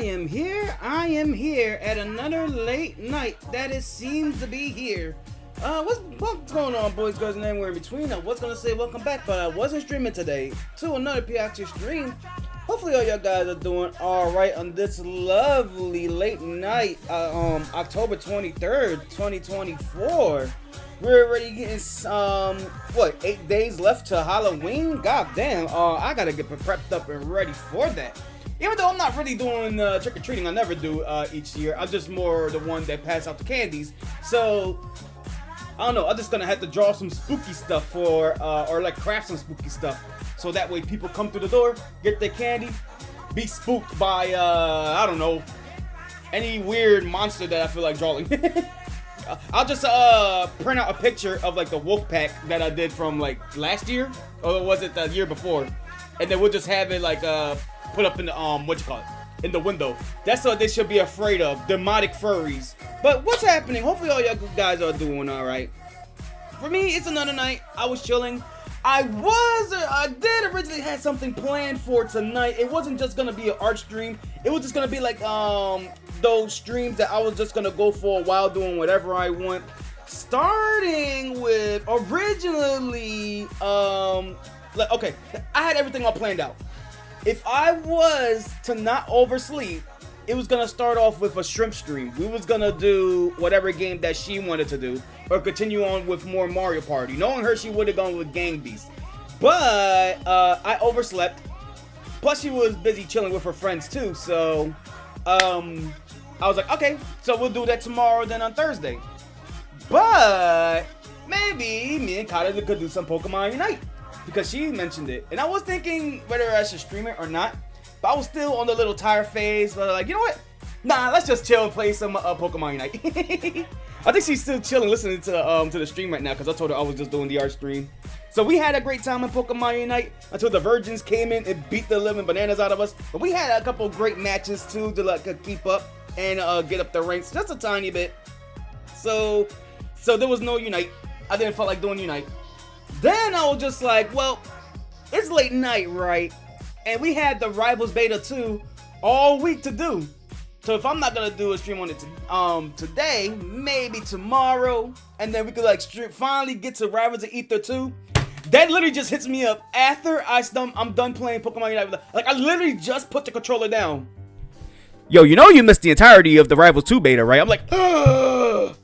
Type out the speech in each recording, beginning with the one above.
I am here at another late night that it seems to be here. What's going on, boys, girls, and anywhere in between? I was gonna say welcome back, but I wasn't streaming today to another PX stream. Hopefully all y'all guys are doing alright on this lovely late night, October 23rd, 2024. We're already getting, 8 days left to Halloween? God damn, I gotta get prepped up and ready for that. Even though I'm not really doing trick-or-treating, I never do each year. I'm just more the one that pass out the candies. So, I don't know, I'm just gonna have to draw some spooky stuff or like craft some spooky stuff. So that way people come through the door, get their candy, be spooked by, I don't know, any weird monster that I feel like drawing. I'll just print out a picture of like the wolf pack that I did from like last year, or was it the year before? And then we'll just have it like put up in the in the window. That's what they should be afraid of, demonic furries. But what's happening? Hopefully all y'all guys are doing all right. For me, it's another night. I was chilling. I did originally had something planned for tonight. It wasn't just gonna be an art stream. It was just gonna be like those streams that I was just gonna go for a while doing whatever I want. Starting with originally okay, I had everything all planned out. If I was to not oversleep, it was gonna start off with a shrimp stream. We was gonna do whatever game that she wanted to do, or continue on with more Mario Party. Knowing her, she would have gone with Gang Beast. But I overslept. Plus, she was busy chilling with her friends too. So I was like, okay, so we'll do that tomorrow, then on Thursday. But maybe me and Kata could do some Pokemon Unite, because she mentioned it, and I was thinking whether I should stream it or not. But I was still on the little tired phase, but like, you know what? Nah, let's just chill and play some Pokemon Unite. I think she's still chilling, listening to the stream right now, because I told her I was just doing the art stream. So we had a great time in Pokemon Unite until the Virgins came in and beat the living bananas out of us. But we had a couple great matches too to like keep up and get up the ranks just a tiny bit. So there was no Unite. I didn't feel like doing Unite. Then I was just like, well, it's late night, right? And we had the Rivals Beta 2 all week to do. So if I'm not gonna do a stream on it today, maybe tomorrow, and then we could like finally get to Rivals of Ether 2. That literally just hits me up after I'm done playing Pokemon Unite. Like, I literally just put the controller down. Yo, you know you missed the entirety of the Rivals 2 beta, right? I'm like, no!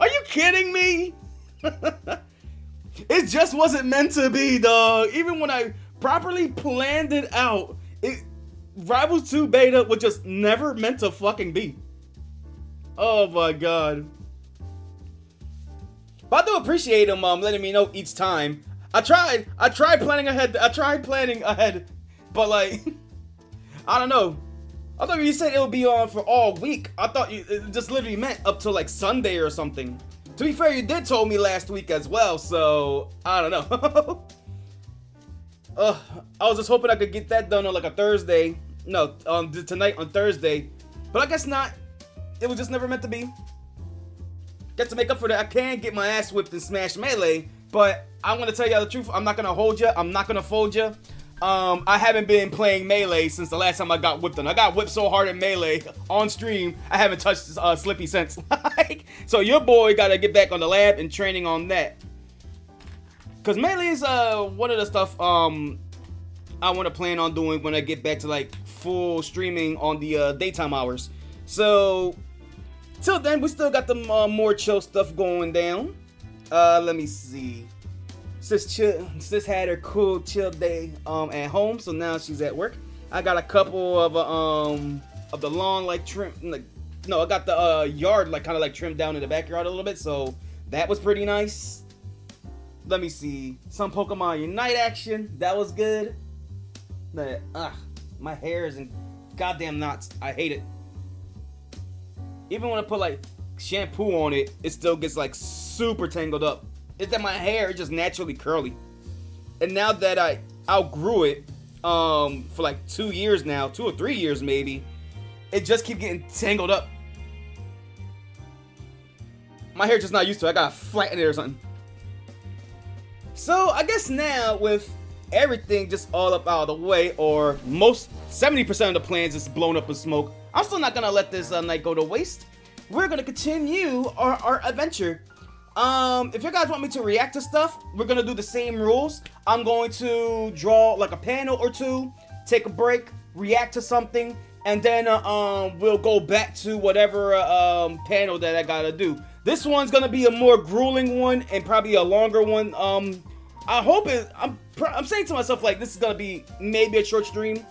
Are you kidding me? It just wasn't meant to be, dog. Even when I properly planned it out, Rivals 2 beta was just never meant to fucking be. Oh my god. But I do appreciate him letting me know each time. I tried planning ahead. But like, I don't know. I thought you said it would be on for all week. I thought it just literally meant up to like Sunday or something. To be fair, you did told me last week as well, so I don't know. I was just hoping I could get that done on like a Thursday. No, tonight on Thursday. But I guess not. It was just never meant to be. Get to make up for that. I can get my ass whipped in Smash Melee, but I'm gonna tell y'all the truth. I'm not gonna hold you. I'm not gonna fold you. I haven't been playing Melee since the last time I got whipped on. I got whipped so hard in Melee on stream, I haven't touched Slippy since. So your boy gotta get back on the lab and training on that. Cause Melee is one of the stuff I want to plan on doing when I get back to like full streaming on the daytime hours. So till then, we still got the more chill stuff going down. Let me see. Sis had her cool chill day at home, so now she's at work. I got a couple of the lawn like trim, like no, I got the yard like kind of like trimmed down in the backyard a little bit, so that was pretty nice. Let me see, some Pokemon Unite action, that was good. My hair is in goddamn knots. I hate it. Even when I put like shampoo on it, it still gets like super tangled up. It's that my hair is just naturally curly. And now that I outgrew it for like 2 years now, 2 or 3 years maybe, it just keep getting tangled up. My hair just not used to it. I gotta flatten it or something. So I guess now with everything just all up out of the way, or most 70% of the plans is blown up in smoke, I'm still not gonna let this night go to waste. We're gonna continue our adventure. If you guys want me to react to stuff, we're gonna do the same rules. I'm going to draw like a panel or two, take a break, react to something, and then we'll go back to whatever panel that I gotta do. This one's gonna be a more grueling one and probably a longer one. I hope it. I'm saying to myself like this is gonna be maybe a short stream,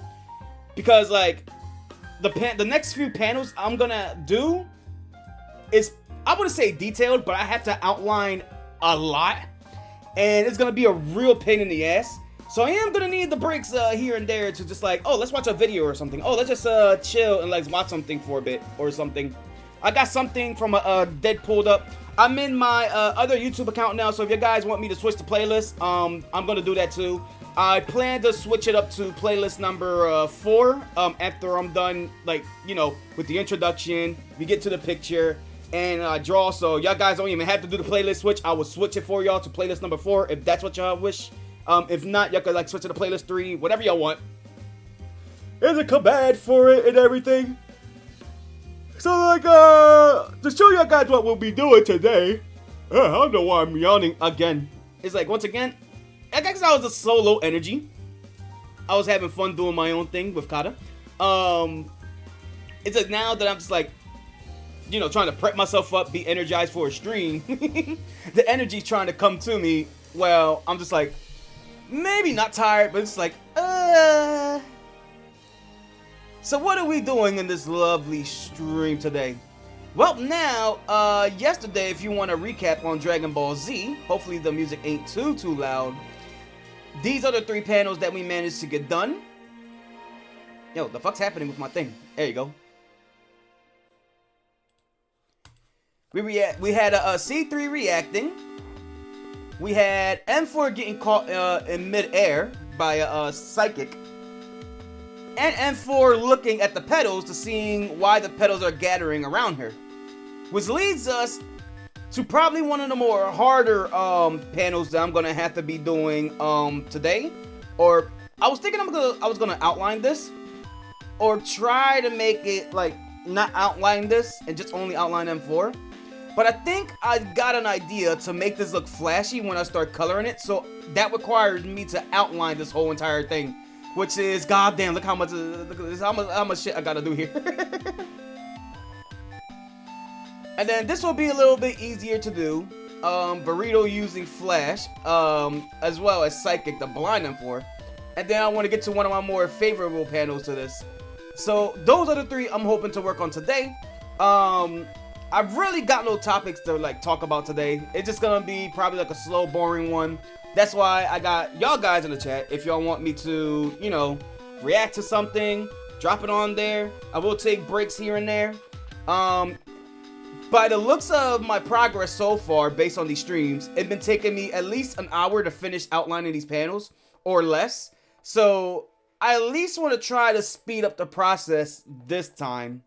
because like the next few panels I'm gonna do is, I wouldn't say detailed, but I have to outline a lot, and it's gonna be a real pain in the ass. So I am gonna need the breaks here and there to just like, oh, let's watch a video or something. Oh, let's just chill and like watch something for a bit or something. I got something from a Deadpooled up. I'm in my other YouTube account now, so if you guys want me to switch to playlist, I'm gonna do that too. I plan to switch it up to playlist number 4 after I'm done, like, you know, with the introduction. We get to the picture and draw, so y'all guys don't even have to do the playlist switch. I will switch it for y'all to playlist number 4 if that's what y'all wish. If not, y'all could like switch to the playlist 3, whatever y'all want. There's a command for it and everything. So like, to show y'all guys what we'll be doing today. I don't know why I'm yawning again. It's like, once again, I guess I was a solo energy. I was having fun doing my own thing with Kata. It's like now that I'm just like, you know, trying to prep myself up, be energized for a stream. The energy's trying to come to me. Well, I'm just like, maybe not tired, but it's like, So what are we doing in this lovely stream today? Well, now, yesterday, if you want to recap on Dragon Ball Z, hopefully the music ain't too loud. These are the 3 panels that we managed to get done. Yo, the fuck's happening with my thing? There you go. We had a C3 reacting. We had M4 getting caught in mid-air by a psychic. And M4 looking at the petals to seeing why the petals are gathering around her. Which leads us to probably one of the more harder panels that I'm gonna have to be doing today. Or I was thinking I was gonna outline this, or try to make it like not outline this and just only outline M4. But I think I got an idea to make this look flashy when I start coloring it. So that requires me to outline this whole entire thing, which is, goddamn, look how much shit I gotta do here. And then this will be a little bit easier to do. Burrito using Flash, as well as Psychic to blind them for. And then I want to get to one of my more favorable panels to this. So those are the 3 I'm hoping to work on today. I've really got no topics to like talk about today. It's just gonna be probably like a slow, boring one. That's why I got y'all guys in the chat. If y'all want me to, you know, react to something, drop it on there. I will take breaks here and there. By the looks of my progress so far, based on these streams, it's been taking me at least an hour to finish outlining these panels, or less. So I at least want to try to speed up the process this time.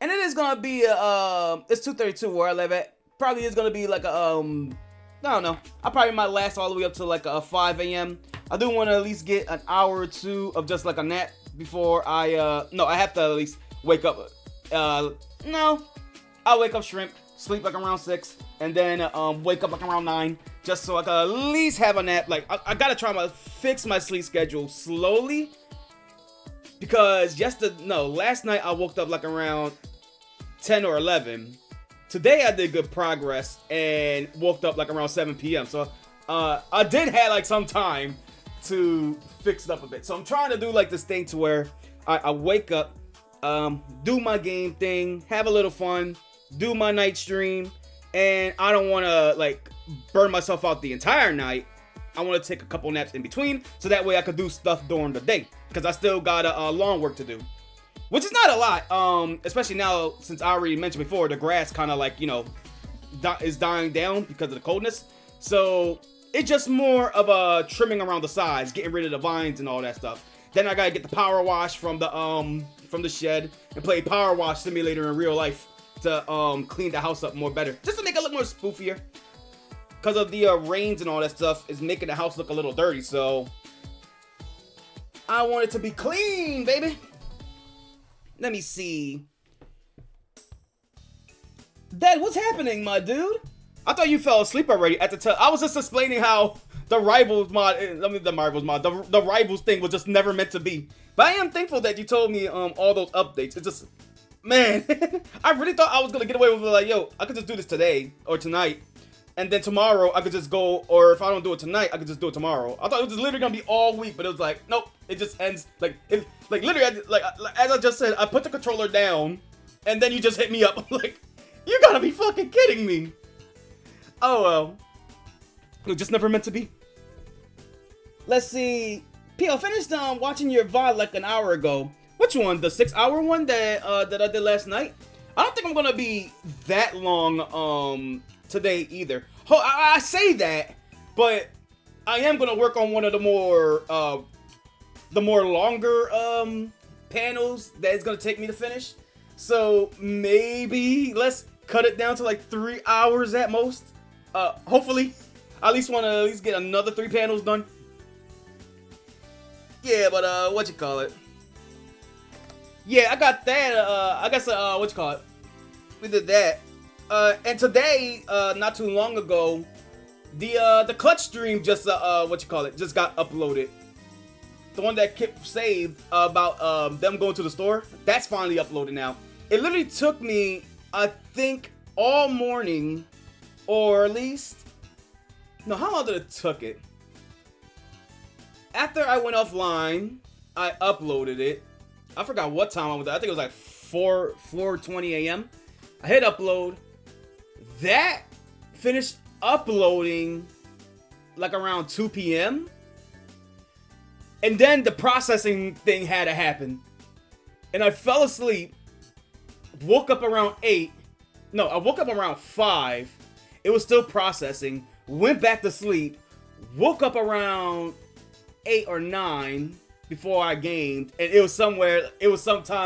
And it is gonna be it's 2:32 where I live at. Probably is gonna be like a I don't know. I probably might last all the way up to like a 5 a.m. I do want to at least get an hour or 2 of just like a nap before I no, I have to at least wake up. No, I'll wake up shrimp, sleep like around 6, and then wake up like around 9, just so I can at least have a nap. Like I gotta try to fix my sleep schedule slowly, because last night I woke up like around 10 or 11. Today I did good progress and woke up like around 7 p.m. So I did have like some time to fix it up a bit. So I'm trying to do like this thing to where I wake up, do my game thing, have a little fun, do my night stream, and I don't want to like burn myself out the entire night. I want to take a couple naps in between, so that way I could do stuff during the day, because I still got a long work to do. Which is not a lot, especially now, since I already mentioned before, the grass kind of like, you know, is dying down because of the coldness. So it's just more of a trimming around the sides, getting rid of the vines and all that stuff. Then I gotta get the power wash from the shed and play Power Wash Simulator in real life to clean the house up more better, just to make it look more spoofier. because of the rains and all that stuff, is making the house look a little dirty. So I want it to be clean, baby. Let me see. Dad, what's happening, my dude? I thought you fell asleep already at the time. I was just explaining how the Rivals mod, the Rivals thing was just never meant to be. But I am thankful that you told me all those updates. It's just, man, I really thought I was gonna get away with it, like, yo, I could just do this today or tonight, and then tomorrow I could just go, or if I don't do it tonight, I could just do it tomorrow. I thought it was just literally gonna be all week, but it was like, nope, it just ends like literally, like as I just said, I put the controller down, and then you just hit me up. Like, you gotta be fucking kidding me. Oh well, it was just never meant to be. Let's see. P.O. finished watching your VOD like an hour ago. Which one? The 6-hour one that that I did last night? I don't think I'm gonna be that long today either. I say that, but I am gonna work on one of the more longer panels that it's gonna take me to finish. So maybe let's cut it down to like 3 hours at most. Hopefully, I want to get another 3 panels done. Yeah, but what you call it? Yeah, I got that. I guess what you call it? We did that. And today, not too long ago, the clutch stream just what you call it, just got uploaded. The one that Kip saved about them going to the store, that's finally uploaded now. It literally took me, I think, all morning, or at least, no, how long did it took it? After I went offline, I uploaded it. I forgot what time I was. I think it was like 4:20 a.m. I hit upload. That finished uploading like around 2 p.m. And then the processing thing had to happen. And I fell asleep. Woke up around 8. No, I woke up around 5. It was still processing. Went back to sleep. Woke up around 8 or 9 before I gamed, and it was sometime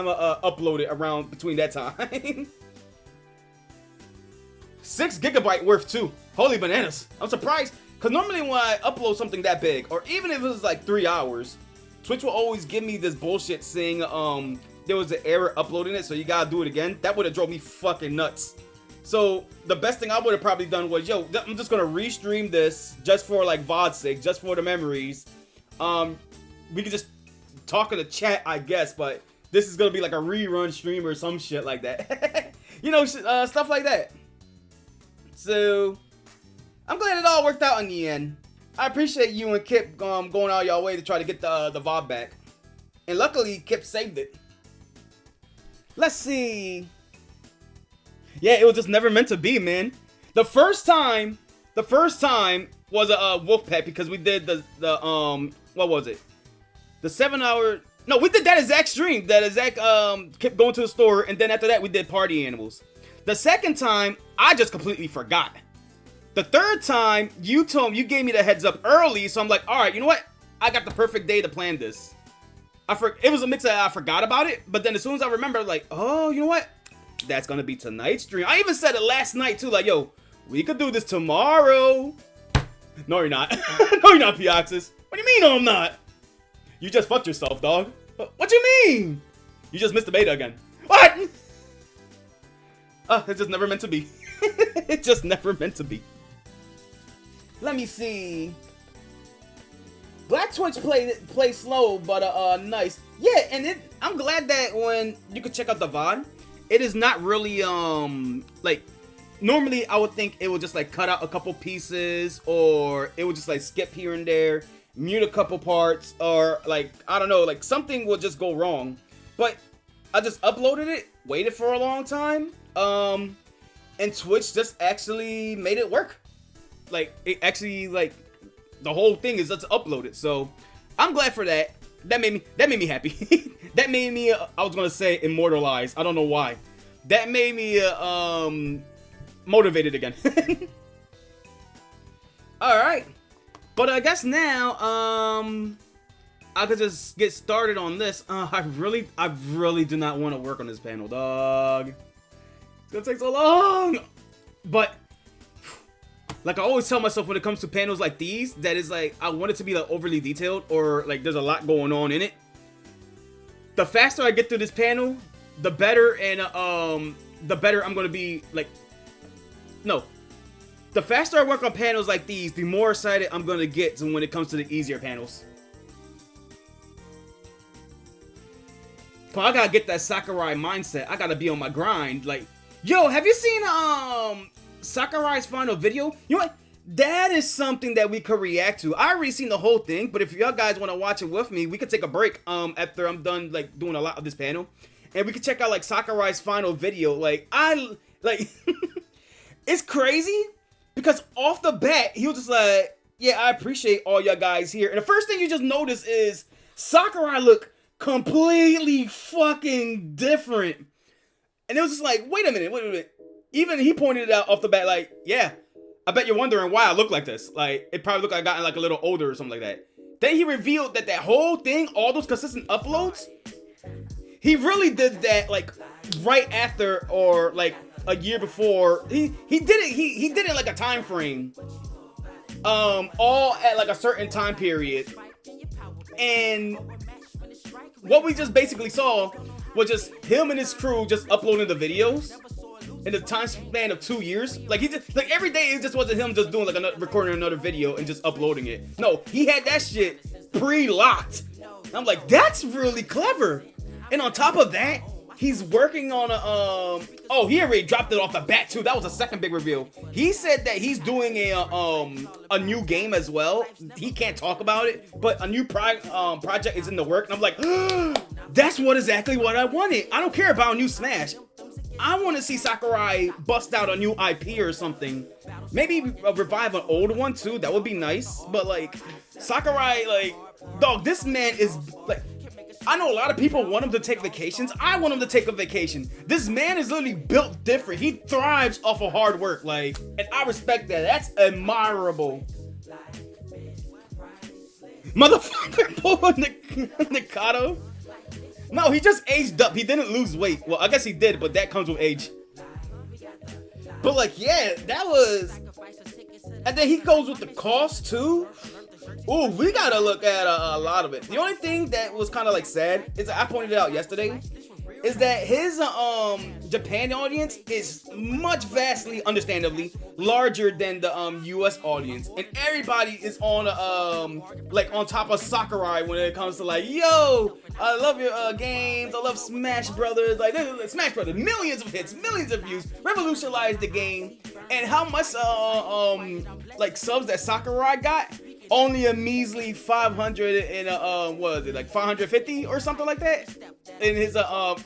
uploaded around between that time. 6 GB worth too. Holy bananas. I'm surprised, because normally when I upload something that big, or even if it was like 3 hours, Twitch will always give me this bullshit saying there was an error uploading it, so you gotta do it again. That would have drove me fucking nuts. So the best thing I would have probably done was, yo, I'm just gonna restream this just for like VOD's sake, just for the memories. We could just talk in the chat, I guess, but this is gonna be like a rerun stream or some shit like that. You know, stuff like that. So I'm glad it all worked out in the end. I appreciate you and Kip going out y'all way to try to get the VOD back, and luckily Kip saved it. Let's see. Yeah, it was just never meant to be, man. The first time was a wolf pet, because we did the what was it? The 7-hour. No, we did that exact stream. That exact kept going to the store, and then after that we did party animals. The second time, I just completely forgot. The third time, you gave me the heads up early, so I'm like, all right, you know what? I got the perfect day to plan this. It was a mix of I forgot about it, but then as soon as I remember, like, oh, you know what? That's gonna be tonight's stream. I even said it last night too, like, yo, we could do this tomorrow. No, you're not. No, you're not, Pioxis. What do you mean, no, I'm not? You just fucked yourself, dog. What you mean? You just missed the beta again. What? It's just never meant to be. It just never meant to be. Let me see. Black Twitch play slow, but nice. Yeah, and I'm glad that when you could check out the VOD, it is not really like normally I would think it would just like cut out a couple pieces, or it would just like skip here and there, mute a couple parts, or like I don't know, like something will just go wrong. But I just uploaded it, waited for a long time, and Twitch just actually made it work. Like it actually, like the whole thing is just uploaded. So I'm glad for that. That made me happy. That made me I was gonna say immortalized. I don't know why. That made me motivated again. All right, but I guess now I could just get started on this. I really do not want to work on this panel, dog. It's gonna take so long. But Like I always tell myself when it comes to panels like these, that is like I want it to be like overly detailed or like there's a lot going on in it. The faster I get through this panel, the better the better I'm gonna be like. No, the faster I work on panels like these, the more excited I'm gonna get to when it comes to the easier panels. I gotta get that Sakurai mindset. I gotta be on my grind. Like, yo, have you seen Sakurai's final video? You know what? That is something that we could react to. I already seen the whole thing, but if y'all guys want to watch it with me, we could take a break after I'm done like doing a lot of this panel, and we could check out like Sakurai's final video. Like it's crazy because off the bat he was just like, yeah, I appreciate all y'all guys here, and the first thing you just notice is Sakurai look completely fucking different. And it was just like, wait a minute. Even he pointed it out off the bat, like, yeah, I bet you're wondering why I look like this. Like, it probably looked like I gotten like a little older or something like that. Then he revealed that whole thing, all those consistent uploads, he really did that like right after or like a year before. He did it like a time frame. All at like a certain time period. And what we just basically saw was just him and his crew just uploading the videos in the time span of 2 years. Like he just like every day it just wasn't him just doing like recording another video and just uploading it. No, he had that shit pre-locked. I'm like, that's really clever. And on top of that, he's working on a he already dropped it off the bat too. That was a second big reveal. He said that he's doing a new game as well. He can't talk about it, but a new project is in the work. And I'm like, that's exactly what I wanted. I don't care about a new Smash. I want to see Sakurai bust out a new IP or something. Maybe revive an old one too. That would be nice. But like Sakurai, like, dog, this man is like. I know a lot of people want him to take vacations. I want him to take a vacation. This man is literally built different. He thrives off of hard work, like, and I respect that. That's admirable. Motherfucker, pull Nikado. No, he just aged up. He didn't lose weight. Well, I guess he did, but that comes with age. But like, yeah, that was. And then he goes with the cost too. Ooh, we gotta look at a lot of it. The only thing that was kind of like sad is I pointed it out yesterday, is that his Japan audience is vastly, understandably, larger than the US audience, and everybody is on like on top of Sakurai when it comes to like, yo, I love your games, I love Smash Brothers, like Smash Brothers, millions of hits, millions of views, revolutionized the game, and how much like subs that Sakurai got. Only a measly 500 and what is it, like 550 or something like that in his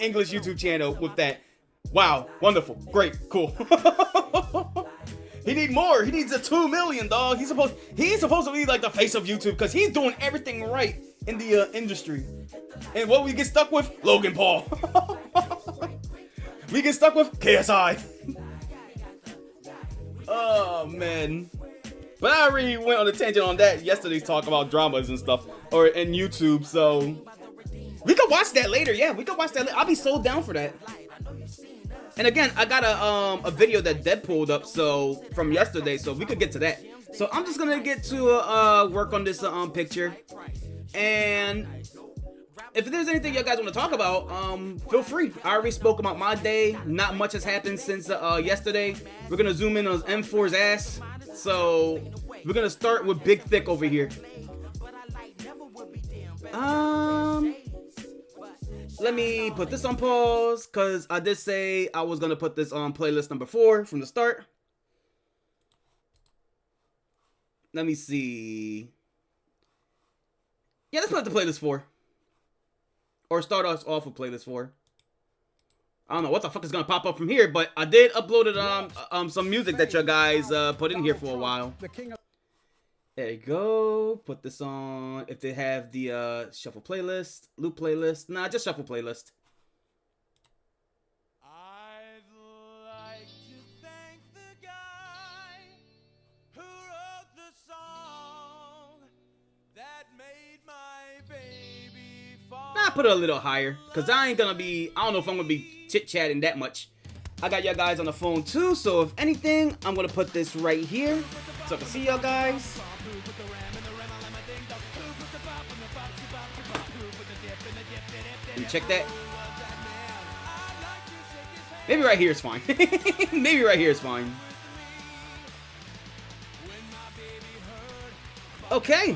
English YouTube channel with that. Wow, wonderful, great, cool. He need more. He needs a 2 million, dog. He's supposed to be like the face of YouTube because he's doing everything right in the industry. And what we get stuck with? Logan Paul. We get stuck with KSI. Oh man. But I already went on a tangent on that yesterday's talk about dramas and stuff, or in YouTube, so we could watch that later. Yeah, we could watch that later. I'll be so down for that. And again, I got a video that Dead pulled up from yesterday, so we could get to that. So I'm just gonna get to work on this picture, and if there's anything you guys want to talk about, feel free. I already spoke about my day. Not much has happened since yesterday. We're gonna zoom in on M4's ass. So we're gonna start with Big Thick over here. Let me put this on pause because I did say I was gonna put this on playlist number 4 from the start. Let me see. Yeah, let's put it to playlist 4. Or start us off with playlist 4. I don't know what the fuck is gonna pop up from here, but I did upload it some music that you guys put in here for a while. There you go. Put this on. If they have the shuffle playlist, loop playlist, nah, just shuffle playlist. I'd like to thank the guy who wrote the song that made my baby fall. Nah, put it a little higher, cause I don't know if I'm gonna be chit-chatting that much. I got y'all guys on the phone too, so if anything, I'm gonna put this right here. so I can see y'all guys. Let me check that. Maybe right here is fine. Maybe right here is fine. Okay.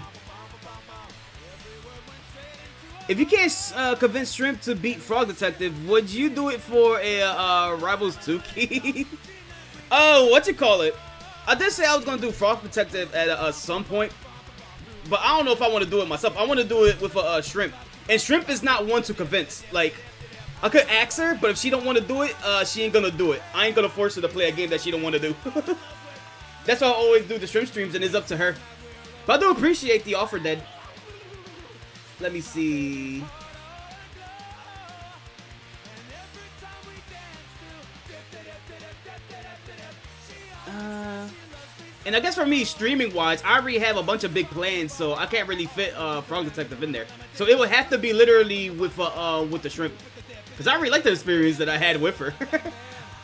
If you can't convince Shrimp to beat Frog Detective, would you do it for a Rivals 2 key? Oh, what you call it? I did say I was gonna do Frog Detective at some point, but I don't know if I want to do it myself. I want to do it with a Shrimp, and Shrimp is not one to convince. Like, I could ask her, but if she don't want to do it, she ain't gonna do it. I ain't gonna force her to play a game that she don't want to do. That's why I always do the Shrimp streams, and it's up to her. But I do appreciate the offer, Dead. Let me see. And I guess for me, streaming-wise, I already have a bunch of big plans, so I can't really fit Frog Detective in there. So it would have to be literally with the Shrimp, because I really like the experience that I had with her.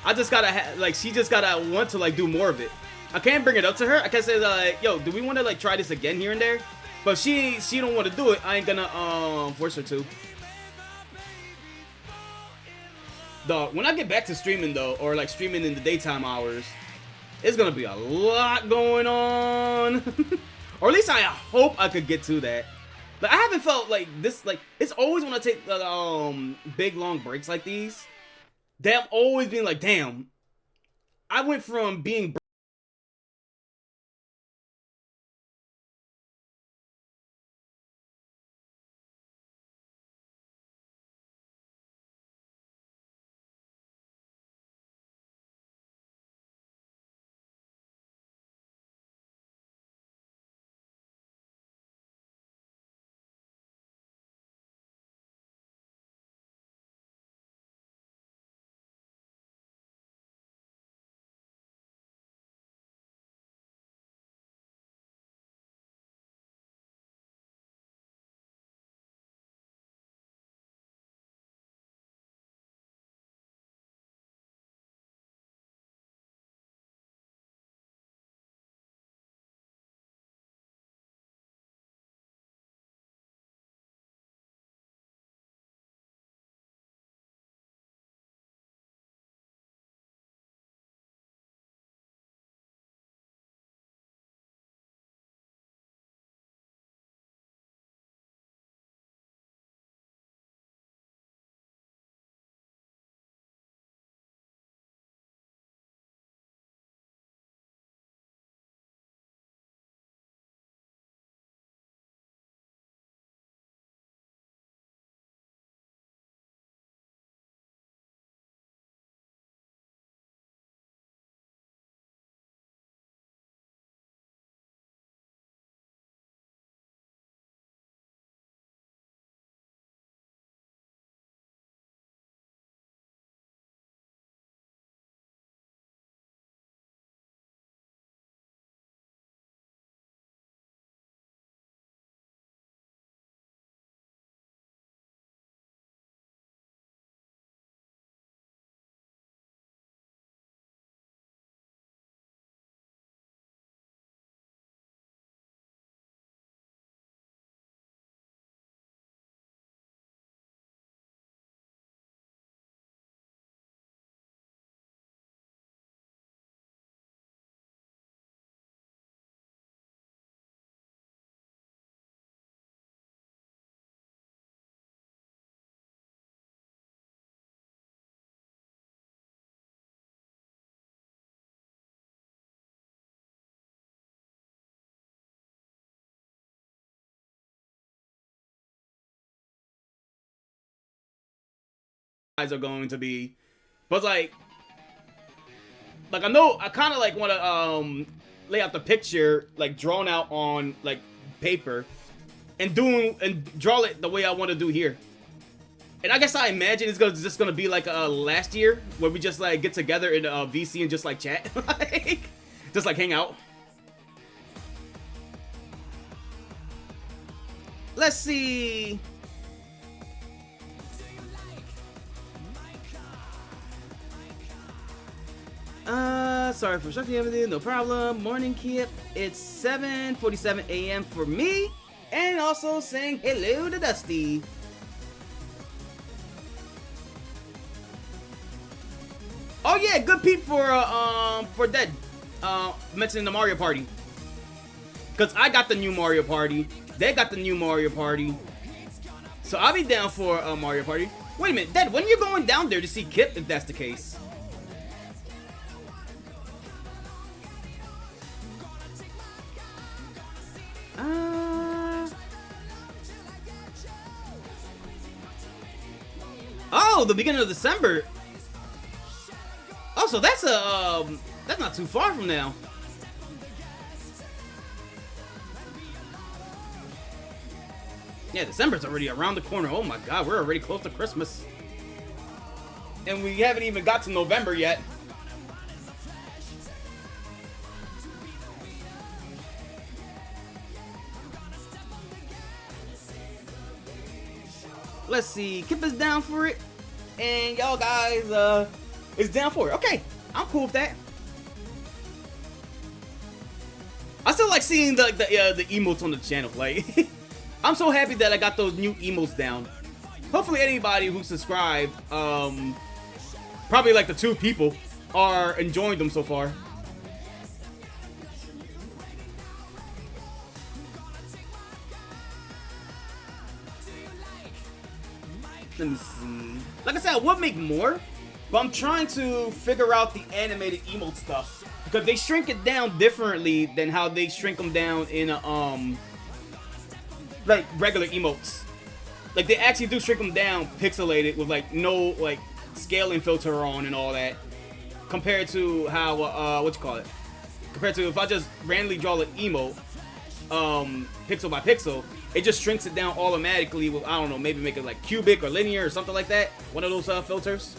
I just gotta she just gotta want to like do more of it. I can't bring it up to her. I can say like, yo, do we want to like try this again here and there? But if she don't want to do it, I ain't gonna force her to. Dog, when I get back to streaming though, or like streaming in the daytime hours, it's gonna be a lot going on. Or at least I hope I could get to that. But I haven't felt like this, like, it's always when I take big long breaks like these, that I'm always being like, damn, I went from being are going to be, but like I know I kind of like want to lay out the picture like drawn out on like paper and draw it the way I want to do here. And I guess I imagine it's just gonna be like last year where we just like get together in VC and just like chat, like just like hang out. Let's see. Sorry for shutting everything. No problem. Morning, Kip. It's 7:47 a.m. for me. And also saying hello to Dusty. Oh yeah, good peep for Dead. Mentioning the Mario Party. Cause I got the new Mario Party. They got the new Mario Party. So I'll be down for a Mario Party. Wait a minute, Dead, when are you going down there to see Kip if that's the case? Oh, the beginning of December. Oh, so that's that's not too far from now. Yeah, December's already around the corner. Oh my god, we're already close to Christmas. And we haven't even got to November yet. Let's see, Kip is down for it. And y'all guys is down for it. Okay, I'm cool with that. I still like seeing the emotes on the channel. Like, I'm so happy that I got those new emotes down. Hopefully anybody who subscribed, probably like the 2 people, are enjoying them so far. Let me see. Like I said, I would make more, but I'm trying to figure out the animated emote stuff because they shrink it down differently than how they shrink them down in like regular emotes. Like they actually do shrink them down pixelated with like no like scaling filter on and all that, compared to how compared to if I just randomly draw an emote pixel by pixel, it just shrinks it down automatically with, I don't know, maybe make it like cubic or linear or something like that. One of those filters.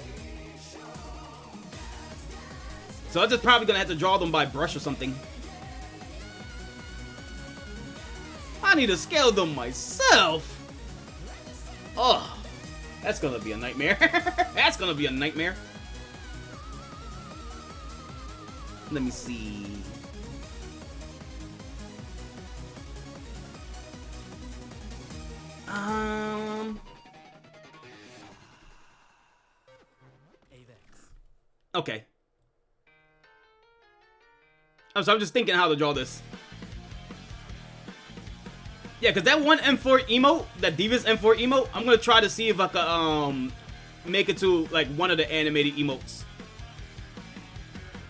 So I'm just probably gonna have to draw them by brush or something. I need to scale them myself. Oh, that's gonna be a nightmare. That's gonna be a nightmare. Let me see. Okay. I'm just thinking how to draw this. Yeah, because that one M4 emote, that Divas M4 emote, I'm going to try to see if I can make it to like one of the animated emotes.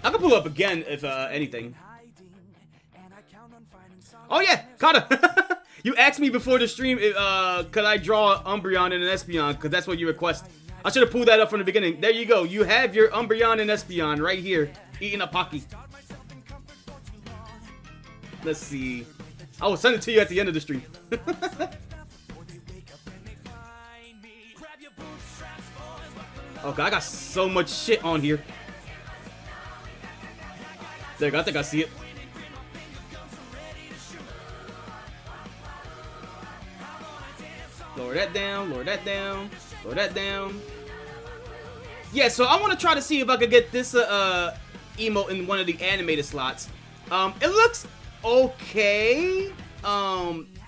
I can pull up again if anything. Oh yeah, Kata! You asked me before the stream if, could I draw Umbreon and an Espeon, because that's what you request. I should have pulled that up from the beginning. There you go. You have your Umbreon and Espeon right here, eating a Pocky. Let's see. I will send it to you at the end of the stream. Okay, I got so much shit on here. There you go. I think I see it. Lower that down, lower that down, lower that down. Yeah, so I want to try to see if I could get this emote in one of the animated slots. It looks okay.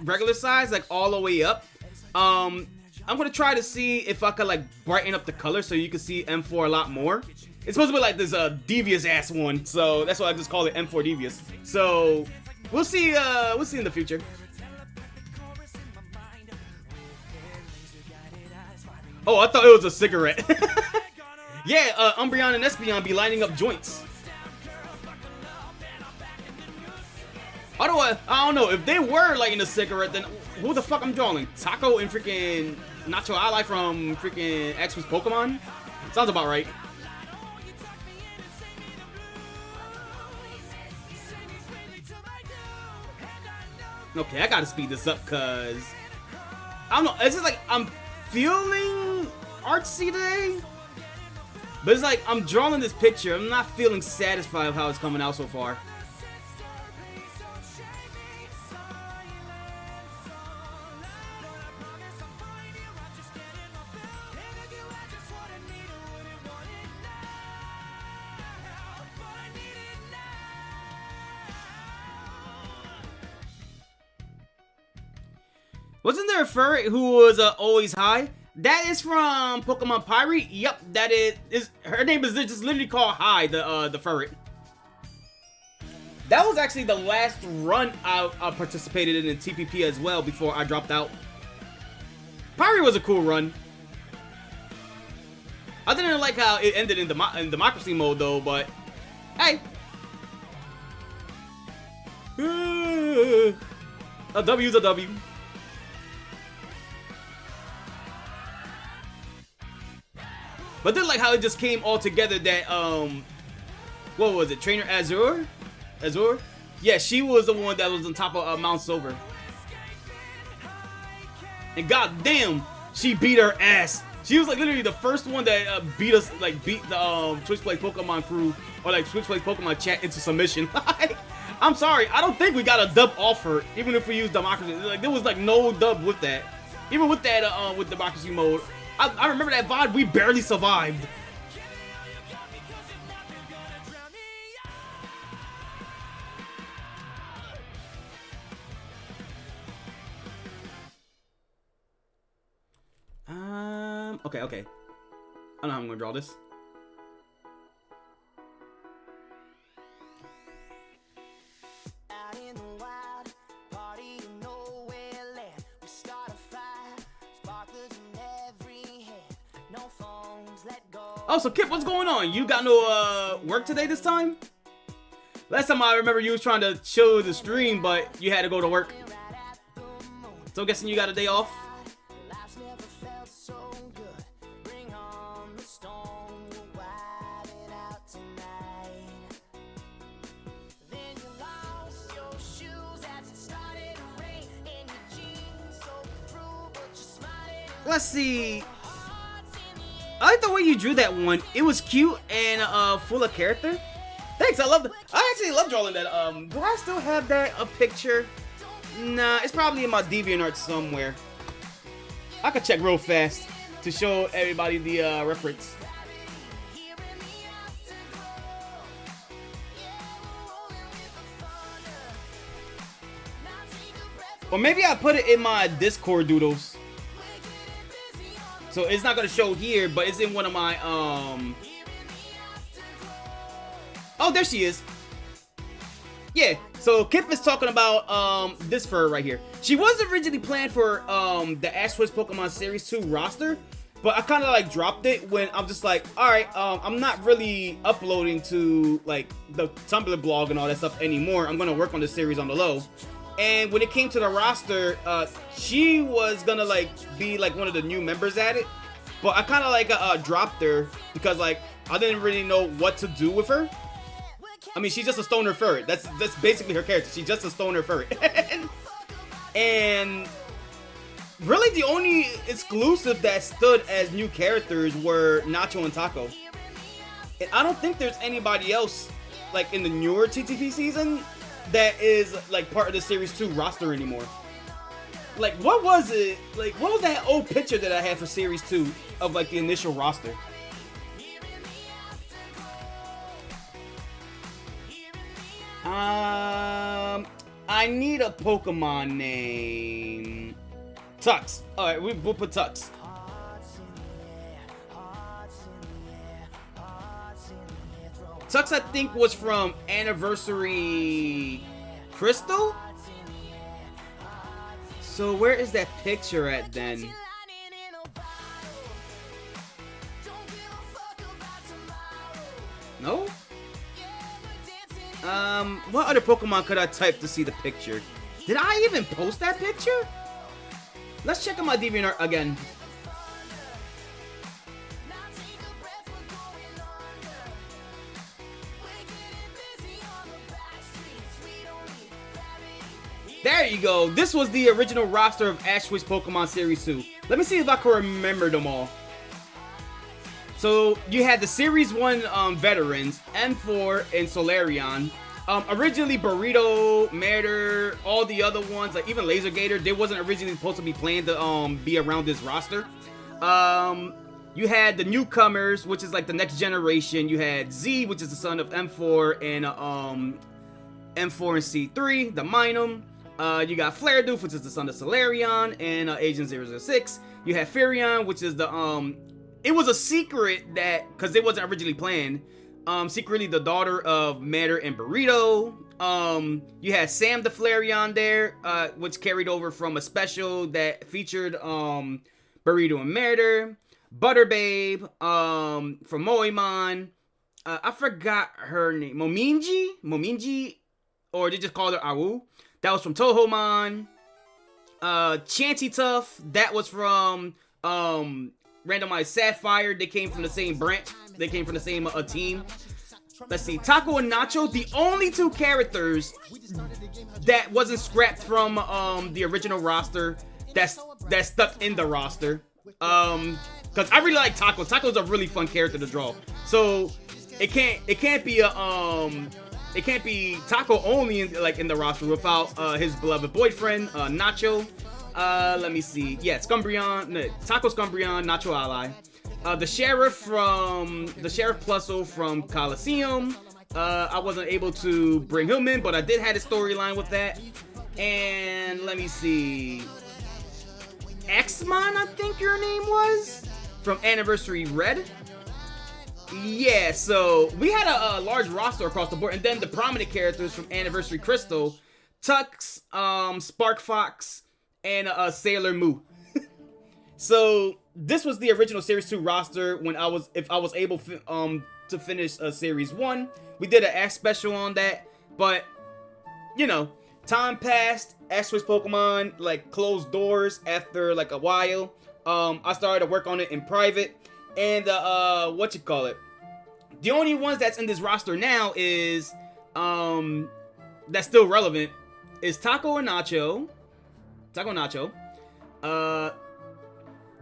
Regular size, like all the way up. I'm gonna try to see if I could like brighten up the color so you can see M4 a lot more. It's supposed to be like this devious ass one, so that's why I just call it M4 Devious. So we'll see in the future. Oh, I thought it was a cigarette. Yeah, Umbreon and Espeon be lining up joints. Otherwise, I don't know, if they were lighting a cigarette, then who the fuck I'm drawing? Taco and freaking Nacho Ally from freaking X vs Pokemon? Sounds about right. Okay, I gotta speed this up, cause I don't know, it's just like I'm feeling artsy today, but it's like I'm drawing this picture, I'm not feeling satisfied with how it's coming out so far. Wasn't there a furry who was always high? That is from Pokemon Pyre. Yep, that is her name is just literally called High, the furry. That was actually the last run I participated in TPP as well before I dropped out. Pyre was a cool run. I didn't like how it ended in democracy mode though, but hey. A W's a W. But then like how it just came all together that what was it? Trainer Azure? Yeah, she was the one that was on top of Mount Silver. And goddamn, she beat her ass. She was like literally the first one that beat us, like beat the Twitch Plays Pokemon crew or like Twitch Plays Pokemon chat into submission. Like, I'm sorry, I don't think we got a dub off her, even if we used democracy. Like there was like no dub with that. Even with that with democracy mode. I remember that VOD, we barely survived. Okay. I know how I'm gonna draw this. Oh, so Kip, what's going on? You got no work today this time? Last time I remember you was trying to show the stream, but you had to go to work. So I'm guessing you got a day off? Let's see. I like the way you drew that one. It was cute and full of character. Thanks, I actually love drawing that. Do I still have that picture? Nah, it's probably in my DeviantArt somewhere. I could check real fast to show everybody the reference. Or maybe I put it in my Discord doodles. So it's not gonna show here, but it's in one of my Oh, there she is. Yeah, so Kip is talking about this fur right here. She was originally planned for the Ash Twitch Pokemon Series 2 roster, but I kind of like dropped it when I'm just like, all right, I'm not really uploading to like the Tumblr blog and all that stuff anymore. I'm gonna work on this series on the low. And when it came to the roster, she was gonna like be like one of the new members at it, but I kind of like dropped her because like I didn't really know what to do with her. I mean, she's just a stoner furry. That's basically her character. She's just a stoner furry. And really the only exclusive that stood as new characters were Nacho and Taco. And I don't think there's anybody else like in the newer TTP season that is like part of the Series 2 roster anymore. Like what was it? Like what was that old picture that I had for Series 2 of like the initial roster? I need a Pokemon name. Tux. Alright, we'll put Tux. Tux, I think, was from Anniversary Crystal? So where is that picture at then? No? What other Pokemon could I type to see the picture? Did I even post that picture? Let's check out my DeviantArt again. There you go. This was the original roster of Ash Twitch Pokemon Series 2. Let me see if I can remember them all. So you had the Series 1 veterans, M4 and Solarion. Originally Burrito, Matter, all the other ones, like even Laser Gator, they wasn't originally supposed to be planned to be around this roster. You had the newcomers, which is like the next generation. You had Z, which is the son of M4 and M4 and C3, the Minum. You got Flare-Doof, which is the son of Solarion, and Agent 006. You have Firion, which is the it was a secret that, because it wasn't originally planned, secretly the daughter of Matter and Burrito. You had Sam the Flareon there, which carried over from a special that featured Burrito and Matter. Butterbabe, from Moemon. I forgot her name. Mominji, or they just called her Awu. That was from Tohomon. Chantytough, that was from Randomized Sapphire. They came from the same branch. They came from the same team. Let's see, Taco and Nacho, the only two characters that wasn't scrapped from the original roster that's stuck in the roster. Because I really like Taco. Taco's a really fun character to draw. So it can't be Taco only in the roster without his beloved boyfriend, Nacho. Let me see. Yeah, Taco Scumbrion, Nacho Ally. The Sheriff Plusso from Coliseum. I wasn't able to bring him in, but I did have a storyline with that. And let me see. Xmon, I think your name was, from Anniversary Red. Yeah, so we had a large roster across the board, and then the prominent characters from Anniversary Crystal, Tux, Spark Fox, and Sailor Moo. So this was the original Series 2 roster when I was able to finish Series 1. We did an Ash special on that, but you know, time passed. Ash-Switch Pokemon closed doors after a while. I started to work on it in private, and the only ones that's in this roster now is that's still relevant is Taco and Nacho.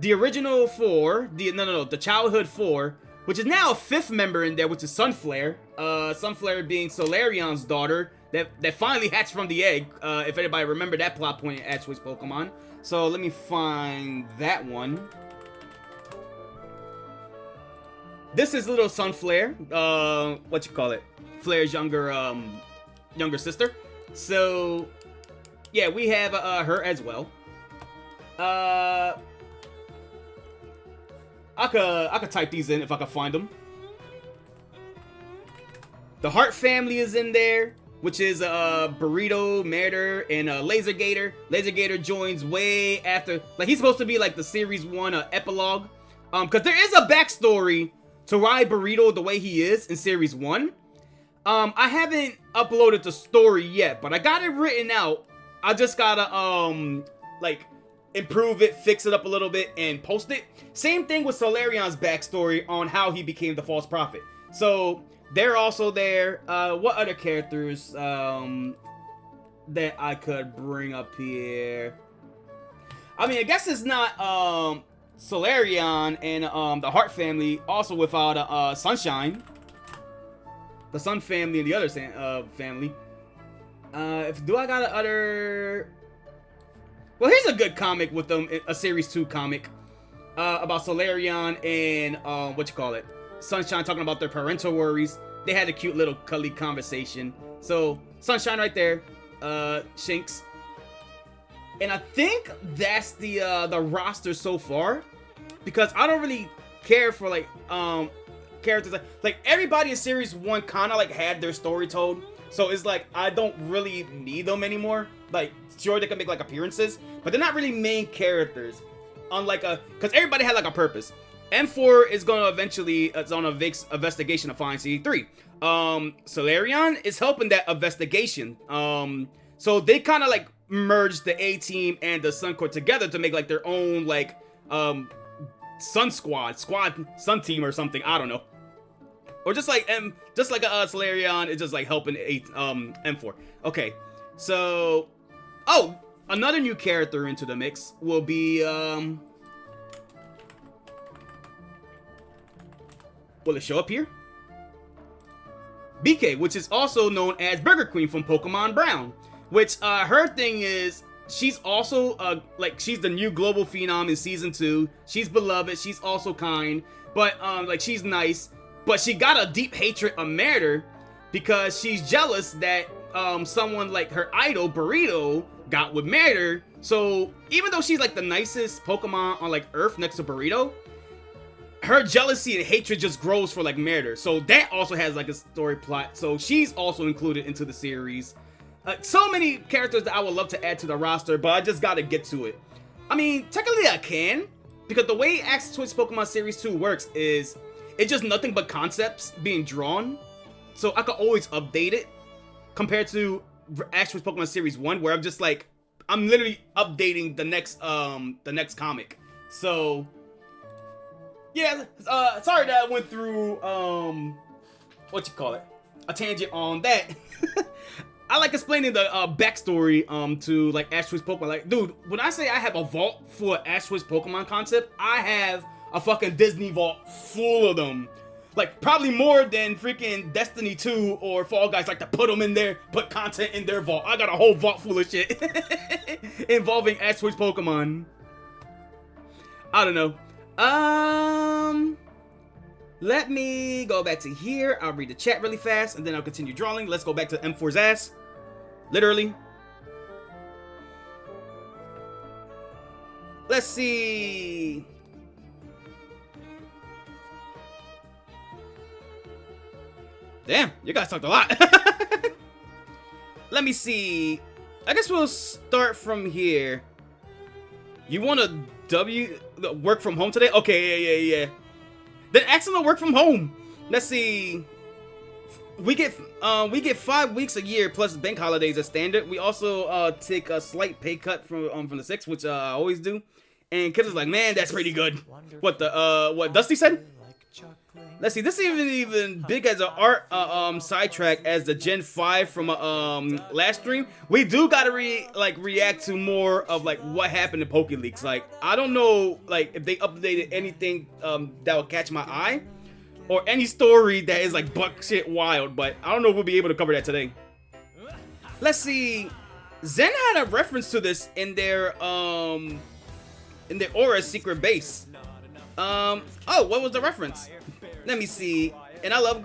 The original 4, the childhood 4, which is now a 5th member in there, which is Sunflare. Sunflare being Solarion's daughter that finally hatched from the egg. If anybody remember that plot point in Ash-Switch Pokemon. So let me find that one. This is little Sunflare. Flare's younger sister. So yeah, we have her as well. I could type these in if I could find them. The Heart family is in there, which is Burrito, Matter, and Laser Gator. Laser Gator joins way after, he's supposed to be the Series 1 epilogue. Because there is a backstory to why Burrito the way he is in Series 1. I haven't uploaded the story yet, but I got it written out. I just gotta improve it, fix it up a little bit, and post it. Same thing with Solarion's backstory on how he became the False Prophet. So they're also there. What other characters that I could bring up here? I mean, I guess it's not Solarion and the Heart family also without Sunshine, the Sun family, and the other family. Do I got other? Well, here's a good comic with them, a Series 2 comic about Solarion and Sunshine talking about their parental worries. They had a cute little cuddly conversation. So Sunshine right there, Shinx, and I think that's the roster so far, because I don't really care for characters everybody in Series 1 kind of had their story told. So it's I don't really need them anymore. Sure, they can make appearances, but they're not really main characters. Because everybody had a purpose. M4 is going to eventually, it's on a investigation to find CD3. Solarion is helping that investigation. So they kind of merged the A-Team and the Sun Corps together to make their own Sun Squad, Sun Team or something. I don't know. Or just a Solarion is just helping M4. Okay, so another new character into the mix will be will it show up here? BK, which is also known as Burger Queen from Pokemon Brown. Which her thing is she's also she's the new global phenom in season 2. She's beloved. She's also kind, but she's nice. But she got a deep hatred of Matter because she's jealous that someone her idol Burrito got with Matter. So even though she's like the nicest Pokemon on like Earth next to Burrito, her jealousy and hatred just grows for like Matter. So that also has like a story plot. So she's also included into the series. So many characters that I would love to add to the roster, but I just gotta get to it. I mean, technically I can, because the way Ash Twist Pokemon Series 2 works is it's just nothing but concepts being drawn. So I could always update it compared to Ash Twist Pokemon Series 1, where I'm just like, I'm literally updating the next comic. So yeah, sorry that I went through what you call it, a tangent on that. I like explaining the backstory to like Ash Twist Pokemon. Like, dude, when I say I have a vault for Ash Twist Pokemon concept, I have a fucking Disney vault full of them. Like, probably more than freaking Destiny 2 or Fall Guys like to put them in there, put content in their vault. I got a whole vault full of shit involving Ash Twist Pokemon. I don't know. Let me go back to here. I'll read the chat really fast and then I'll continue drawing. Let's go back to M4's ass. Literally. Let's see. Damn, you guys talked a lot. Let me see. I guess we'll start from here. You want to work from home today? Okay, yeah. Then ask them to work from home. Let's see. We get 5 weeks a year plus bank holidays as standard. We also take a slight pay cut from the 6th, which I always do. And kids is like, man, that's pretty good. What Dusty said? Let's see. This isn't even big as an art sidetrack as the Gen 5 from last stream. We do gotta react to more of like what happened in PokeLeaks. Like, I don't know like if they updated anything that will catch my eye, or any story that is like buck shit wild. But I don't know if we'll be able to cover that today. Let's see. Zen had a reference to this in their Aura secret base. Oh, what was the reference? Let me see. And I love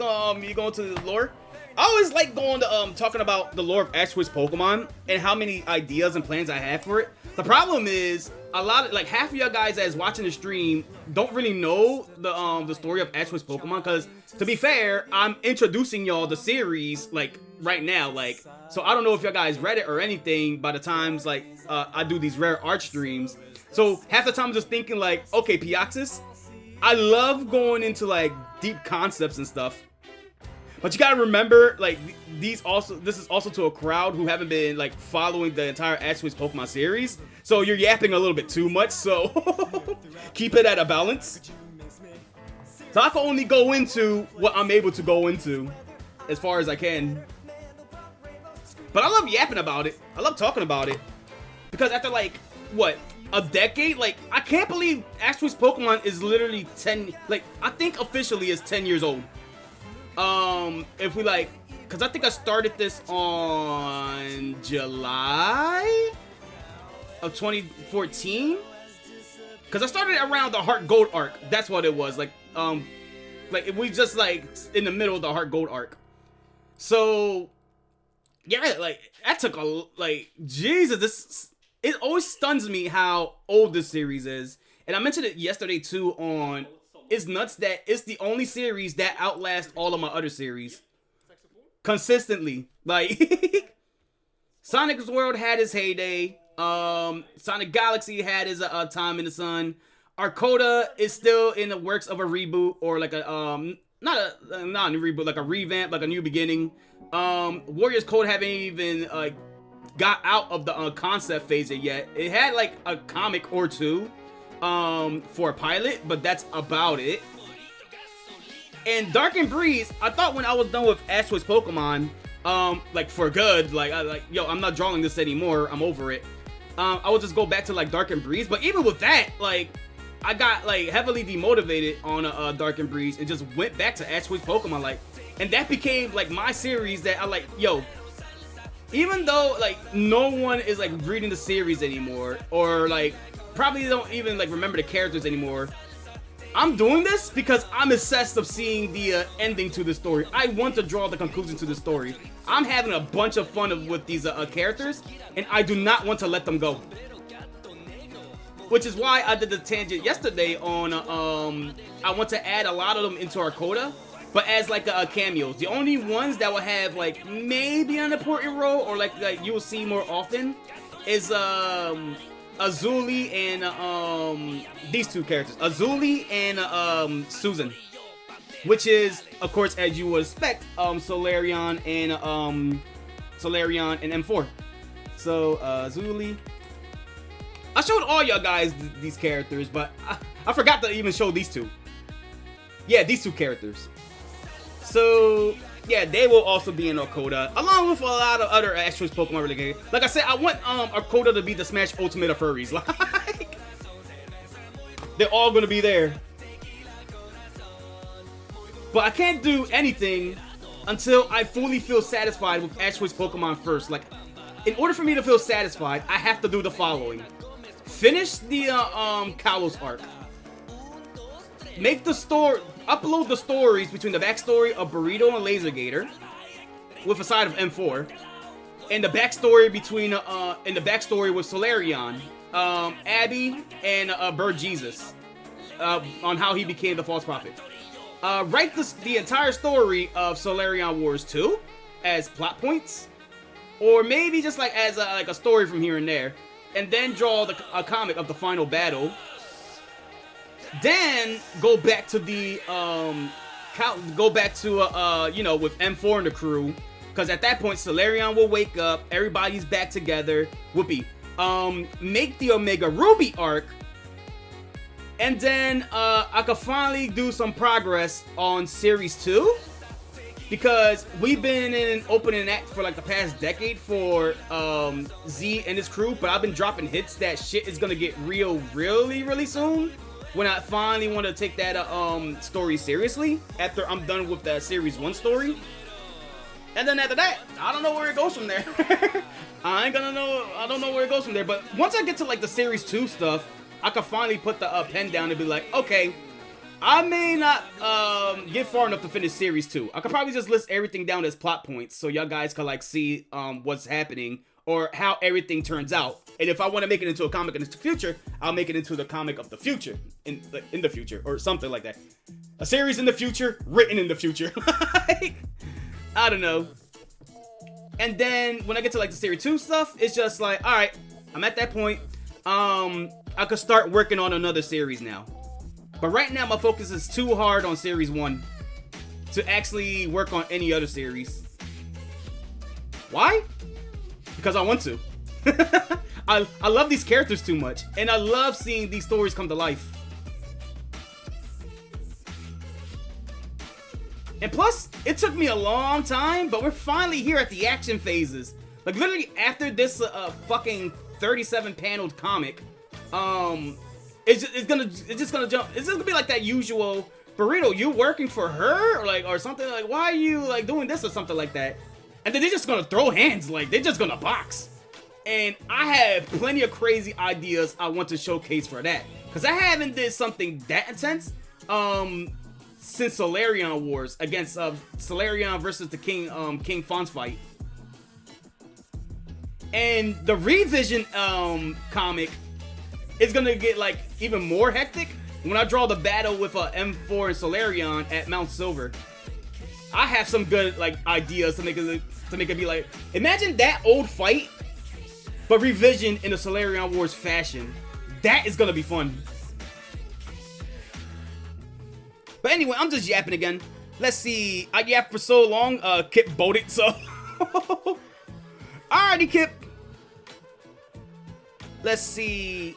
you going to the lore. I always like going to talking about the lore of Ash Twist Pokemon and how many ideas and plans I have for it. The problem is a lot of like half of y'all guys that's watching the stream don't really know the story of Ash Twist Pokemon, because to be fair, I'm introducing y'all the series like right now, like, so I don't know if y'all guys read it or anything by the times like I do these rare art streams. So half the time I'm just thinking like, okay, Pioxis, I love going into like deep concepts and stuff, but you gotta remember like this is also to a crowd who haven't been like following the entire Ash Twist Pokemon series, so you're yapping a little bit too much, so keep it at a balance. So I can only go into what I'm able to go into as far as I can, but I love yapping about it. I love talking about it because after like what, a decade? Like, I can't believe Ash Twist Pokemon is literally 10, like, I think officially is 10 years old. If we like, because I think I started this on July of 2014. Because I started around the Heart Gold arc. That's what it was. Like we just like in the middle of the Heart Gold arc. So, yeah, like, that took Jesus, it always stuns me how old this series is. And I mentioned it yesterday too on It's Nuts that it's the only series that outlasts all of my other series. Consistently. Like, Sonic's World had his heyday. Sonic Galaxy had his time in the sun. Arcoda is still in the works of a reboot, or like a not a new reboot, like a revamp, like a new beginning. Warriors Code haven't even got out of the concept phase yet. It had like a comic or two for a pilot, but that's about it. And Dark and Breeze, I thought when I was done with Ash Twist Pokemon, like for good, yo, I'm not drawing this anymore, I'm over it. I would just go back to like Dark and Breeze, but even with that, like, I got like heavily demotivated on Dark and Breeze and just went back to Ash Twist Pokemon, like, and that became like my series that I like, yo, even though like no one is like reading the series anymore, or like probably don't even like remember the characters anymore, I'm doing this because I'm obsessed of seeing the ending to the story. I want to draw the conclusion to the story. I'm having a bunch of fun with these characters, and I do not want to let them go. Which is why I did the tangent yesterday on, I want to add a lot of them into our coda, but as like cameos. The only ones that will have like maybe an important role or like you will see more often is Azuli and these two characters, Azuli and Susan, which is of course as you would expect, Solarion and M4. So Azuli. I showed all y'all guys these characters, but I forgot to even show these two. Yeah, these two characters. So, yeah, they will also be in Arcoda, along with a lot of other Ash-Choice Pokemon related. Like I said, I want Arcoda to be the Smash Ultimate of furries. Like, they're all gonna be there. But I can't do anything until I fully feel satisfied with Ash-Choice Pokemon first. Like, in order for me to feel satisfied, I have to do the following. Finish the Kalos arc. Make the upload the stories between the backstory of Burrito and Laser Gator, with a side of M4, and the backstory between with Solarion, Abby, and Bird Jesus, on how he became the False Prophet. Write the entire story of Solarion Wars 2 as plot points, or maybe just like as a story from here and there. And then draw a comic of the final battle. Then go back to the with M4 and the crew, because at that point Solarion will wake up, everybody's back together. Whoopee. Make the Omega Ruby arc, and then I could finally do some progress on Series 2. Because we've been in an opening act for like the past decade for Z and his crew, but I've been dropping hits that shit is gonna get real really soon when I finally want to take that story seriously after I'm done with that Series 1 story. And then after that, I don't know where it goes from there. I don't know where it goes from there, but once I get to like the Series 2 stuff, I can finally put the pen down and be like, okay, I may not get far enough to finish Series 2. I could probably just list everything down as plot points so y'all guys can like see what's happening or how everything turns out. And if I want to make it into a comic in the future, I'll make it into the comic of the future in the future or something like that. A series in the future, written in the future. Like, I don't know. And then when I get to like the Series 2 stuff, it's just like, all right, I'm at that point. I could start working on another series now. But right now, my focus is too hard on Series 1 to actually work on any other series. Why? Because I want to. I love these characters too much, and I love seeing these stories come to life. And plus, it took me a long time, but we're finally here at the action phases. Like, literally, after this fucking 37-paneled comic, it's just gonna jump. It's just gonna be like that usual Burrito, you working for her or something, like why are you like doing this or something like that, and then they're just gonna throw hands, like they're just gonna box. And I have plenty of crazy ideas I want to showcase for that, because I haven't did something that intense since Solarion Wars against Solarion versus the King Fonz fight. And the revision comic is gonna get like even more hectic when I draw the battle with M4 and Solarion at Mount Silver. I have some good like ideas to make it be like, imagine that old fight, but revision in a Solarion Wars fashion. That is gonna be fun. But anyway, I'm just yapping again. Let's see. I yapped for so long. Kip voted, so. Alrighty, Kip. Let's see.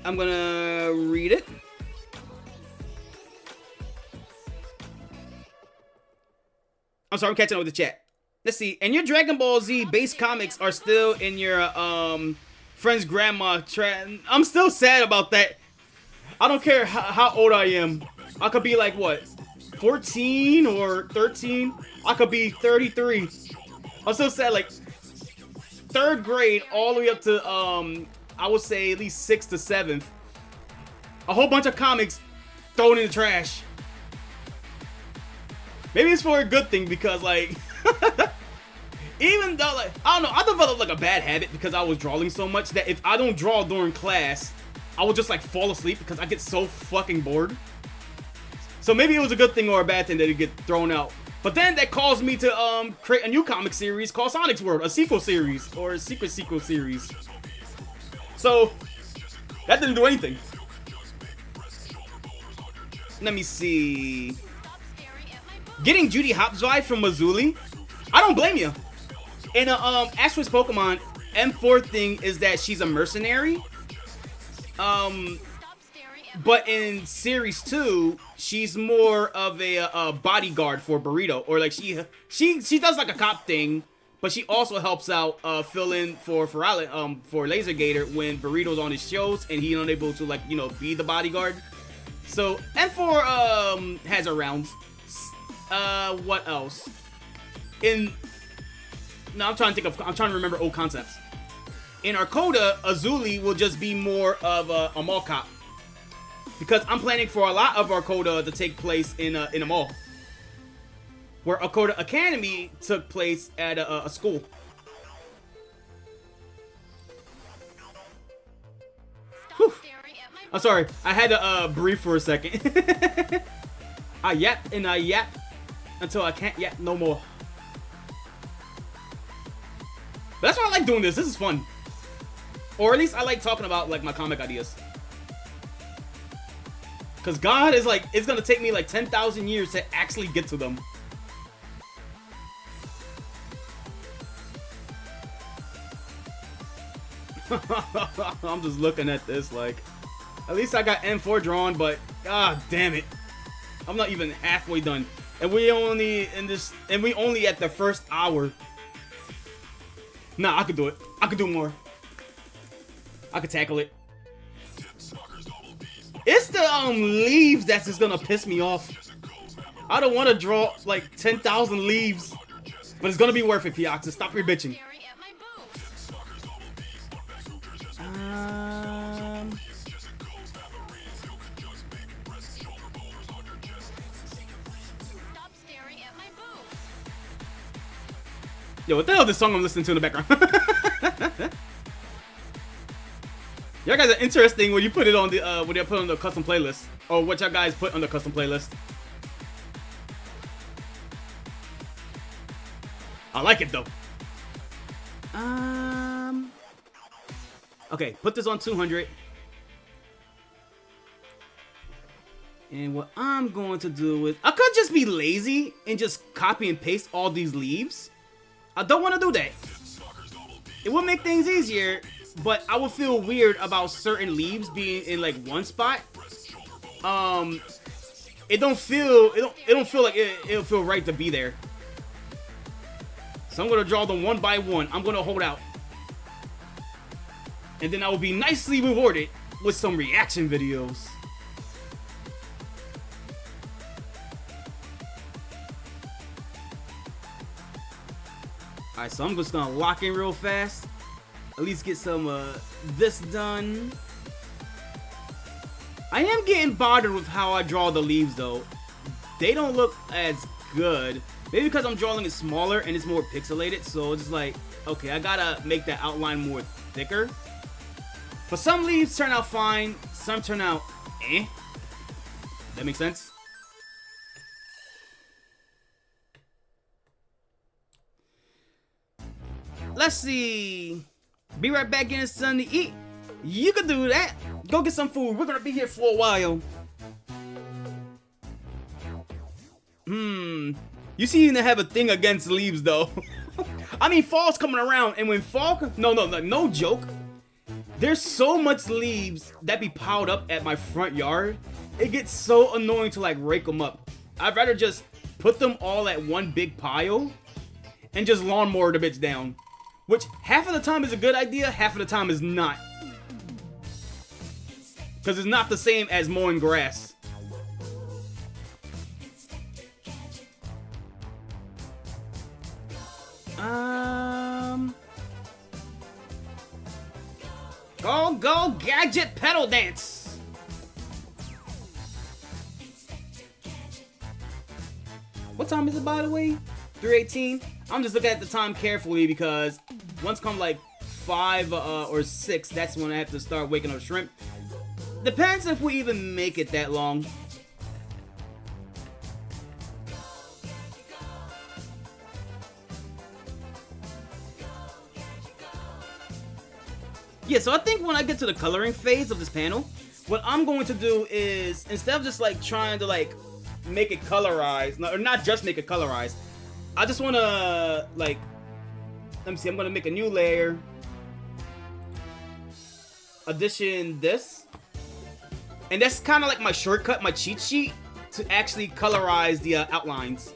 I'm gonna read it. I'm sorry, I'm catching up with the chat. Let's see. And your Dragon Ball Z base comics are still in your friend's grandma. I'm still sad about that. I don't care how old I am. I could be like, what, 14 or 13? I could be 33. I'm so sad, like, 3rd grade all the way up to I would say at least 6th to 7th. A whole bunch of comics thrown in the trash. Maybe it's for a good thing because, like, even though, like, I don't know, I developed like a bad habit because I was drawing so much that if I don't draw during class, I would just like fall asleep because I get so fucking bored. So maybe it was a good thing or a bad thing that it get thrown out. But then that caused me to create a new comic series called Sonic's World, a sequel series or a secret sequel series. So that didn't do anything. Let me see. Getting Judy Hopps vibe from Mazzuli, I don't blame you. In Ash vs Pokemon, M4 thing is that she's a mercenary. But in Series 2, she's more of a bodyguard for Burrito, or like she does like a cop thing, but she also helps out fill in for Laser Gator when Burrito's on his shows and he's unable to, like, you know, be the bodyguard. So M4 has her rounds. What else? I'm trying to remember old concepts. In Arcoda, Azuli will just be more of a mall cop. Because I'm planning for a lot of Arcoda to take place in a mall. Where Arcoda Academy took place at a school. Whew. I'm sorry, I had to breathe for a second. I yap and I yap until I can't yap no more. But that's why I like doing this. This is fun. Or at least I like talking about like my comic ideas. Cause God is like, it's gonna take me like 10,000 years to actually get to them. I'm just looking at this like, at least I got M4 drawn, but god damn it, I'm not even halfway done, and we only at the first hour. Nah, I could do it. I could do more. I could tackle it. It's the leaves that's just gonna piss me off. I don't want to draw like 10,000 leaves, but it's gonna be worth it, Piaxa. Stop your bitching. Yo, what the hell is this song I'm listening to in the background? Y'all guys are interesting when you put it on the when you put on the custom playlist, or what y'all guys put on the custom playlist. I like it though. Okay, put this on 200. And what I'm going to do is, I could just be lazy and just copy and paste all these leaves. I don't want to do that. It would make things easier, but I would feel weird about certain leaves being in like one spot. It don't feel like it'll feel right to be there. So I'm gonna draw them one by one. I'm gonna hold out, and then I will be nicely rewarded with some reaction videos. Alright, so I'm just gonna lock in real fast. At least get some this done. I am getting bothered with how I draw the leaves though. They don't look as good. Maybe because I'm drawing it smaller and it's more pixelated, so it's just like, okay, I gotta make that outline more thicker. But some leaves turn out fine, some turn out eh. That makes sense? Let's see. Be right back in the sun to eat. You can do that. Go get some food. We're gonna be here for a while. You seem to have a thing against leaves though. I mean, fall's coming around, and when fall, no joke. There's so much leaves that be piled up at my front yard. It gets so annoying to like rake them up. I'd rather just put them all at one big pile and just lawnmower the bitch down. Which half of the time is a good idea, half of the time is not. Because it's not the same as mowing grass. Go gadget pedal dance. What time is it, by the way? 3:18. I'm just looking at the time carefully because once come like 5 or 6, that's when I have to start waking up Shrimp. Depends if we even make it that long. Yeah, so I think when I get to the coloring phase of this panel, what I'm going to do is, instead of just like trying to like make it colorized, or not just make it colorized, I just want to like, let me see, I'm going to make a new layer, addition this, and that's kind of like my shortcut, my cheat sheet to actually colorize the outlines.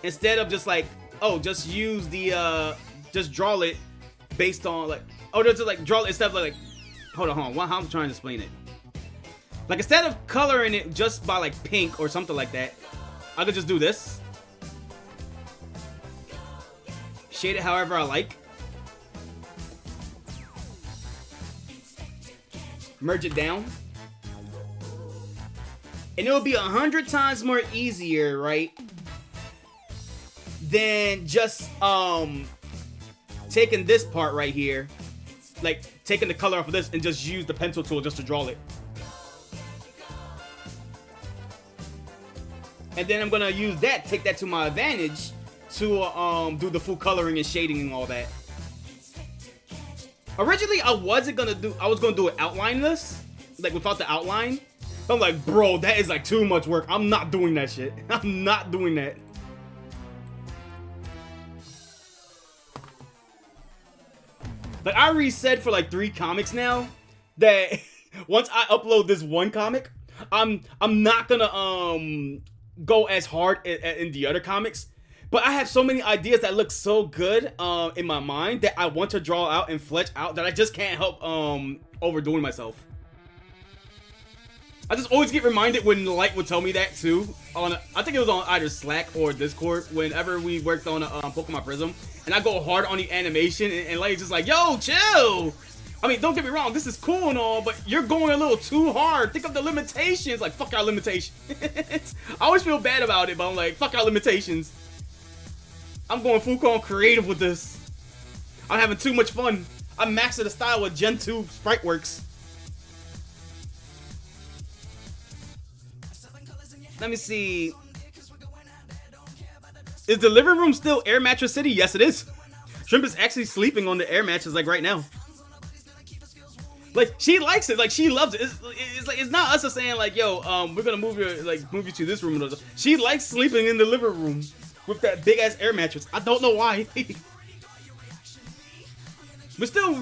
Instead of just like, oh, just use the, just draw it based on like, oh, just like draw it instead of like, hold on, how I'm trying to explain it. Like instead of coloring it just by like pink or something like that, I could just do this. Shade it however I like. Merge it down. And it will be 100 times more easier, right? Than just taking this part right here, like taking the color off of this and just use the pencil tool just to draw it. And then I'm gonna use that, take that to my advantage to do the full coloring and shading and all that. Originally, I was gonna do it outlineless, like without the outline. But I'm like, bro, that is like too much work. I'm not doing that shit. I'm not doing that. Like I already said for like 3 comics now that once I upload this one comic, I'm not gonna go as hard in the other comics. But I have so many ideas that look so good in my mind that I want to draw out and flesh out that I just can't help overdoing myself. I just always get reminded when Light would tell me that too. I think it was on either Slack or Discord whenever we worked on Pokemon Prism. And I go hard on the animation and Light's just like, yo, chill! I mean, don't get me wrong, this is cool and all, but you're going a little too hard. Think of the limitations. Like, fuck our limitations. I always feel bad about it, but I'm like, fuck our limitations. I'm going full-on creative with this. I'm having too much fun. I mastered the style with Gen 2 Spriteworks. Let me see. Is the living room still Air Mattress City? Yes, it is. Shrimp is actually sleeping on the air mattress like right now. Like she likes it, like she loves it. It's like it's not us just saying like, yo, we're gonna move you to this room. She likes sleeping in the living room with that big ass air mattress. I don't know why. We're still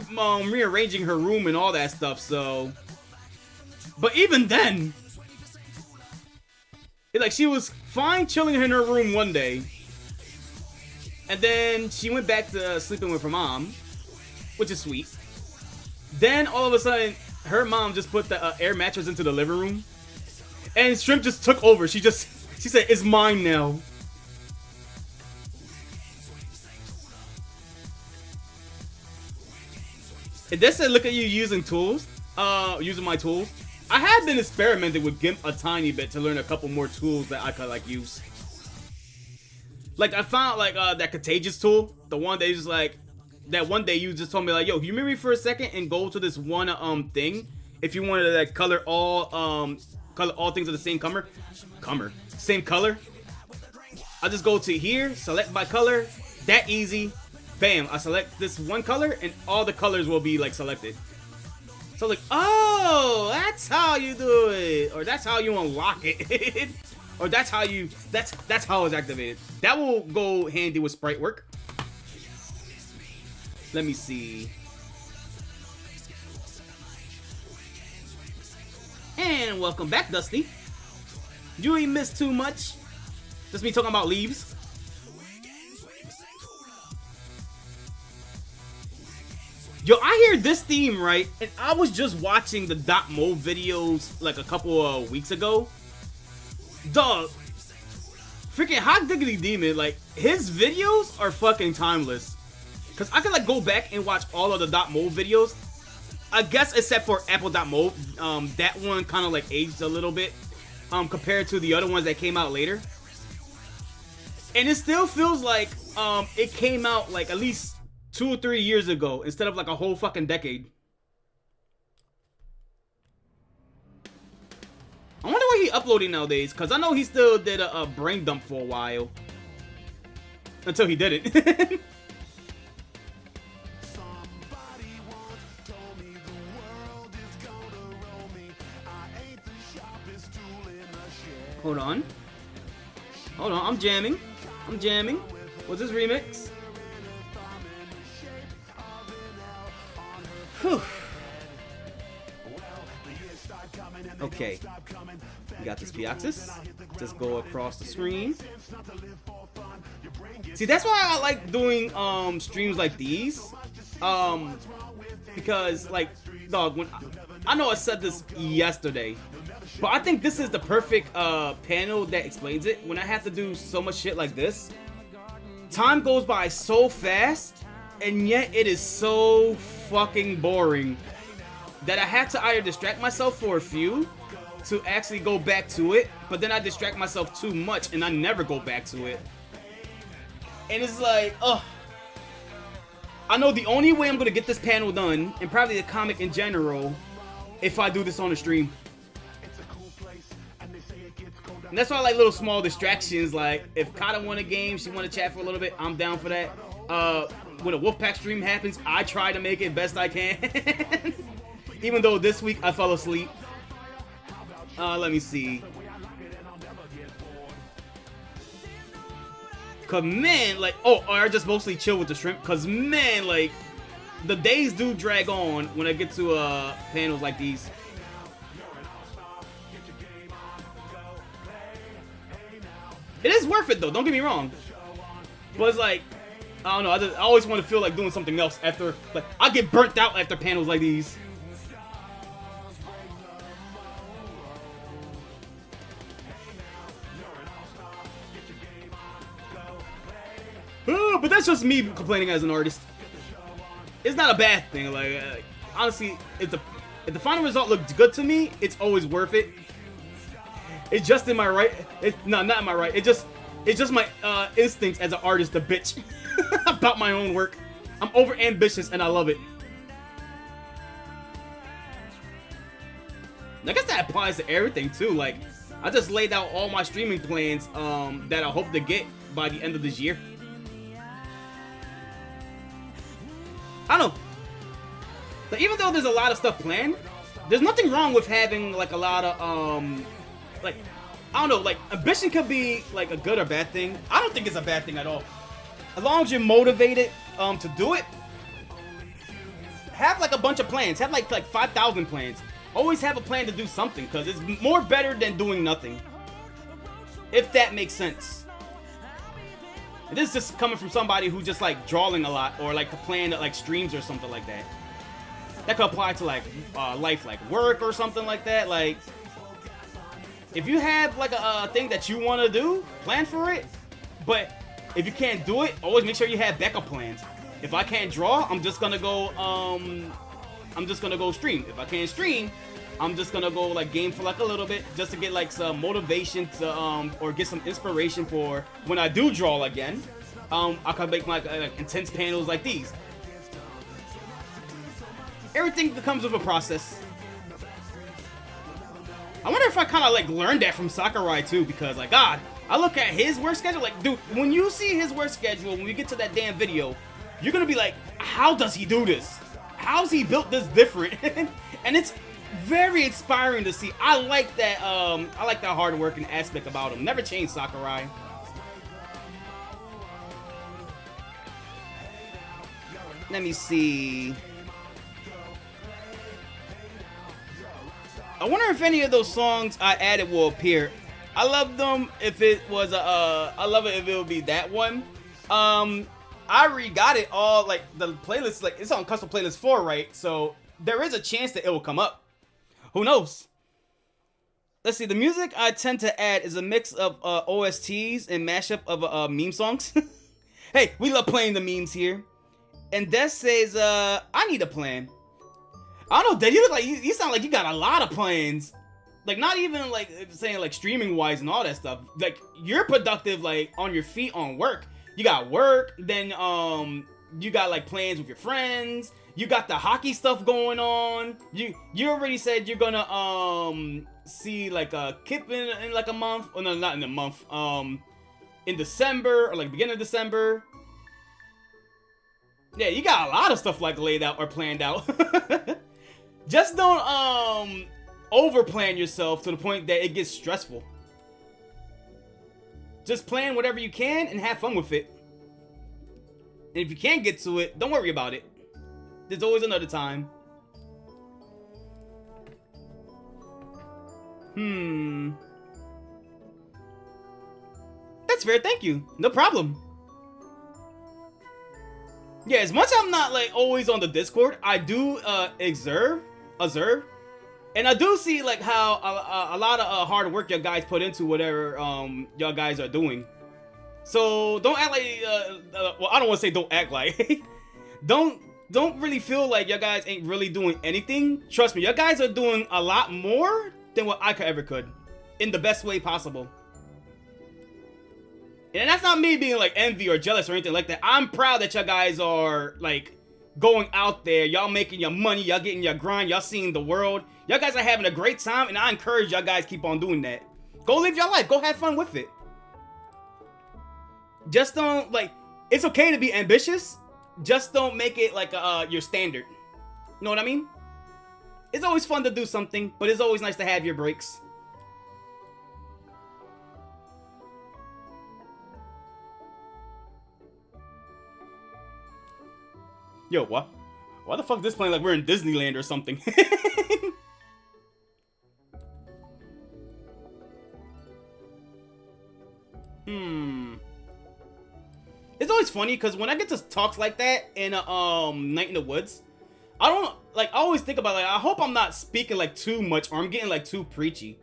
rearranging her room and all that stuff. So, but even then, like she was fine chilling in her room one day. And then she went back to sleeping with her mom, which is sweet. Then all of a sudden, her mom just put the air mattress into the living room, and Shrimp just took over. She said, "It's mine now." And they said, "Look at you using tools, using my tools." I have been experimenting with GIMP a tiny bit to learn a couple more tools that I could like use. Like I found like that contagious tool, the one they just like that one day you just told me like, yo, can you remember me for a second and go to this one thing if you wanted to like color all things of the same same color. I just go to here, select by color, that easy, bam, I select this one color and all the colors will be like selected. So like, oh, that's how you do it, or that's how you unlock it. Or that's how it's activated. That will go handy with sprite work. Let me see. And welcome back, Dusty. You ain't missed too much. Just me talking about leaves. Yo, I hear this theme, right? And I was just watching the .mo videos like a couple of weeks ago. Dog, freaking Hot Diggity Demon, like his videos are fucking timeless. Cause I can like go back and watch all of the .mo videos, I guess except for Apple.mo, that one kind of like aged a little bit compared to the other ones that came out later. And it still feels like it came out like at least 2 or 3 years ago instead of like a whole fucking decade. I wonder what he uploading nowadays, because I know he still did a brain dump for a while. Until he did it. Hold on. Hold on, I'm jamming. I'm jamming. What's this remix? Whew. Okay. We got this P-Axis. Just go across the screen. See, that's why I like doing streams like these. Because like, dog, when I know I said this yesterday, but I think this is the perfect panel that explains it. When I have to do so much shit like this, time goes by so fast, and yet it is so fucking boring that I have to either distract myself for a few to actually go back to it, but then I distract myself too much and I never go back to it. And it's like, ugh. I know the only way I'm gonna get this panel done, and probably the comic in general, if I do this on the stream. And that's why I like little small distractions, like if Kata won a game, she want to chat for a little bit, I'm down for that. When a Wolfpack stream happens, I try to make it best I can. Even though this week I fell asleep. Let me see. Cause man, like, or I just mostly chill with the shrimp. Cause man, like, the days do drag on when I get to panels like these. It is worth it though, don't get me wrong. But it's like, I don't know, I always want to feel like doing something else after, like, I get burnt out after panels like these. But that's just me complaining as an artist. It's not a bad thing. Like, honestly, if the final result looked good to me, it's always worth it. It's just in my right. No, not in my right. It's just my instincts as an artist to bitch about my own work. I'm over ambitious and I love it. I guess that applies to everything too. Like, I just laid out all my streaming plans that I hope to get by the end of this year. I don't know. But even though there's a lot of stuff planned, there's nothing wrong with having like a lot of like, I don't know, like ambition could be like a good or bad thing. I don't think it's a bad thing at all. As long as you're motivated to do it, have like a bunch of plans. Have like 5,000 plans. Always have a plan to do something, because it's more better than doing nothing. If that makes sense. And this is just coming from somebody who just like drawing a lot, or like to plan like streams or something like that. That could apply to like life, like work or something like that. Like, if you have like a thing that you want to do, plan for it. But if you can't do it, always make sure you have backup plans. If I can't draw, I'm just gonna go stream. If I can't stream, I'm just gonna go like game for like a little bit, just to get like some motivation to or get some inspiration for when I do draw again. I can make like intense panels like these. Everything comes with a process. I wonder if I kind of like learned that from Sakurai too, because like, God, I look at his work schedule, like, dude, when you see his work schedule, when we get to that damn video, you're gonna be like, how does he do this? How's he built this different? And it's very inspiring to see. I like that hard working aspect about him. Never change, Sakurai. Let me see. I wonder if any of those songs I added will appear. I love them if it was I love it if it would be that one. I already got it all, like the playlist, like it's on custom playlist 4, right? So there is a chance that it will come up. Who knows? Let's see. The music I tend to add is a mix of OSTs and mashup of meme songs. Hey, we love playing the memes here. And Des says, I need a plan. I don't know, Dad. You look like you sound like you got a lot of plans. Like not even like saying like streaming wise and all that stuff. Like you're productive like on your feet on work. You got work, then you got like plans with your friends. You got the hockey stuff going on. You already said you're gonna see like a Kip in like a month. Oh no, not in a month. In December or like beginning of December. Yeah, you got a lot of stuff like laid out or planned out. Just don't overplan yourself to the point that it gets stressful. Just plan whatever you can and have fun with it. And if you can't get to it, don't worry about it. There's always another time. That's fair, thank you. No problem. Yeah, as much as I'm not like always on the Discord, I do observe, and I do see like how a lot of hard work y'all guys put into whatever y'all guys are doing. So don't act like well, I don't want to say don't act like don't really feel like y'all guys ain't really doing anything. Trust me, y'all guys are doing a lot more than what I could in the best way possible. And that's not me being like envy or jealous or anything like that. I'm proud that y'all guys are like going out there. Y'all making your money. Y'all getting your grind. Y'all seeing the world. Y'all guys are having a great time. And I encourage y'all guys keep on doing that. Go live your life. Go have fun with it. Just don't like, it's okay to be ambitious. Just don't make it like your standard. You know what I mean? It's always fun to do something, but it's always nice to have your breaks. Yo, what? Why the fuck is this playing like we're in Disneyland or something? It's always funny because when I get to talks like that in a Night in the Woods, I don't like. I always think about like I hope I'm not speaking like too much or I'm getting like too preachy.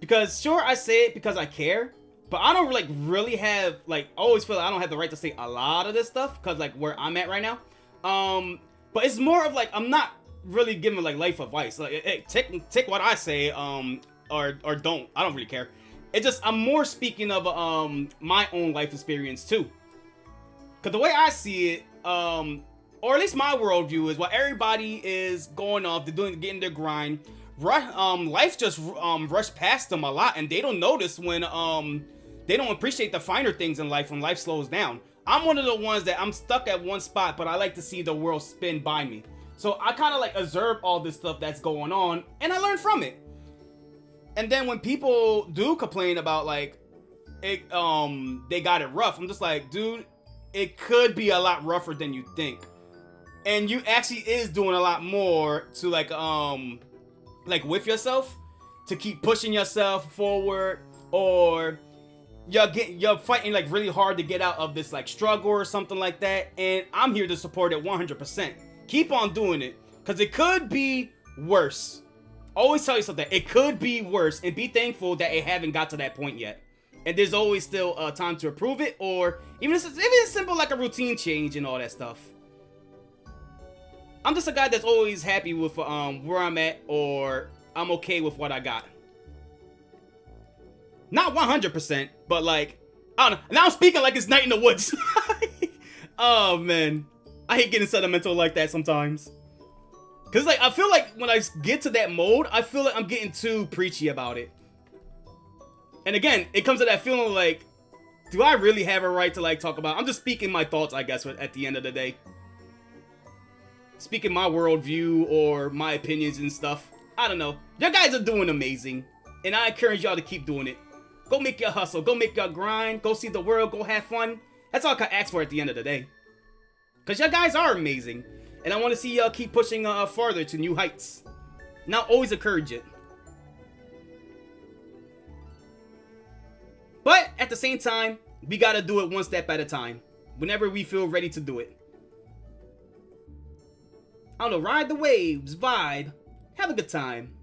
Because sure I say it because I care, but I don't like really have like I always feel like I don't have the right to say a lot of this stuff because like where I'm at right now. But it's more of like I'm not really giving like life advice. Like, hey, take what I say, or don't. I don't really care. It just I'm more speaking of my own life experience too. Cause the way I see it, or at least my worldview is while everybody is going off, they're getting their grind. Life just rushed past them a lot, and they don't notice when they don't appreciate the finer things in life when life slows down. I'm one of the ones that I'm stuck at one spot, but I like to see the world spin by me. So I kind of like observe all this stuff that's going on, and I learn from it. And then when people do complain about like it, they got it rough, I'm just like, dude, it could be a lot rougher than you think. And you actually is doing a lot more to like with yourself to keep pushing yourself forward, or you're fighting like really hard to get out of this like struggle or something like that. And I'm here to support it 100%. Keep on doing it, because it could be worse. Always tell yourself that it could be worse, and be thankful that it haven't got to that point yet. And there's always still time to improve it, or even if it's simple like a routine change and all that stuff. I'm just a guy that's always happy with where I'm at, or I'm okay with what I got. Not 100%, but like, I don't know. Now I'm speaking like it's Night in the Woods. Oh man, I hate getting sentimental like that sometimes. Cause like I feel like when I get to that mode, I feel like I'm getting too preachy about it. And again, it comes to that feeling like, do I really have a right to like talk about? I'm just speaking my thoughts, I guess, at the end of the day. Speaking my worldview or my opinions and stuff. I don't know. You guys are doing amazing, and I encourage y'all to keep doing it. Go make your hustle. Go make your grind. Go see the world. Go have fun. That's all I can ask for at the end of the day. Because y'all guys are amazing. And I want to see y'all keep pushing farther to new heights. Now, always encourage it. But at the same time, we got to do it one step at a time. Whenever we feel ready to do it. I don't know. Ride the waves. Vibe. Have a good time.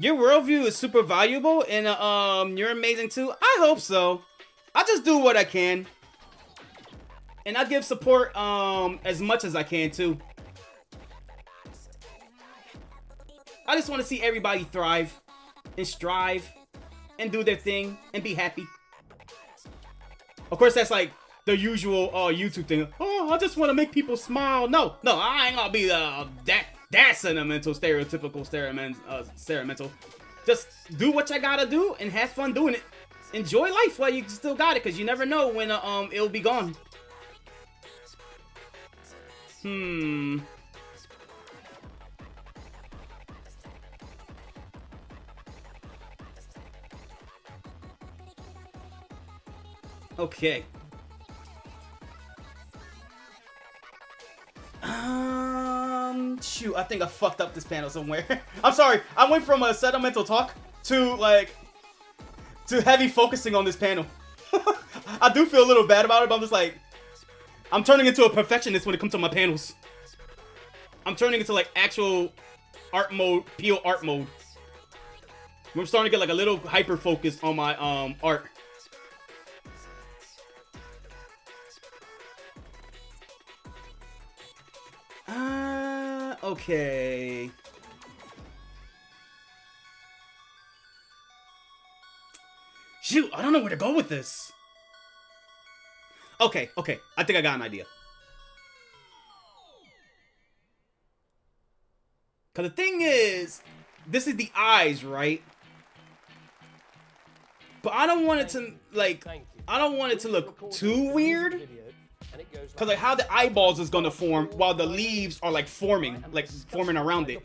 Your worldview is super valuable, and you're amazing too. I hope so. I just do what I can, and I give support as much as I can too. I just want to see everybody thrive and strive and do their thing and be happy. Of course, that's like the usual YouTube thing. Oh, I just want to make people smile. No, I ain't gonna be that sentimental, stereotypical sentimental. Just do what you gotta do and have fun doing it. Enjoy life while you still got it, cause you never know when it'll be gone. Okay. Shoot, I think I fucked up this panel somewhere. I'm sorry. I went from a sentimental talk to heavy focusing on this panel. I do feel a little bad about it, but I'm just like, I'm turning into a perfectionist when it comes to my panels. I'm turning into like actual art mode, pure art mode. I'm starting to get like a little hyper focused on my art. Okay. Shoot, I don't know where to go with this. Okay. I think I got an idea. Cause the thing is, this is the eyes, right? But I don't want it to look too weird. Cause like how the eyeballs is gonna form while the leaves are like forming around it.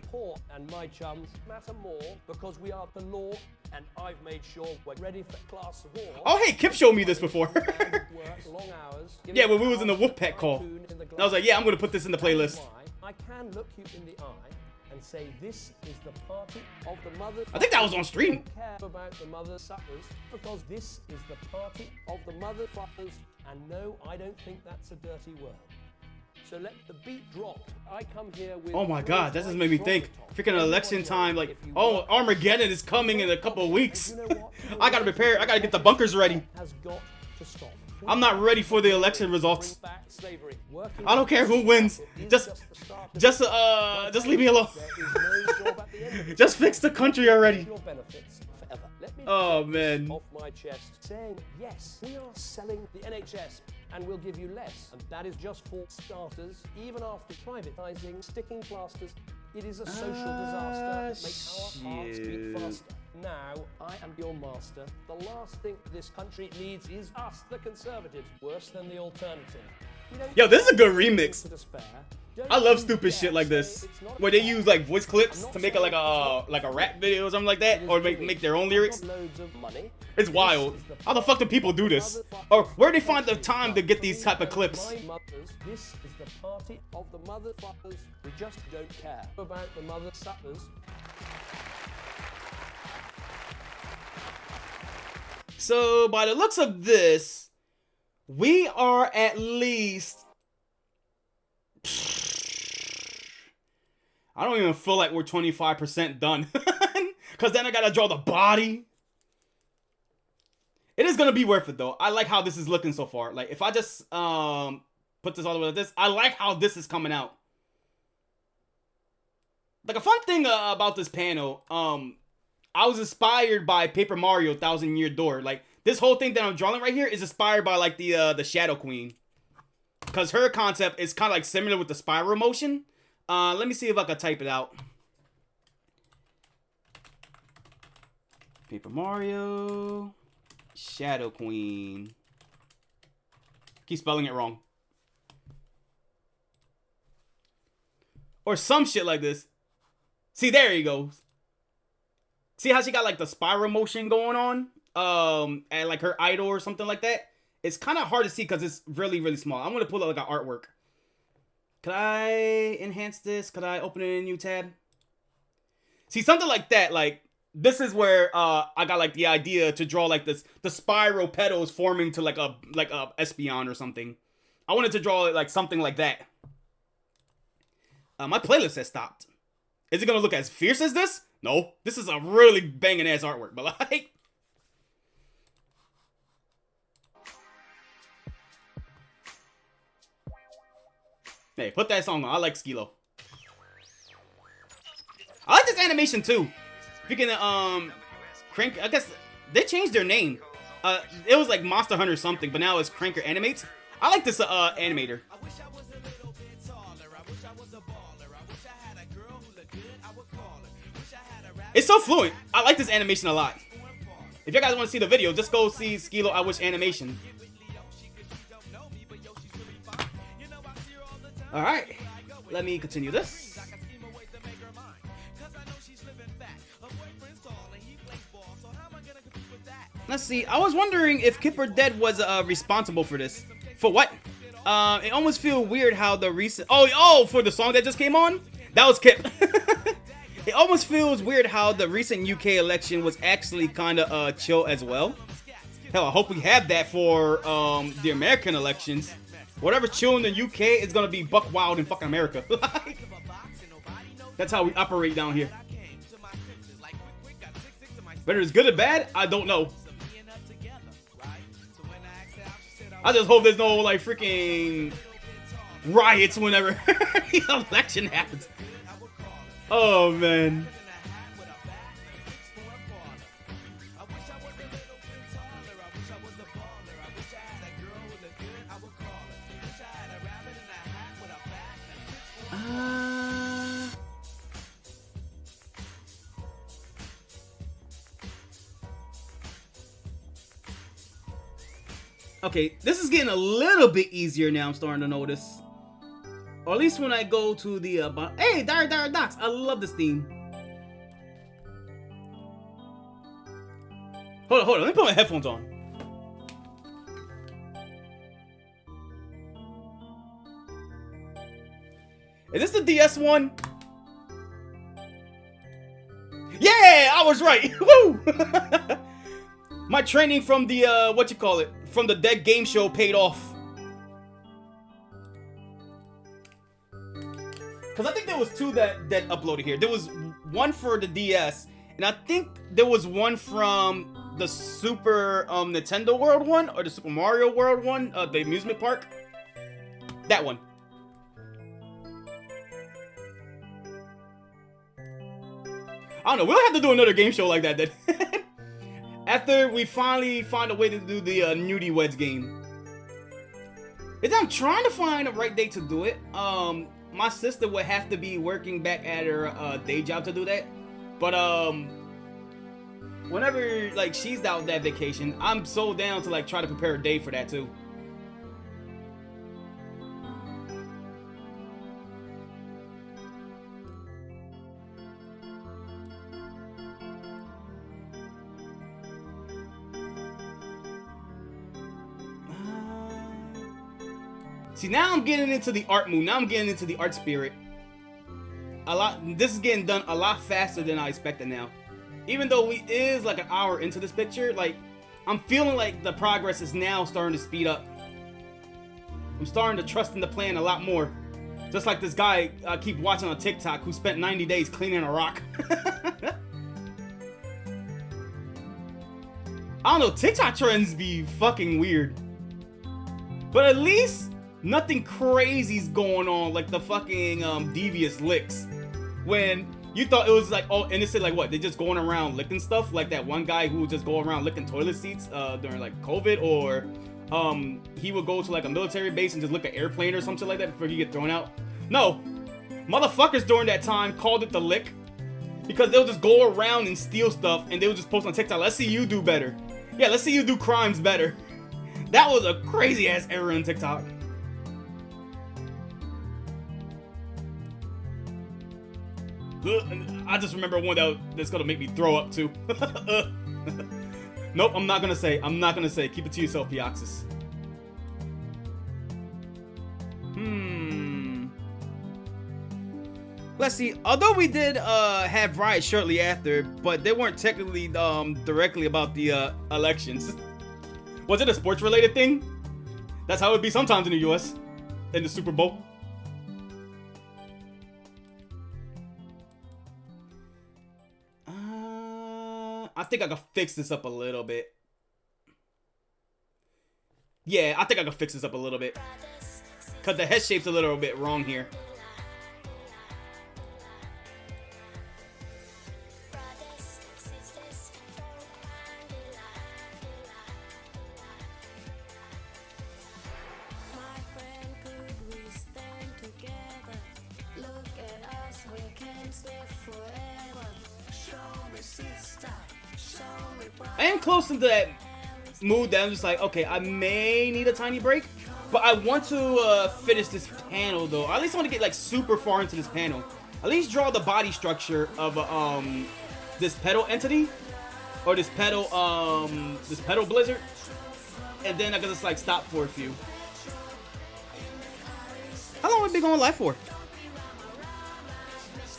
And my chums matter more because we are the law, and I've made sure we're ready for class war. Oh hey, Kip showed me this before. Yeah, when we was in the Wolfpack call. I was like, yeah, I'm gonna put this in the playlist. I can look you in the eye and say this is the party of the mother. I think that was on stream. I don't care about the mother suckers because this is the party of the mother fuckers, and no, I don't think that's a dirty word. So let the beat drop. I come here with. Oh my god, that just made me think. Freaking election time, like, oh, Armageddon is coming in a couple of weeks. I gotta prepare. I gotta get the bunkers ready. Has got to stop. I'm not ready for the election results. I don't care who wins. Just leave me alone. Just fix the country already. Oh man. Off my chest, saying yes, we are selling the NHS and we'll give you less, and that is just for starters. Even after privatizing, sticking plasters, it is a social disaster. Make our hearts beat faster. Now, I am your master. The last thing this country needs is us, the Conservatives. Worse than the alternative. Yo, this is a good remix. I love stupid shit like this, where they use like voice clips to make it like a rap video or something like that, or make their own lyrics. It's wild. How the fuck do people do this? Or where do they find the time to get these type of clips? This is the party of the motherfuckers. We just don't care about the mother suckers. So by the looks of this, we are at least. I don't even feel like we're 25% done. Because then I gotta draw the body. It is gonna be worth it though. I like how this is looking so far. Like if I just put this all the way like this, I like how this is coming out. Like a fun thing about this panel, I was inspired by Paper Mario Thousand Year Door. Like this whole thing that I'm drawing right here is inspired by like the Shadow Queen. Because her concept is kind of like similar with the spiral motion. Let me see if I can type it out. Paper Mario, Shadow Queen. Keep spelling it wrong. Or some shit like this. See, there he goes. See how she got like the spiral motion going on? And like her idol or something like that? It's kind of hard to see because it's really, really small. I'm going to pull up like an artwork. Could I enhance this? Could I open it in a new tab? See, something like that. Like, this is where I got like the idea to draw like this, the spiral petals forming to like a Espeon or something. I wanted to draw like something like that. My playlist has stopped. Is it going to look as fierce as this? No, this is a really banging ass artwork, but like. Hey, put that song on. I like Skilo. I like this animation too. If you can, Crank, I guess they changed their name. It was like Monster Hunter something, but now it's Cranker Animates. I like this, animator. It's so fluent. I like this animation a lot. If you guys want to see the video, just go see Skilo I Wish animation. Alright, let me continue this. Let's see, I was wondering if Kipper Dead was responsible for this. For what? It almost feels weird how the recent... Oh, for the song that just came on? That was Kip. It almost feels weird how the recent UK election was actually kind of chill as well. Hell, I hope we have that for the American elections. Whatever's chill in the UK is gonna be buck wild in fucking America. That's how we operate down here. Whether it's good or bad, I don't know. I just hope there's no like freaking riots whenever the election happens. Oh man. Okay, this is getting a little bit easier now, I'm starting to notice. Or at least when I go to the, hey, Dire Dots, I love this theme. Hold on, let me put my headphones on. Is this the DS one? Yeah, I was right. Woo! My training from the, from the Dead Game Show paid off. Because I think there was two that uploaded here. There was one for the DS, and I think there was one from the Super Nintendo World one, or the Super Mario World one, the amusement park. That one. I don't know, we'll have to do another game show like that then. After we finally find a way to do the Newlyweds game. I'm trying to find the right day to do it. My sister would have to be working back at her day job to do that. But whenever like she's out that vacation, I'm so down to like try to prepare a day for that too. See, now I'm getting into the art mood. Now I'm getting into the art spirit. This is getting done a lot faster than I expected now. Even though we is like an hour into this picture, like I'm feeling like the progress is now starting to speed up. I'm starting to trust in the plan a lot more. Just like this guy I keep watching on TikTok who spent 90 days cleaning a rock. I don't know, TikTok trends be fucking weird. But at least nothing crazy's going on like the fucking devious licks. When you thought it was like, oh, and it said like what? They just going around licking stuff? Like that one guy who would just go around licking toilet seats during like COVID, or he would go to like a military base and just lick an airplane or something like that before he get thrown out. No. Motherfuckers during that time called it the lick because they'll just go around and steal stuff and they'll just post on TikTok, let's see you do better. Yeah, let's see you do crimes better. That was a crazy ass era on TikTok. I just remember one that's gonna make me throw up too. Nope, I'm not gonna say. Keep it to yourself, Pioxis. Let's see. Although we did have riots shortly after, but they weren't technically directly about the elections. Was it a sports related thing? That's how it would be sometimes in the US. In the Super Bowl. I think I can fix this up a little bit. Yeah, I think I can fix this up a little bit. Because the head shape's a little bit wrong here. I am close to that mood that I'm just like, okay, I may need a tiny break, but I want to finish this panel though. Or at least I want to get like super far into this panel. At least draw the body structure of this pedal entity or this pedal blizzard, and then I can just like stop for a few. How long have we been going live for?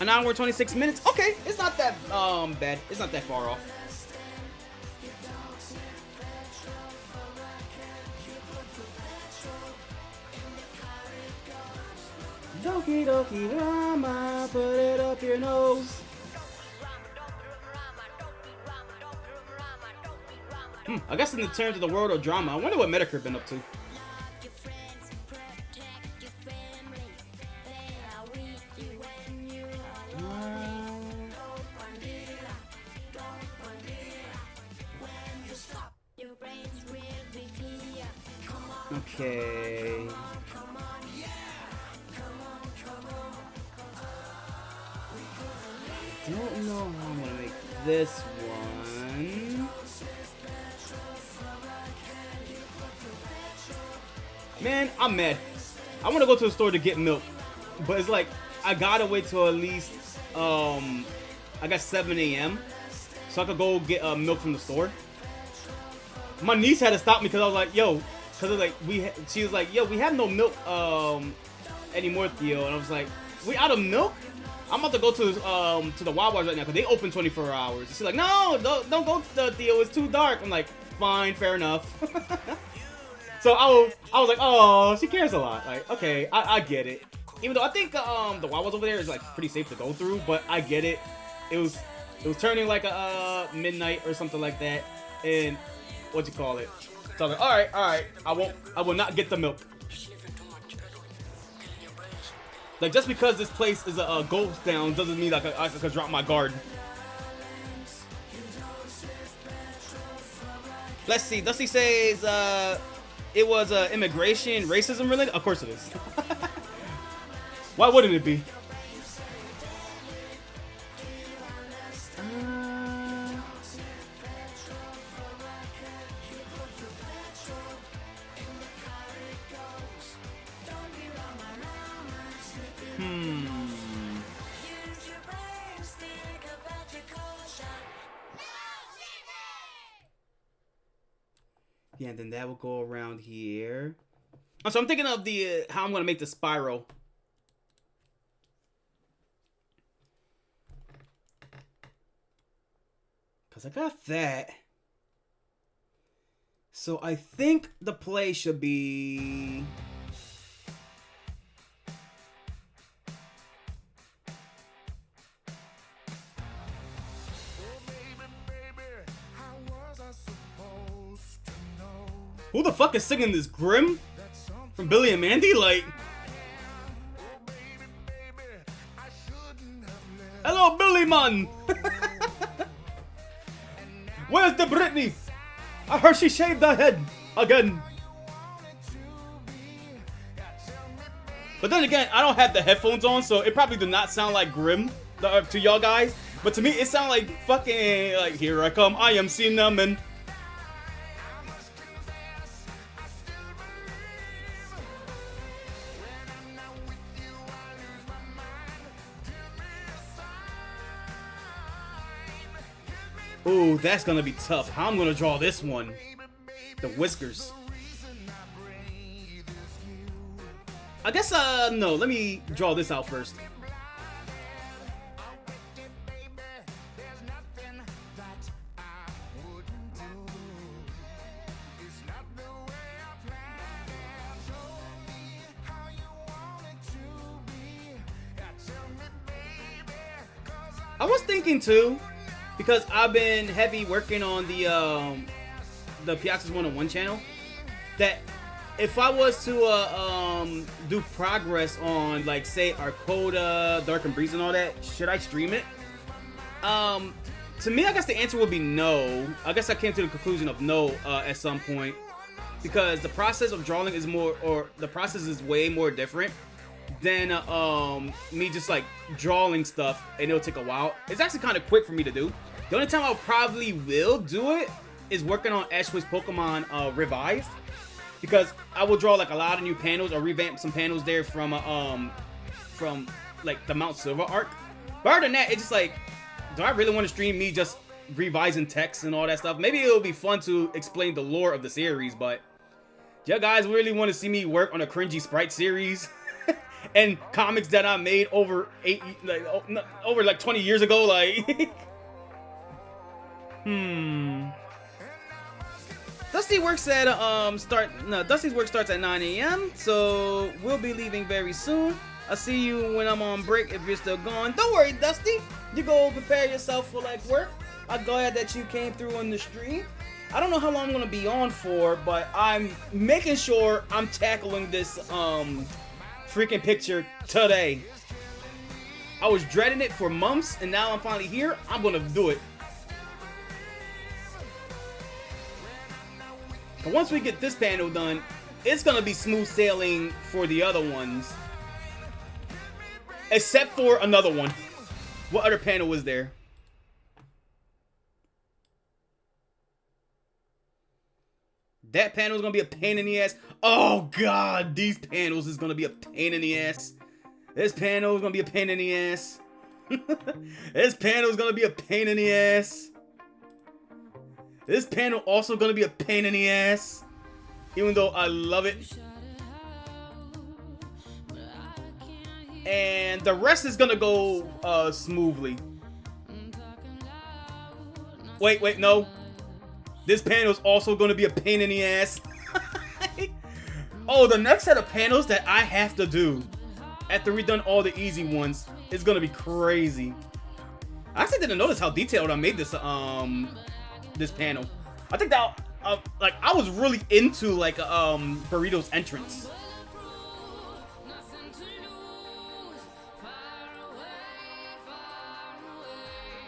An hour and 26 minutes. Okay, it's not that bad. It's not that far off. Doki doki drama, put it up your nose. I guess in the terms of the world of drama, I wonder what Metacritic been up to. Okay. Don't know how I'm gonna make this one. Man, I'm mad. I want to go to the store to get milk, but it's like I gotta wait till at least I got 7 a.m. so I could go get milk from the store. My niece had to stop me because I was like, yo, because like she was like, yo, we have no milk anymore, Theo, and I was like, we out of milk? I'm about to go to the Wawa's right now because they open 24 hours. She's like, no, don't go, Theo. It's too dark. I'm like, fine, fair enough. So I was like, oh, she cares a lot. Like, okay, I get it. Even though I think the Wawa's over there is like pretty safe to go through, but I get it. It was turning like a midnight or something like that, and what you call it. So I was like, all right, I will not get the milk. Like, just because this place is a ghost town doesn't mean like I could drop my guard. Let's see. Dusty says it was immigration racism related. Of course it is. Why wouldn't it be? Yeah, and then that will go around here. So I'm thinking of the how I'm gonna make the spiral. Cause I got that. So I think the play should be. Who the fuck is singing this? Grimm? From Billy and Mandy? Like... Hello, Billy man! Where's the Britney? I heard she shaved her head. Again. But then again, I don't have the headphones on, so it probably did not sound like Grimm to y'all guys. But to me, it sounded like fucking... Like, here I come, I am cinnamon. Ooh, that's gonna be tough. How I'm gonna draw this one? The whiskers. I guess, no. Let me draw this out first. I was thinking too. because I've been heavy working on the Piaxis 101 channel, that if I was to do progress on, like, say, Arcoda, Dark and Breeze and all that, should I stream it? To me, I guess the answer would be no. I guess I came to the conclusion of no at some point, because the process of drawing is way more different than me just like drawing stuff, and it'll take a while. It's actually kind of quick for me to do. The only time I probably will do it is working on Ash Twist Pokemon Revised, because I will draw like a lot of new panels or revamp some panels there from like the Mount Silver arc. But other than that, it's just like, do I really want to stream me just revising text and all that stuff? Maybe it'll be fun to explain the lore of the series, but do you guys really want to see me work on a cringy sprite series and comics that I made over 20 years ago? Like, Dusty works at Dusty's work starts at 9 a.m. so we'll be leaving very soon. I'll see you when I'm on break if you're still gone. Don't worry, Dusty. You go prepare yourself for like work. I'm glad that you came through on the stream. I don't know how long I'm gonna be on for, but I'm making sure I'm tackling this freaking picture today. I was dreading it for months, and now I'm finally here. I'm gonna do it. But once we get this panel done, it's gonna be smooth sailing for the other ones. Except for another one. What other panel was there? That panel is gonna be a pain in the ass. Oh god, these panels is gonna be a pain in the ass. This panel is gonna be a pain in the ass. This panel is gonna be a pain in the ass. This panel also gonna be a pain in the ass. Even though I love it. And the rest is gonna go smoothly. Wait, no. This panel is also gonna be a pain in the ass. Oh, the next set of panels that I have to do after we've done all the easy ones is gonna be crazy. I actually didn't notice how detailed I made this this panel. I think that like I was really into like Burrito's entrance.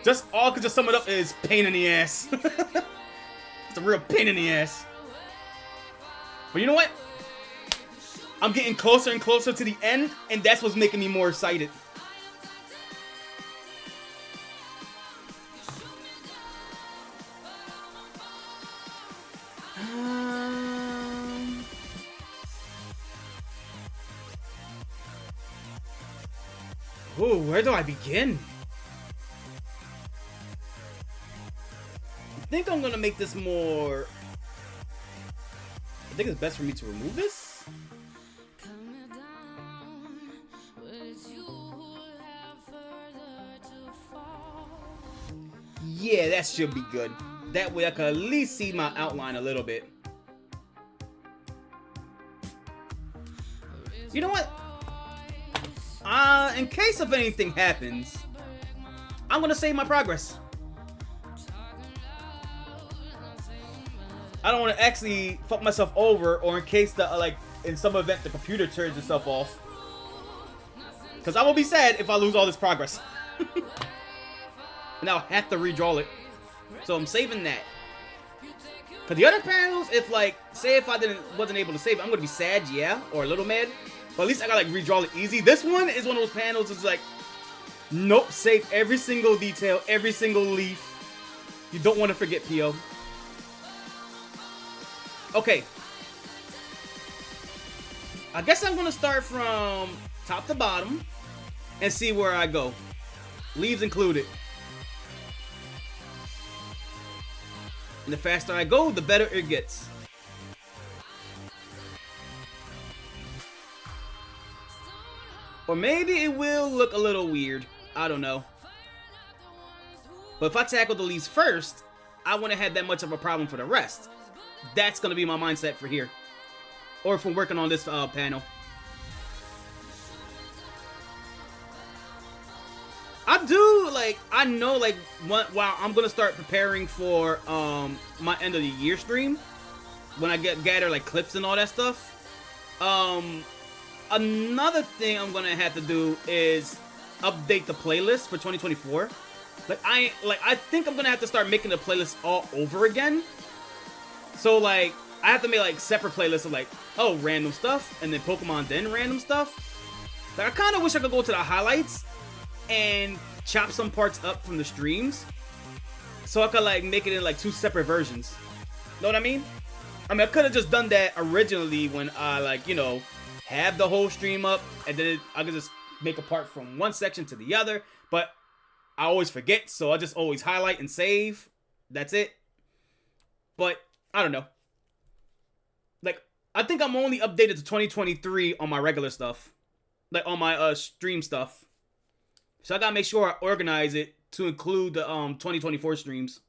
Just all could just sum it up is pain in the ass. It's a real pain in the ass. But you know what? I'm getting closer and closer to the end, and that's what's making me more excited. Ooh, where do I begin? I think I'm gonna make this more... I think it's best for me to remove this. Yeah, that should be good. That way I can at least see my outline a little bit. You know what? In case of anything happens, I'm gonna save my progress. I don't want to actually fuck myself over, or in case the in some event the computer turns itself off. Because I will be sad if I lose all this progress. And I'll have to redraw it. So I'm saving that. Because the other panels, if say if I wasn't able to save it, I'm gonna be sad, yeah, or a little mad. But at least I gotta redraw it easy. This one is one of those panels that's like, nope, save every single detail, every single leaf. You don't want to forget Pio. Okay. I guess I'm gonna start from top to bottom and see where I go. Leaves included. And the faster I go, the better it gets. Or maybe it will look a little weird. I don't know. But if I tackle the leaves first, I wouldn't have that much of a problem for the rest. That's going to be my mindset for here. Or if I'm working on this panel. I do, I know like while I'm gonna start preparing for my end of the year stream, when I gather like clips and all that stuff. Another thing I'm gonna have to do is update the playlist for 2024. I think I'm gonna have to start making the playlist all over again. So like I have to make like separate playlists of like, oh, random stuff, and then Pokemon, then random stuff. Like I kind of wish I could go to the highlights and chop some parts up from the streams, so I could like make it in like 2 separate versions. Know what I mean? I mean, I could have just done that originally when I like, you know, have the whole stream up, and then I could just make a part from one section to the other. But I always forget, so I just always highlight and save. That's it. But I don't know. Like, I think I'm only updated to 2023 on my regular stuff. Like, on my stream stuff. So I gotta make sure I organize it to include the 2024 streams.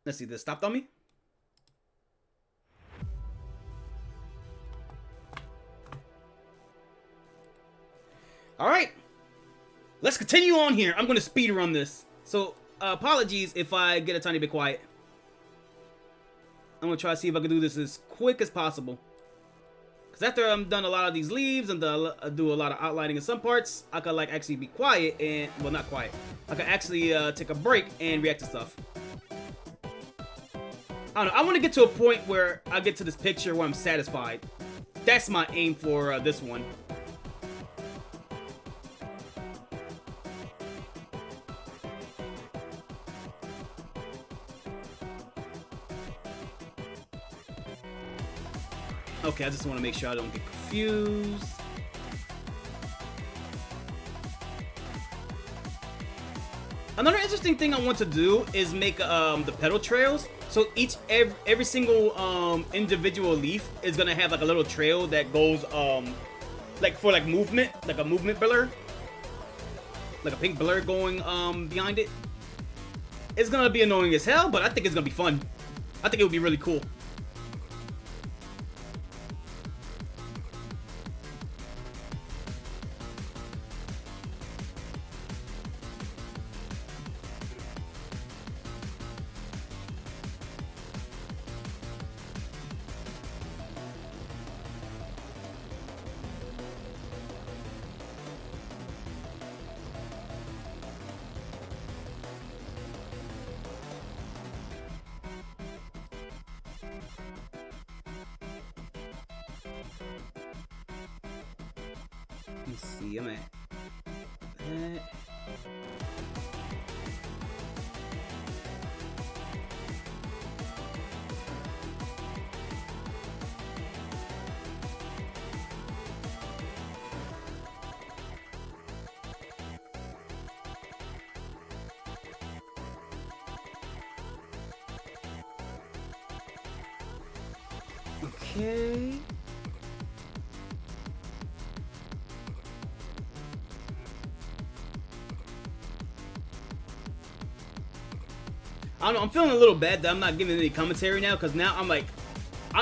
Let's see, this stopped on me? Alright. Let's continue on here. I'm gonna speed run this. So, apologies if I get a tiny bit quiet. I'm gonna try to see if I can do this as quick as possible. Because after I'm done a lot of these leaves and do a lot of outlining in some parts, I could like actually be quiet and, well, not quiet. I could actually take a break and react to stuff. I don't know. I want to get to a point where I get to this picture where I'm satisfied. That's my aim for this one. Okay, I just want to make sure I don't get confused. Another interesting thing I want to do is make the petal trails. So every single individual leaf is gonna have like a little trail that goes like for like movement, like a movement blur, like a pink blur going behind it. It's gonna be annoying as hell, but I think it's gonna be fun. I think it would be really cool. Let's see, I'm at that. Okay. I don't know, I'm feeling a little bad that I'm not giving any commentary now, because now I'm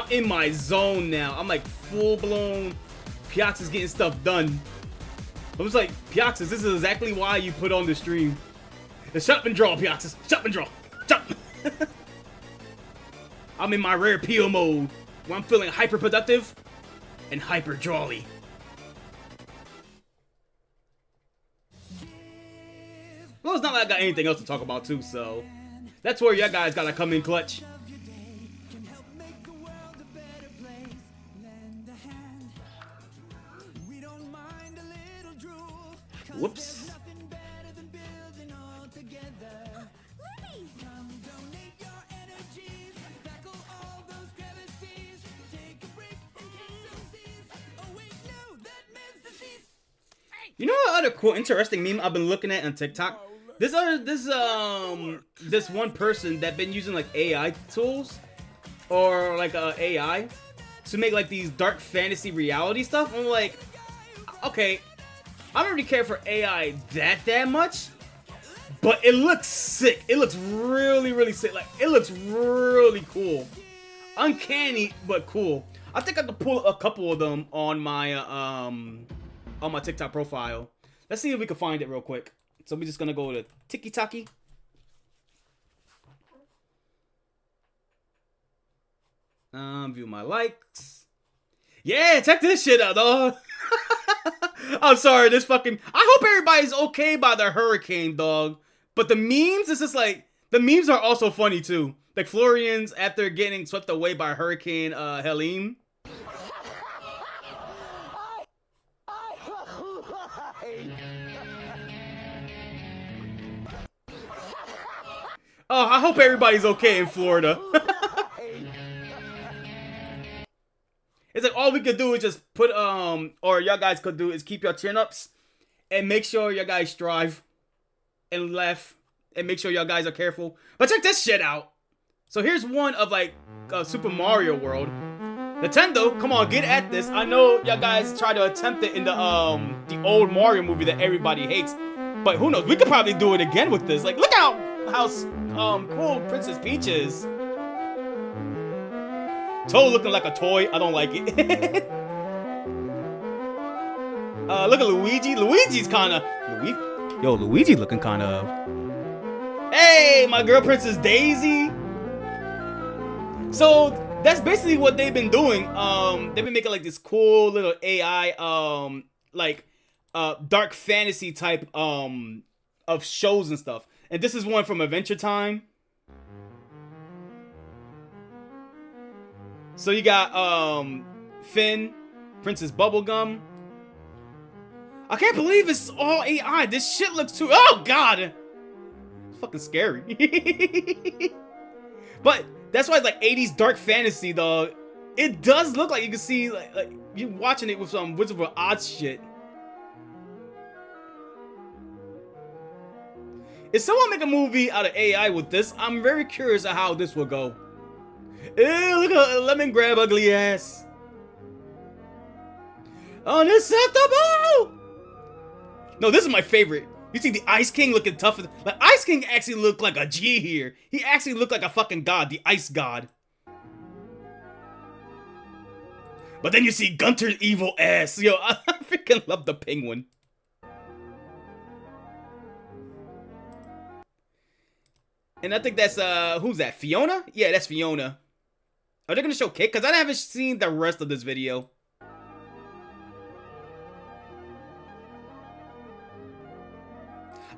in my zone now. I'm like full blown Piaxis getting stuff done. I was like, Piaxis, this is exactly why you put on the stream. Shut up and draw, Piaxis. Shut up and draw. Shut up. I'm in my rare PO mode, where I'm feeling hyper productive and hyper drawly. Well, it's not like I got anything else to talk about too, so that's where y'all guys gotta come in clutch. Whoops. You know what other cool, interesting meme I've been looking at on TikTok? This one person that been using like AI tools or like AI to make like these dark fantasy reality stuff. I'm like, okay, I don't really care for AI that much, but it looks sick. It looks really sick. Like, it looks really cool, uncanny but cool. I think I could pull a couple of them on my TikTok profile. Let's see if we can find it real quick. So we're just gonna go to TikTok. View my likes. Yeah, check this shit out, dog. I'm sorry, this fucking. I hope everybody's okay by the hurricane, dog. But the memes, it's just like the memes are also funny too. Like Florian's after getting swept away by Hurricane Helene. Oh, I hope everybody's okay in Florida. It's like all we could do is just put or y'all guys could do is keep your chin ups and make sure y'all guys strive and laugh and make sure y'all guys are careful. But check this shit out. So here's one of like Super Mario World. Nintendo, come on, get at this. I know y'all guys tried to attempt it in the old Mario movie that everybody hates, but who knows? We could probably do it again with this. Like, look how cool Princess Peach is. Toad looking like a toy. I don't like it. Look at Luigi. Luigi's kind of Luigi looking kind of. Hey, my girl Princess Daisy. So that's basically what they've been doing. They've been making like this cool little AI, dark fantasy type of shows and stuff. And this is one from Adventure Time. So you got Finn, Princess Bubblegum. I can't believe it's all AI. This shit looks too. Oh God, it's fucking scary. But that's why it's like 80s dark fantasy, dog. It does look like you can see like you watching it with some Wizard of Oz shit. If someone make a movie out of AI with this, I'm very curious of how this will go. Ew, look at Lemon grab ugly ass. Unacceptable! No, this is my favorite. You see the Ice King looking tough. Like Ice King actually looked like a G here. He actually looked like a fucking god, the Ice God. But then you see Gunter's evil ass. Yo, I freaking love the penguin. And I think that's who's that? Fiona? Yeah, that's Fiona. Are they gonna show Kit? Because I haven't seen the rest of this video.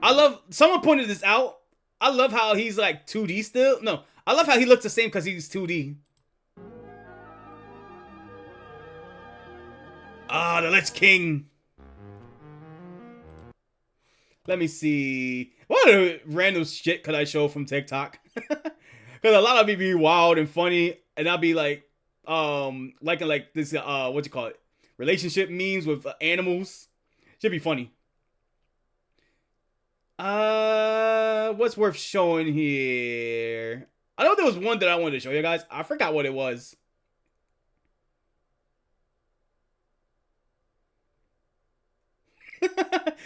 I love, someone pointed this out. I love how he's like 2D still. No, I love how he looks the same because he's 2D. Ah, the Lich King. Let me see. What other random shit could I show from TikTok? Because a lot of it be wild and funny, and I'll be like, liking like this, what you call it, relationship memes with animals. Should be funny. What's worth showing here? I know there was one that I wanted to show you guys. I forgot what it was.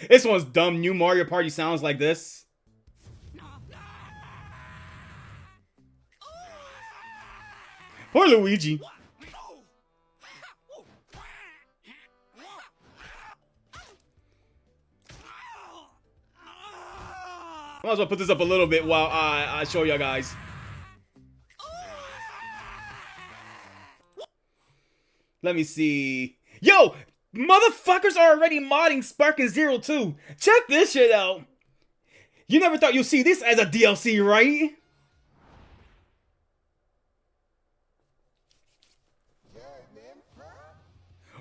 This one's dumb. New Mario Party sounds like this. Poor Luigi. I might as well put this up a little bit while I show y'all guys. Let me see. Yo! Motherfuckers are already modding Sparking Zero 2. Check this shit out. You never thought you'd see this as a DLC, right?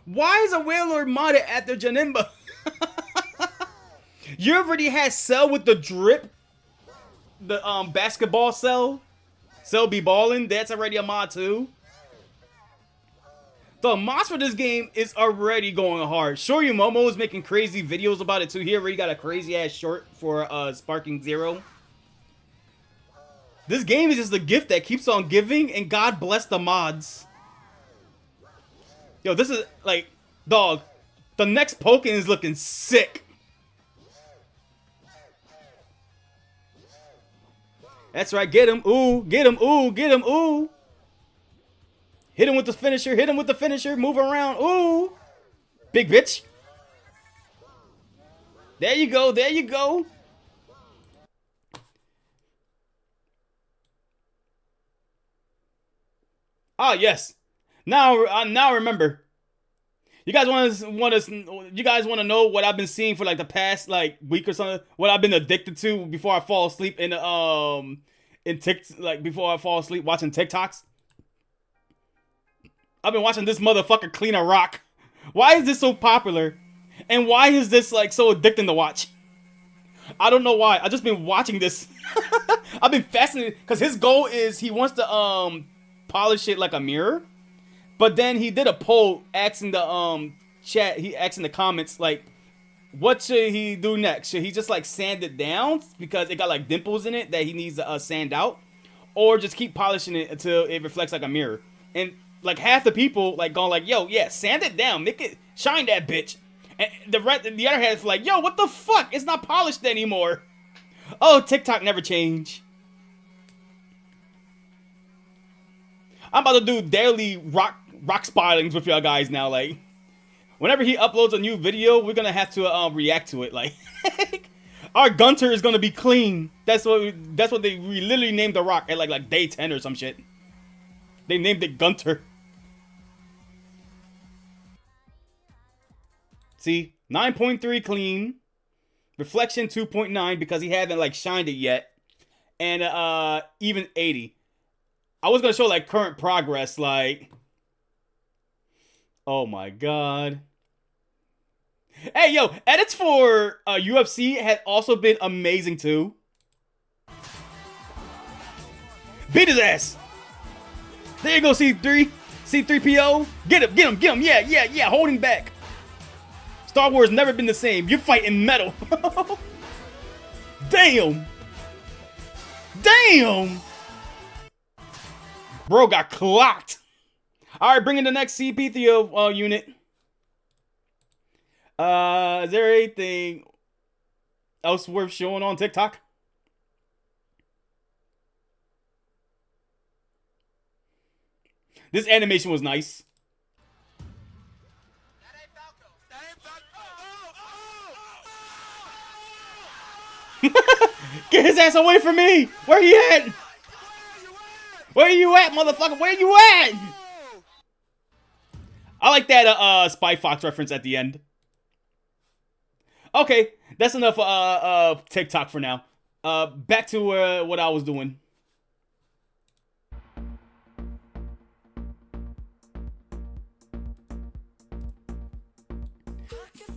Why is a Whaler modded after Janemba? You already had Cell with the drip. The basketball Cell. Cell be ballin'. That's already a mod too. The mods for this game is already going hard. Shoryu Momo is making crazy videos about it too. He already got a crazy ass short for Sparking Zero. This game is just a gift that keeps on giving, and God bless the mods. Yo, this is like, dog, the next Pokken is looking sick. That's right, get him, ooh, get him, ooh, get him, ooh. Hit him with the finisher. Hit him with the finisher. Move around. Ooh. Big bitch. There you go. There you go. Ah, yes. Now I remember. You guys want to know what I've been seeing for like the past like week or something? What I've been addicted to before I fall asleep before I fall asleep watching TikToks? I've been watching this motherfucker clean a rock. Why is this so popular? And why is this like so addicting to watch? I don't know why. I've just been watching this. I've been fascinated because his goal is he wants to polish it like a mirror. But then he did a poll asking the chat, he asked in the comments like, what should he do next? Should he just like sand it down because it got like dimples in it that he needs to sand out, or just keep polishing it until it reflects like a mirror? And like half the people like going like, yo, yeah, sand it down, make it shine that bitch. And the other half is like, yo, what the fuck? It's not polished anymore. Oh, TikTok never change. I'm about to do daily rock spottings with y'all guys now. Like, whenever he uploads a new video, we're gonna have to react to it. Like, our Gunter is gonna be clean. That's what we literally named the rock at like day 10 or some shit. They named it Gunter. See, 9.3 clean, reflection 2.9 because he haven't like shined it yet, and even 80. I was gonna show like current progress, like, oh my god. Hey yo, edits for UFC had also been amazing too. Beat his ass. There you go, C3PO. Get him, yeah, holding back. Star Wars never been the same. You're fighting metal. Damn. Bro got clocked. Alright, bring in the next CP3 unit. Is there anything else worth showing on TikTok? This animation was nice. Get his ass away from me! Where he at? Where you at, motherfucker? Where you at? I like that Spy Fox reference at the end. Okay, that's enough of TikTok for now. Back to what I was doing.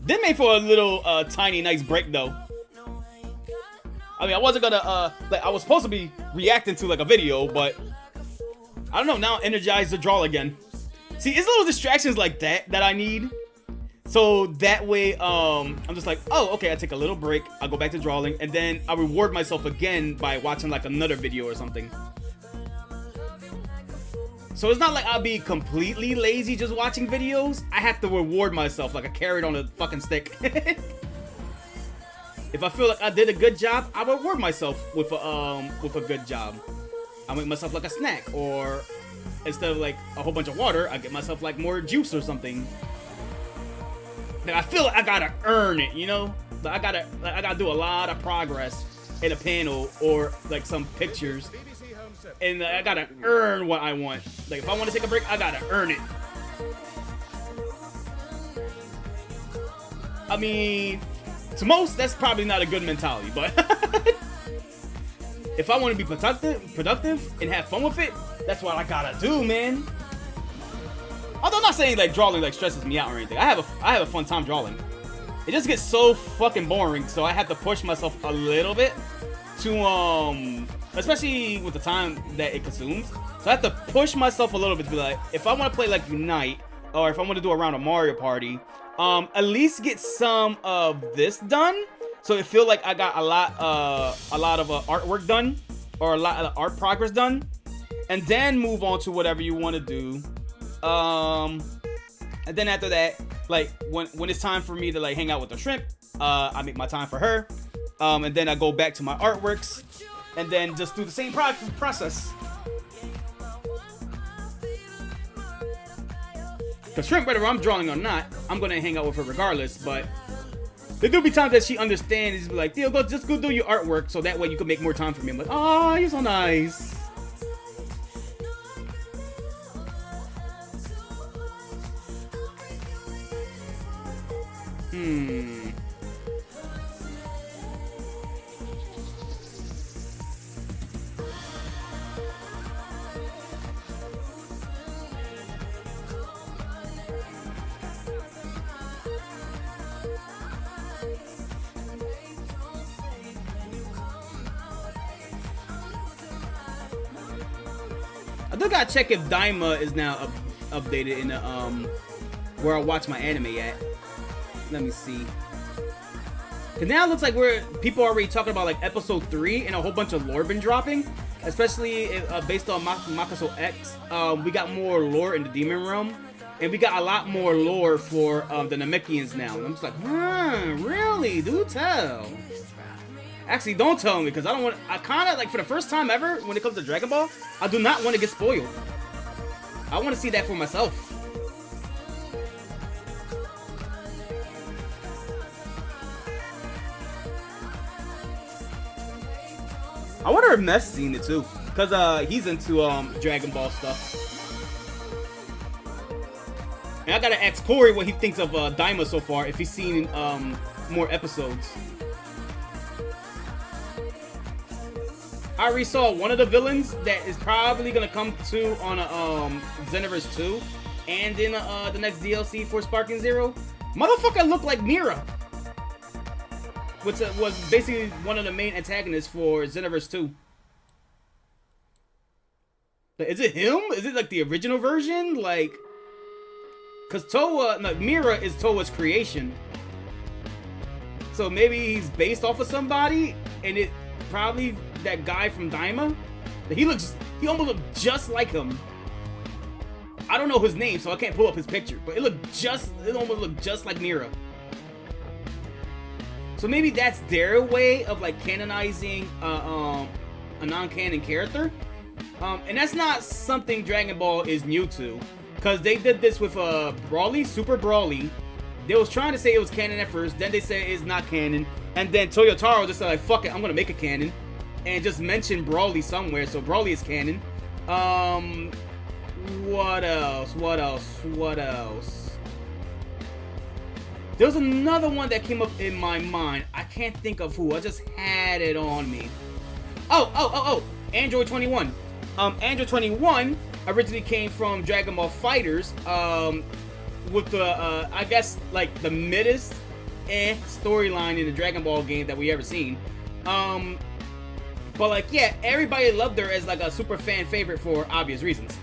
Did make for a little tiny nice break though. I mean, I wasn't gonna like I was supposed to be reacting to like a video, but I don't know, now I'm energized to draw again. See, it's little distractions like that I need. So that way, I'm just like, oh, okay, I take a little break, I'll go back to drawing, and then I reward myself again by watching like another video or something. So it's not like I'll be completely lazy just watching videos. I have to reward myself like a carrot on a fucking stick. If I feel like I did a good job, I reward myself with a good job. I make myself like a snack, or instead of like a whole bunch of water, I get myself like more juice or something. Then I feel like I gotta earn it, you know? Like I gotta do a lot of progress in a panel or like some pictures, and I gotta earn what I want. Like if I want to take a break, I gotta earn it. I mean, to most, that's probably not a good mentality, but if I want to be productive and have fun with it, that's what I gotta do, man. Although I'm not saying like drawing like stresses me out or anything. I have a fun time drawing. It just gets so fucking boring, so I have to push myself a little bit to especially with the time that it consumes. So I have to push myself a little bit to be like, if I want to play like Unite, or if I want to do a round of Mario Party, at least get some of this done, so it feel like I got a lot of artwork done, or a lot of art progress done, and then move on to whatever you want to do. And then after that, like when it's time for me to like hang out with the shrimp, I make my time for her, and then I go back to my artworks, and then just do the same process. Because Shrimp, whether I'm drawing or not, I'm gonna hang out with her regardless, but there do be times that she understands, be like, Theo, just go do your artwork so that way you can make more time for me. I'm like, oh, you're so nice. I do gotta check if Daima is now updated in the where I watch my anime at. Let me see. Cause now it looks like people are already talking about like episode 3 and a whole bunch of lore been dropping, especially based on Makaso X. We got more lore in the Demon Realm, and we got a lot more lore for the Namekians now. And I'm just like, really? Do tell. Actually, don't tell me, because I don't want. I kind of like, for the first time ever when it comes to Dragon Ball, I do not want to get spoiled. I want to see that for myself. I wonder if Ness seen it too, because he's into Dragon Ball stuff. And I gotta ask Corey what he thinks of Daima so far, if he's seen more episodes. I already saw one of the villains that is probably gonna come to on a Xenoverse 2 and in the next DLC for Sparking Zero. Motherfucker looked like Mira, which was basically one of the main antagonists for Xenoverse 2. Is it him? Is it like the original version? Like, cause Mira is Towa's creation, so maybe he's based off of somebody, and it probably that guy from Daima. He almost looked just like him. I don't know his name, so I can't pull up his picture, but it almost looked just like Mira. So maybe that's their way of like canonizing a non-canon character. And that's not something Dragon Ball is new to, because they did this with Broly, Super Broly. They was trying to say it was canon at first, then they said it's not canon, and then Toyotaro just said like, fuck it, I'm gonna make a canon, and just mention Broly somewhere, so Broly is canon. What else? There was another one that came up in my mind. I can't think of who. I just had it on me. Oh! Android 21. Android 21 originally came from Dragon Ball FighterZ, with the, I guess, like, the middest storyline in the Dragon Ball game that we ever seen. But, like, yeah, everybody loved her as, like, a super fan favorite for obvious reasons.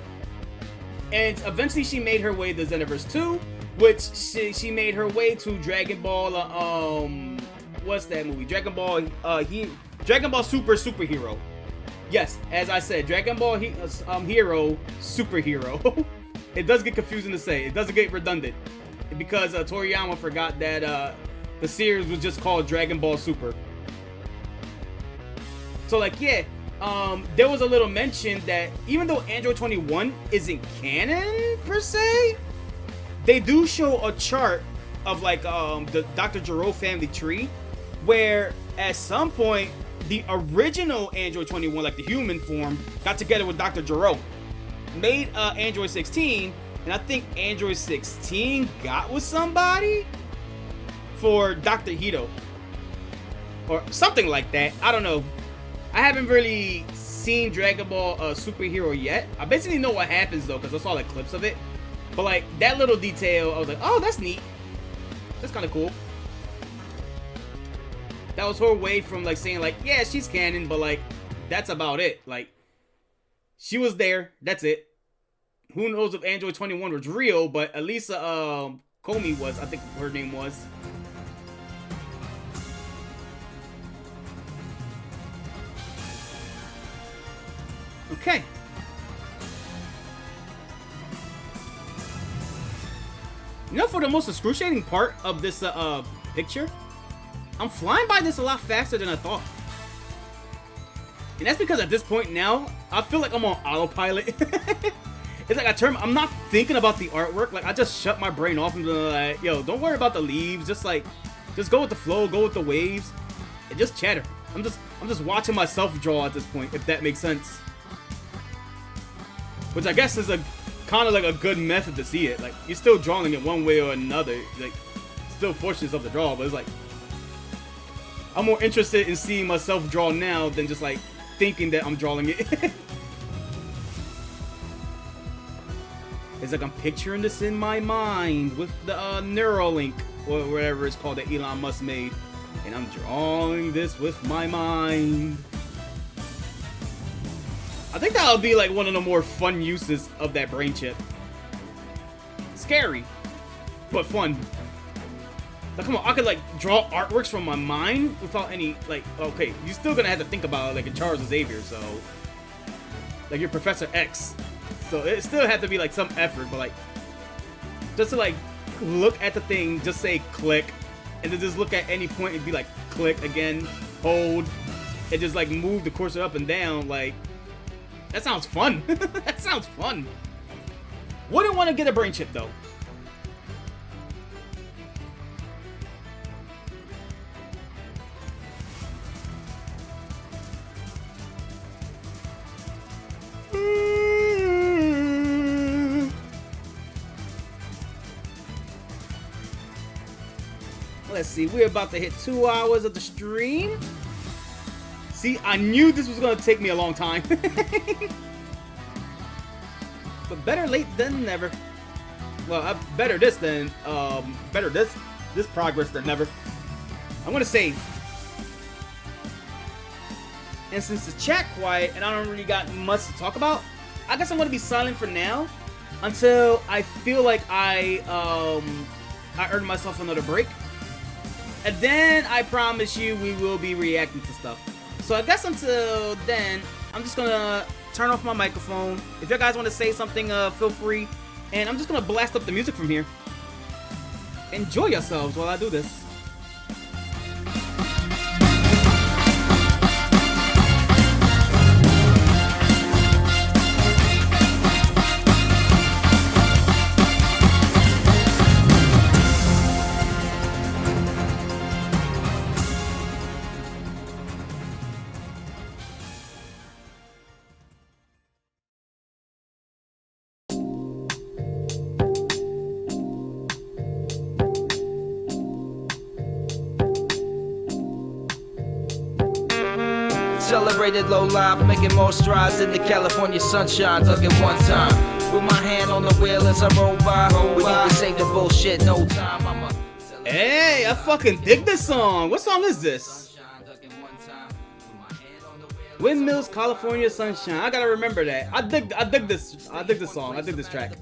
And eventually she made her way to Xenoverse 2, which she made her way to Dragon Ball, what's that movie? Dragon Ball Super Superhero. Yes, as I said, Dragon Ball Hero Superhero. It does get confusing to say. It doesn't get redundant, because Toriyama forgot that the series was just called Dragon Ball Super. So, like, yeah, there was a little mention that even though Android 21 isn't canon per se, they do show a chart of like the Dr. Gero family tree, where at some point the original Android 21, like the human form, got together with Dr. Gero, made Android 16, and I think Android 16 got with somebody for Dr. Hito or something like that. I don't know. I haven't really seen Dragon Ball Superhero yet. I basically know what happens though, because I saw like clips of it. But like that little detail, I was like, oh, that's neat. That's kind of cool. That was her way from like saying like, yeah, she's canon, but like that's about it. Like she was there. That's it. Who knows if Android 21 was real? But at least Komi was. I think her name was. Okay. You know, for the most excruciating part of this picture, I'm flying by this a lot faster than I thought. And that's because at this point now, I feel like I'm on autopilot. it's like I'm not thinking about the artwork. Like I just shut my brain off and be like, yo, don't worry about the leaves. Just go with the flow, go with the waves, and just chatter. I'm just watching myself draw at this point, if that makes sense. Which I guess is a kind of like a good method to see it. Like you're still drawing it one way or another. Like still forcing yourself to draw, but it's like I'm more interested in seeing myself draw now than just like thinking that I'm drawing it. It's like I'm picturing this in my mind with the Neuralink or whatever it's called that Elon Musk made, and I'm drawing this with my mind. I think that'll be like one of the more fun uses of that brain chip. Scary, but fun. Like, come on, I could like draw artworks from my mind without any like. Okay, you're still gonna have to think about it like in Charles Xavier, so like you're Professor X. So it still had to be like some effort, but like just to like look at the thing, just say click, and then just look at any point and be like click again, hold, and just like move the cursor up and down. Like that sounds fun. That sounds fun. Wouldn't want to get a brain chip though. Let's see, we're about to hit 2 hours of the stream. See, I knew this was gonna take me a long time. But better late than never. Well, better this progress than never. I'm gonna save. And since the chat quiet and I don't really got much to talk about, I guess I'm gonna be silent for now until I feel like I earned myself another break. And then I promise you we will be reacting to stuff. So I guess until then, I'm just gonna turn off my microphone. If you guys want to say something, feel free. And I'm just gonna blast up the music from here. Enjoy yourselves while I do this. Celebrated low life, making more strides in the California sunshine. Dug it one time, with my hand on the wheel as I roll by. We need to save the bullshit, no time. Hey, I fucking dig this song. What song is this? Windmills, California Sunshine. I gotta remember that. I dig this song. I dig this track.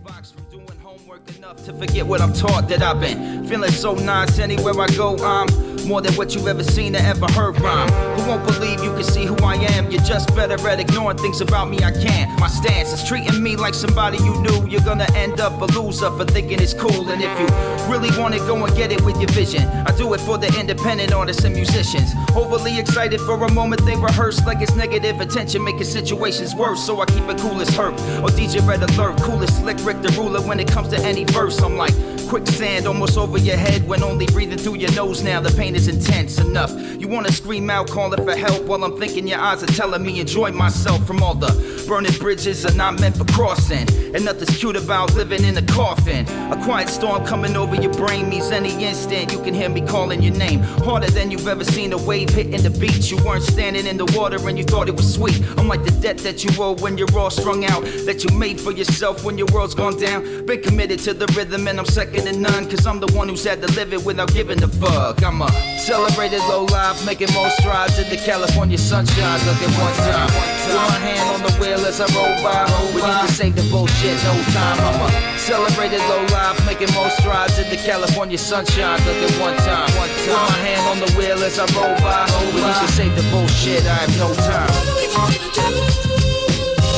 Enough to forget what I'm taught, that I've been feeling so nice anywhere I go. I'm more than what you've ever seen or ever heard rhyme. Who won't believe you can see who I am? You're just better at ignoring things about me I can't. My stance is treating me like somebody you knew. You're gonna end up a loser for thinking it's cool. And if you really want it, go and get it with your vision. I do it for the independent artists and musicians. Overly excited for a moment they rehearse like it's negative attention making situations worse. So I keep it cool as Herb or DJ Red Alert. Cool as Slick Rick the Ruler when it comes to any verse. I'm like quicksand almost over your head when only breathing through your nose now. The pain is intense enough. You wanna scream out, calling for help while I'm thinking your eyes are telling me enjoy myself from all the burning bridges are not meant for crossing. And nothing's cute about living in a coffin. A quiet storm coming over your brain means any instant you can hear me calling your name. Harder than you've ever seen a wave hitting the beach. You weren't standing in the water and you thought it was sweet. I'm like the debt that you owe when you're all strung out, that you made for yourself when your world's gone down. Been committed to the rhythm and I'm second to none, cause I'm the one who's had to live it without giving a fuck. I'm a celebrated low life, making more strides in the California sunshine. Look at one time, with my hand on the wheel as I roll by. We need to save the bullshit, no time. I'm a celebrated low life, making more strides in the California sunshine. Look at one time, with my hand on the wheel as I roll by. We need to save the bullshit, I have no time.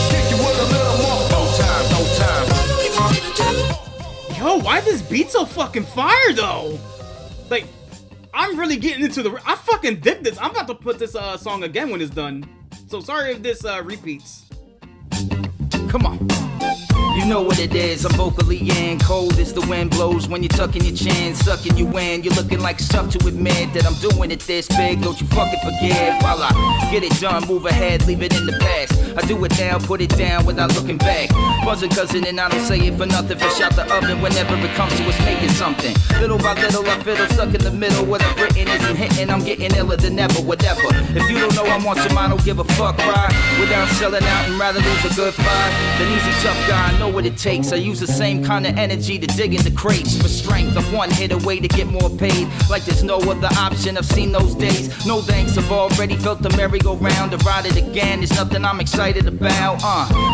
Kick you with a little more. No time, no time. Yo, why this beat so fucking fire though? Like, I'm really getting into the. I fucking dig this. I'm about to put this song again when it's done. So sorry if this repeats. Come on. You know what it is, I'm vocally in. Cold as the wind blows when you're tucking your chin, sucking you in. You're looking like stuff to admit that I'm doing it this big. Don't you fucking forget. While I get it done, move ahead, leave it in the past. I do it now, put it down without looking back. Buzzing, cousin, and I don't say it for nothing. Fish out the oven whenever it comes to us making something. Little by little, I fiddle, stuck in the middle. What I've written isn't hitting, I'm getting iller than ever, whatever. If you don't know I'm on some, I don't give a fuck, right? Without selling out and rather lose a good fight. Then easy tough guy, I know what it takes. I use the same kind of energy to dig into crates for strength. I'm one hit away to get more paid. Like there's no other option, I've seen those days. No thanks, I've already felt the merry-go-round. To ride it again, there's nothing I'm excited about.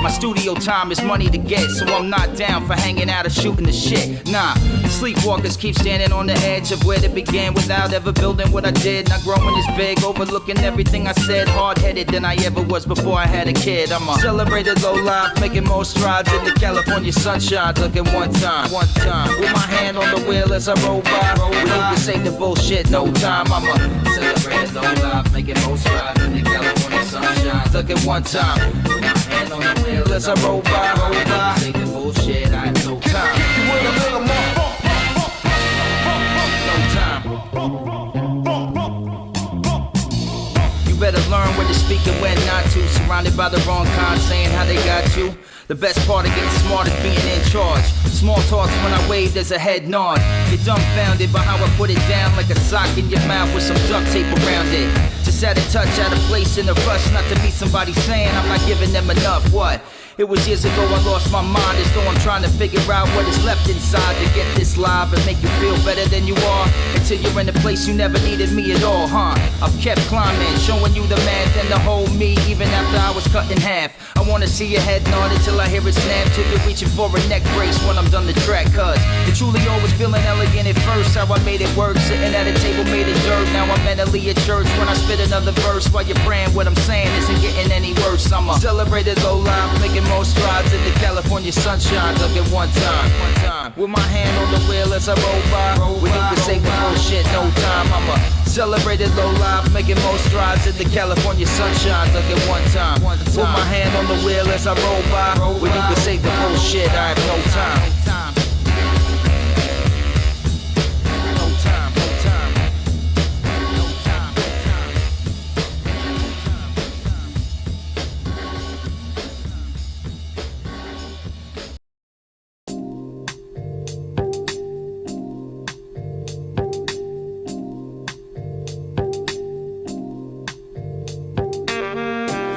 My studio time is money to get, so I'm not down for hanging out or shooting the shit. Nah, sleepwalkers keep standing on the edge of where they began without ever building what I did. Not growing this big, overlooking everything I said. Hard-headed than I ever was before I had a kid. I'm a celebrated low life, making more strides in the California sunshine. Looking one time, with my hand on the wheel as I roll by. We need to save the bullshit, no time. I'm a celebrated low life, making more strides in the California sunshine. Looking one time, with my hand on the wheel as I roll by. We need to save the bullshit, I have no time. You want a little more? You better learn when to speak and when not to. Surrounded by the wrong kind, saying how they got you. The best part of getting smart is being in charge. Small talks when I wave, there's a head nod. You're dumbfounded by how I put it down, like a sock in your mouth with some duct tape around it. Just out of touch, out of place in a rush, not to be somebody saying I'm not giving them enough. What? It was years ago I lost my mind, as though I'm trying to figure out what is left inside to get this live and make you feel better than you are. Until you're in a place you never needed me at all, huh? I've kept climbing, showing you the math and the whole me, even after I was cut in half. I wanna see your head nod until I hear it snap, till you're reaching for a neck brace when I'm done the track. Cause you truly always feeling elegant at first, how I made it work, sitting at a table made of dirt. Now I'm mentally at church when I spit another verse, while you're praying what I'm saying isn't getting any worse. I'm a celebrated low life, making more strides in the California sunshine. Looking one time, with my hand on the wheel as I roll by. We need to save the bullshit, no time. I'm a celebrated low life, making more strides in the California sunshine. Looking one time, with my hand on the wheel as I roll by. We need to save the bullshit, I have no time.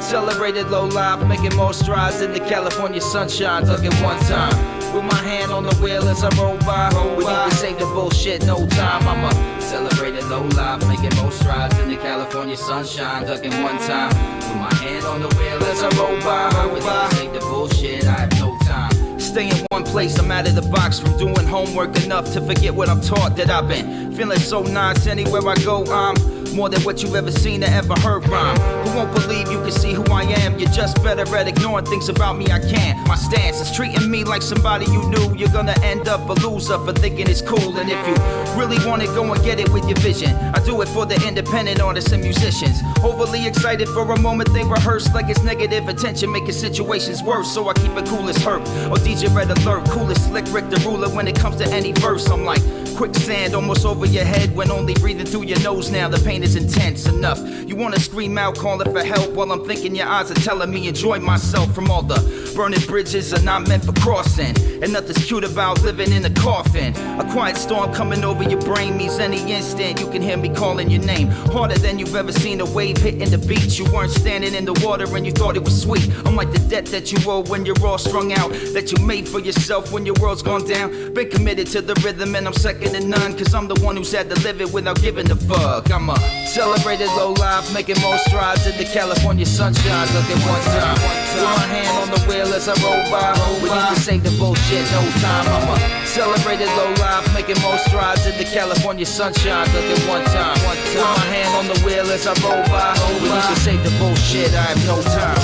Celebrated low life, making more strides in the California sunshine. Looking one time, with my hand on the wheel as I roll by. We need to save the bullshit, no time. I'm a celebrated low life, making more strides in the California sunshine. Looking one time, with my hand on the wheel as I roll by. We need to save the bullshit, I have no time. Stay in one place, I'm out of the box from doing homework enough to forget what I'm taught. That I've been feeling so nice anywhere I go. I'm more than what you've ever seen or ever heard rhyme. Who won't believe you can see who I am? You're just better at ignoring things about me I can't. My stance is treating me like somebody you knew. You're gonna end up a loser for thinking it's cool. And if you really want it, go and get it with your vision. I do it for the independent artists and musicians. Overly excited for a moment, they rehearse like it's negative attention, making situations worse. So I keep it cool as Herb or DJ Red Alert. Cool as Slick Rick the Ruler when it comes to any verse. I'm like quicksand almost over your head when only breathing through your nose now. The pain is intense enough. You wanna scream out, calling for help, while I'm thinking your eyes are telling me enjoy myself. From all the burning bridges are not meant for crossing, and nothing's cute about living in a coffin. A quiet storm coming over your brain means any instant you can hear me calling your name. Harder than you've ever seen a wave hitting the beach. You weren't standing in the water and you thought it was sweet. I'm like the debt that you owe when you're all strung out, that you made for yourself when your world's gone down. Been committed to the rhythm and I'm second to none, cause I'm the one who's had to live it without giving a fuck. I'm a celebrated low life, making more strides in the California sunshine. Looking one time, with my hand on the wheel as I roll by. We need to save the bullshit, no time. I'm a celebrated low life, making more strides in the California sunshine. Looking one time, with my hand on the wheel as I roll by. We need to save the bullshit, I have no time.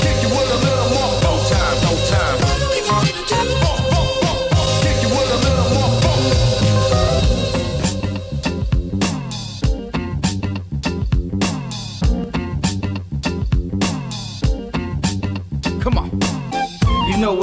Kick you with a little more. No time, no time. Kick you with a little more. Come on.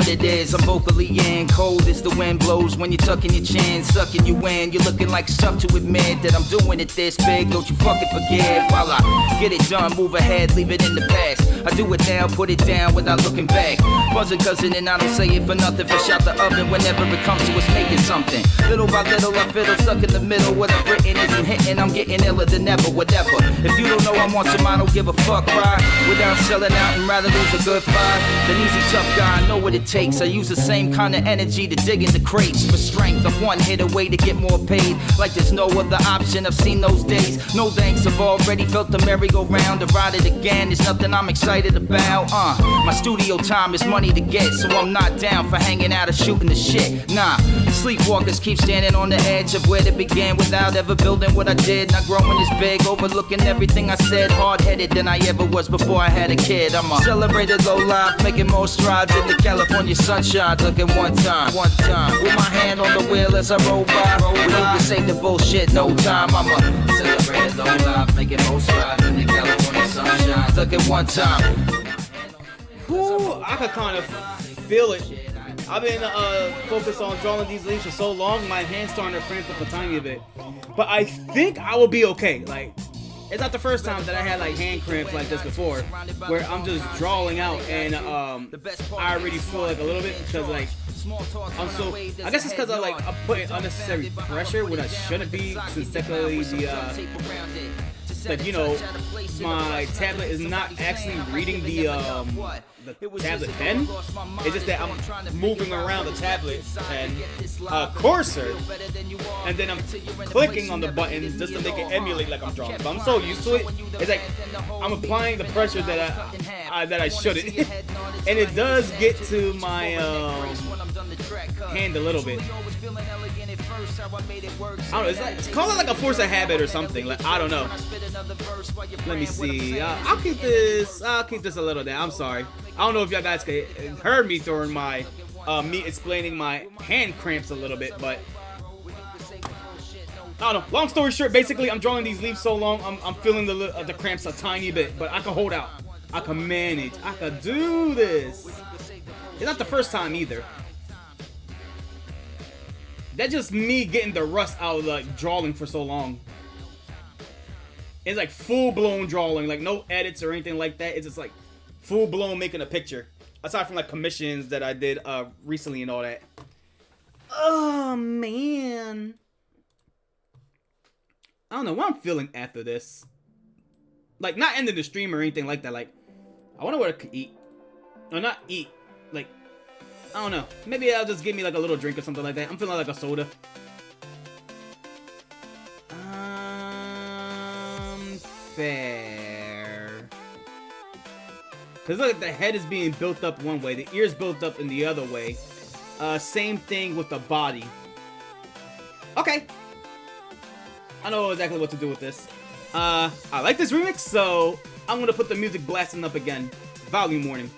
what it is. I'm vocally in, cold as the wind blows when you're tucking your chin, sucking you in. You're looking like stuff to admit that I'm doing it this big. Don't you fucking forget. While I get it done, move ahead, leave it in the past. I do it now, put it down without looking back. Buzzing, cousin, and I don't say it for nothing. Fish out the oven whenever it comes to us making something. Little by little, I fiddle, stuck in the middle. What I've written isn't hitting, I'm getting iller than ever, whatever. If you don't know I'm on some, I don't give a fuck, right? Without selling out and rather lose a good fight. Then easy tough guy, I know what it takes. I use the same kind of energy to dig in the crates. For strength, I'm one hit away to get more paid. Like there's no other option, I've seen those days. No thanks, I've already felt the merry-go-round. To ride it again, there's nothing I'm excited about. My studio time is money to get, so I'm not down for hanging out or shooting the shit. Nah, sleepwalkers keep standing on the edge of where to begin without ever building what I did. Not growing this big, overlooking everything I said. Hard-headed than I ever was before I had a kid. I'm a celebrated low life, making more strides in the California sunshine. Looking one time, with my hand on the wheel as I roll by. We can save the bullshit, no time. I'm a celebrated low life, making more strides in the California sunshine. Looking one time. Ooh, I could kind of feel it. I've been focused on drawing these leaves for so long, my hand's starting to cramp up a tiny bit. But I think I will be okay. Like, it's not the first time that I had like hand cramps like this before, where I'm just drawing out and I already feel like a little bit because like I guess it's because I'm putting unnecessary pressure when I shouldn't be, since technically my tablet is not actually reading the tablet pen. It's just that I'm moving around the tablet pen cursor, and then I'm clicking on the button just to make it emulate like I'm drawing. But I'm so used to it, it's like I'm applying the pressure that I shouldn't, and it does get to my hand a little bit. I don't know, it's call it like a force of habit or something. Like, I don't know. Let me see. I'll keep this a little down. I'm sorry. I don't know if y'all guys heard me during my me explaining my hand cramps a little bit, but I don't know. Long story short, basically, I'm drawing these leaves so long, I'm feeling the cramps a tiny bit, but I can hold out. I can manage. I can do this. It's not the first time either. That's just me getting the rust out of like drawing for so long. It's like full-blown drawing, like no edits or anything like that. It's just like full-blown making a picture. Aside from like commissions that I did recently and all that. Oh man. I don't know what I'm feeling after this. Like, not ending the stream or anything like that. Like, I wonder what I could eat. Or not eat. Like, I don't know. Maybe I'll just give me like a little drink or something like that. I'm feeling like a soda. Fair. Cause look, the head is being built up one way, the ears built up in the other way. Same thing with the body. Okay. I know exactly what to do with this. I like this remix, so I'm gonna put the music blasting up again. Volume warning.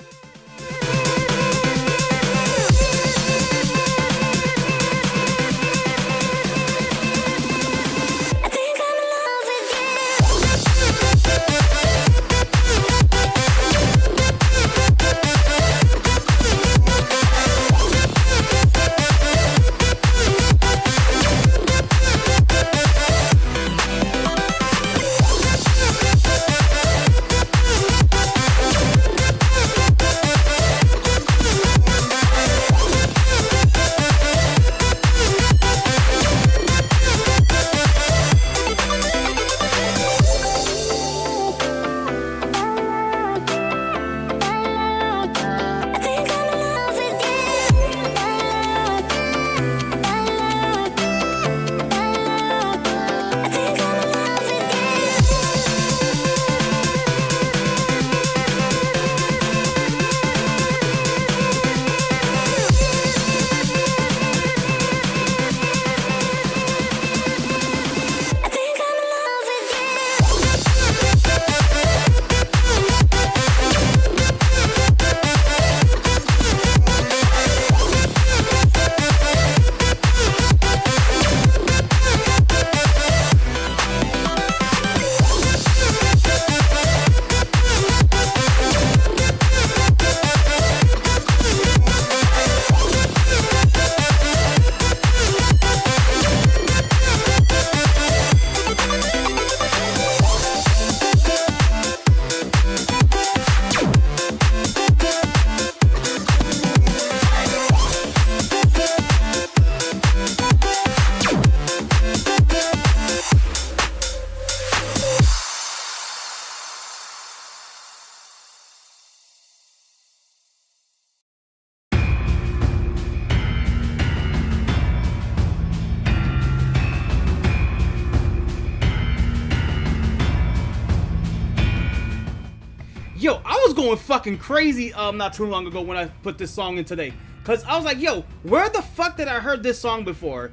was going fucking crazy not too long ago when I put this song in today. Cause I was like, yo, where the fuck did I heard this song before?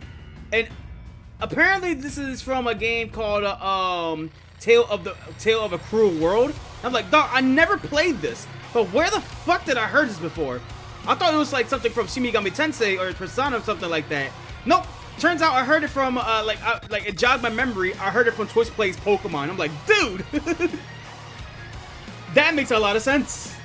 And apparently this is from a game called Tale of a Cruel World. I'm like, dog, I never played this. But where the fuck did I heard this before? I thought it was like something from Shin Megami Tensei or Persona or something like that. Nope. Turns out I heard it from like it jogged my memory. I heard it from Twitch Plays Pokemon. I'm like, dude, that makes a lot of sense.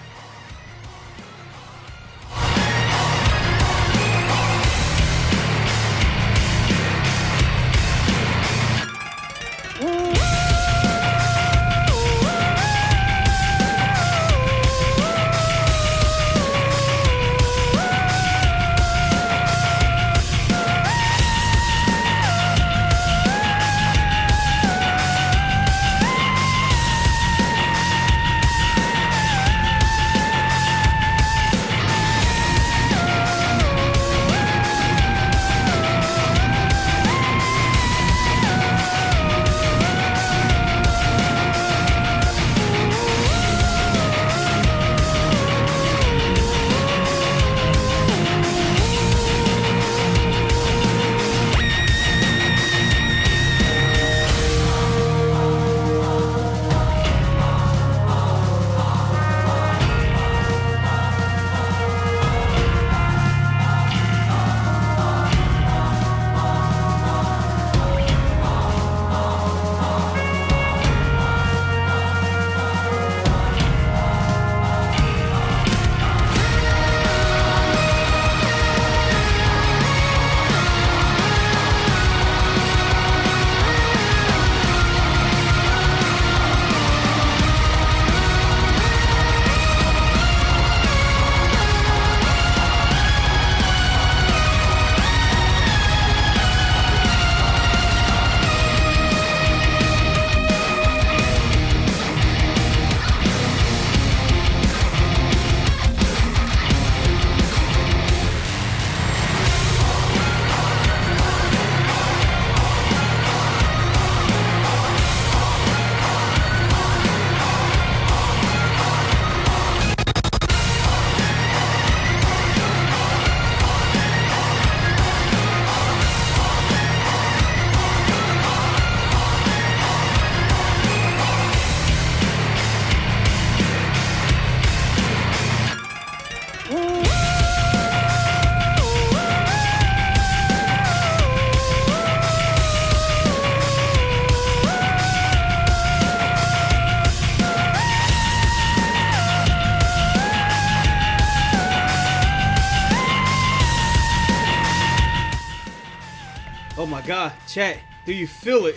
Oh my god, chat, do you feel it?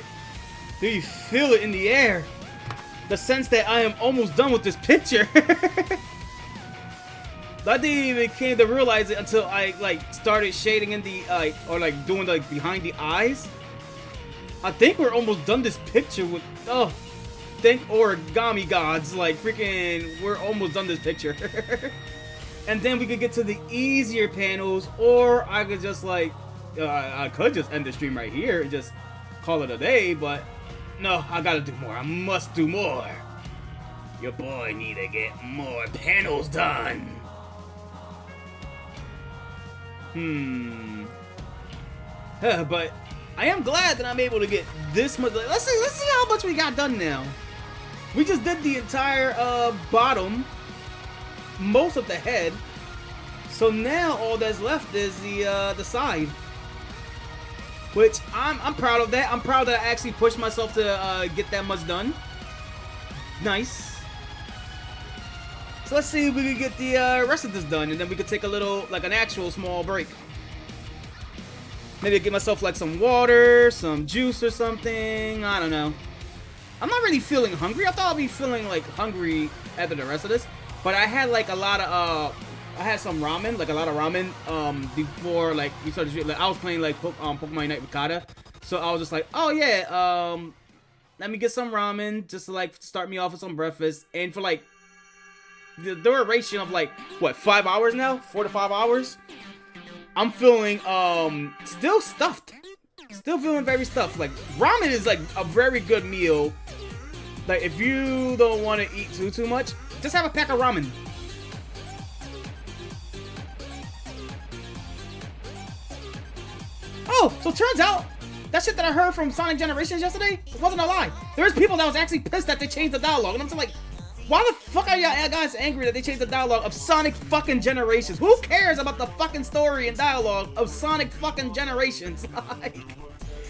Do you feel it in the air? The sense that I am almost done with this picture. I didn't even came to realize it until I like started shading in the or like doing like behind the eyes. I think we're almost done this picture with thank origami gods, like freaking we're almost done this picture. And then we could get to the easier panels, or I could just like I could just end the stream right here and just call it a day, but no, I gotta do more. I must do more. Your boy need to get more panels done. But I am glad that I'm able to get this much. Let's see how much we got done now. We just did the entire bottom, most of the head. So now all that's left is the side, which I'm proud of that. I'm proud that I actually pushed myself to get that much done. Nice. So let's see if we can get the rest of this done, and then we could take a little, like an actual small break. Maybe get myself like some water, some juice or something. I don't know. I'm not really feeling hungry. I thought I'd be feeling like hungry after the rest of this, but I had like a lot of I had some ramen, like a lot of ramen before like we started. Like I was playing like Pokemon Unite with Kata, so I was just like, oh yeah, let me get some ramen just to like start me off with some breakfast. And for like the duration of like what, 5 hours now, 4 to 5 hours, I'm feeling still stuffed, still feeling very stuffed. Like ramen is like a very good meal Like, if you don't want to eat too much, just have a pack of ramen. Oh, so turns out that shit that I heard from Sonic Generations yesterday wasn't a lie. There's people that was actually pissed that they changed the dialogue, and I'm just like, why the fuck are y'all guys angry that they changed the dialogue of Sonic fucking Generations? Who cares about the fucking story and dialogue of Sonic fucking Generations?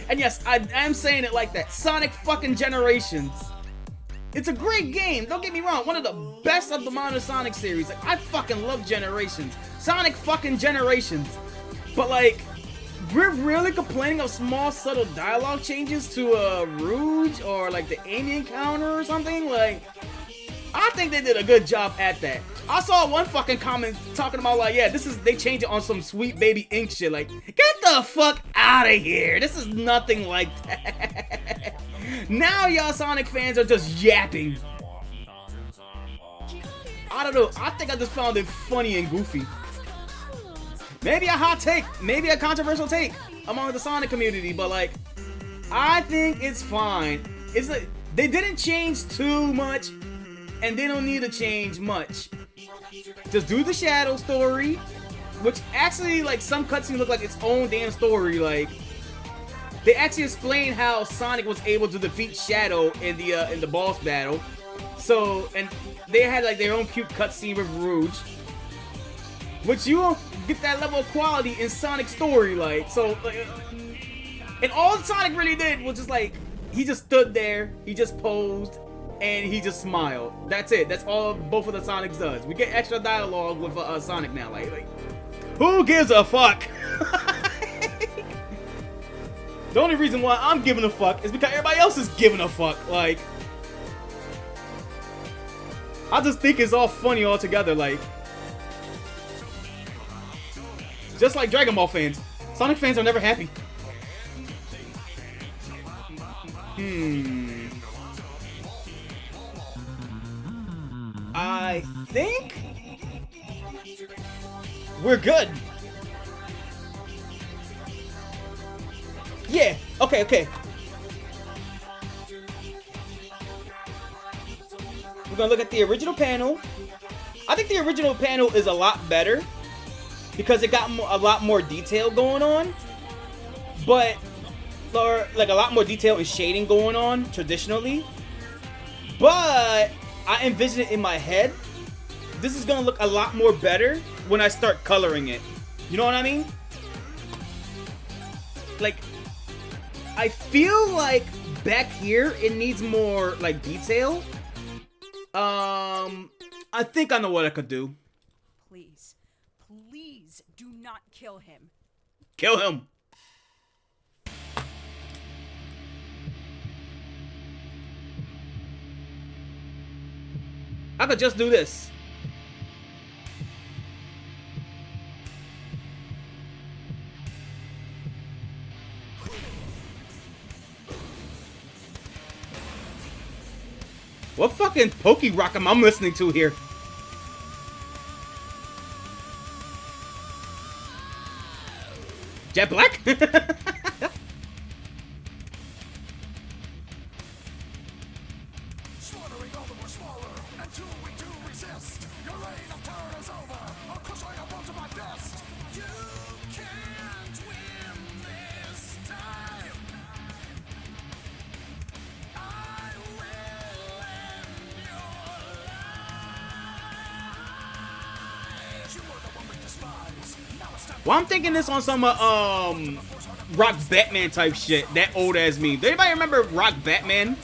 And yes, I am saying it like that. Sonic fucking Generations. It's a great game, don't get me wrong. One of the best of the modern Sonic series. Like, I fucking love Generations. Sonic fucking Generations. But like, we're really complaining of small, subtle dialogue changes to Rouge or like the Amy encounter or something? Like, I think they did a good job at that. I saw one fucking comment talking about like, yeah, they changed it on some Sweet Baby Ink shit. Like, get the fuck out of here. This is nothing like that. Now y'all Sonic fans are just yapping. I don't know. I think I just found it funny and goofy. Maybe a hot take, maybe a controversial take among the Sonic community, but like, I think it's fine. It's like, they didn't change too much, and they don't need to change much. Just do the Shadow story, which actually, like, some cutscenes look like its own damn story. Like, they actually explain how Sonic was able to defeat Shadow in the boss battle. So, and they had like their own cute cutscene with Rouge, which you won't get that level of quality in Sonic's story. Like, so, like, and all Sonic really did was just like, he just stood there, he just posed, and he just smiled. That's it. That's all both of the Sonics does. We get extra dialogue with Sonic now. Like, who gives a fuck? The only reason why I'm giving a fuck is because everybody else is giving a fuck. Like, I just think it's all funny altogether. Like, just like Dragon Ball fans, Sonic fans are never happy. I think we're good. Yeah, okay. We're gonna look at the original panel. I think the original panel is a lot better because it got a lot more detail going on. But, or like a lot more detail and shading going on traditionally. But I envision it in my head. This is gonna look a lot more better when I start coloring it. You know what I mean? Like, I feel like back here it needs more like detail. I think I know what I could do. Please do not kill him. Kill him. I could just do this. What fucking Poke Rock am I listening to here? Jet Black? Well, I'm thinking this on some Rock Batman type shit. That old ass meme. Does anybody remember Rock Batman?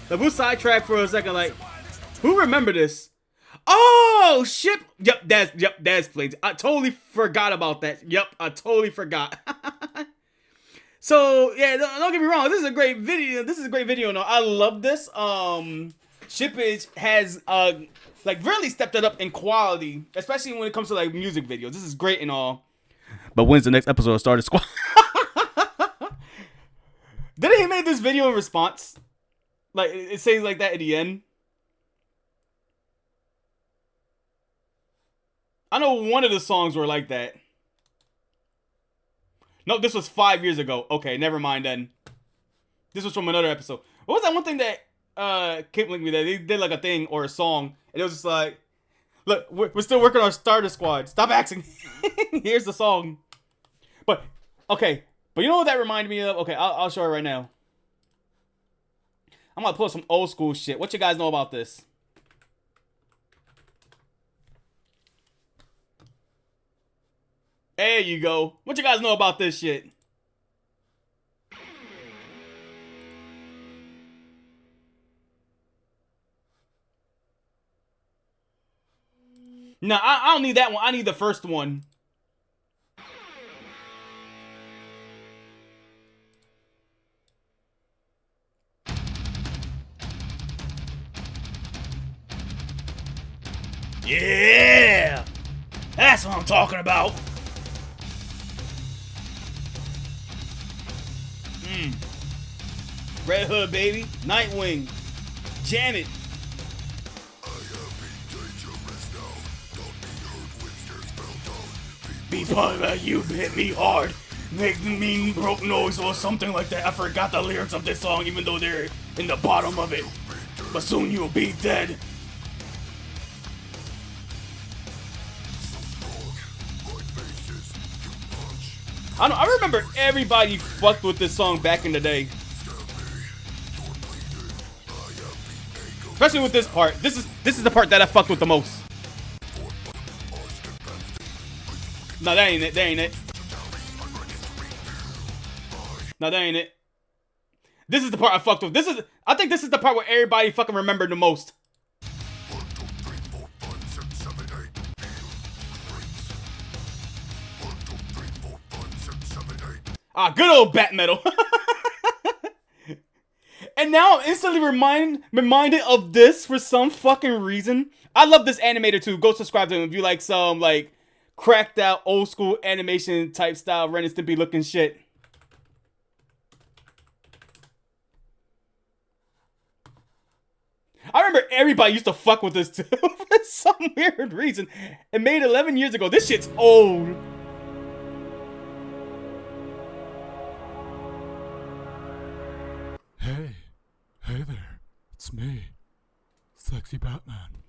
Like, we'll sidetrack for a second. Like, who remember this? Oh shit! Yep, that's played. I totally forgot about that. Yep, I totally forgot. So yeah, don't get me wrong. This is a great video. No, I love this. Shippage has like really stepped it up in quality, especially when it comes to like music videos. This is great and all. But when's the next episode of Starter Squad? Didn't he make this video in response? Like, it says like that at the end. I know one of the songs were like that. No, this was 5 years ago. Okay, never mind then. This was from another episode. What was that one thing that Kip linked me that they did like a thing or a song, and it was just like, look, we're still working on Starter Squad. Stop acting. Here's the song. But okay, but you know what that reminded me of? Okay, I'll show it right now. I'm gonna pull some old school shit. What you guys know about this? There you go. What you guys know about this shit? No, I don't need that one. I need the first one. Yeah! That's what I'm talking about. Red Hood, baby. Nightwing. Jam it. Be part that you hit me hard. Make the mean broke noise or something like that. I forgot the lyrics of this song even though they're in the bottom of it. But soon you'll be dead. I remember everybody fucked with this song back in the day. Especially with this part. This is the part that I fucked with the most. No, that ain't it. That ain't it. No, that ain't it. This is the part I fucked with. I think this is the part where everybody fucking remembered the most. Ah, good old Bat Metal. And now I'm instantly reminded of this for some fucking reason. I love this animator too. Go subscribe to him if you like some like cracked out old school animation type style Ren and Stimpy looking shit. I remember everybody used to fuck with this too for some weird reason. It made 11 years ago. This shit's old. Hey there, it's me, Sexy Batman.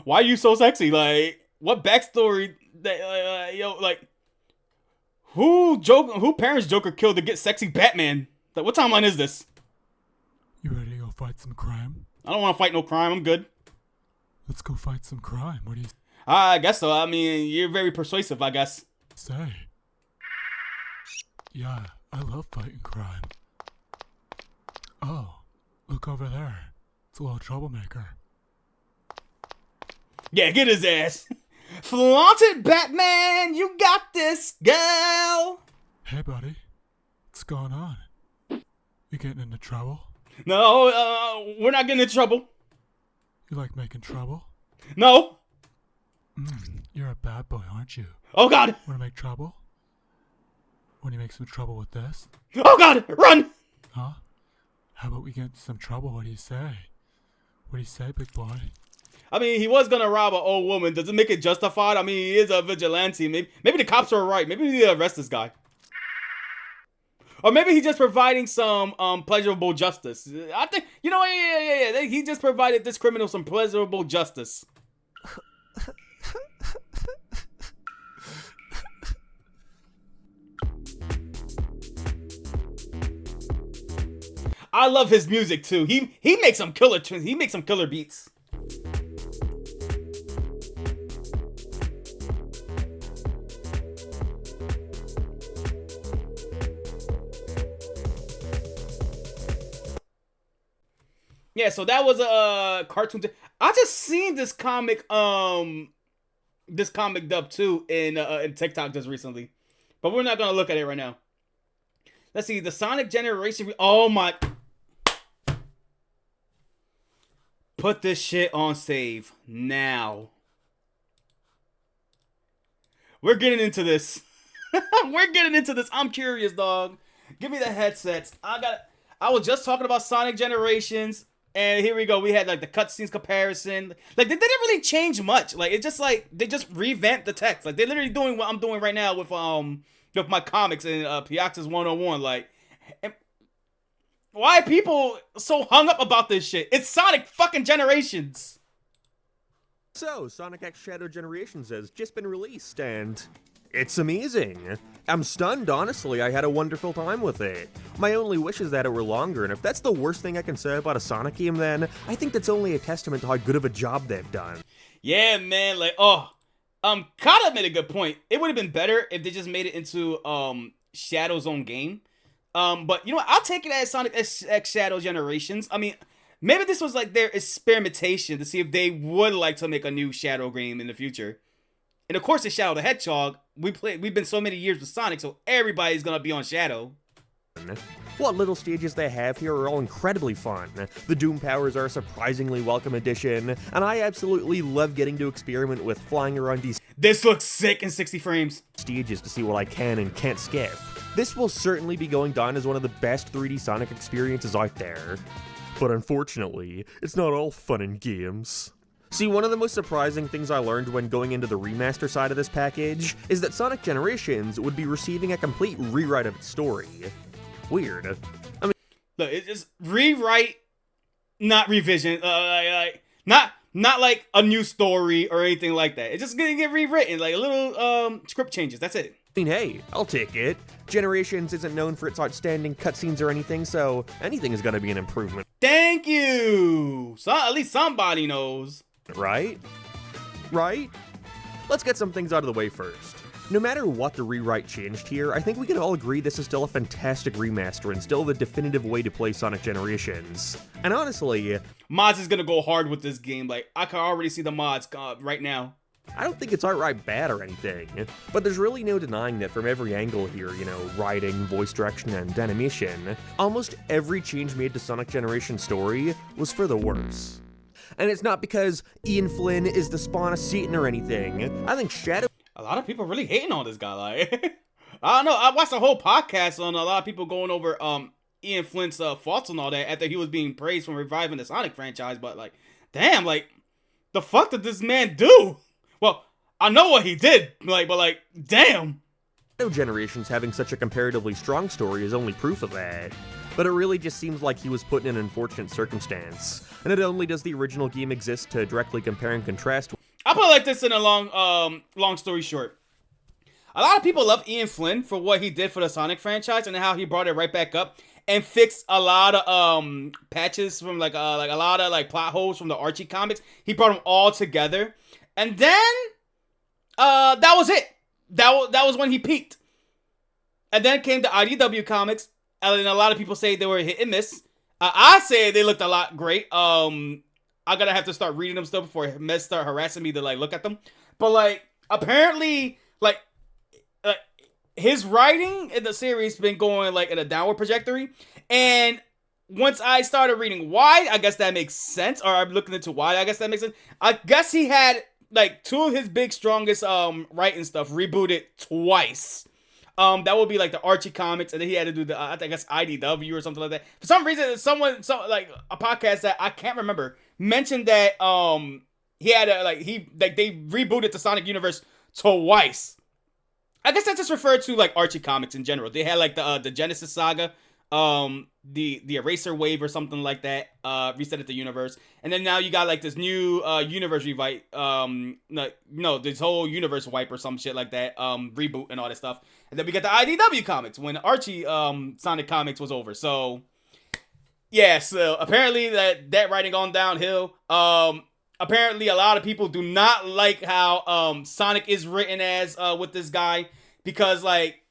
Why are you so sexy? Like, what backstory that, yo, like, who parents Joker killed to get sexy Batman? Like, what timeline is this? You ready to go fight some crime? I don't want to fight no crime, I'm good. Let's go fight some crime, what do you I guess so, I mean, you're very persuasive, I guess. say? Yeah, I love fighting crime. Oh, look over there. It's a little troublemaker. Yeah, get his ass. Flaunt it, Batman! You got this, girl! Hey, buddy. What's going on? You getting into trouble? No, we're not getting in trouble. You like making trouble? No. You're a bad boy, aren't you? Oh, God. Wanna make trouble? Wanna make some trouble with this? Oh, God, run! Huh? How about we get into some trouble? What do you say? What do you say, big boy? I mean, he was gonna rob an old woman. Does it make it justified? I mean, he is a vigilante. Maybe the cops are right. Maybe we need to arrest this guy. Or maybe he's just providing some pleasurable justice. I think, you know, yeah. He just provided this criminal some pleasurable justice. I love his music too. He makes some killer beats. Yeah, so that was a cartoon. I just seen this comic dub too in TikTok just recently, but we're not gonna look at it right now. Let's see, the Sonic Generation. Oh my! Put this shit on save now. We're getting into this. We're getting into this. I'm curious, dog. Give me the headsets. I was just talking about Sonic Generations. And here we go. We had like the cutscenes comparison. Like they didn't really change much. Like it's just like they just revamped the text. Like they're literally doing what I'm doing right now with my comics and Piaxis 101. Like, Why are people so hung up about this shit? It's Sonic fucking Generations. So, Sonic X Shadow Generations has just been released, and it's amazing. I'm stunned, honestly. I had a wonderful time with it. My only wish is that it were longer, and if that's the worst thing I can say about a Sonic game, then I think that's only a testament to how good of a job they've done. Yeah, man, like, Kata made a good point. It would have been better if they just made it into, Shadow's own game. But, you know what, I'll take it as Sonic X Shadow Generations. I mean, maybe this was, like, their experimentation to see if they would like to make a new Shadow game in the future. And, of course, it's Shadow the Hedgehog. We've been so many years with Sonic, so everybody's gonna be on Shadow. What little stages they have here are all incredibly fun. The Doom Powers are a surprisingly welcome addition, and I absolutely love getting to experiment with flying around these This looks sick in 60 frames. stages to see what I can and can't skip. This will certainly be going down as one of the best 3D Sonic experiences out there. But unfortunately, it's not all fun and games. See, one of the most surprising things I learned when going into the remaster side of this package is that Sonic Generations would be receiving a complete rewrite of its story. Weird. Look, it's just rewrite, not revision. Not like a new story or anything like that. It's just gonna get rewritten, like little script changes. That's it. I mean, hey, I'll take it. Generations isn't known for its outstanding cutscenes or anything, so anything is gonna be an improvement, Thank you. So at least somebody knows. right? Right? Let's get some things out of the way first. No matter what the rewrite changed here, I think we can all agree this is still a fantastic remaster and still the definitive way to play Sonic Generations. And honestly, Mods is gonna go hard with this game. Like, I can already see the mods right now. I don't think it's outright bad or anything, but there's really no denying that from every angle here, you know, writing, voice direction, and animation, almost every change made to Sonic Generations' story was for the worse. And it's not because Ian Flynn is the spawn of Satan or anything. I think Shadow A lot of people really hating on this guy. Like, I don't know. I watched a whole podcast on a lot of people going over Ian Flynn's faults and all that after he was being praised for reviving the Sonic franchise. But like, damn, like, the fuck did this man do? Well, I know what he did. Like, but like, damn. Generations having such a comparatively strong story is only proof of that. But it really just seems like he was put in an unfortunate circumstance. And not only does the original game exist to directly compare and contrast. I'll put it like this in a long story short. A lot of people love Ian Flynn for what he did for the Sonic franchise and how he brought it right back up and fixed a lot of patches from like a lot of like plot holes from the Archie comics. He brought them all together, and then that was it. That was when he peaked. And then came the IDW comics, and then a lot of people say they were hit and miss. I say they looked a lot great. I gotta have to start reading them still before Mez start harassing me to like look at them. But like, apparently, like his writing in the series been going like in a downward trajectory. And once I started reading why, I guess that makes sense. Or I'm looking into why, I guess that makes sense. I guess he had like two of his big strongest writing stuff rebooted twice. That would be like the Archie comics, and then he had to do the I guess IDW or something like that. For some reason, like a podcast that I can't remember mentioned that he had they rebooted the Sonic universe twice. I guess that's just referred to like Archie comics in general. They had like the Genesis Saga, the Eraser Wave or something like that, reset the universe, and then now you got like this new universe rewrite, this whole universe wipe or some shit like that, reboot and all that stuff. And then we got the IDW comics when Archie Sonic comics was over. So yeah, so apparently that writing on downhill. Apparently a lot of people do not like how Sonic is written as with this guy, because like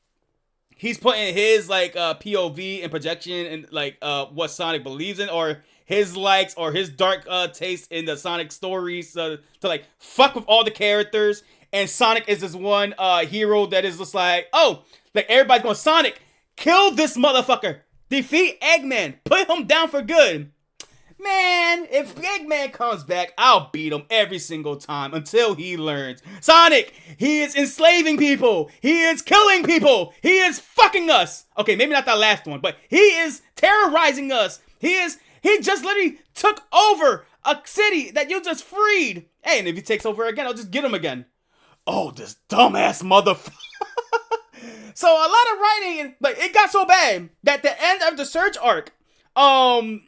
he's putting his like POV and projection and like what Sonic believes in, or his likes or his dark taste in the Sonic stories to like fuck with all the characters. And Sonic is this one hero that is just like, oh, like everybody's going, Sonic, kill this motherfucker, defeat Eggman, put him down for good. Man, if Eggman comes back, I'll beat him every single time until he learns. Sonic, he is enslaving people. He is killing people. He is fucking us. Okay, maybe not that last one, but he is terrorizing us. He just literally took over a city that you just freed. Hey, and if he takes over again, I'll just get him again. Oh, this dumbass motherfucker. So a lot of writing, like, it got so bad that the end of the Surge arc,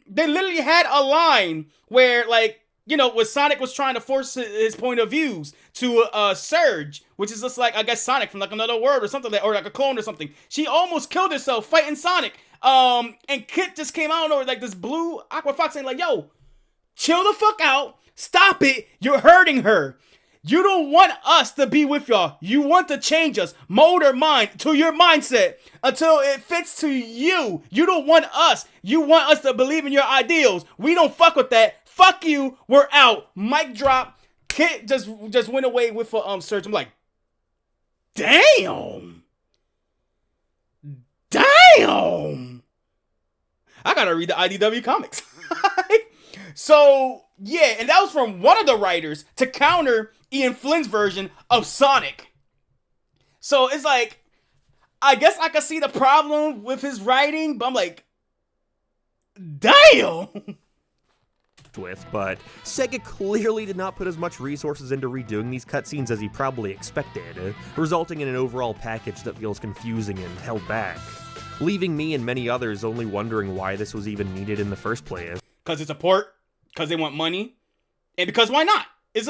they literally had a line where, like, you know, when Sonic was trying to force his point of views to Surge, which is just like, I guess, Sonic from like another world or something, like, or like a clone or something. She almost killed herself fighting Sonic. And Kit just came out over like this blue Aqua Fox saying like, yo, chill the fuck out. Stop it. You're hurting her. You don't want us to be with y'all. You want to change us, mold our mind to your mindset until it fits to you. You don't want us. You want us to believe in your ideals. We don't fuck with that. Fuck you. We're out. Mic drop. Kit just went away with Surge. I'm like, damn. Damn. I gotta read the IDW comics. So, yeah, and that was from one of the writers to counter Ian Flynn's version of Sonic. So it's like, I guess I could see the problem with his writing, but I'm like, damn. But Sega clearly did not put as much resources into redoing these cutscenes as he probably expected, resulting in an overall package that feels confusing and held back, leaving me and many others only wondering why this was even needed in the first place. Because it's a port, because they want money, and because why not? It's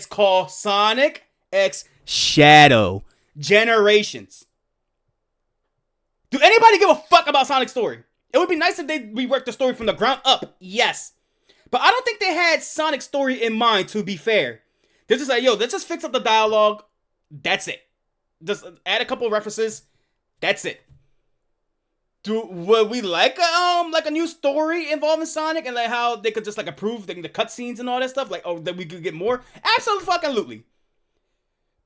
called Sonic X Shadow Generations. Do anybody give a fuck about Sonic's story? It would be nice if they reworked the story from the ground up, yes. But I don't think they had Sonic's story in mind, to be fair. They're just like, yo, let's just fix up the dialogue. That's it. Just add a couple references. That's it. Would we like a new story involving Sonic and like how they could just like improve the cutscenes and all that stuff? Like, oh, that we could get more? Absolutely.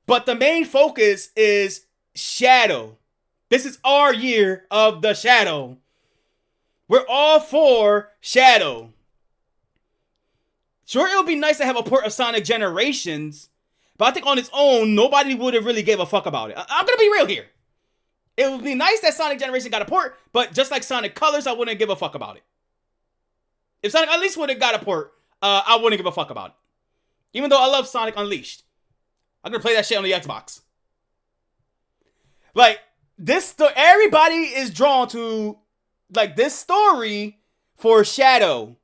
But the main focus is Shadow. This is our year of the Shadow. We're all for Shadow. Sure, it would be nice to have a port of Sonic Generations, but I think on its own, nobody would have really gave a fuck about it. I'm gonna be real here. It would be nice that Sonic Generation got a port, but just like Sonic Colors, I wouldn't give a fuck about it. If Sonic Unleashed would have got a port, I wouldn't give a fuck about it. Even though I love Sonic Unleashed. I'm gonna play that shit on the Xbox. Like, everybody is drawn to, like, this story for Shadow.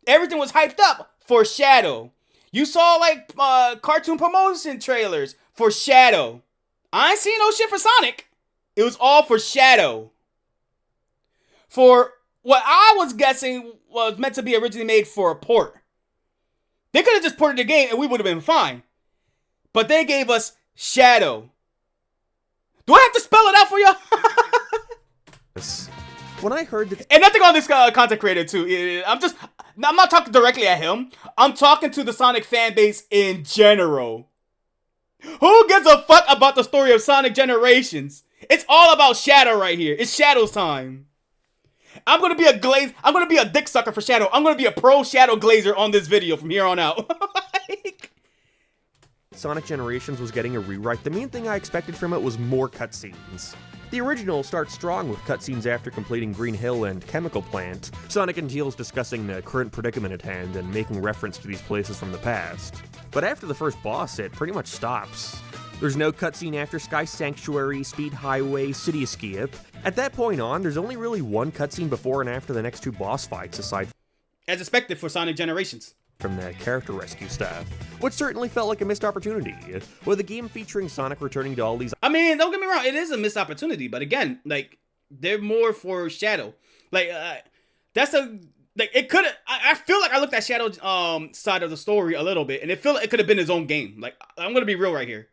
Everything was hyped up for Shadow. You saw, like, cartoon promotion trailers for Shadow. I ain't seen no shit for Sonic. It was all for Shadow. For what I was guessing was meant to be originally made for a port. They could have just ported the game and we would have been fine. But they gave us Shadow. Do I have to spell it out for y'all? When I heard that... And nothing on this content creator too. I'm not talking directly at him. I'm talking to the Sonic fan base in general. Who gives a fuck about the story of Sonic Generations? It's all about Shadow right here. It's Shadow's time. I'm gonna be a dick sucker for Shadow. I'm gonna be a pro Shadow glazer on this video from here on out. Sonic Generations was getting a rewrite, the main thing I expected from it was more cutscenes. The original starts strong with cutscenes after completing Green Hill and Chemical Plant, Sonic and Tails discussing the current predicament at hand and making reference to these places from the past. But after the first boss, it pretty much stops. There's no cutscene after Sky Sanctuary, Speed Highway, City Escape. At that point on, there's only really one cutscene before and after the next two boss fights, aside as expected for Sonic Generations. From the character rescue stuff, which certainly felt like a missed opportunity, with a game featuring Sonic returning to all these... I mean, don't get me wrong, it is a missed opportunity, but again, like, they're more for Shadow. Like, it could have... I feel like I looked at Shadow's side of the story a little bit, and it felt like it could have been his own game. Like, I'm gonna be real right here.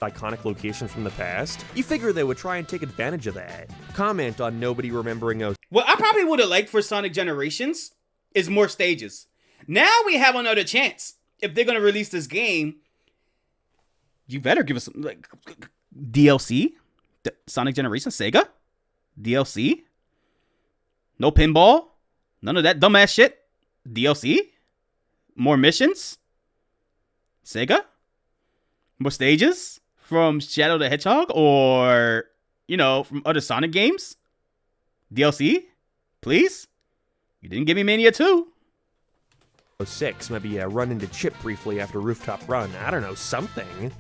Iconic locations from the past, you figure they would try and take advantage of that. Comment on nobody remembering those. What I probably would have liked for Sonic Generations is more stages. Now we have another chance. If they're gonna release this game, you better give us some, like, DLC. Sonic Generations, Sega DLC. No pinball. None of that dumbass shit. DLC. More missions. Sega. More stages from Shadow the Hedgehog or, from other Sonic games. DLC, please. You didn't give me Mania 2. 6, maybe run into Chip briefly after Rooftop Run, I don't know, something.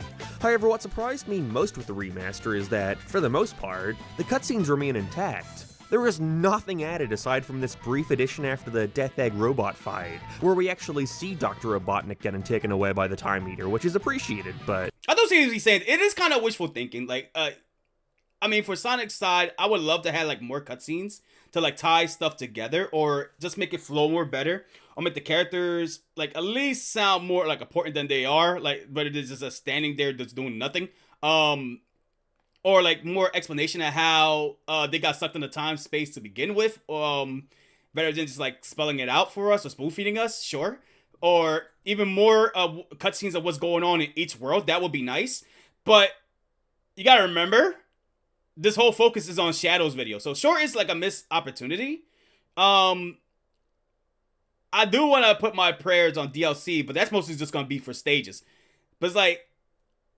However, what surprised me most with the remaster is that, for the most part, the cutscenes remain intact. There was nothing added aside from this brief addition after the Death Egg robot fight, where we actually see Dr. Robotnik getting taken away by the Time Eater, which is appreciated, but... I don't see what he's saying. It is kind of wishful thinking. Like, I mean, for Sonic's side, I would love to have, like, more cutscenes to, like, tie stuff together or just make it flow more better. Or make the characters, like, at least sound more, like, important than they are. Like, but it is just standing there just doing nothing. Or, like, more explanation of how they got sucked into time space to begin with. Better than just, like, spelling it out for us or spoon-feeding us, sure. Or even more cutscenes of what's going on in each world. That would be nice. But you gotta remember, this whole focus is on Shadow's video. So, sure, it's, like, a missed opportunity. I do want to put my prayers on DLC, but that's mostly just going to be for stages. But it's like,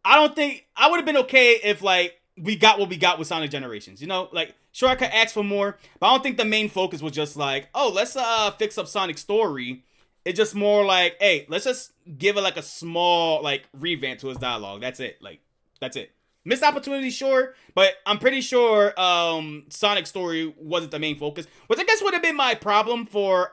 I don't think, I would have been okay if, like, we got what we got with Sonic Generations, you know? Like, sure, I could ask for more, but I don't think the main focus was just like, oh, let's fix up Sonic's story. It's just more like, hey, let's just give it, like, a small, like, revamp to his dialogue. That's it. Like, that's it. Missed opportunity, sure, but I'm pretty sure Sonic's story wasn't the main focus, which I guess would have been my problem for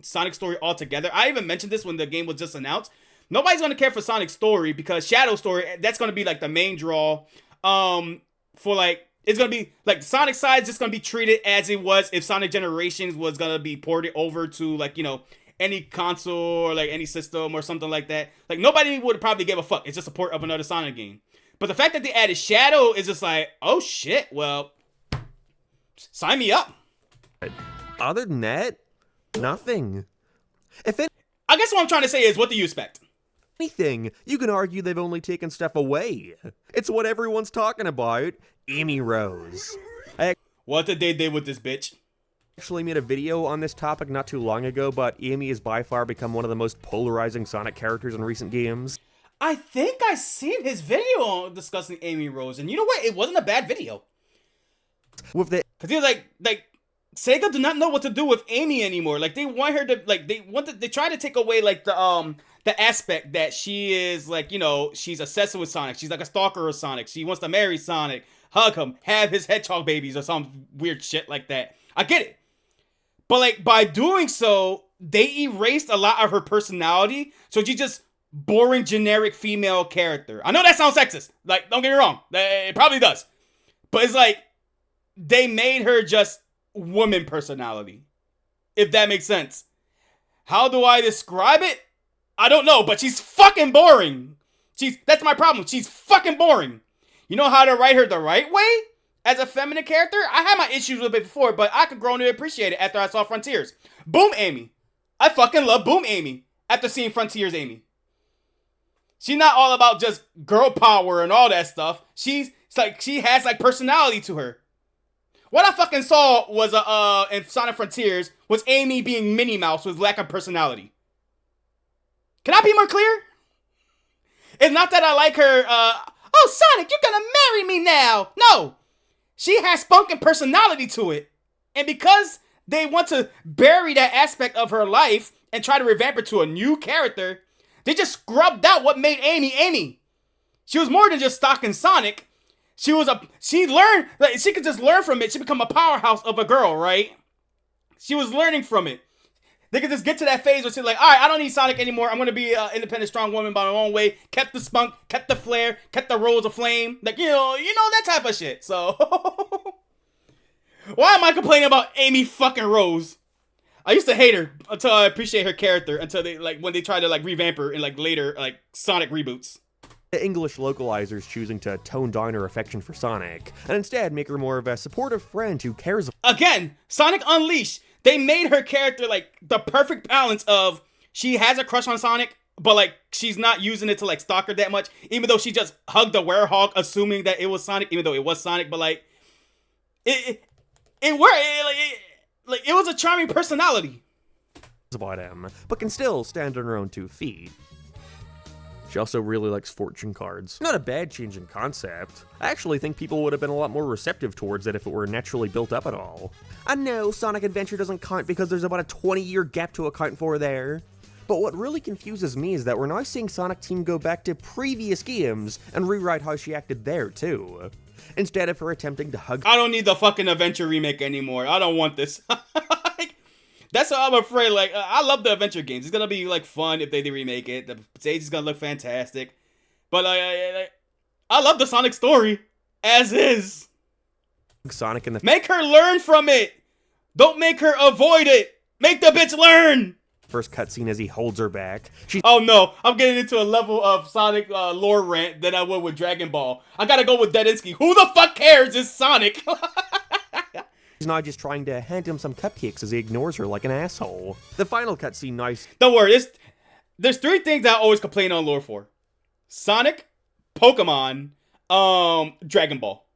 Sonic's story altogether. I even mentioned this when the game was just announced. Nobody's going to care for Sonic's story because Shadow's story, that's going to be, like, the main draw. For, like, it's going to be, like, the Sonic side is just going to be treated as it was if Sonic Generations was going to be ported over to, like, you know, any console or, like, any system or something like that. Like, nobody would probably give a fuck. It's just a port of another Sonic game. But the fact that they added Shadow is just like, oh shit, well, sign me up. Other than that, nothing. If I guess what I'm trying to say is, what do you expect? anything, you can argue they've only taken stuff away. It's what everyone's talking about, Amy Rose. What did they do with this bitch? Actually made a video on this topic not too long ago, but Amy has by far become one of the most polarizing Sonic characters in recent games. I think I seen his video discussing Amy Rose, and you know what? It wasn't a bad video. With the Cause he was like Sega do not know what to do with Amy anymore. Like, they want her to, like, they try to take away, like, the aspect that she is, like, you know, she's obsessed with Sonic. She's like a stalker of Sonic. She wants to marry Sonic, hug him, have his hedgehog babies or some weird shit like that. I get it. But, like, by doing so, they erased a lot of her personality. So she's just boring, generic female character. I know that sounds sexist. Like, don't get me wrong. It probably does. But it's like, they made her just woman personality. If that makes sense. How do I describe it? I don't know, but she's fucking boring. That's my problem. She's fucking boring. You know how to write her the right way? As a feminine character? I had my issues with it before, but I could grow to appreciate it after I saw Frontiers. Boom Amy. I fucking love Boom Amy after seeing Frontiers Amy. She's not all about just girl power and all that stuff. It's like, she has, like, personality to her. What I fucking saw was in Sonic Frontiers was Amy being Minnie Mouse with lack of personality. Can I be more clear? It's not that I like her, oh, Sonic, you're gonna marry me now. No. She has spunk and personality to it. And because they want to bury that aspect of her life and try to revamp her to a new character, they just scrubbed out what made Amy Amy. She was more than just stalking Sonic. She learned, like, she could just learn from it. She become a powerhouse of a girl, right? She was learning from it. They could just get to that phase where she's like, all right, I don't need Sonic anymore. I'm going to be an independent, strong woman by my own way. Kept the spunk, kept the flair, kept the rose of flame. Like, you know, that type of shit. So, why am I complaining about Amy fucking Rose? I used to hate her until I appreciate her character, until they, like, when they try to, like, revamp her in, like, later, like, Sonic reboots. English localizers choosing to tone down her affection for Sonic, and instead make her more of a supportive friend who cares. Again, Sonic Unleashed. They made her character, like, the perfect balance of she has a crush on Sonic, but, like, she's not using it to, like, stalk her that much, even though she just hugged a werehog assuming that it was Sonic, even though it was Sonic, but, like, it worked. It was a charming personality. About him, but can still stand on her own 2 feet. She also really likes fortune cards. Not a bad change in concept. I actually think people would have been a lot more receptive towards it if it were naturally built up at all. I know Sonic Adventure doesn't count because there's about a 20-year gap to account for there. But what really confuses me is that we're now seeing Sonic Team go back to previous games and rewrite how she acted there too. instead of her attempting to hug I don't need the fucking Adventure remake anymore. I don't want this. That's what I'm afraid. Like, I love the adventure games. It's gonna be like fun if they remake it. The stage is gonna look fantastic. But I love the Sonic story as is. Sonic in the Make her learn from it. Don't make her avoid it. Make the bitch learn. first cutscene as he holds her back. She's Oh no, I'm getting into a level of Sonic lore rant than I would with Dragon Ball. I gotta go with Dedinsky. Who the fuck cares? It's Sonic. not just trying to hand him some cupcakes as he ignores her like an asshole. The final cutscene, nice. Don't worry, there's three things I always complain on lore for. Sonic, Pokemon, Dragon Ball.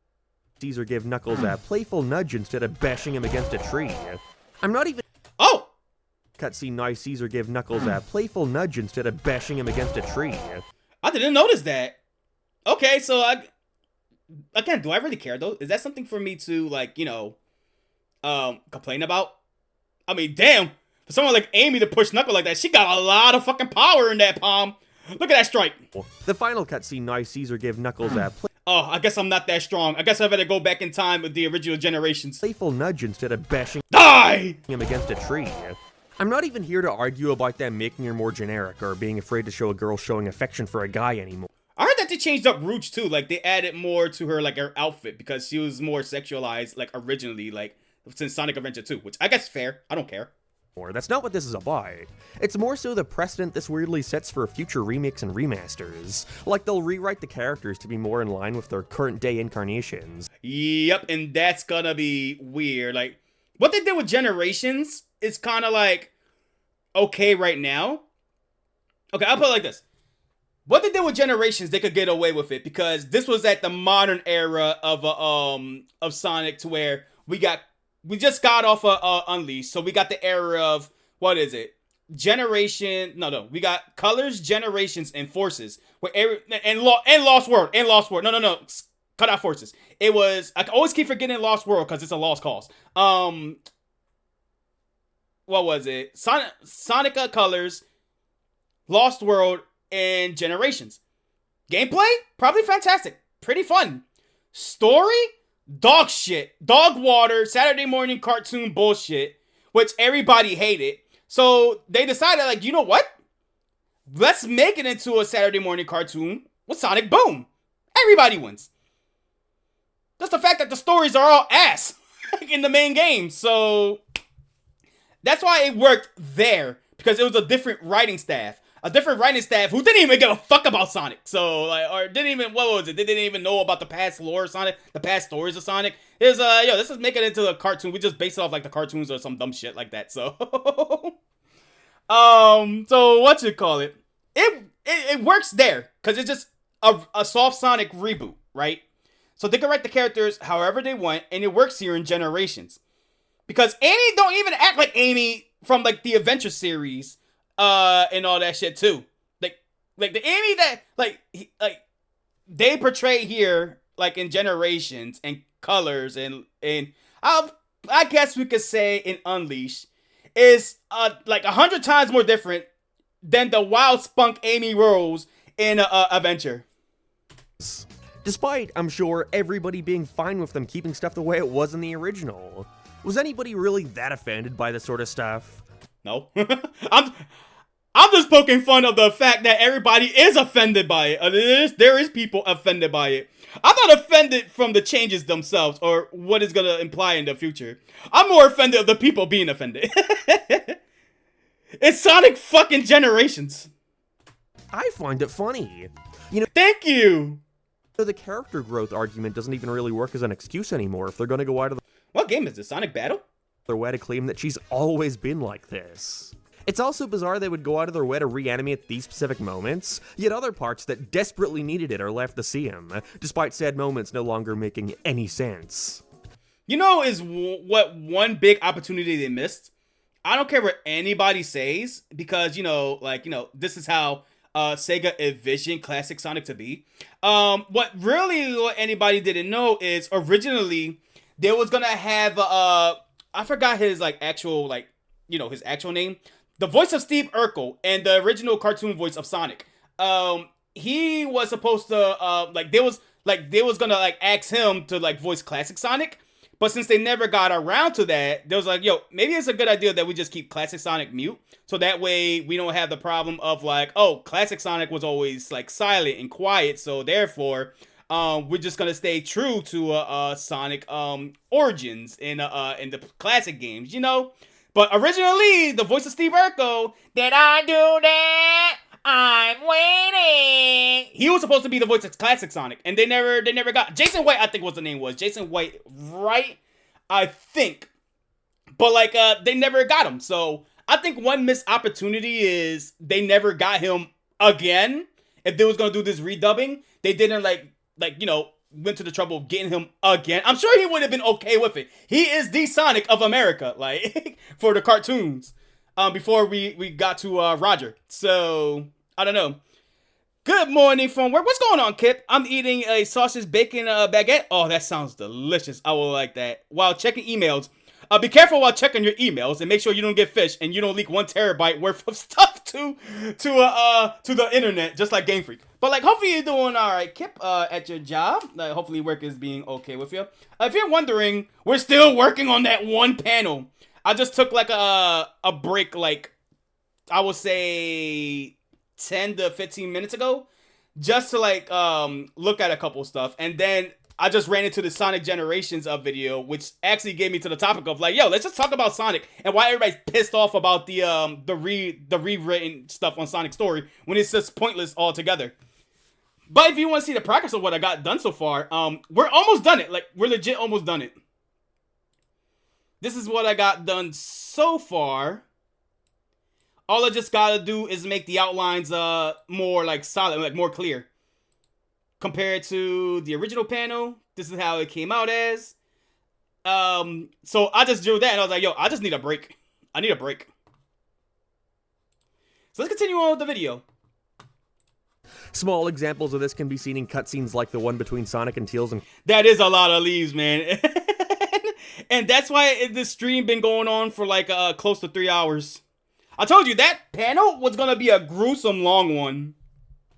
Caesar give Knuckles a playful nudge instead of bashing him against a tree. I'm not even... Oh! Cutscene, nice. Caesar give Knuckles a playful nudge instead of bashing him against a tree. I didn't notice that. Okay, so again, do I really care though? Is that something for me to like, complain about? I mean, damn, for someone like Amy to push Knuckles like that, she got a lot of fucking power in that palm. Look at that strike. The final cutscene, nice. Caesar give Knuckles a Oh, I guess I'm not that strong. I guess I better go back in time with the original generations. playful nudge instead of bashing Die! him against a tree. I'm not even here to argue about them making her more generic or being afraid to show a girl showing affection for a guy anymore. I heard that they changed up Rouge too. Like they added more to her, like her outfit, because she was more sexualized, like originally, like since Sonic Adventure 2, which I guess is fair. I don't care. That's not what this is about. It's more so the precedent this weirdly sets for future remakes and remasters. Like they'll rewrite the characters to be more in line with their current day incarnations. Yep, and that's gonna be weird. Like what they did with Generations is kind of like okay right now. Okay, I'll put it like this. What they did with Generations, they could get away with it because this was at the modern era of Sonic, to where we just got off of Unleashed, so we got the era of what is it? We got Colors, Generations, and Forces. And Lost World. No. Cut out Forces. It was, I always keep forgetting Lost World because it's a lost cause. What was it? Sonica Colors, Lost World, and Generations. Gameplay? Probably fantastic. Pretty fun. Story? Dog shit. Dog water, Saturday morning cartoon bullshit, which everybody hated. So they decided, like, you know what? Let's make it into a Saturday morning cartoon with Sonic Boom. Everybody wins. Just the fact that the stories are all ass in the main game. So that's why it worked there, because it was a different writing staff. A different writing staff who didn't even give a fuck about Sonic. So, like, or didn't even, what was it? They didn't even know about the past lore of Sonic, the past stories of Sonic. It was, let's just make it into a cartoon. We just base it off, like, the cartoons or some dumb shit like that. So, so what you call it? It works there, because it's just a soft Sonic reboot, right? So they can write the characters however they want, and it works here in Generations. Because Amy don't even act like Amy from, like, the Adventure series. And all that shit too. Like the Amy that they portray here, like in Generations and Colors and I guess we could say in Unleashed, is like 100 times more different than the wild spunk Amy Rose in Adventure. Despite, I'm sure, everybody being fine with them keeping stuff the way it was in the original. Was anybody really that offended by this sort of stuff? No. I'm just poking fun of the fact that everybody is offended by it. There is people offended by it. I'm not offended from the changes themselves or what it's gonna imply in the future. I'm more offended of the people being offended. It's Sonic fucking Generations. I find it funny. Thank you. The character growth argument doesn't even really work as an excuse anymore if they're gonna go out of What game is this? Sonic Battle? their way to claim that she's always been like this. It's also bizarre they would go out of their way to reanimate these specific moments, yet other parts that desperately needed it are left to see him, despite said moments no longer making any sense. You know is what one big opportunity they missed? I don't care what anybody says, because, this is how Sega envisioned classic Sonic to be. What anybody didn't know is originally they was gonna have, I forgot his, his actual name. The voice of Steve Urkel and the original cartoon voice of Sonic. He was supposed to, like they was gonna like ask him to like voice classic Sonic, but since they never got around to that, they was like, yo, maybe it's a good idea that we just keep classic Sonic mute, so that way we don't have the problem of like, oh, classic Sonic was always like silent and quiet, so therefore we're just gonna stay true to Sonic origins in the classic games, you know. But originally, the voice of Steve Urkel, did I do that? I'm waiting. He was supposed to be the voice of classic Sonic, and they never got Jason White. I think was the name was Jason White, right? I think, but like they never got him. So I think one missed opportunity is they never got him again. If they was gonna do this redubbing, they didn't like you know, went to the trouble of getting him again. I'm sure he would have been okay with it. He is the Sonic of America, like for the cartoons. Before we got to Roger. So, I don't know. Good morning from work. What's going on, Kip? I'm eating a sausage bacon baguette. Oh, that sounds delicious. I will like that. While checking emails. Be careful while checking your emails and make sure you don't get phished and you don't leak 1 terabyte worth of stuff to the internet, just like Game Freak. But like, hopefully you're doing all right, Kip, at your job. Like, hopefully work is being okay with you. If you're wondering, we're still working on that one panel. I just took like a break, like I would say 10 to 15 minutes ago, just to like look at a couple stuff, and then I just ran into the Sonic Generations video, which actually gave me to the topic of like, yo, let's just talk about Sonic and why everybody's pissed off about the rewritten stuff on Sonic Story when it's just pointless altogether. But if you want to see the progress of what I got done so far, we're almost done it. Like, we're legit almost done it. This is what I got done so far. All I just gotta do is make the outlines more like solid, like more clear. Compared to the original panel, this is how it came out as. So I just drew that and I was like, yo, I just need a break. I need a break. So let's continue on with the video. Small examples of this can be seen in cutscenes like the one between Sonic and Tails and... That is a lot of leaves, man. And that's why this stream been going on for like close to 3 hours. I told you that panel was gonna be a gruesome long one.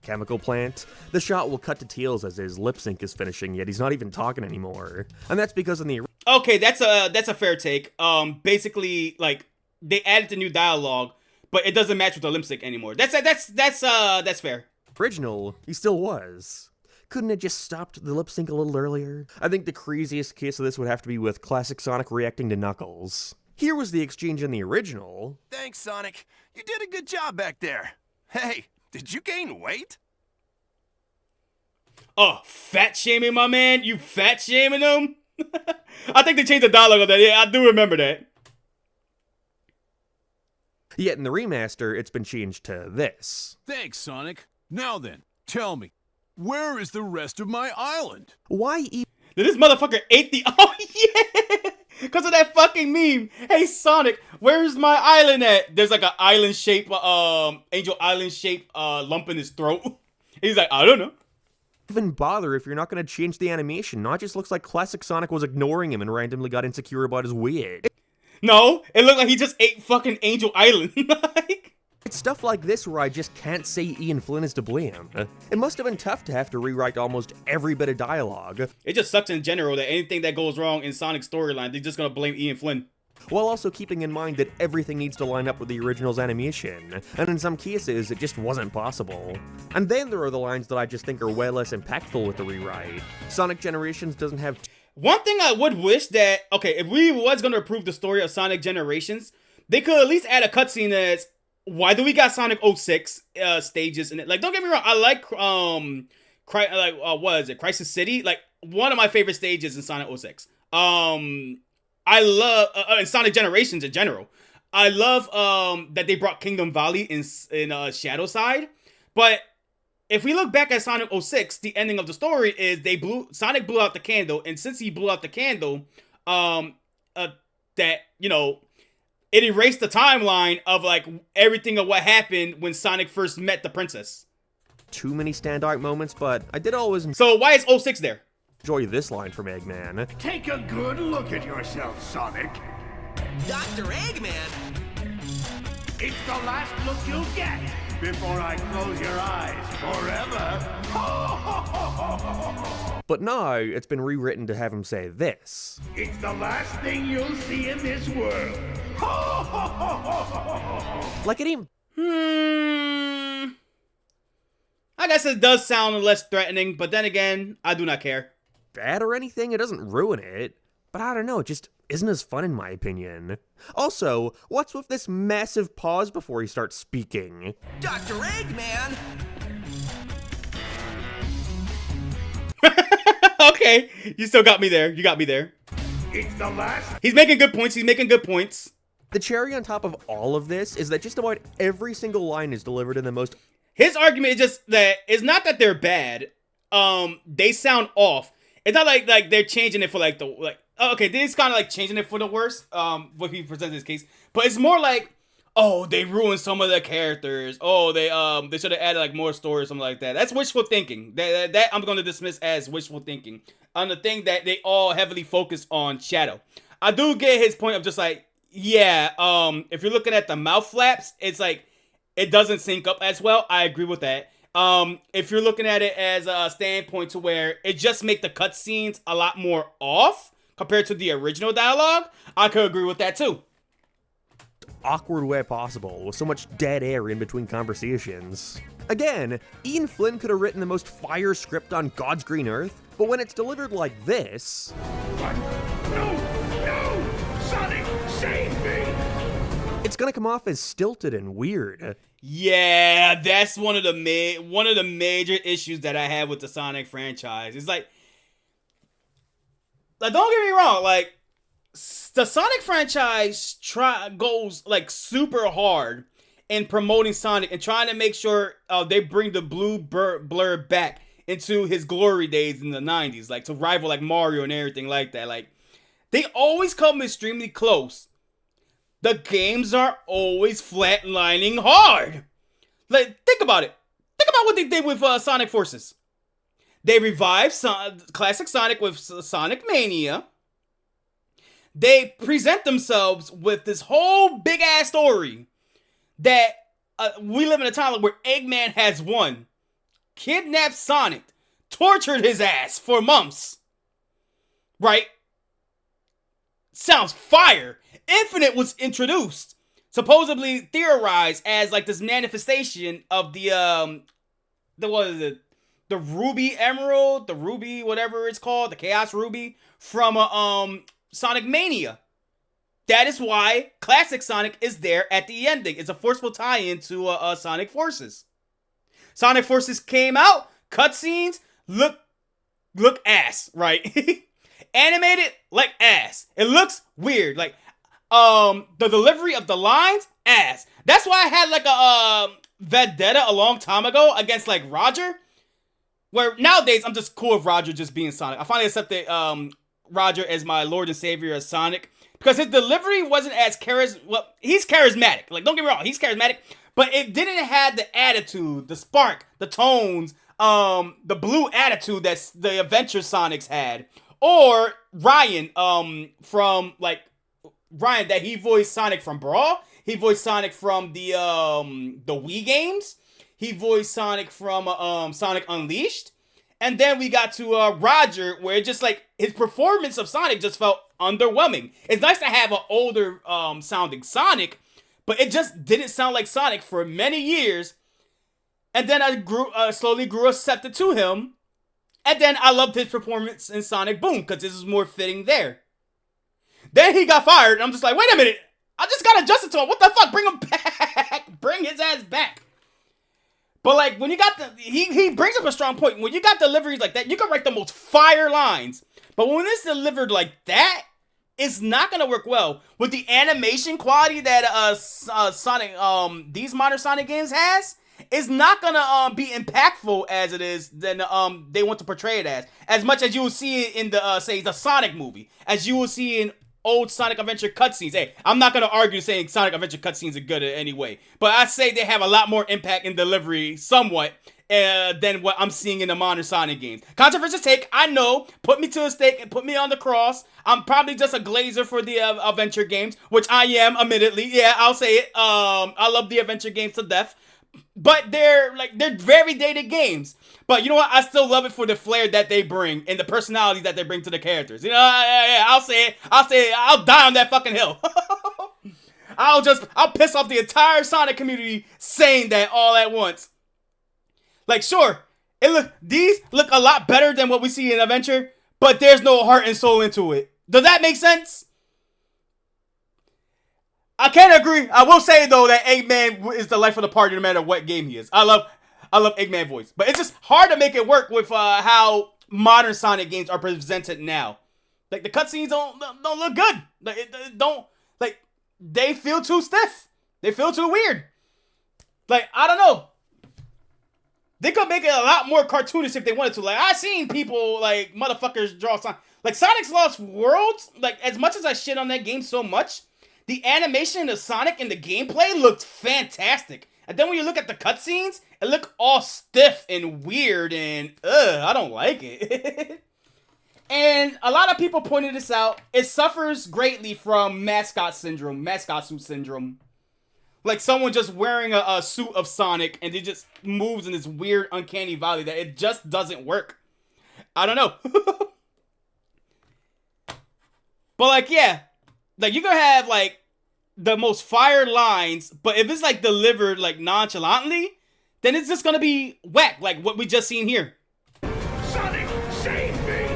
Chemical plant. The shot will cut to Tails as his lip sync is finishing, yet he's not even talking anymore. And that's because in the... Okay, that's a fair take. Basically, like, they added the new dialogue, but it doesn't match with the lip sync anymore. That's fair. Original, he still was. Couldn't it just stopped the lip sync a little earlier? I think the craziest case of this would have to be with classic Sonic reacting to Knuckles. Here was the exchange in the original. Thanks, Sonic. You did a good job back there. Hey, did you gain weight? Oh, fat shaming my man? You fat shaming him? I think they changed the dialogue of that. Yeah, I do remember that. Yet in the remaster, it's been changed to this. Thanks, Sonic. Now then, tell me, where is the rest of my island? Why even... This motherfucker ate the... Oh, yeah! Because of that fucking meme. Hey, Sonic, where's my island at? There's like an island-shaped, Angel Island-shaped lump in his throat. He's like, I don't know. Even bother if you're not going to change the animation. Not just looks like classic Sonic was ignoring him and randomly got insecure about his weight. No, it looked like he just ate fucking Angel Island. Like... It's stuff like this where I just can't say Ian Flynn is to blame. It must have been tough to have to rewrite almost every bit of dialogue. It just sucks in general that anything that goes wrong in Sonic's storyline, they're just gonna blame Ian Flynn. While also keeping in mind that everything needs to line up with the original's animation, and in some cases, it just wasn't possible. And then there are the lines that I just think are way less impactful with the rewrite. Sonic Generations doesn't have... One thing I would wish that, okay, if we was gonna approve the story of Sonic Generations, they could at least add a cutscene that's, why do we got Sonic 06 stages in it? Like, don't get me wrong, I like what is it, Crisis City? Like, one of my favorite stages in Sonic 06. I love in Sonic Generations in general. I love that they brought Kingdom Valley in Shadow Side. But if we look back at Sonic 06, the ending of the story is Sonic blew out the candle, and since he blew out the candle, that, you know, it erased the timeline of, like, everything of what happened when Sonic first met the princess. Too many standout moments, but I did always... So why is 06 there? Enjoy this line from Eggman. Take a good look at yourself, Sonic. Dr. Eggman? It's the last look you'll get. before I close your eyes forever. But now it's been rewritten to have him say this. It's the last thing you'll see in this world. Like it ain't I guess it does sound less threatening, but then again, I do not care. bad or anything, it doesn't ruin it. But I don't know, it just isn't as fun in my opinion. Also, what's with this massive pause before he starts speaking? Dr. Eggman! Okay, you still got me there. You got me there. It's the last. He's making good points. He's making good points. The cherry on top of all of this is that just about every single line is delivered in the most... His argument is just that it's not that they're bad. They sound off. It's not like they're changing it for like the okay, they're kind of like changing it for the worse. What he presents his case, but it's more like, oh, they ruined some of the characters. Oh, they should have added like more story or something like that. That's wishful thinking. That I'm going to dismiss as wishful thinking on the thing that they all heavily focus on Shadow. I do get his point of just like, yeah, if you're looking at the mouth flaps, it's like it doesn't sync up as well. I agree with that. If you're looking at it as a standpoint to where it just make the cutscenes a lot more off compared to the original dialogue, I could agree with that too. Awkward way possible, with so much dead air in between conversations. Again, Ian Flynn could have written the most fire script on God's green earth, but when it's delivered like this... What? No! No! Sonic, save me! It's gonna come off as stilted and weird. Yeah, that's one of the major issues that I have with the Sonic franchise. It's like don't get me wrong, like the Sonic franchise goes like super hard in promoting Sonic and trying to make sure they bring the blue blur back into his glory days in the 90s, like to rival like Mario and everything like that. Like they always come extremely close. The games are always flatlining hard. Like, think about it. Think about what they did with Sonic Forces. They revived classic Sonic with Sonic Mania. They present themselves with this whole big-ass story that we live in a time where Eggman has won, kidnapped Sonic, tortured his ass for months. Right? Sounds fire. Infinite was introduced, supposedly theorized as like this manifestation of the what is it? The Ruby Emerald, the Ruby whatever it's called, the Chaos Ruby from Sonic Mania. That is why classic Sonic is there at the ending. It's a forceful tie-in to Sonic Forces. Sonic Forces came out, cutscenes look ass, right? Animated like ass. It looks weird, like the delivery of the lines, ass. That's why I had like a vendetta a long time ago against like Roger. Where nowadays I'm just cool with Roger just being Sonic. I finally accepted Roger as my Lord and Savior as Sonic. Because his delivery wasn't as well, he's charismatic. Like, don't get me wrong, he's charismatic. But it didn't have the attitude, the spark, the tones, the blue attitude that the Adventure Sonics had. Or Ryan, from like Ryan that he voiced Sonic from Brawl. He voiced Sonic from the Wii games. He voiced Sonic from Sonic Unleashed. And then we got to Roger, where it just like his performance of Sonic just felt underwhelming. It's nice to have an older sounding Sonic, but it just didn't sound like Sonic for many years. And then I slowly grew accepted to him. And then I loved his performance in Sonic Boom, because this is more fitting there. Then he got fired, and I'm just like, wait a minute. I just got adjusted to him. What the fuck? Bring him back. Bring his ass back. But like, when you got he brings up a strong point. When you got deliveries like that, you can write the most fire lines. But when it's delivered like that, it's not going to work well. With the animation quality that Sonic, these modern Sonic games has, it's not going to be impactful as it is than they want to portray it as. As much as you will see it in the, say, the Sonic movie. As you will see in old Sonic Adventure cutscenes. Hey, I'm not going to argue saying Sonic Adventure cutscenes are good in any way. But I say they have a lot more impact in delivery, somewhat, than what I'm seeing in the modern Sonic games. Controversial take, I know. Put me to the stake and put me on the cross. I'm probably just a glazer for the adventure games, which I am, admittedly. Yeah, I'll say it. I love the adventure games to death. But they're very dated games. But you know what? I still love it for the flair that they bring and the personalities that they bring to the characters. You know, I'll say it. I'll die on that fucking hill. I'll piss off the entire Sonic community saying that all at once. Like, sure, these look a lot better than what we see in Adventure, but there's no heart and soul into it. Does that make sense? I can't agree. I will say though that Eggman is the life of the party no matter what game he is. I love Eggman voice, but it's just hard to make it work with how modern Sonic games are presented now. Like the cutscenes don't look good. They feel too stiff. They feel too weird. Like, I don't know. They could make it a lot more cartoonish if they wanted to. Like, I've seen people, like, motherfuckers draw Sonic. Like, Sonic's Lost Worlds, like, as much as I shit on that game so much, the animation of Sonic and the gameplay looked fantastic. And then when you look at the cutscenes, it looked all stiff and weird and, I don't like it. And a lot of people pointed this out. It suffers greatly from mascot suit syndrome. Like someone just wearing a suit of Sonic and it just moves in this weird, uncanny valley that it just doesn't work. I don't know. But like, yeah. Like you're gonna have like the most fire lines, but if it's like delivered like nonchalantly, then it's just gonna be whack, like what we just seen here. Sonic, save me!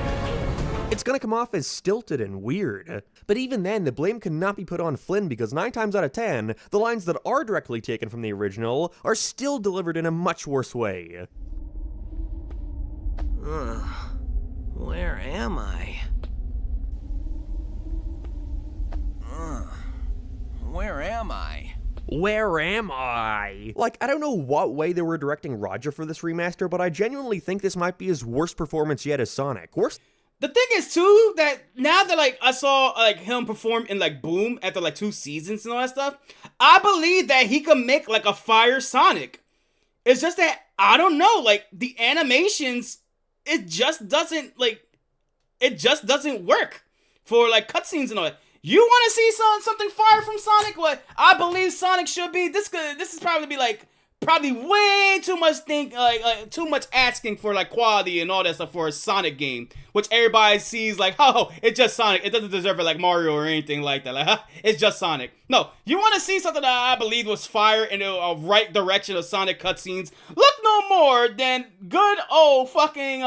It's gonna come off as stilted and weird. But even then, the blame cannot be put on Flynn because 9 times out of 10, the lines that are directly taken from the original are still delivered in a much worse way. Where am I? Where am I? Where am I? Like, I don't know what way they were directing Roger for this remaster, but I genuinely think this might be his worst performance yet as Sonic. Worst. The thing is too that now that like I saw like him perform in like Boom after like 2 seasons and all that stuff, I believe that he could make like a fire Sonic. It's just that I don't know, like the animations, it just doesn't work for like cutscenes and all that. You want to see something fire from Sonic? What I believe Sonic should be. This is probably way too much too much asking for like quality and all that stuff for a Sonic game, which everybody sees like, oh, it's just Sonic. It doesn't deserve it like Mario or anything like that. Like, it's just Sonic. No, you want to see something that I believe was fire in a right direction of Sonic cutscenes. Look no more than good old fucking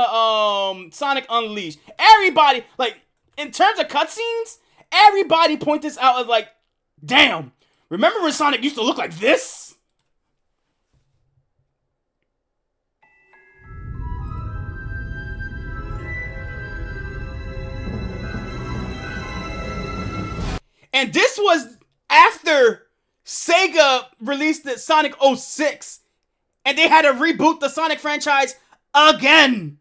Sonic Unleashed. Everybody, like in terms of cutscenes, everybody point this out as like, damn. Remember when Sonic used to look like this? And this was after Sega released the Sonic 06, and they had to reboot the Sonic franchise again.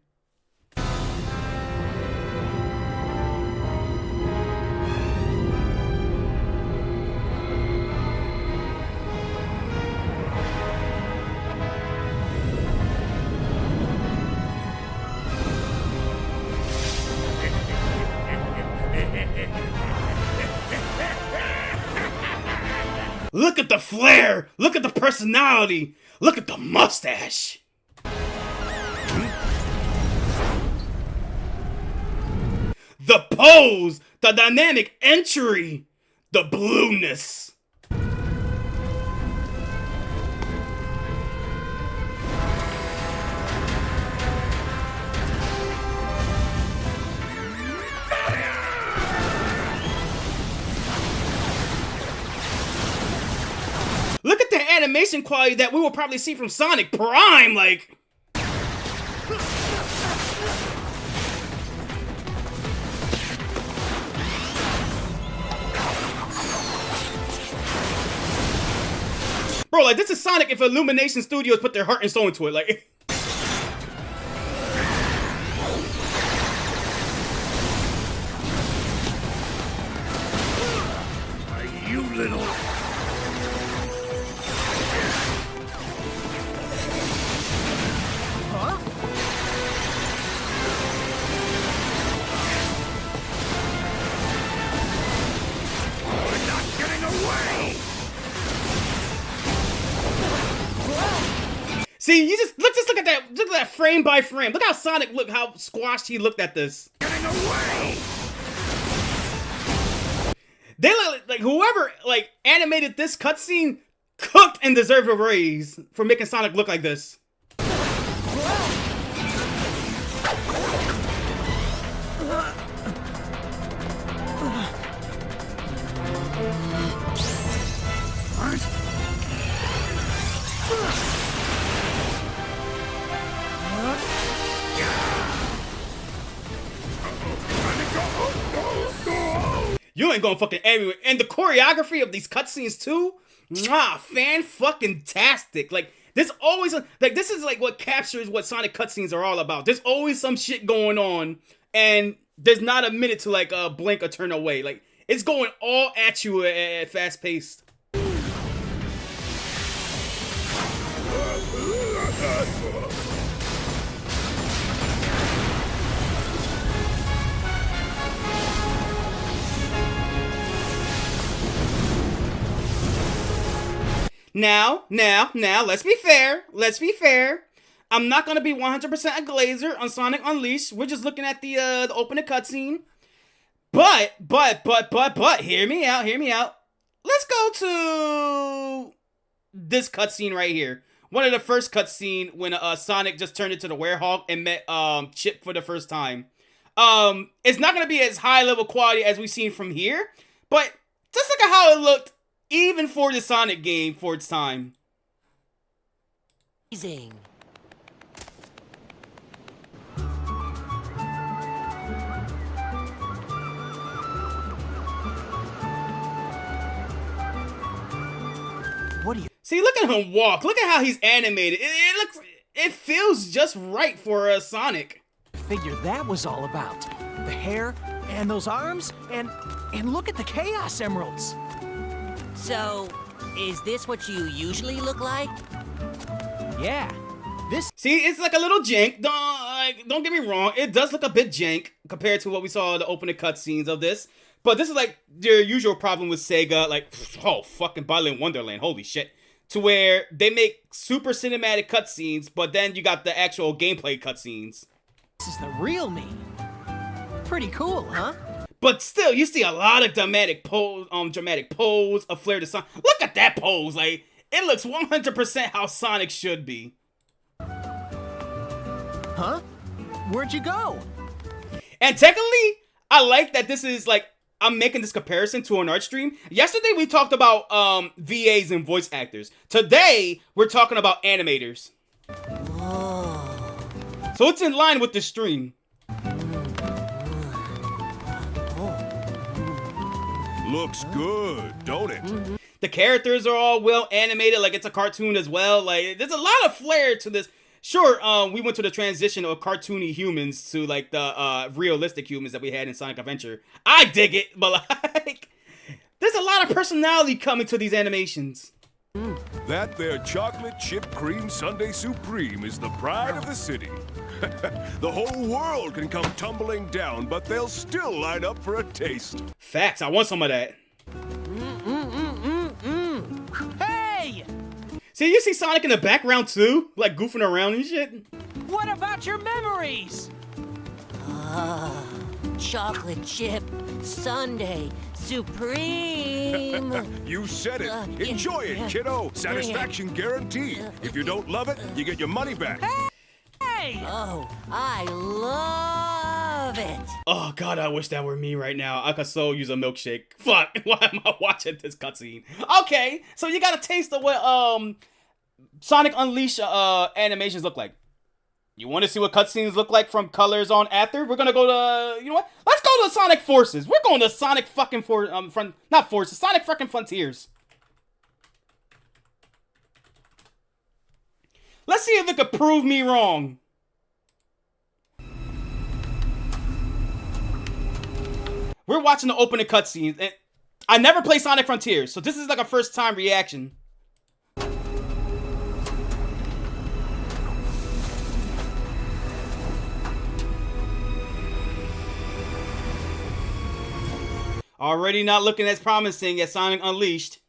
Look at the flair! Look at the personality! Look at the mustache! The pose! The dynamic entry! The blueness! Look at the animation quality that we will probably see from Sonic Prime, like... Bro, like, this is Sonic if Illumination Studios put their heart and soul into it, like... You little... We're not getting away! See, you just look at that. Look at that frame by frame. Look how Sonic looked. How squashed he looked at this. Getting away! They look like whoever like animated this cutscene cooked and deserved a raise for making Sonic look like this. You ain't going fucking everywhere. And the choreography of these cutscenes too, fan-fucking-tastic. Like, there's always, like, this is like what captures what Sonic cutscenes are all about. There's always some shit going on, and there's not a minute to, like, blink or turn away. Like, it's going all at you at fast-paced. Now, let's be fair. I'm not gonna be 100% a glazer on Sonic Unleashed. We're just looking at the opening cutscene. But, hear me out. Let's go to this cutscene right here. One of the first cutscene when Sonic just turned into the Werehog and met Chip for the first time. It's not gonna be as high level quality as we've seen from here, but just look at how it looked. Even for the Sonic game for its time. Amazing. What do you see? Look at him walk. Look at how he's animated. It feels just right for Sonic. figure that was all about? The hair and those arms and look at the Chaos Emeralds. So, is this what you usually look like? Yeah. This. See, it's like a little jank. Don't get me wrong. It does look a bit jank compared to what we saw in the opening cutscenes of this. But this is like their usual problem with Sega. Like, oh, fucking Bowling Wonderland. Holy shit. To where they make super cinematic cutscenes, but then you got the actual gameplay cutscenes. This is the real me. Pretty cool, huh? But still, you see a lot of dramatic pose, a flair to Sonic. Look at that pose, like it looks 100% how Sonic should be. Huh? Where'd you go? And technically, I like that this is like I'm making this comparison to an art stream. Yesterday we talked about VAs and voice actors. Today we're talking about animators. Whoa. So it's in line with the stream. Looks good, don't it? The characters are all well animated, like it's a cartoon as well. Like there's a lot of flair to this. Sure, we went to the transition of cartoony humans to like the realistic humans that we had in Sonic Adventure. I dig it, but like there's a lot of personality coming to these animations. That there chocolate chip cream sundae supreme is the pride of the city. The whole world can come tumbling down, but they'll still line up for a taste. Facts, I want some of that. Hey! See, you see Sonic in the background too? Like goofing around and shit? What about your memories? Chocolate chip sundae supreme. You said it. Enjoy it, kiddo. Satisfaction guaranteed. If you don't love it, you get your money back. Hey! Oh, I love it. Oh god, I wish that were me right now. I could so use a milkshake. Fuck, why am I watching this cutscene? Okay, so you got a taste of what Sonic Unleashed animations look like. You want to see what cutscenes look like from Colors on after? We're gonna go to, you know what? Let's go to Sonic Forces. We're going to Sonic fucking Sonic fucking Frontiers. Let's see if it could prove me wrong. We're watching the opening cutscenes, and I never played Sonic Frontiers, so this is like a first time reaction. Already not looking as promising as Sonic Unleashed.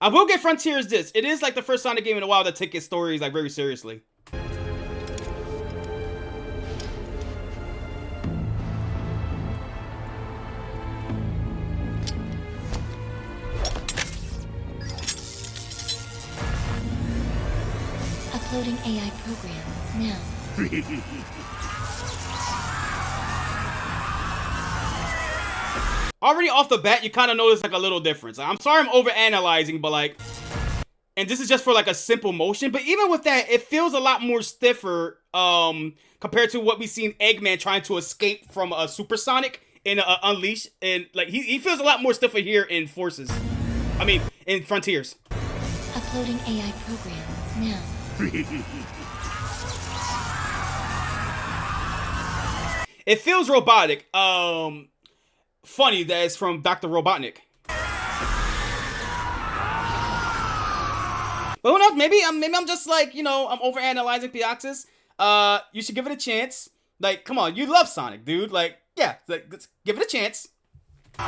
I will get Frontiers this. It is like the first Sonic game in a while that take its stories like very seriously. Uploading AI program now. Already off the bat, you kind of notice like a little difference. I'm sorry I'm overanalyzing, but like, and this is just for like a simple motion, but even with that, it feels a lot more stiffer compared to what we seen Eggman trying to escape from a Supersonic in Unleashed, and like he feels a lot more stiffer here in Forces. I mean, in Frontiers. Uploading AI program now. It feels robotic. Funny that it's from Dr. Robotnik. But who knows? Maybe I'm just like, you know, I'm overanalyzing Pioxis. You should give it a chance. Like, come on, you love Sonic, dude. Like, yeah, like, let's give it a chance. And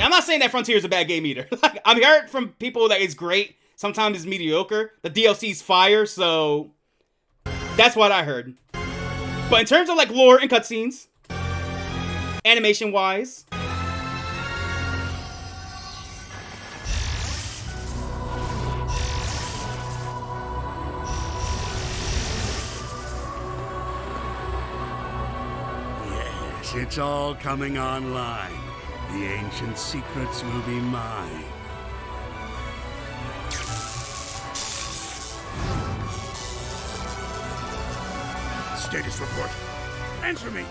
I'm not saying that Frontier is a bad game either. Like, I've heard from people that it's great. Sometimes it's mediocre. The DLC's fire, so that's what I heard. But in terms of like lore and cutscenes, animation-wise, Yes, it's all coming online. The ancient secrets will be mine. Status report. Answer me.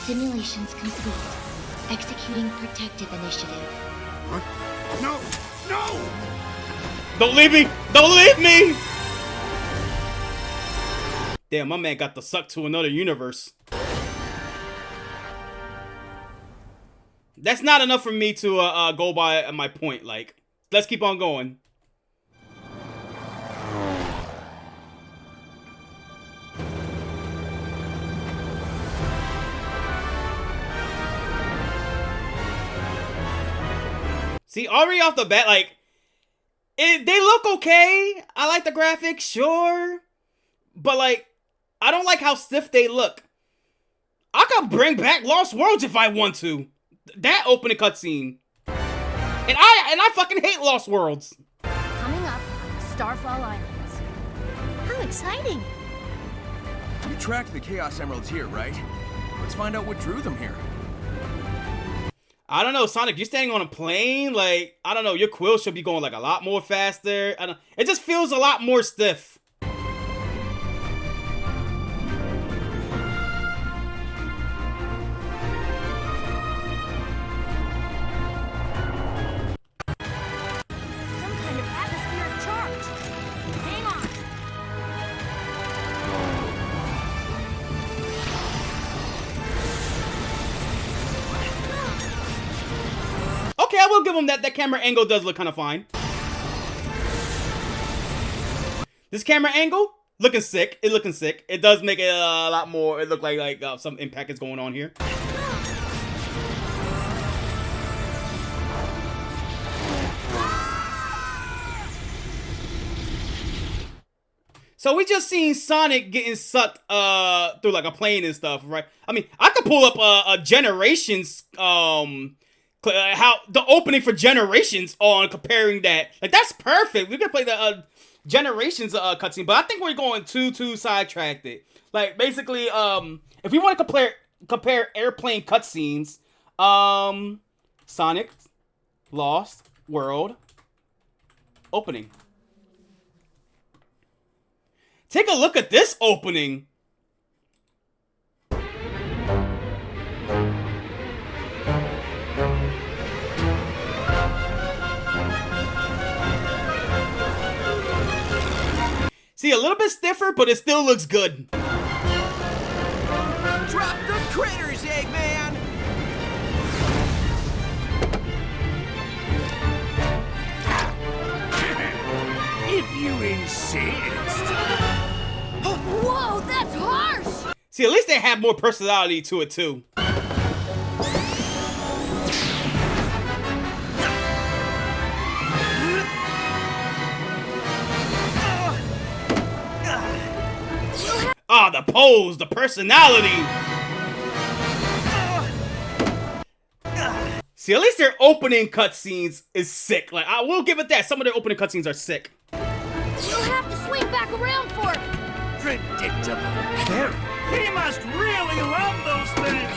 Simulations complete. Executing protective initiative. What? No! No! don't leave me! Don't leave me! Damn, my man got the suck to another universe. That's not enough for me to go by my point. Like, let's keep on going. See, already off the bat, like, they look okay. I like the graphics, sure. But, like, I don't like how stiff they look. I could bring back Lost Worlds if I want to. That opening cutscene. And I fucking hate Lost Worlds. Coming up, Starfall Islands. How exciting! You tracked the Chaos Emeralds here, right? Let's find out what drew them here. I don't know, Sonic, you're standing on a plane, like, I don't know, your quill should be going like a lot more faster. It just feels a lot more stiff. Some kind of atmospheric charge. Hang on. Okay, I will give him that. That camera angle does look kind of fine. This camera angle, looking sick. It looking sick. It does make it a lot more. It look like some impact is going on here. So we just seen Sonic getting sucked through like a plane and stuff, right? I mean, I could pull up a Generations how the opening for Generations on comparing that. Like, that's perfect. We could play the Generations cutscene, but I think we're going too sidetracked. Like, basically, if we want to compare airplane cutscenes, Sonic Lost World opening. Take a look at this opening. See, a little bit stiffer, but it still looks good. Drop the critters, Eggman! If you insist. Whoa, that's harsh! See, at least they have more personality to it, too. the pose, the personality. See, at least their opening cutscenes is sick. Like, I will give it that. Some of their opening cutscenes are sick. You'll have to swing back around for it. Predictable. He must really love those things.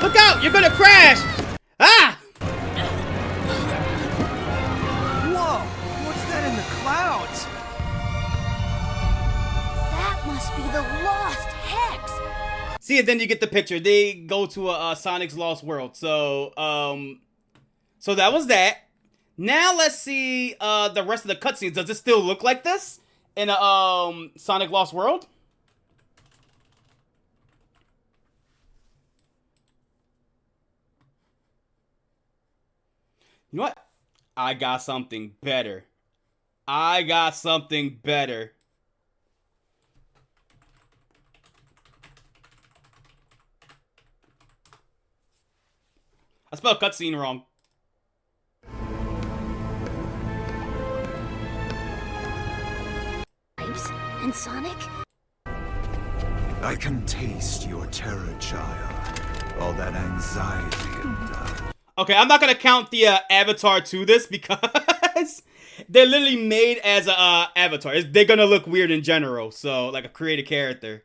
Look out! You're gonna crash! Ah! Whoa! What's that in the clouds? That must be the Lost Hex. See, and then you get the picture. They go to a Sonic's Lost World. So, so that was that. Now let's see the rest of the cutscenes. Does it still look like this in a Sonic Lost World? You know what? I got something better. I got something better. I spelled cutscene wrong. And Sonic? I can taste your terror, child. All that anxiety and Okay, I'm not gonna count the avatar to this because they're literally made as a avatar. They're gonna look weird in general, so like a created character.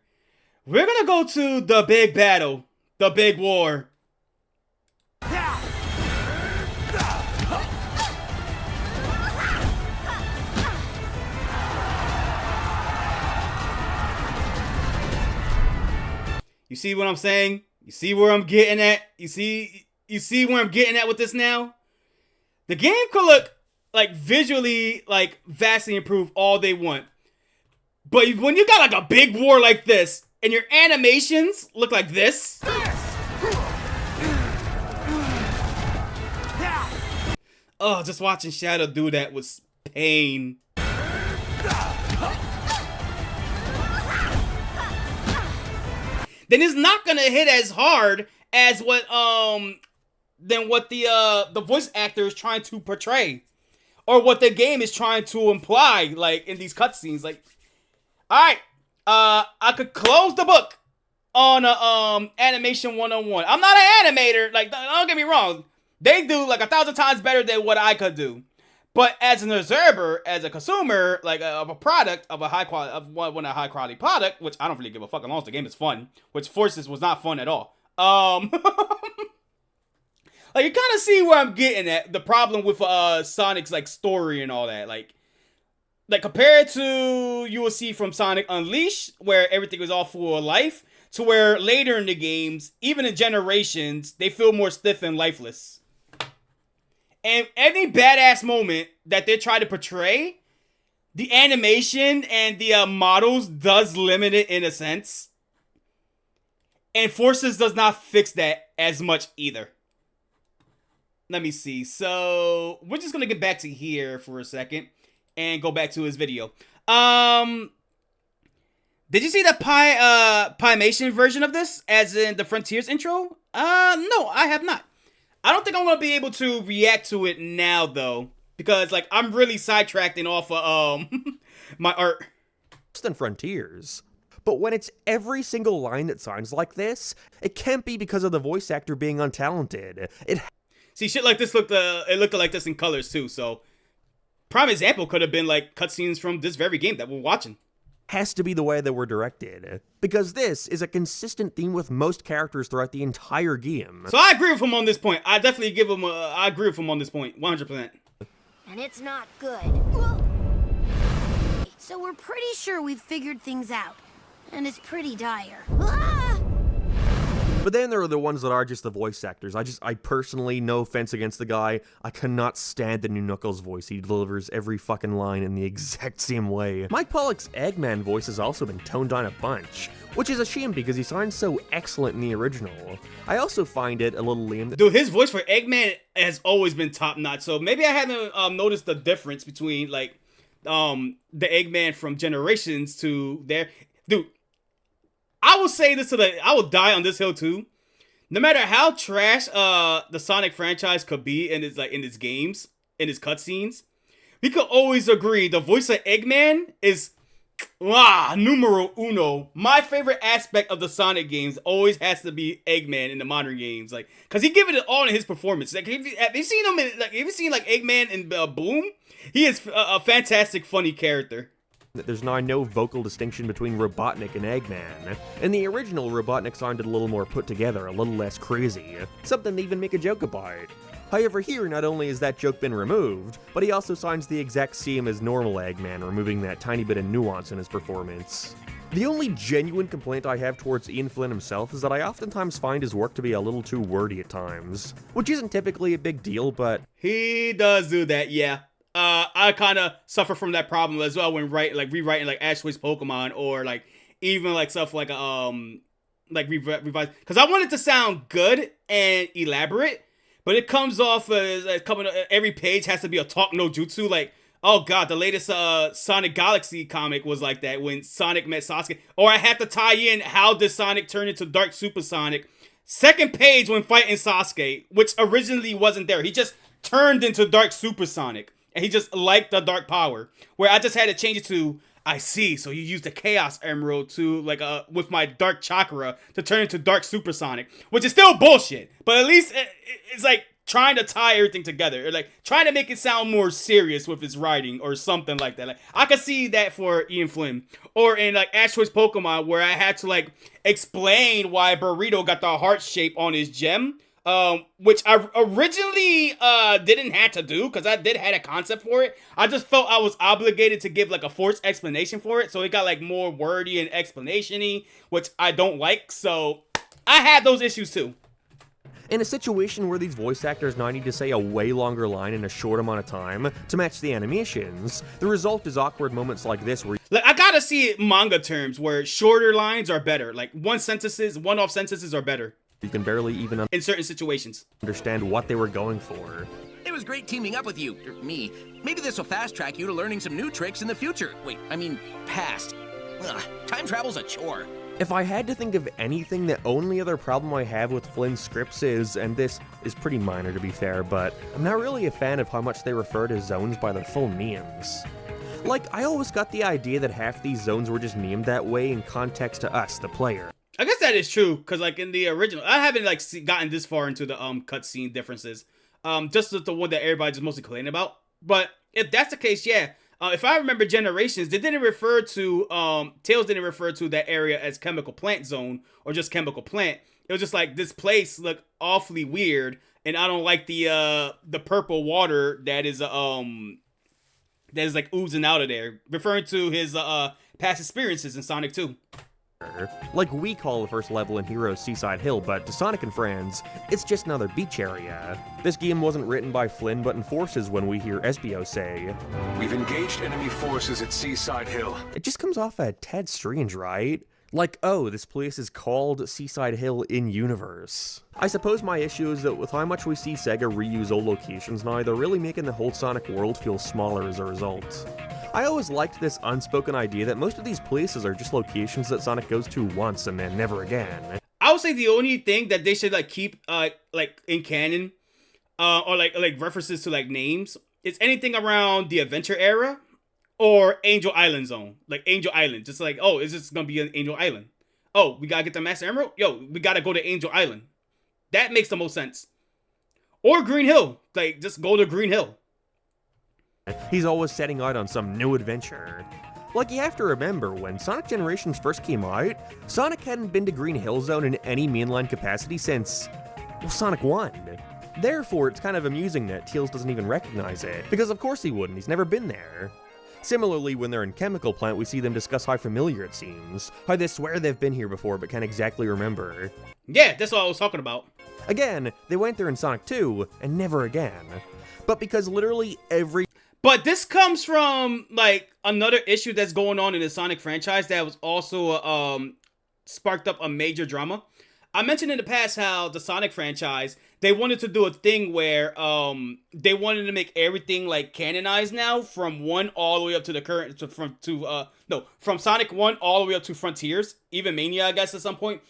We're gonna go to the big battle, the big war. You see what I'm saying? You see where I'm getting at? You see where I'm getting at with this now? The game could look like visually like vastly improved all they want. But when you got like a big war like this and your animations look like this. Oh, just watching Shadow do that was pain. Then it's not gonna hit as hard as what than what the voice actor is trying to portray, or what the game is trying to imply, like in these cutscenes. Like, all right, I could close the book on animation 101. I'm not an animator. Like, don't get me wrong, they do like 1,000 times better than what I could do. But as an observer, as a consumer, like of a product of a high quality, of one a high quality product, which I don't really give a fuck as long as the game is fun, which Forces was not fun at all. Like, you kind of see where I'm getting at. The problem with Sonic's like story and all that, like compared to you will see from Sonic Unleashed, where everything was all full of life, to where later in the games, even in Generations, they feel more stiff and lifeless. And any badass moment that they try to portray, the animation and the models does limit it in a sense. And Forces does not fix that as much either. Let me see. So we're just gonna get back to here for a second and go back to his video. Did you see the Pymation version of this, as in the Frontiers intro? No, I have not. I don't think I'm gonna be able to react to it now though, because like I'm really sidetracking off of my art. Than Frontiers. But when it's every single line that sounds like this, it can't be because of the voice actor being untalented. See, shit like this it looked like this in colors too, so prime example could have been like cutscenes from this very game that we're watching. Has to be the way that we're directed, because this is a consistent theme with most characters throughout the entire game. So I agree with him on this point. I definitely give him I agree with him on this point, 100%. And it's not good. So we're pretty sure we've figured things out. And it's pretty dire. But then there are the ones that are just the voice actors. I personally, no offense against the guy, I cannot stand the new Knuckles voice. He delivers every fucking line in the exact same way. Mike Pollock's Eggman voice has also been toned down a bunch, which is a shame because he sounds so excellent in the original. I also find it a little lame that— Dude, his voice for Eggman has always been top notch, so maybe I haven't noticed the difference between like the Eggman from Generations to there. Dude, I will say this I will die on this hill too. no matter how trash the Sonic franchise could be in its games, in its cutscenes, we could always agree the voice of Eggman is numero uno. My favorite aspect of the Sonic games always has to be Eggman in the modern games, like, cause he given it all in his performance. Like, have you seen him in, like, have you seen like Eggman in Boom? He is a fantastic, funny character. There's now no vocal distinction between Robotnik and Eggman. In the original, Robotnik sounded a little more put together, a little less crazy, something to even make a joke about. However, here, not only has that joke been removed, but he also sounds the exact same as normal Eggman, removing that tiny bit of nuance in his performance. The only genuine complaint I have towards Ian Flynn himself is that I oftentimes find his work to be a little too wordy at times, which isn't typically a big deal, but he does do that, yeah. I kind of suffer from that problem as well when rewriting like Ashway's Pokemon, or like even like stuff like revise, because I want it to sound good and elaborate, but it comes off as every page has to be a talk no jutsu. Like, oh god, the latest Sonic Galaxy comic was like that when Sonic met Sasuke, or I have to tie in how did Sonic turn into Dark Super Sonic. Second page when fighting Sasuke, which originally wasn't there. He just turned into Dark Super Sonic. And he just liked the dark power. Where I just had to change it to, I see, so you used the Chaos Emerald to, like, with my Dark Chakra to turn into Dark Supersonic. Which is still bullshit. But at least it's like trying to tie everything together. Or like trying to make it sound more serious with his writing or something like that. Like, I could see that for Ian Flynn. Or in like Ashway's Pokemon, where I had to like explain why Burrito got the heart shape on his gem. Which I originally didn't have to do, because I had a concept for it. I just felt I was obligated to give like a forced explanation for it, so it got like more wordy and explanation-y, which I don't like, so I had those issues too. In a situation where these voice actors now need to say a way longer line in a short amount of time to match the animations, the result is awkward moments like this where like, I gotta see it manga terms where shorter lines are better, like one-off sentences are better. You can barely even in certain situations understand what they were going for. It was great teaming up with you, or me. Maybe this will fast track you to learning some new tricks in the future. Wait, I mean, past. Ugh, time travel's a chore. If I had to think of anything, the only other problem I have with Flynn's scripts is, and this is pretty minor to be fair, but I'm not really a fan of how much they refer to zones by their full names. Like, I always got the idea that half these zones were just named that way in context to us, the player. I guess that is true, because like in the original, I haven't like gotten this far into the cutscene differences. Just the one that everybody's mostly complaining about. But if that's the case, yeah. If I remember Generations, they didn't refer to Tails didn't refer to that area as Chemical Plant Zone or just Chemical Plant. It was just like this place looked awfully weird, and I don't like the purple water that is like oozing out of there, referring to his past experiences in Sonic 2. Like we call the first level in Heroes Seaside Hill, but to Sonic and friends, it's just another beach area. This game wasn't written by Flynn, but enforces when we hear Espio say, "We've engaged enemy forces at Seaside Hill." It just comes off a tad strange, right? Like, oh, this place is called Seaside Hill in-universe. I suppose my issue is that with how much we see Sega reuse old locations now, they're really making the whole Sonic world feel smaller as a result. I always liked this unspoken idea that most of these places are just locations that Sonic goes to once and then never again. I would say the only thing that they should like keep like in canon or like references to like names is anything around the Adventure era or Angel Island zone. Like Angel Island. Just like, oh, is this gonna be an Angel Island? Oh, we gotta get the Master Emerald? Yo, we gotta go to Angel Island. That makes the most sense. Or Green Hill. Like, just go to Green Hill. He's always setting out on some new adventure. Like, you have to remember, when Sonic Generations first came out, Sonic hadn't been to Green Hill Zone in any mainline capacity since, well, Sonic 1. Therefore, it's kind of amusing that Tails doesn't even recognize it, because of course he wouldn't, he's never been there. Similarly, when they're in Chemical Plant, we see them discuss how familiar it seems, how they swear they've been here before but can't exactly remember. Yeah, that's what I was talking about. Again, they went there in Sonic 2, and never again. But because literally every... But this comes from, like, another issue that's going on in the Sonic franchise that was also sparked up a major drama. I mentioned in the past how the Sonic franchise, they wanted to do a thing where they wanted to make everything like canonized now, from 1 all the way up to the current from Sonic 1 all the way up to Frontiers, even Mania, I guess, at some point.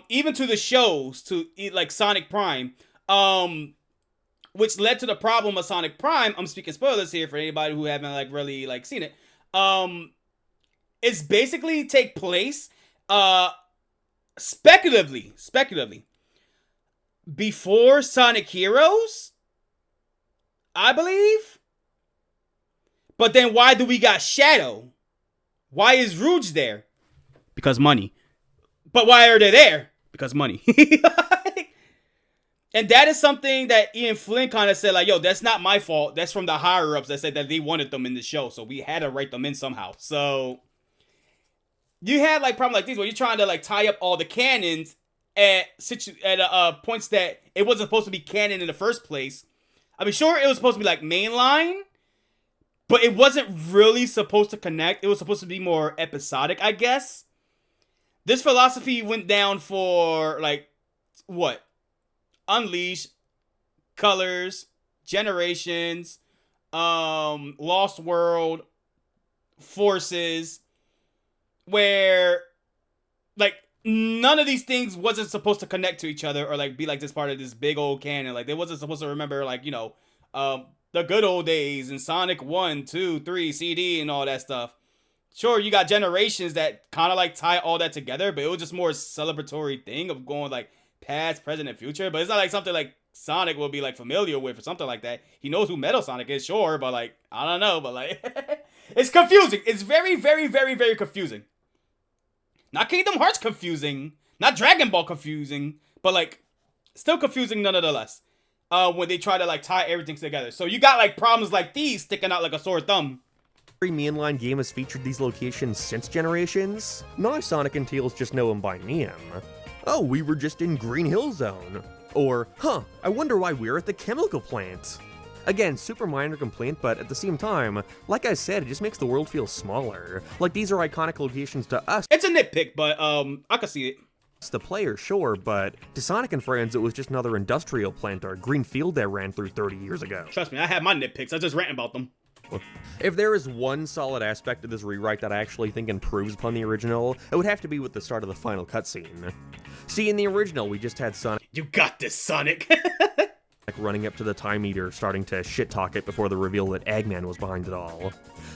Even to the shows, to like Sonic Prime, which led to the problem of Sonic Prime. I'm speaking spoilers here for anybody who haven't like really like seen it. It's basically take place speculatively before Sonic Heroes, I believe. But then why do we got Shadow? Why is Rouge there? Because money. But why are they there? Because money. And that is something that Ian Flynn kind of said, like, yo, that's not my fault. That's from the higher-ups that said that they wanted them in the show, so we had to write them in somehow. So you had like problems like these where you're trying to like tie up all the canons at points that it wasn't supposed to be canon in the first place. I mean, sure, it was supposed to be like mainline, but it wasn't really supposed to connect. It was supposed to be more episodic, I guess. This philosophy went down for like what? Unleash, Colors, Generations, Lost World, Forces, where like none of these things wasn't supposed to connect to each other or like be like this part of this big old canon. Like they wasn't supposed to remember like, you know, the good old days and Sonic 1, 2, 3, CD and all that stuff. Sure, you got Generations that kind of like tie all that together, but it was just more a celebratory thing of going like past, present, and future. But it's not like something like Sonic will be like familiar with or something like that. He knows who Metal Sonic is, sure, but like, I don't know, but like, it's confusing. It's very, very, very, very confusing. Not Kingdom Hearts confusing, not Dragon Ball confusing, but like, still confusing nonetheless. When they try to like tie everything together. So you got like problems like these sticking out like a sore thumb. Every mainline game has featured these locations since Generations. Now Sonic and Tails just know them by name. Oh, we were just in Green Hill Zone. Or, huh, I wonder why we're at the chemical plant. Again, super minor complaint, but at the same time, like I said, it just makes the world feel smaller. Like, these are iconic locations to us. It's a nitpick, but I can see it. It's the player, sure, but to Sonic and Friends, it was just another industrial plant or green field that ran through 30 years ago. Trust me, I have my nitpicks. I just rant about them. If there is one solid aspect of this rewrite that I actually think improves upon the original, it would have to be with the start of the final cutscene. See, in the original, we just had Sonic... You got this, Sonic! like running up to the Time Eater, starting to shit-talk it before the reveal that Eggman was behind it all.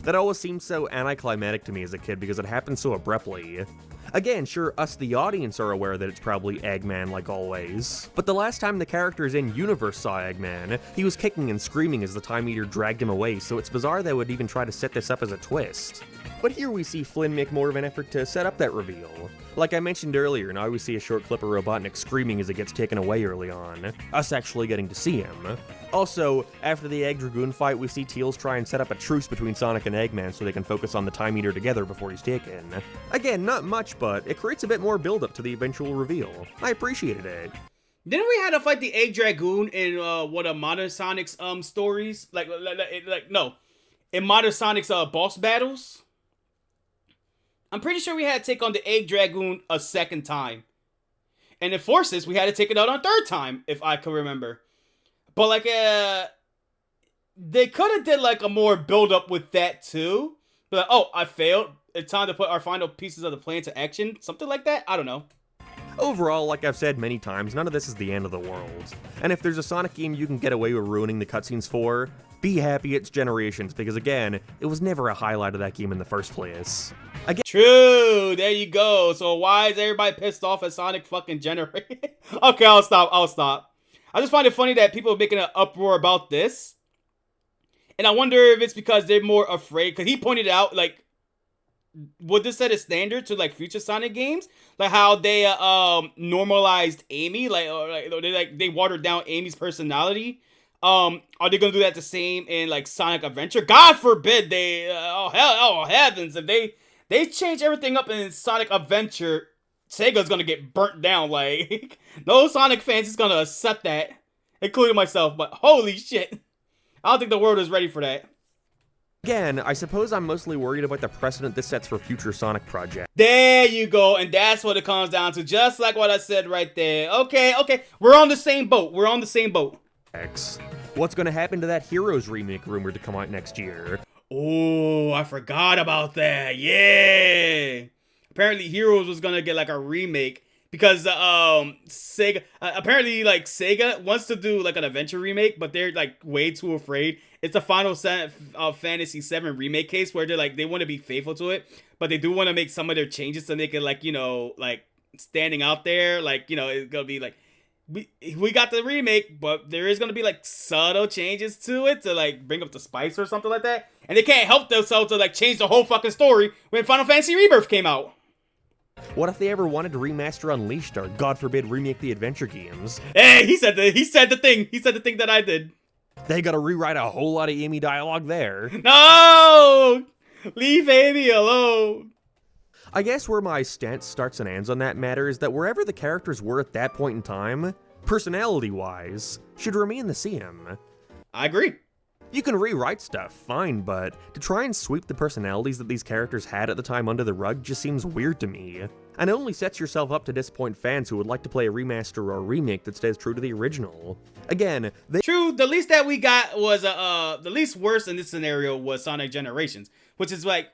That always seemed so anticlimactic to me as a kid because it happened so abruptly. Again, sure, us the audience are aware that it's probably Eggman like always, but the last time the characters in Universe saw Eggman, he was kicking and screaming as the Time Eater dragged him away, so it's bizarre they would even try to set this up as a twist. But here we see Flynn make more of an effort to set up that reveal. Like I mentioned earlier, now we see a short clip of Robotnik screaming as it gets taken away early on, us actually getting to see him. Also, after the Egg Dragoon fight, we see Tails try and set up a truce between Sonic and Eggman so they can focus on the Time Eater together before he's taken. Again, not much, but it creates a bit more build-up to the eventual reveal. I appreciated it. Didn't we have to fight the Egg Dragoon in one of Modern Sonic's stories? No, in Modern Sonic's boss battles? I'm pretty sure we had to take on the Egg Dragoon a second time. And in Forces, we had to take it out on a third time, if I can remember. But like, they could have did like a more build-up with that too. But like, oh, I failed. It's time to put our final pieces of the plan to action. Something like that. I don't know. Overall, like I've said many times, none of this is the end of the world. And if there's a Sonic game you can get away with ruining the cutscenes for, be happy it's Generations, because again, it was never a highlight of that game in the first place. Again, true, there you go. So why is everybody pissed off at Sonic fucking Generation? Okay, I'll stop. I just find it funny that people are making an uproar about this. And I wonder if it's because they're more afraid, because he pointed out, like, would this set a standard to like future Sonic games, like how they normalized Amy, they watered down Amy's personality? Are they gonna do that the same in like Sonic Adventure? God forbid they oh heavens, if they change everything up in Sonic Adventure, Sega's gonna get burnt down. Like, no Sonic fans is gonna accept that, including myself. But holy shit, I don't think the world is ready for that. Again, I suppose I'm mostly worried about the precedent this sets for future Sonic projects. There you go, and that's what it comes down to, just like what I said right there. Okay, we're on the same boat. What's gonna happen to that Heroes remake rumored to come out next year? Oh, I forgot about that. Yeah. Apparently Heroes was gonna get like a remake because Sega apparently like Sega wants to do like an adventure remake, but they're like way too afraid. It's a Final Fantasy VII remake case where they're like they want to be faithful to it, but they do want to make some of their changes to make it like, you know, like standing out there, like, you know, it's gonna be like we got the remake, but there is gonna be like subtle changes to it to like bring up the spice or something like that, and they can't help themselves to like change the whole fucking story when Final Fantasy Rebirth came out. What if they ever wanted to remaster Unleashed or, God forbid, remake the adventure games? Hey, he said the thing that I did. They gotta rewrite a whole lot of Amy dialogue there. No! Leave Amy alone. I guess where my stance starts and ends on that matter is that wherever the characters were at that point in time, personality-wise, should remain the same. I agree. You can rewrite stuff, fine, but to try and sweep the personalities that these characters had at the time under the rug just seems weird to me. And it only sets yourself up to disappoint fans who would like to play a remaster or a remake that stays true to the original. Again, True, the least that we got was, the least worse in this scenario was Sonic Generations, which is like,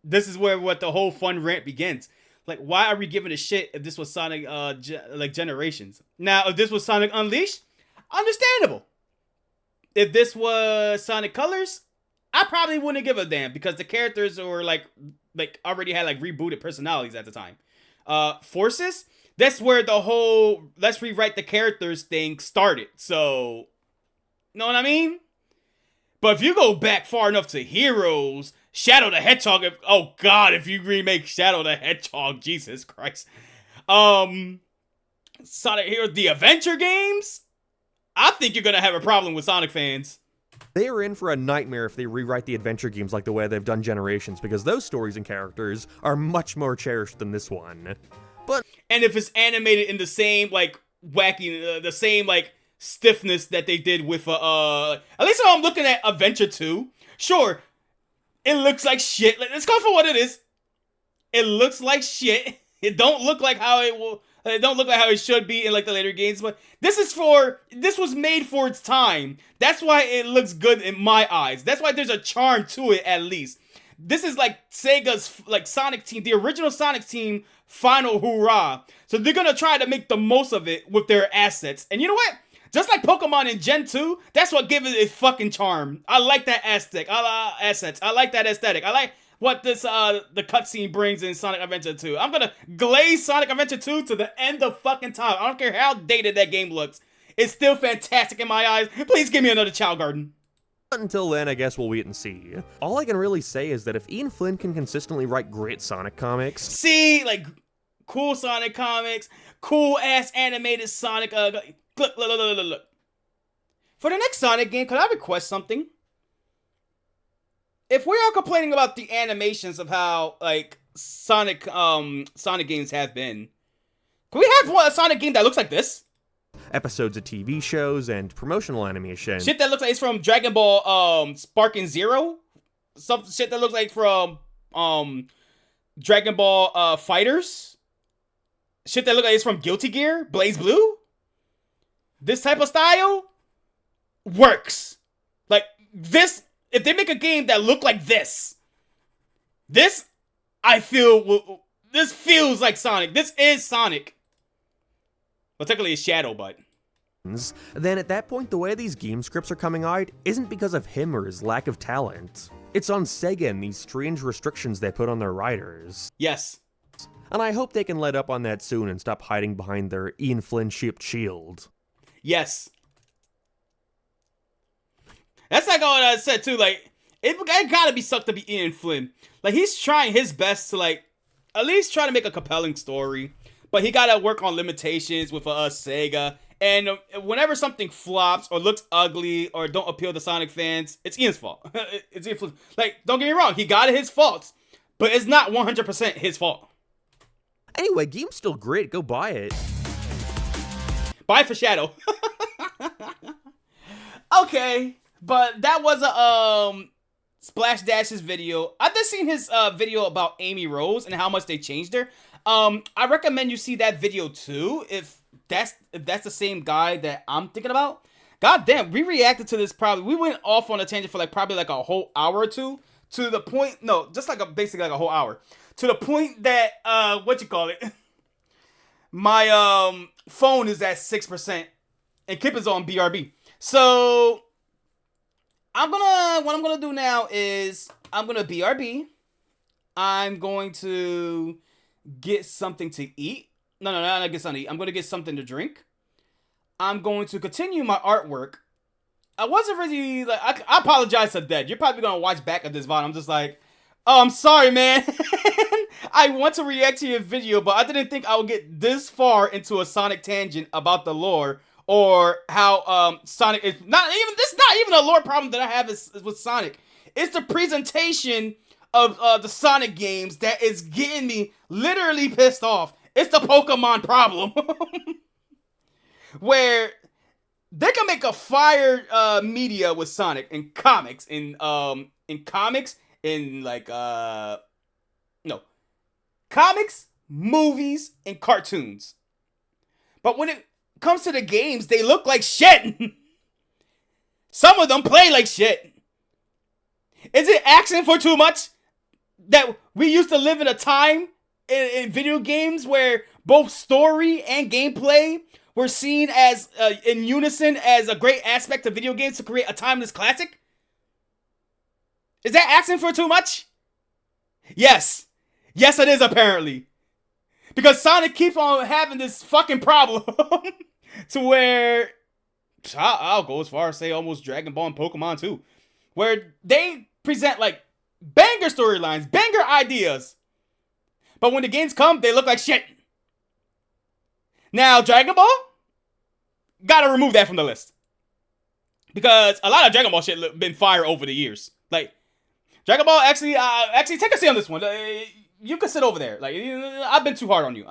this is where what the whole fun rant begins. Like, why are we giving a shit if this was Sonic, Generations? Now, if this was Sonic Unleashed, understandable. If this was Sonic Colors, I probably wouldn't give a damn because the characters were like already had like rebooted personalities at the time. Forces, that's where the whole let's rewrite the characters thing started. So, know what I mean? But if you go back far enough to Heroes, Shadow the Hedgehog, if you remake Shadow the Hedgehog, Jesus Christ. Sonic Heroes, the adventure games, I think you're gonna have a problem with Sonic fans. They are in for a nightmare if they rewrite the adventure games like the way they've done Generations, because those stories and characters are much more cherished than this one. And if it's animated in the same like wacky, the same like stiffness that they did with at least if I'm looking at Adventure 2, sure, it looks like shit. Let's go for what it is. It looks like shit. It don't look like how it will. It don't look like how it should be in like the later games, but this was made for its time. That's why it looks good in my eyes. That's why there's a charm to it at least. This is like Sega's like Sonic team, the original Sonic team, final hurrah. So they're gonna try to make the most of it with their assets. And you know what? Just like Pokemon in Gen 2, that's what gives it its fucking charm. I like that aesthetic. Assets. I like that aesthetic. I like what this the cutscene brings in Sonic Adventure 2. I'm gonna glaze Sonic Adventure 2 to the end of fucking time. I don't care how dated that game looks. It's still fantastic in my eyes. Please give me another Chao Garden. Until then, I guess we'll wait and see. All I can really say is that if Ian Flynn can consistently write great Sonic comics... See, like, cool Sonic comics, cool-ass animated Sonic... Look. For the next Sonic game, could I request something? If we are complaining about the animations of how like Sonic games have been, can we have a Sonic game that looks like this? Episodes of TV shows and promotional animation. Shit that looks like it's from Dragon Ball Sparking Zero. Some shit that looks like from Dragon Ball Fighters. Shit that looks like it's from Guilty Gear, Blaze Blue. This type of style works. Like this. If they make a game that look like this, I feel, this feels like Sonic. This is Sonic. Well, technically it's Shadow, but. Then at that point, the way these game scripts are coming out isn't because of him or his lack of talent. It's on Sega and these strange restrictions they put on their writers. Yes. And I hope they can let up on that soon and stop hiding behind their Ian Flynn-shaped shield. Yes. That's like what I said too, like, it gotta be sucked to be Ian Flynn. Like, he's trying his best to, like, at least try to make a compelling story. But he gotta work on limitations with Sega. And whenever something flops or looks ugly or don't appeal to Sonic fans, it's Ian's fault. It's Ian Flynn. Like, don't get me wrong, he got his faults. But it's not 100% his fault. Anyway, game's still great, go buy it. Buy it for Shadow. Okay. But that was a Splash Dash's video. I've just seen his video about Amy Rose and how much they changed her. I recommend you see that video too, if that's the same guy that I'm thinking about. God damn, we reacted to this we went off on a tangent for probably a whole hour or two, to the point, no, just basically a whole hour. To the point that, my phone is at 6% and Kip is on BRB. So what I'm gonna do now is I'm gonna BRB. I'm going to get something to eat. No, not get something to eat. I'm gonna get something to drink. I'm going to continue my artwork. I wasn't really I apologize to Dead. You're probably gonna watch back of this VOD. I'm just like, oh, I'm sorry, man. I want to react to your video, but I didn't think I would get this far into a Sonic tangent about the lore, or how Sonic is not even a lore problem that I have with Sonic. It's the presentation of the Sonic games that is getting me literally pissed off. It's the Pokemon problem. Where they can make a fire media with Sonic in comics, comics, movies, and cartoons. But when it comes to the games, they look like shit. Some of them play like shit. Is it asking for too much that we used to live in a time in video games where both story and gameplay were seen as in unison as a great aspect of video games to create a timeless classic? Is that asking for too much? Yes. Yes, it is, apparently. Because Sonic keeps on having this fucking problem to where I'll go as far as say almost Dragon Ball and Pokemon too, where they present banger storylines, banger ideas, but when the games come, they look like shit. Now, Dragon Ball, gotta remove that from the list. Because a lot of Dragon Ball shit been fire over the years. Dragon Ball, actually take a seat on this one. You can sit over there. I've been too hard on you.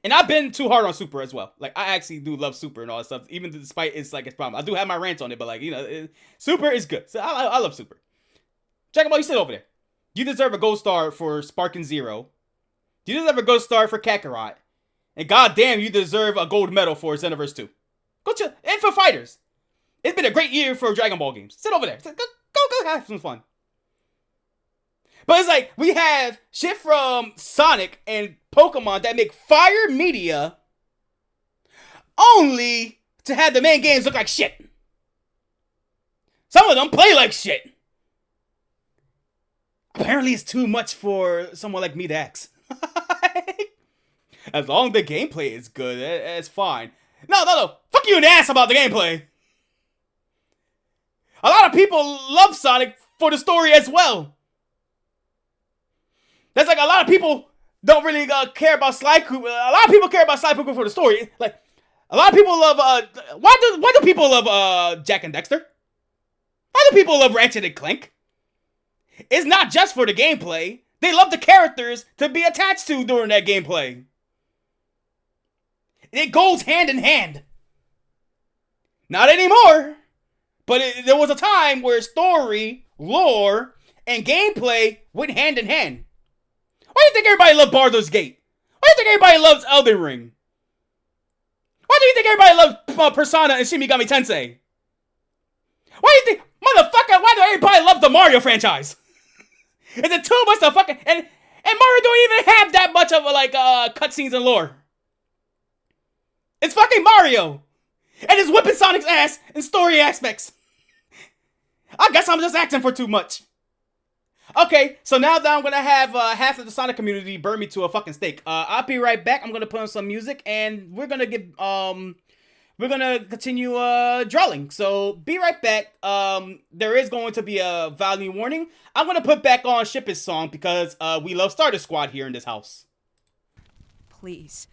And I've been too hard on Super as well. I actually do love Super and all that stuff, even despite its problem. I do have my rants on it, but Super is good. So I love Super. Dragon Ball, you sit over there. You deserve a gold star for Sparking Zero. You deserve a gold star for Kakarot. And goddamn, you deserve a gold medal for Xenoverse 2. Go chill. And for fighters. It's been a great year for Dragon Ball games. Sit over there. Go have some fun. But it's we have shit from Sonic and Pokemon that make fire media only to have the main games look like shit. Some of them play like shit. Apparently it's too much for someone like me to ask. As long as the gameplay is good, it's fine. No. Fuck you and ass about the gameplay. A lot of people love Sonic for the story as well. That's a lot of people don't really care about Sly Cooper. A lot of people care about Sly Cooper for the story. A lot of people love, why do people love Jak and Daxter? Why do people love Ratchet and Clank? It's not just for the gameplay. They love the characters to be attached to during that gameplay. It goes hand in hand. Not anymore. But there was a time where story, lore, and gameplay went hand in hand. Why do you think everybody loved Baldur's Gate? Why do you think everybody loves Elden Ring? Why do you think everybody loves Persona and Shin Megami Tensei? Why do you think, motherfucker, why do everybody love the Mario franchise? Is it too much to fucking... And Mario don't even have that much of cutscenes and lore. It's fucking Mario. And it's whipping Sonic's ass in story aspects. I guess I'm just acting for too much. Okay, so now that I'm gonna have half of the Sonic community burn me to a fucking stake. I'll be right back. I'm gonna put on some music and we're gonna continue drawing. So be right back. There is going to be a volume warning. I'm gonna put back on Ship's song because we love Stardust Squad here in this house. Please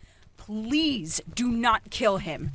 do not kill him.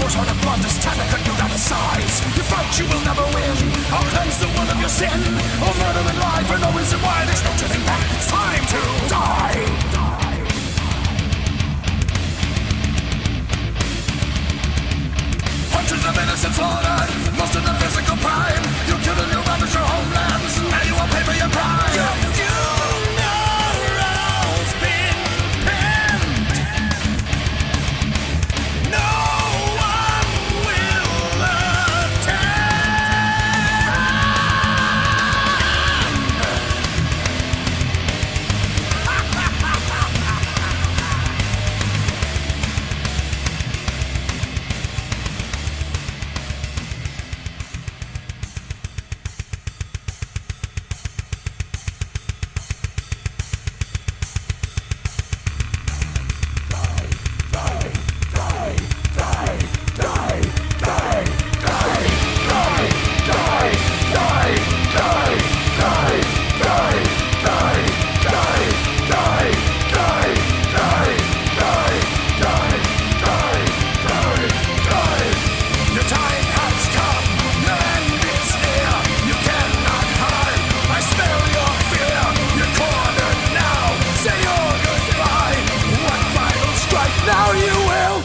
Your heart of blood is time to cut you down to size. You fight, you will never win. I'll cleanse the world of your sin. I'll murder and lie for no reason why. There's no turning back. It's time to die. Hundreds of innocents slaughtered, most of them physical crime. You killed and you ravaged your homelands. Now you will pay for your crime. Your funeral's been penned. No one will Your time has come, your end is near. You cannot hide, I smell your fear. You're cornered now, say your goodbye. One final strike, now you will.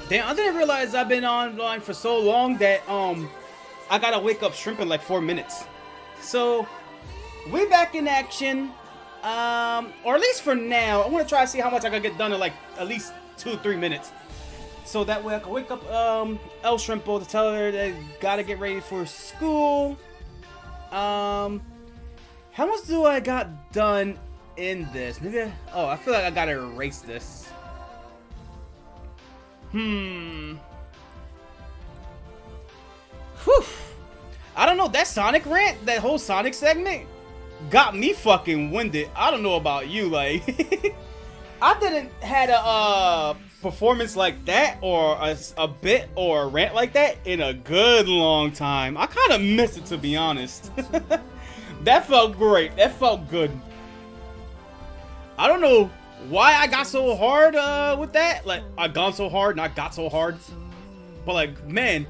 Damn, I didn't realize I've been online for so long that I gotta wake up shrimp in like 4 minutes. So we back in action. Or at least for now. I want to try to see how much I can get done in like at least 2 or 3 minutes. So that way I can wake up El Shrimpo to tell her that gotta get ready for school. How much do I got done in this? Maybe I feel like I gotta erase this. Whew. I don't know, that Sonic rant, that whole Sonic segment got me fucking winded. I don't know about you, like I didn't had a performance like that or a bit or a rant like that in a good long time. I kind of miss it, to be honest. That felt great. That felt good. I don't know why I got so hard with that. Like, I gone so hard, not got so hard. But like, man,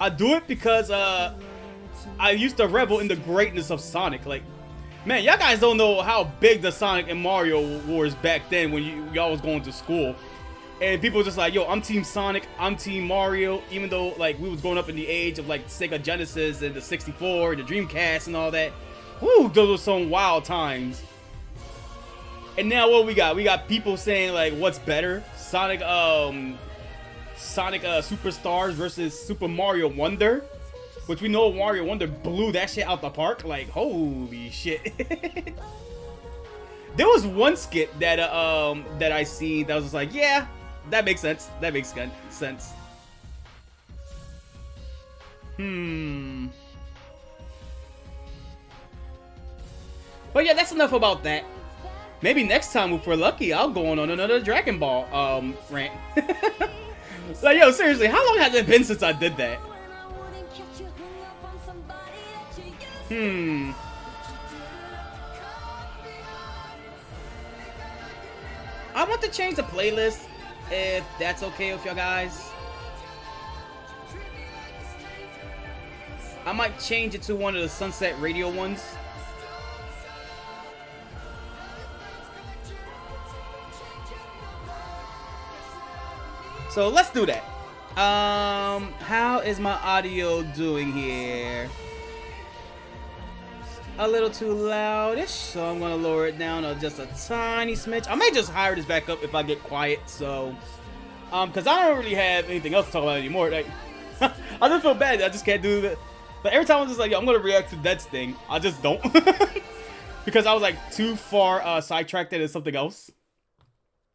I do it because I used to revel in the greatness of Sonic. Like, man, y'all guys don't know how big the Sonic and Mario wars back then when y'all was going to school. And people were just like, yo, I'm Team Sonic, I'm Team Mario. Even though like we was growing up in the age of like Sega Genesis and the 64, the Dreamcast and all that. Whew, those were some wild times. And now what we got? We got people saying like, what's better? Sonic Superstars versus Super Mario Wonder, which we know Mario Wonder blew that shit out the park. Like, holy shit. There was one skit that that I seen that was just like, yeah, that makes sense. That makes sense. But yeah, that's enough about that. Maybe next time, if we're lucky, I'll go on another Dragon Ball rant. Like, yo, seriously, how long has it been since I did that? I want to change the playlist, if that's okay with y'all guys. I might change it to one of the Sunset Radio ones. So let's do that. How is my audio doing here? a little too loudish, so I'm gonna lower it down just a tiny smidge. I may just hire this back up if I get quiet, so because I don't really have anything else to talk about anymore. Like, I just feel bad. I just can't do that. But every time I'm just like, yo, I'm gonna react to Dead's thing, I just don't because I was like too far sidetracked into something else.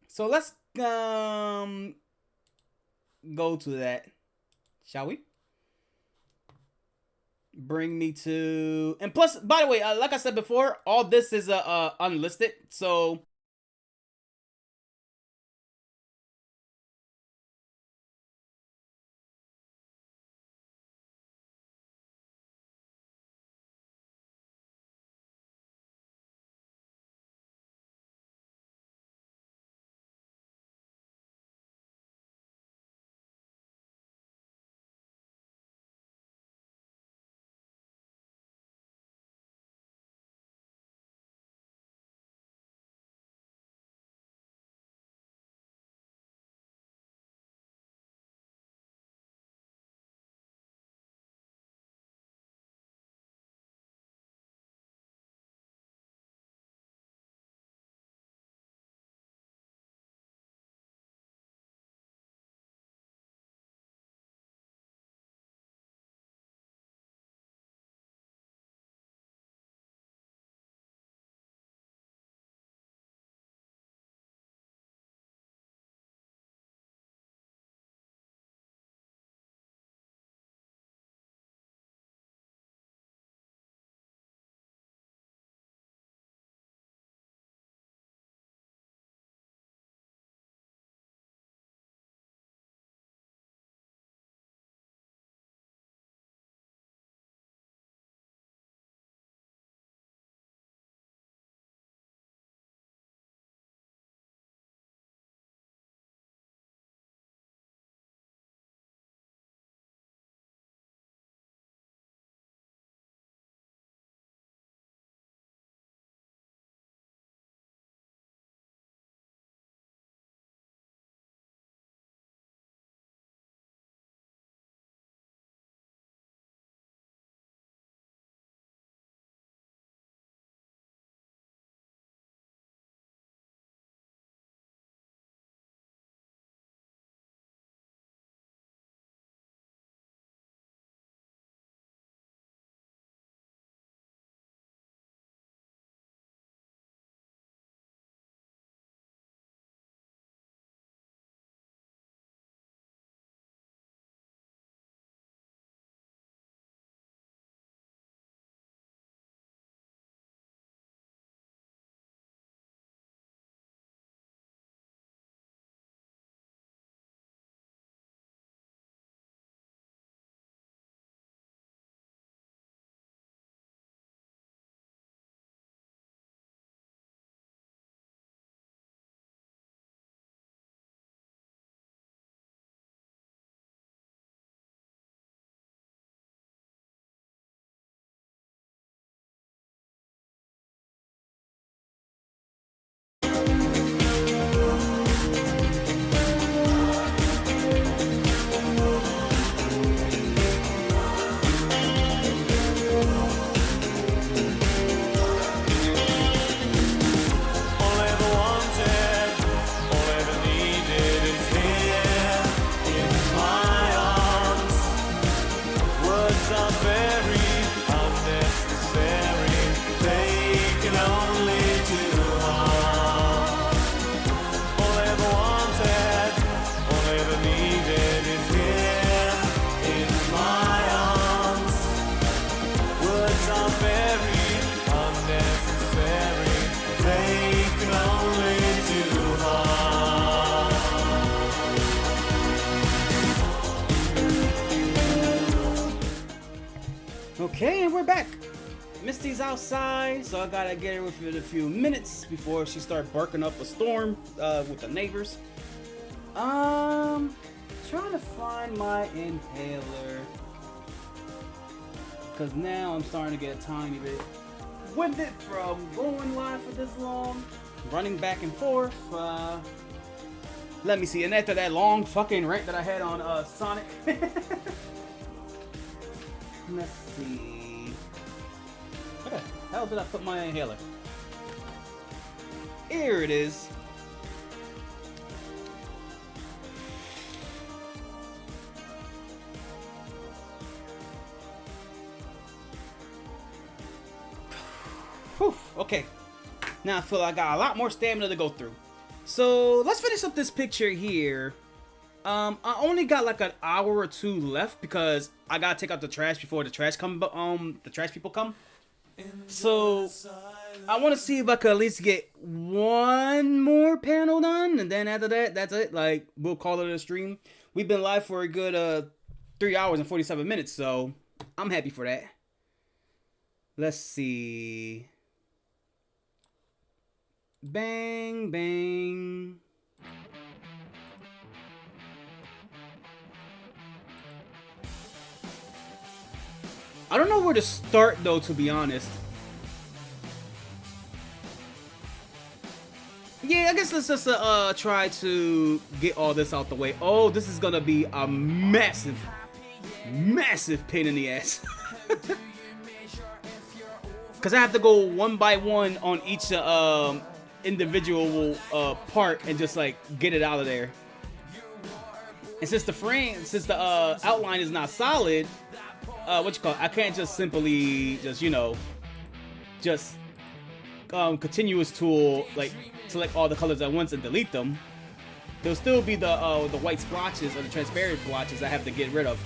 So let's go to that, shall we? Bring me to, and plus, by the way, like I said before, all this is unlisted, so okay, and we're back. Misty's outside, so I gotta get her within a few minutes before she starts barking up a storm with the neighbors. Trying to find my inhaler, because now I'm starting to get a tiny bit winded from going live for this long, running back and forth. Let me see, and after that long fucking rant that I had on Sonic. Let's see. Okay. hell did I put my inhaler? Here it is. Whew, okay. Now I feel like I got a lot more stamina to go through. So let's finish up this picture here. I only got like an hour or two left because I gotta take out the trash before the trash people come. So I want to see if I could at least get one more panel done, and then after that, that's it. Like, we'll call it a stream. We've been live for a good 3 hours and 47 minutes, so I'm happy for that. Let's see. Bang, bang. I don't know where to start though, to be honest. Yeah, I guess let's just try to get all this out the way. Oh, this is gonna be a massive pain in the ass. Cause I have to go one by one on each individual part and just like get it out of there. And since the outline is not solid, I can't just simply continuous tool, like select all the colors at once and delete them. There'll still be the white splotches or the transparent splotches I have to get rid of.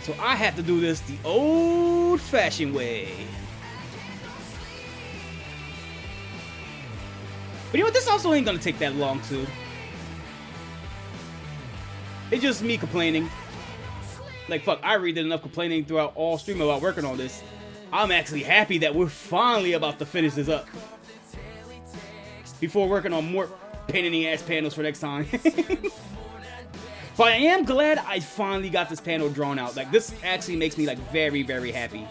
So I have to do this the old-fashioned way. But you know what? This also ain't gonna take that long too. It's just me complaining. Like, fuck, I already did enough complaining throughout all stream about working on this. I'm actually happy that we're finally about to finish this up before working on more pain in the ass panels for next time. But I am glad I finally got this panel drawn out. Like, this actually makes me like very, very happy.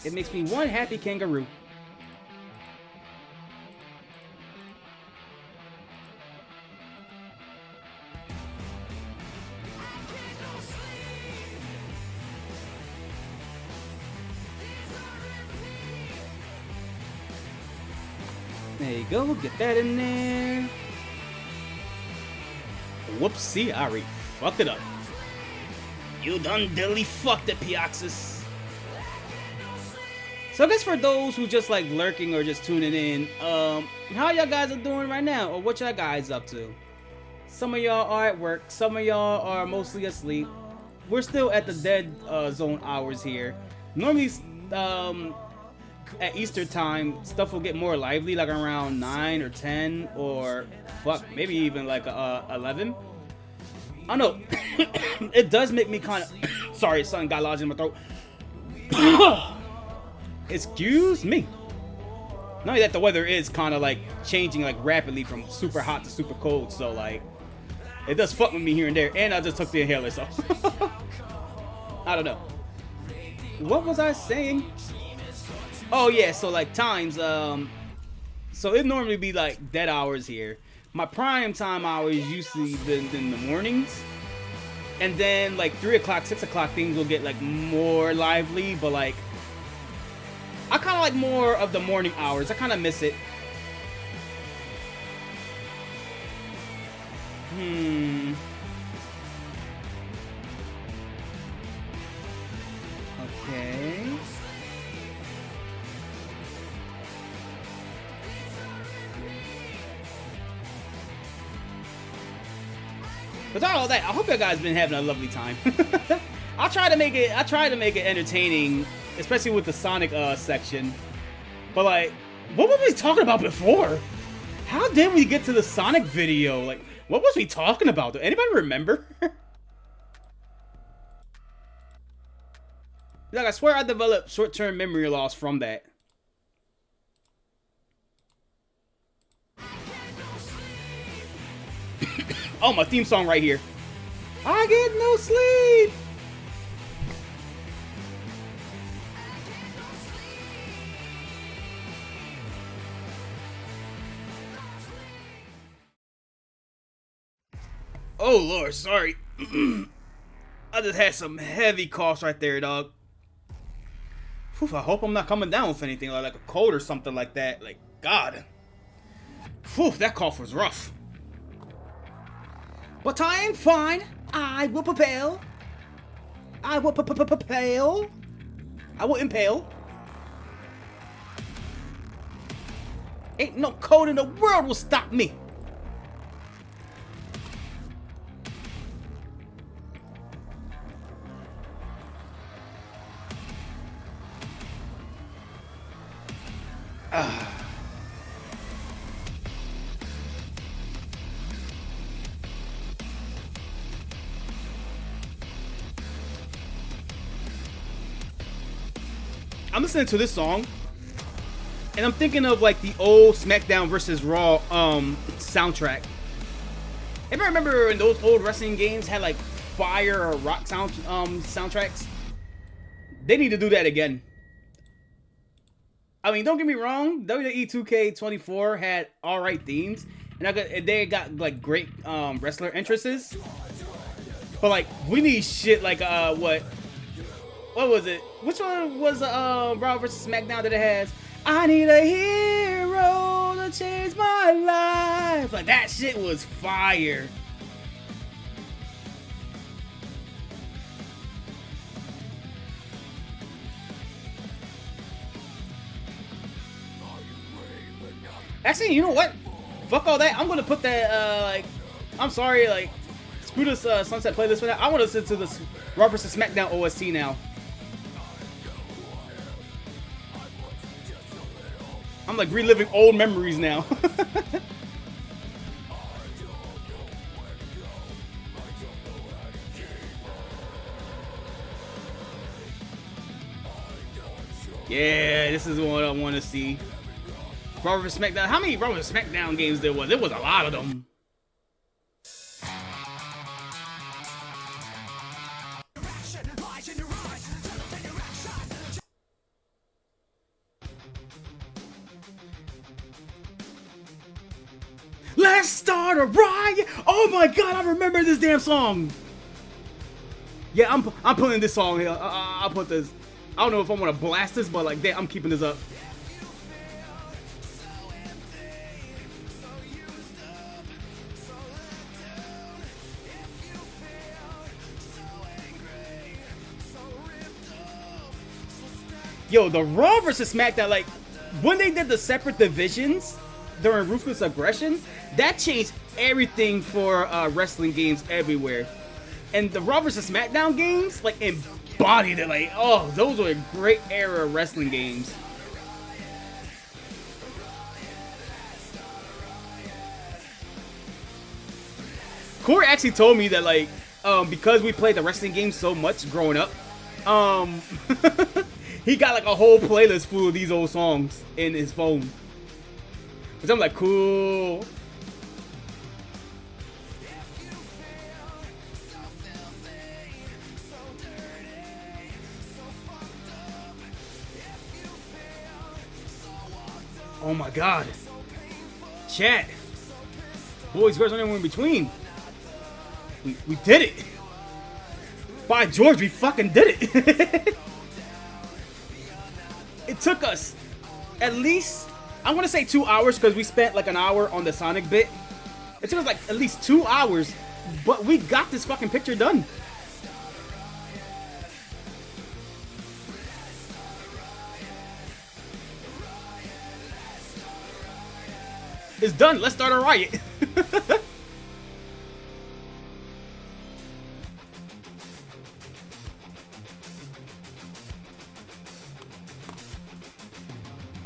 It makes me one happy kangaroo. There you go, get that in there. Whoopsie, I already fucked it up. You done dilly fucked it, Pioxis. So I guess for those who just like lurking or just tuning in, how y'all guys are doing right now, or what y'all guys up to? Some of y'all are at work, some of y'all are mostly asleep. We're still at the dead zone hours here. Normally, at Easter time, stuff will get more lively, like around 9 or 10, or fuck, maybe even like 11. I know. It does make me kind of sorry, something got lodged in my throat. Excuse me. Not only that, the weather is kind of like changing like rapidly from super hot to super cold, so like it does fuck with me here and there. And I just took the inhaler, so I don't know. What was I saying? Oh yeah, so like times, so it normally be like dead hours here. My prime time hours usually been in the mornings, and then like 3 o'clock, 6 o'clock things will get like more lively. But like, I kind of like more of the morning hours. I kind of miss it. Okay. With all that, I hope you guys been having a lovely time. I try to make it entertaining, especially with the Sonic section. But like, what were we talking about before? How did we get to the Sonic video? Like, what was we talking about? Do anybody remember? Like, I swear I developed short-term memory loss from that. Oh, my theme song right here. I get no sleep. Oh, Lord, sorry. I just had some heavy coughs right there, dog. Whew, I hope I'm not coming down with anything like a cold or something like that. Like, God. Whew, that cough was rough. But I am fine. I will propel. I will propel. I will impale. Ain't no code in the world will stop me. I'm listening to this song, and I'm thinking of like the old SmackDown versus Raw soundtrack. If I remember when those old wrestling games had like fire or rock soundtracks, they need to do that again. I mean, don't get me wrong, WWE 2K24 had alright themes, and they got like great wrestler entrances. But like, we need shit like what was it? Which one was Raw vs SmackDown that it has? I need a hero to change my life. Like, that shit was fire. Actually, you know what? Fuck all that. I'm gonna put that like, I'm sorry, like, screw this Sunset playlist for that. I want to listen to this Raw vs SmackDown OST now. I'm like reliving old memories now. Yeah, this is what I want to see. Raw vs SmackDown. How many Raw vs SmackDown games there was? There was a lot of them. Let's start a riot! Oh my god, I remember this damn song! Yeah, I'm putting this song here. I'll put this. I don't know if I want to blast this, but like, damn, I'm keeping this up. Yo, the Raw vs SmackDown, like, when they did the separate divisions during Ruthless Aggression, that changed everything for wrestling games everywhere. And the Raw vs SmackDown games, like, embodied it. Like, oh, those were a great era of wrestling games. Corey actually told me that, like, because we played the wrestling games so much growing up, he got like a whole playlist full of these old songs in his phone. Which I'm like, cool. Oh my god. Chat. Boys, girls, anyone in between. We did it. By George, we fucking did it. It took us at least, I'm gonna say 2 hours because we spent like an hour on the Sonic bit. It took us like at least 2 hours, but we got this fucking picture done. It's done. Let's start a riot.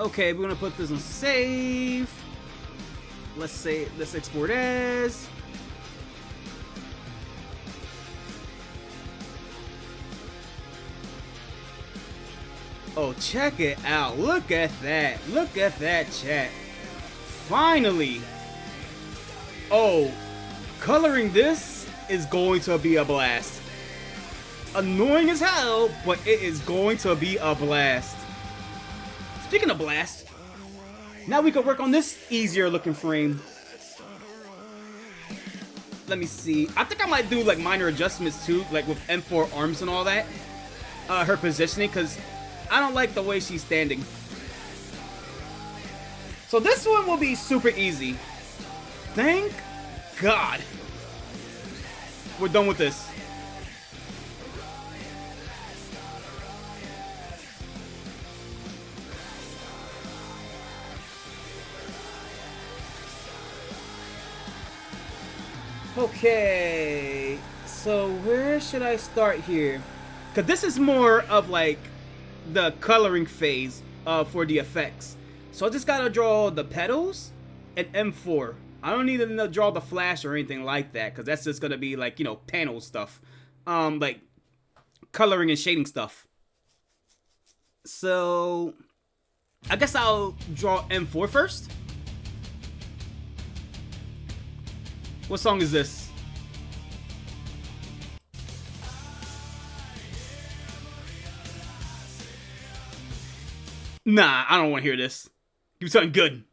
Okay, we're gonna put this on save. Let's export as. Oh, check it out. Look at that. Look at that, chat. Finally. Oh, coloring this is going to be a blast. Annoying as hell, but it is going to be a blast. Speaking of blast, now we can work on this easier looking frame. let me see. I think I might do like minor adjustments too, like with M4 arms and all that. Her positioning, because I don't like the way she's standing. So this one will be super easy. Thank God. We're done with this. Okay, so where should I start here? Because this is more of like the coloring phase for the effects. So I just gotta draw the petals and M4. I don't need to draw the flash or anything like that, because that's just gonna be like, you know, panel stuff. Like coloring and shading stuff. So I guess I'll draw M4 first. What song is this? Nah, I don't want to hear this. Give me something good.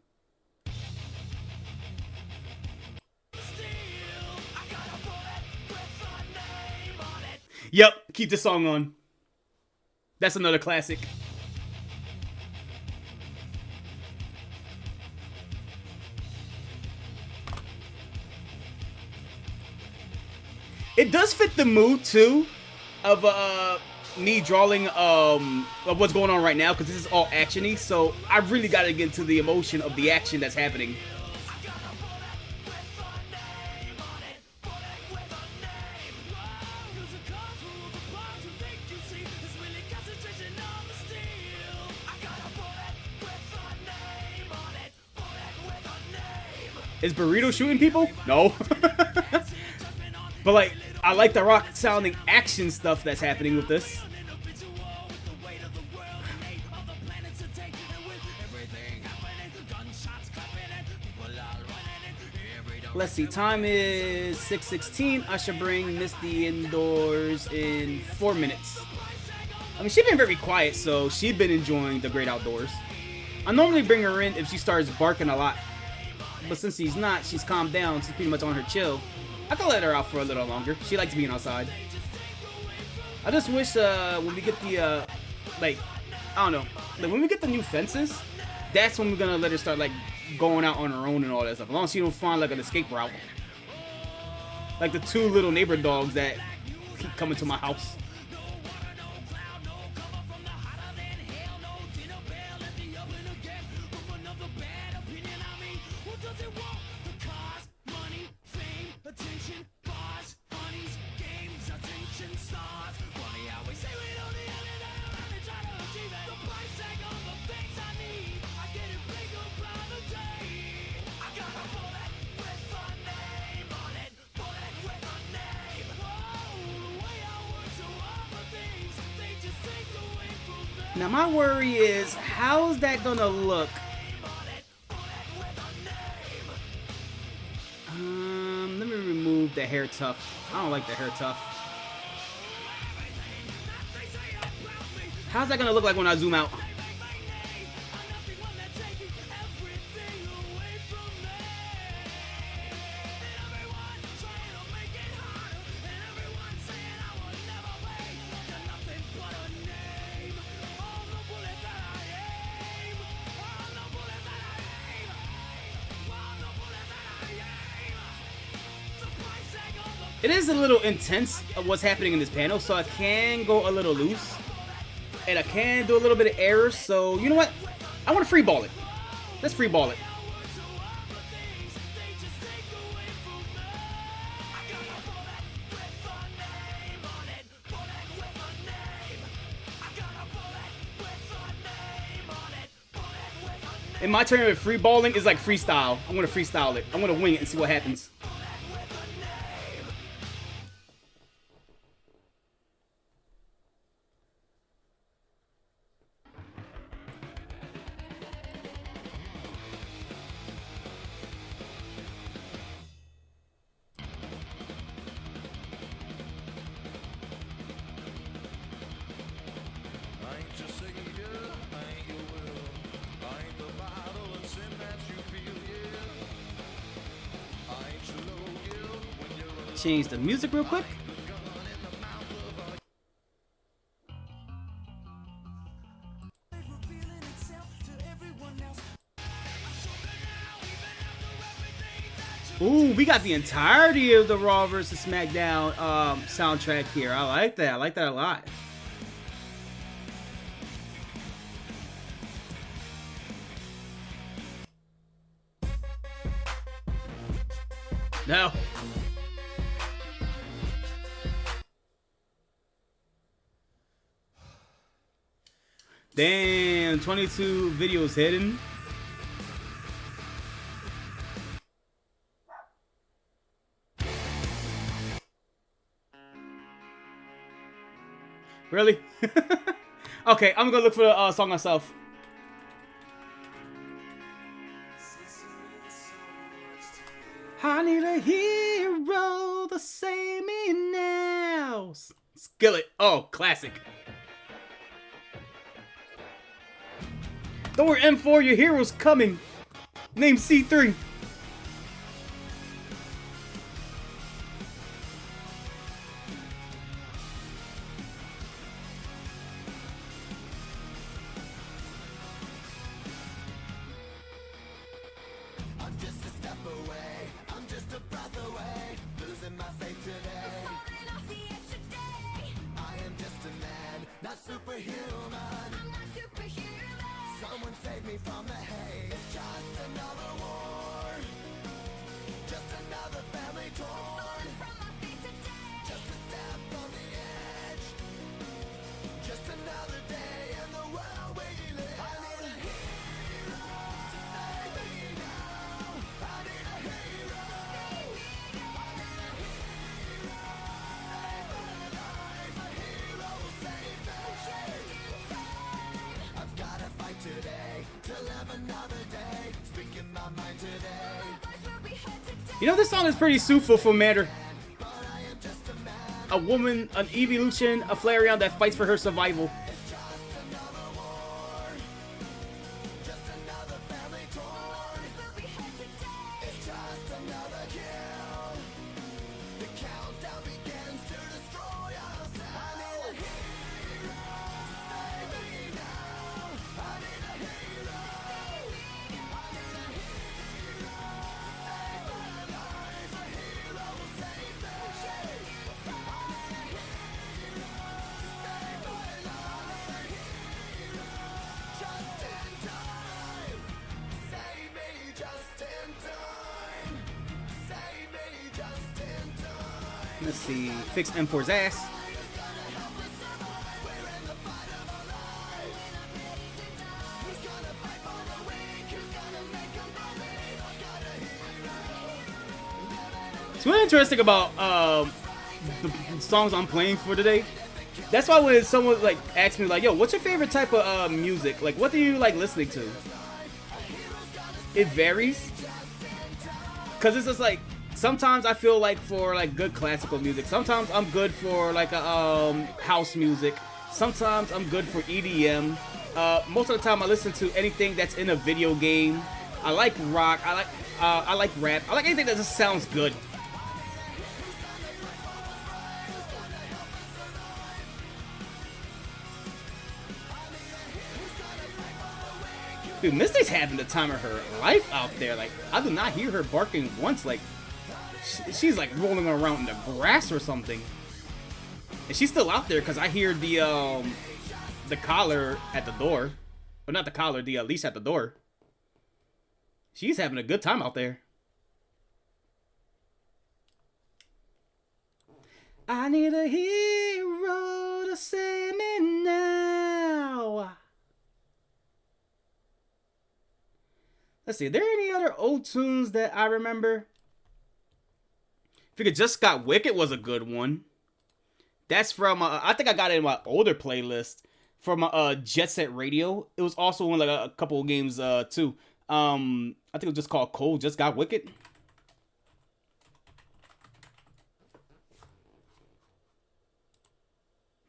Yep, keep the song on. That's another classic. It does fit the mood too of me drawing of what's going on right now, because this is all actiony, so I really got to get into the emotion of the action that's happening. Is Burrito shooting people? No. But like, I like the rock sounding action stuff that's happening with this. Let's see, time is 6:16. I should bring Misty indoors in 4 minutes. I mean, she's been very quiet, so she's been enjoying the great outdoors. I normally bring her in if she starts barking a lot. But since she's not, she's calmed down. She's pretty much on her chill. I can let her out for a little longer. She likes being outside. I just wish when we get the, like, I don't know. Like, when we get the new fences, that's when we're going to let her start, like, going out on her own and all that stuff. As long as she don't find, like, an escape route. Like the 2 little neighbor dogs that keep coming to my house. Now my worry is, how's that gonna look? Let me remove the hair tuft. I don't like the hair tuft. How's that gonna look like when I zoom out? It is a little intense of what's happening in this panel, so I can go a little loose. And I can do a little bit of error, so you know what? I want to free ball it. Let's free ball it. In my turn of free balling is like freestyle. I'm gonna freestyle it. I'm gonna wing it and see what happens. change the music real quick. Ooh, we got the entirety of the Raw vs. SmackDown soundtrack here. I like that. I like that a lot. No. Damn, 22 videos hidden. Really? Okay, I'm gonna look for the song myself. I need a hero to save me now. Skillet. Oh, classic. Don't worry, M4, your hero's coming. Name C3. You know, this song is pretty suitable for Matter. A woman, an evolution, a Flareon that fights for her survival. Let's see, fix M4's ass. It's really interesting about the songs I'm playing for today. That's why when someone like asks me like, "Yo, what's your favorite type of music? Like, what do you like listening to?" It varies, cause it's just like sometimes I feel like for like good classical music. Sometimes I'm good for like a house music. Sometimes I'm good for EDM. Most of the time I listen to anything that's in a video game. I like rock. I like rap. I like anything that just sounds good. Dude, Misty's having the time of her life out there. Like, I do not hear her barking once. Like, she's like rolling around in the grass or something. And she's still out there because I hear the collar at the door. Or not the collar, the leash at the door. She's having a good time out there. I need a hero to save me now. Let's see, are there any other old tunes that I remember? Figure Just Got Wicked was a good one. That's from, I think I got it in my older playlist from Jet Set Radio. It was also in like a couple of games too. I think it was just called Cole Just Got Wicked.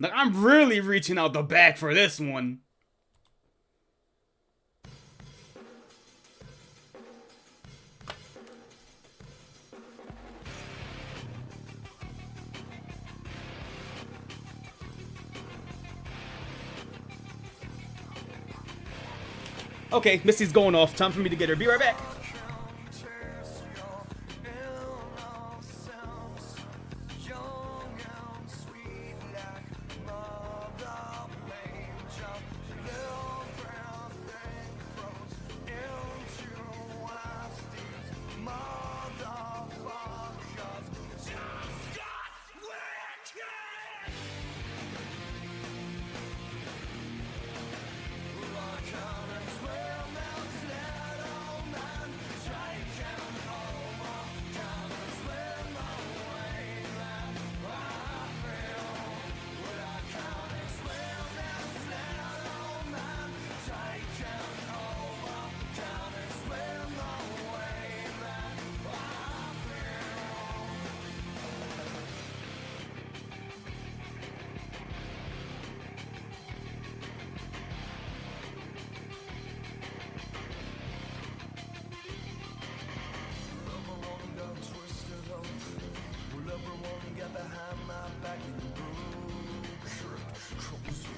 Like, I'm really reaching out the back for this one. Okay, Misty's going off. Time for me to get her. Be right back.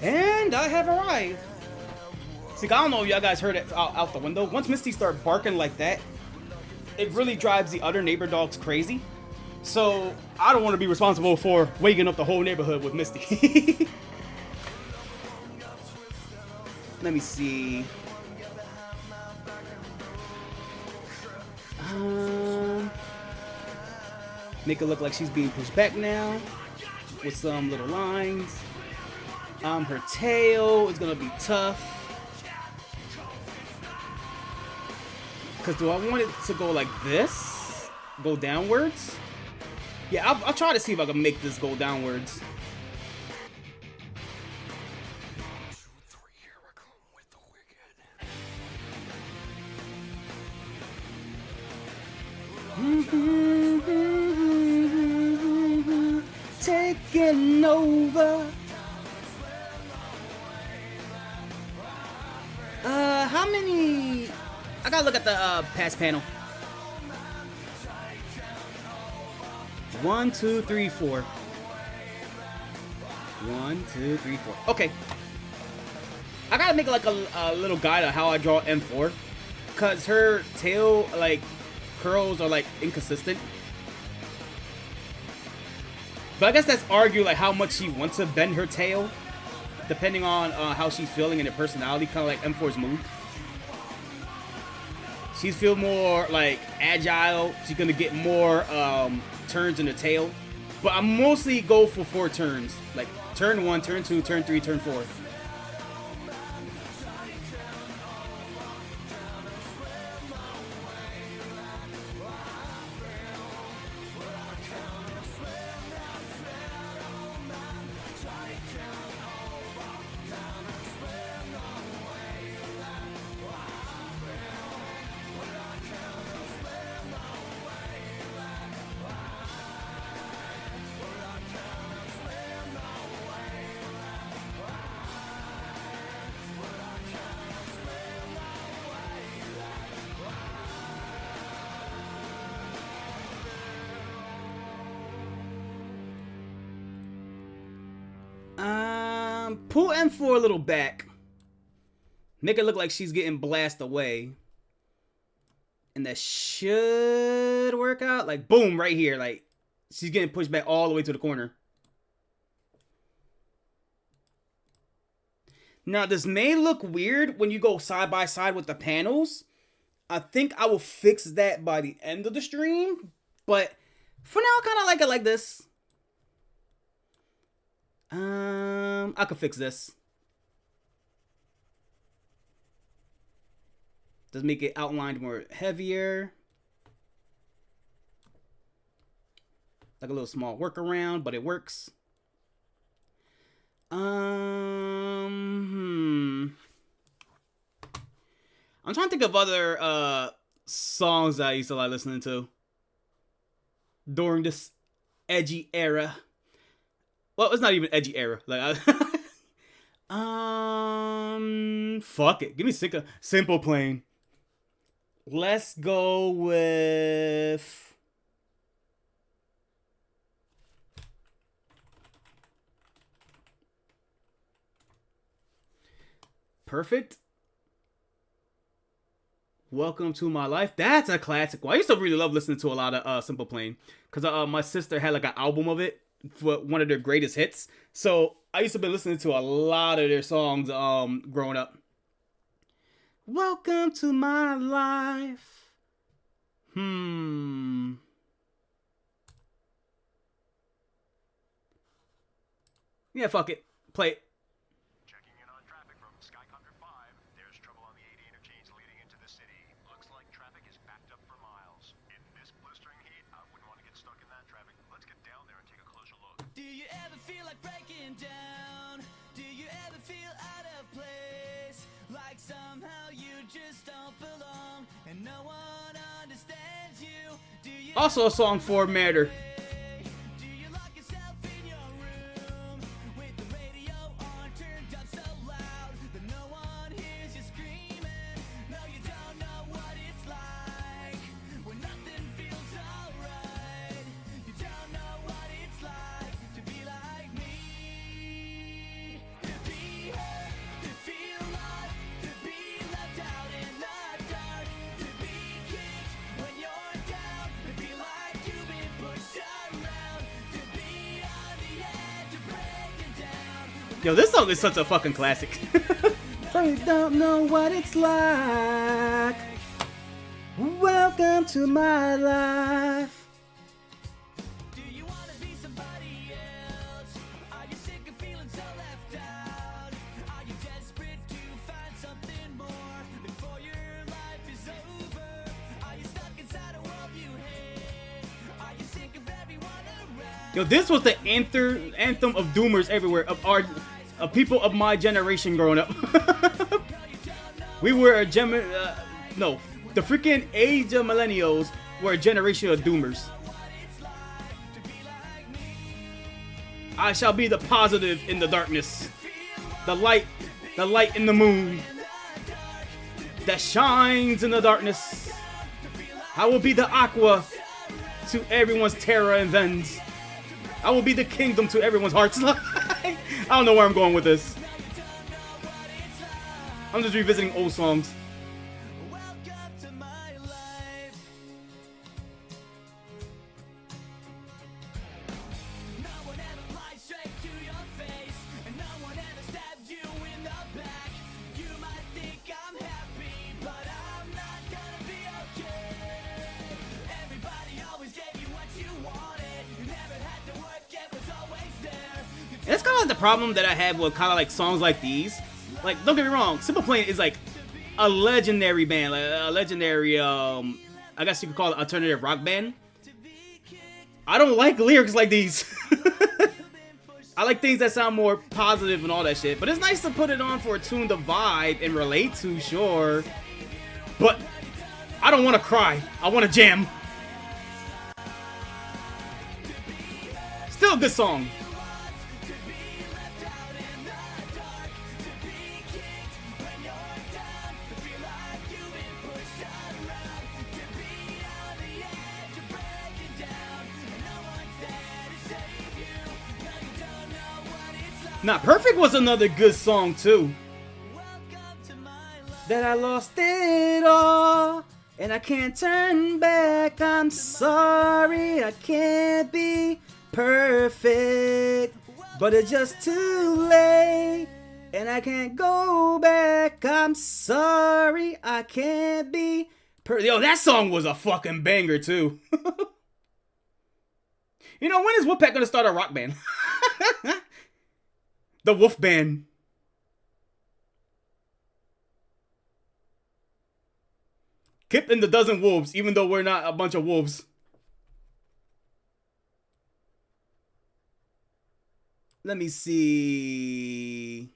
And I have arrived. See, I don't know if y'all guys heard it out the window. Once Misty starts barking like that, it really drives the other neighbor dogs crazy. So I don't want to be responsible for waking up the whole neighborhood with Misty. Let me see. Make it look like she's being pushed back now with some little lines. Her tail is gonna be tough. Cause do I want it to go like this? Go downwards? Yeah, I'll try to see if I can make this go downwards. Taking over. How many? I gotta look at the past panel. 1, 2, 3, 4. 1, 2, 3, 4. Okay. I gotta make like a little guide of how I draw M4, cause her tail like curls are like inconsistent. But I guess that's argue like how much she wants to bend her tail, depending on how she's feeling and her personality, kind of like M4's mood. She's feel more like agile. She's gonna get more turns in the tail. But I mostly go for 4 turns, like turn 1, turn 2, turn 3, turn 4. Pull M4 a little back. Make it look like she's getting blasted away. And that should work out. Like, boom, right here. Like, she's getting pushed back all the way to the corner. Now, this may look weird when you go side by side with the panels. I think I will fix that by the end of the stream. But for now, I kind of like it like this. I could fix this. Does make it outlined more heavier. Like a little small workaround, but it works. I'm trying to think of other songs that I used to like listening to during this edgy era. Well, it's not even edgy era. Like, fuck it. Give me Simple Plan. Let's go with Perfect. Welcome to My Life. That's a classic. Well, I used to really love listening to a lot of Simple Plan because my sister had like an album of it for one of their greatest hits. So I used to be listening to a lot of their songs growing up. Welcome to my life. Yeah, fuck it. Play it. Do you ever feel like breaking down? Do you ever feel out of place? Like somehow you just don't belong and no one understands you? Do you Also a song for Matter. do you lock yourself in your room with the radio on turned up so loud that no one hears you screaming? No, you don't know what it's like when nothing feels alright. You don't know what it's like to be like me, to be hurt, to feel lost, to be left out in the dark, to be kicked when you're down, to feel like you've been pushed around, to be on the edge of breaking down. Yo, this song is such a fucking classic. I don't know what it's like. Welcome to my life. Do you wanna be somebody else? Are you sick of feeling so left out? Are you desperate to find something more before your life is over? Are you stuck inside a world you hate? Are you sick of everyone around? Yo, this was the anthem of doomers everywhere, of people of my generation growing up. We were the freaking age of millennials were a generation of doomers. I shall be the positive in the darkness, the light in the moon that shines in the darkness. I will be the aqua to everyone's terror and vens. I will be the kingdom to everyone's hearts. I don't know where I'm going with this. I'm just revisiting old songs. That's kind of like the problem that I have with kind of like songs like these. Like, don't get me wrong, Simple Plan is like a legendary band, like a legendary, I guess you could call it alternative rock band. I don't like lyrics like these. I like things that sound more positive and all that shit. But it's nice to put it on for a tune to vibe and relate to, sure. But I don't want to cry. I want to jam. Still a good song. Not Perfect was another good song too. That I lost it all and I can't turn back. I'm sorry, I can't be perfect, but it's just too late and I can't go back. I'm sorry, I can't be perfect. Yo, that song was a fucking banger too. You know, when is Wolfpack gonna start a rock band? The Wolf Band. Kip and the Dozen Wolves, even though we're not a bunch of wolves. Let me see.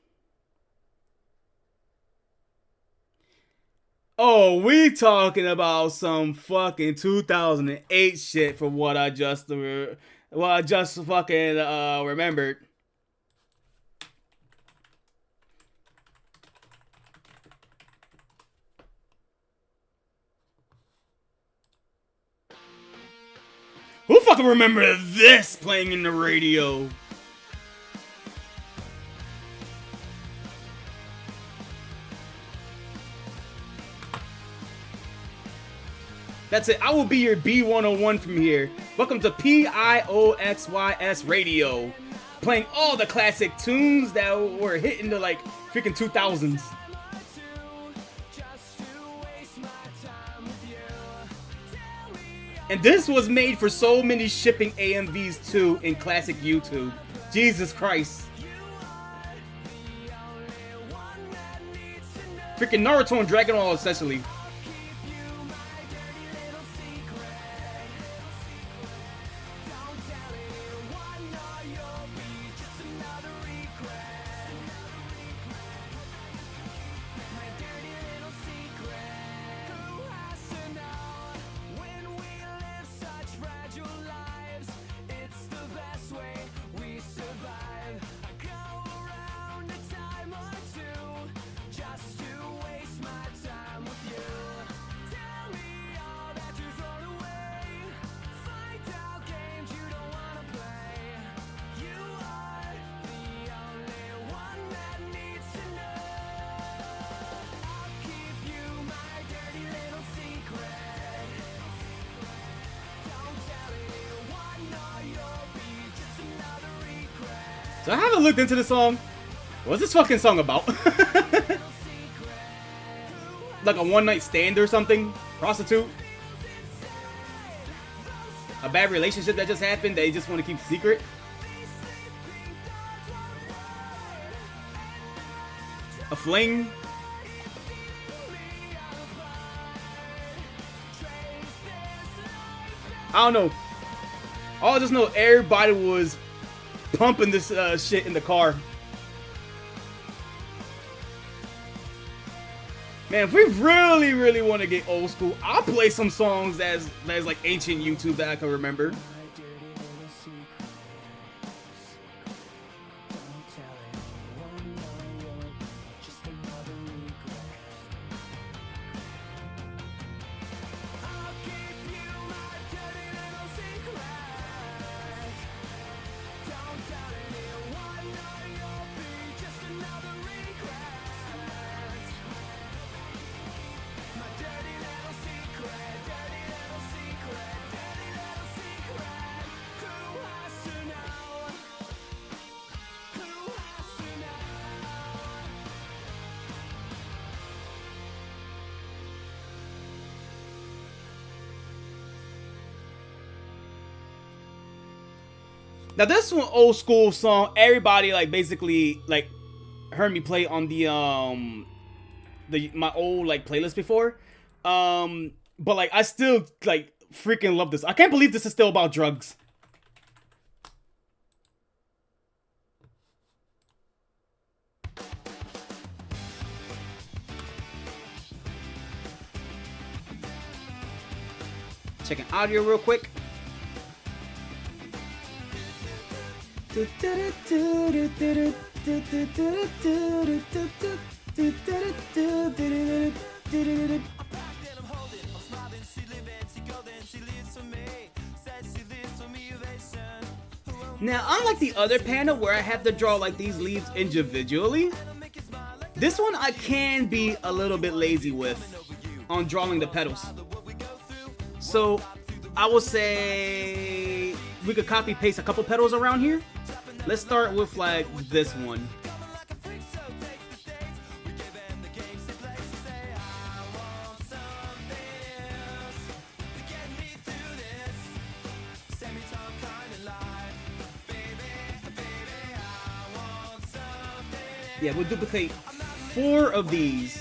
Oh, we talking about some fucking 2008 shit from what I just fucking remembered. Who fucking remember this playing in the radio? That's it. I will be your B101 from here. Welcome to PIOXYS Radio. Playing all the classic tunes that were hitting the like freaking 2000s. And this was made for so many shipping AMVs too in classic YouTube. Jesus Christ. Freaking Naruto and Dragon Ball essentially. So I haven't looked into the song. What's this fucking song about? Like a one-night stand or something? Prostitute? A bad relationship that just happened they just want to keep secret? A fling? I don't know. All I just know everybody was pumping this shit in the car. Man, if we really want to get old school, I'll play some songs that's like ancient YouTube that I can remember. Now this one old school song, everybody like basically like heard me play on the my old like playlist before. But like I still like freaking love this. I can't believe this is still about drugs. Checking audio real quick. Now, unlike the other panel where I have to draw like these leaves individually, this one I can be a little bit lazy with on drawing the petals. So I will say we could copy paste a couple petals around here. Let's start with like this one. Yeah, we'll duplicate 4 of these.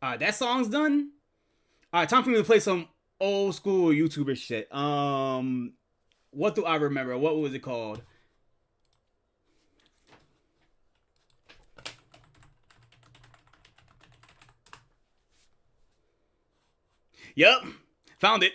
Alright, that song's done. Alright, time for me to play some old school YouTuber shit. What do I remember? What was it called? Yep, found it.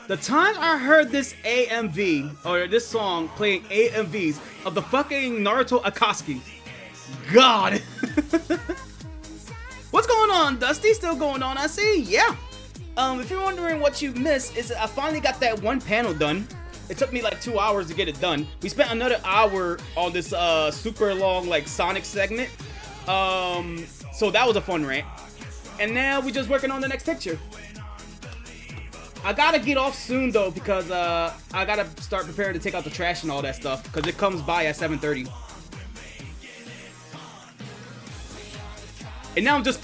The time I heard this AMV, or this song playing AMVs of the fucking Naruto Akatsuki, God. What's going on, Dusty? Still going on, I see? Yeah. If you're wondering what you missed, is I finally got that one panel done. It took me like 2 hours to get it done. We spent another hour on this super long like Sonic segment. So that was a fun rant. And now we're just working on the next picture. I gotta get off soon though because I gotta start preparing to take out the trash and all that stuff because it comes by at 7:30. And now I'm just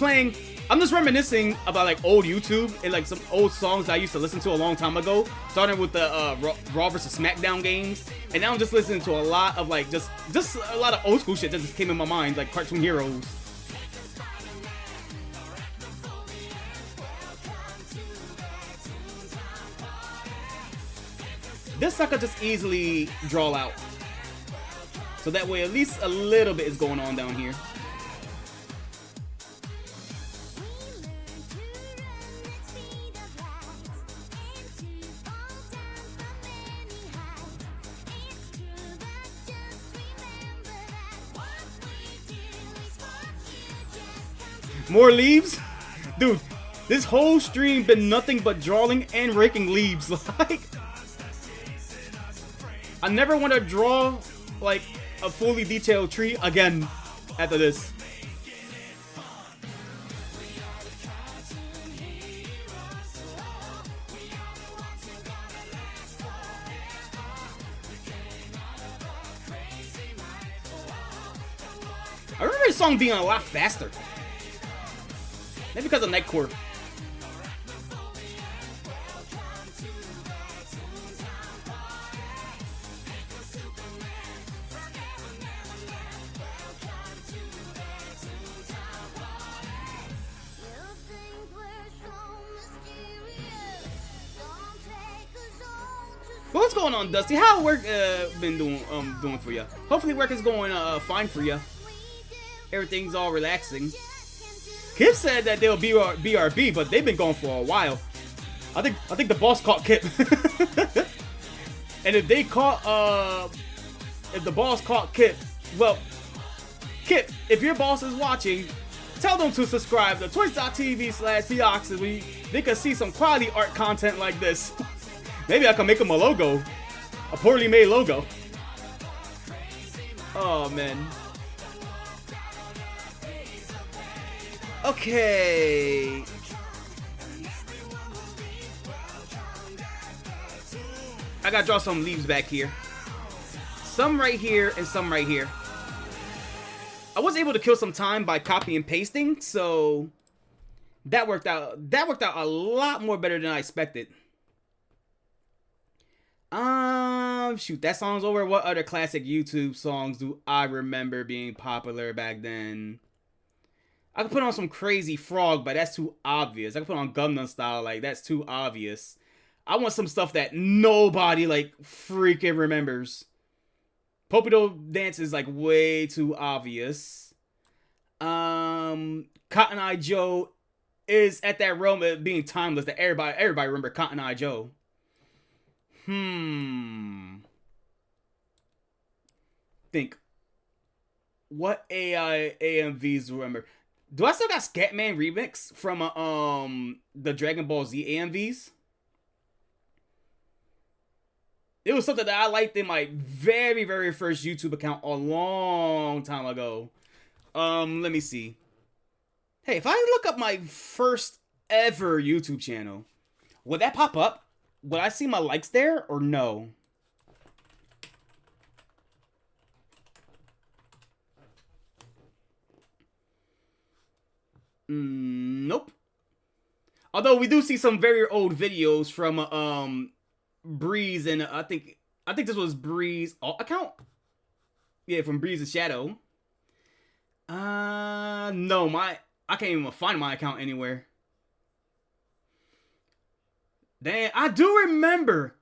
reminiscing about like old YouTube and like some old songs I used to listen to a long time ago, starting with the Raw vs SmackDown games. And now I'm just listening to a lot of like just a lot of old school shit that just came in my mind, like Cartoon Heroes. This I could just easily draw out. So that way at least a little bit is going on down here. More leaves? Dude, this whole stream been nothing but drawing and raking leaves. Like, I never want to draw like a fully detailed tree again after this. I remember the song being a lot faster. Maybe because of Nightcore. What's going on, Dusty? How work been doing for you? Hopefully work is going fine for you. Everything's all relaxing. Kip said that they'll be BRB, but they've been going for a while. I think the boss caught Kip. And if they caught if the boss caught Kip, well, Kip, if your boss is watching, tell them to subscribe to twitch.tv/Theoxys where they can see some quality art content like this. Maybe I can make them a logo. A poorly made logo. Oh, man. Okay. I gotta draw some leaves back here. Some right here and some right here. I was able to kill some time by copy and pasting, so that worked out. That worked out a lot more better than I expected. Shoot, that song's over. What other classic YouTube songs do I remember being popular back then? I could put on some Crazy Frog, but that's too obvious. I could put on Gangnam Style, like that's too obvious. I want some stuff that nobody like freaking remembers. Popido Dance is like way too obvious. Cotton Eye Joe is at that realm of being timeless that everybody remember Cotton Eye Joe. Think. What AMVs remember? Do I still got Scatman Remix from the Dragon Ball Z AMVs? It was something that I liked in my very, very first YouTube account a long time ago. Let me see. Hey, if I look up my first ever YouTube channel, would that pop up? Would I see my likes there or no? Nope. Although we do see some very old videos from Breeze, and I think this was Breeze account. Yeah, from Breeze and Shadow. No, I can't even find my account anywhere. Damn, I do remember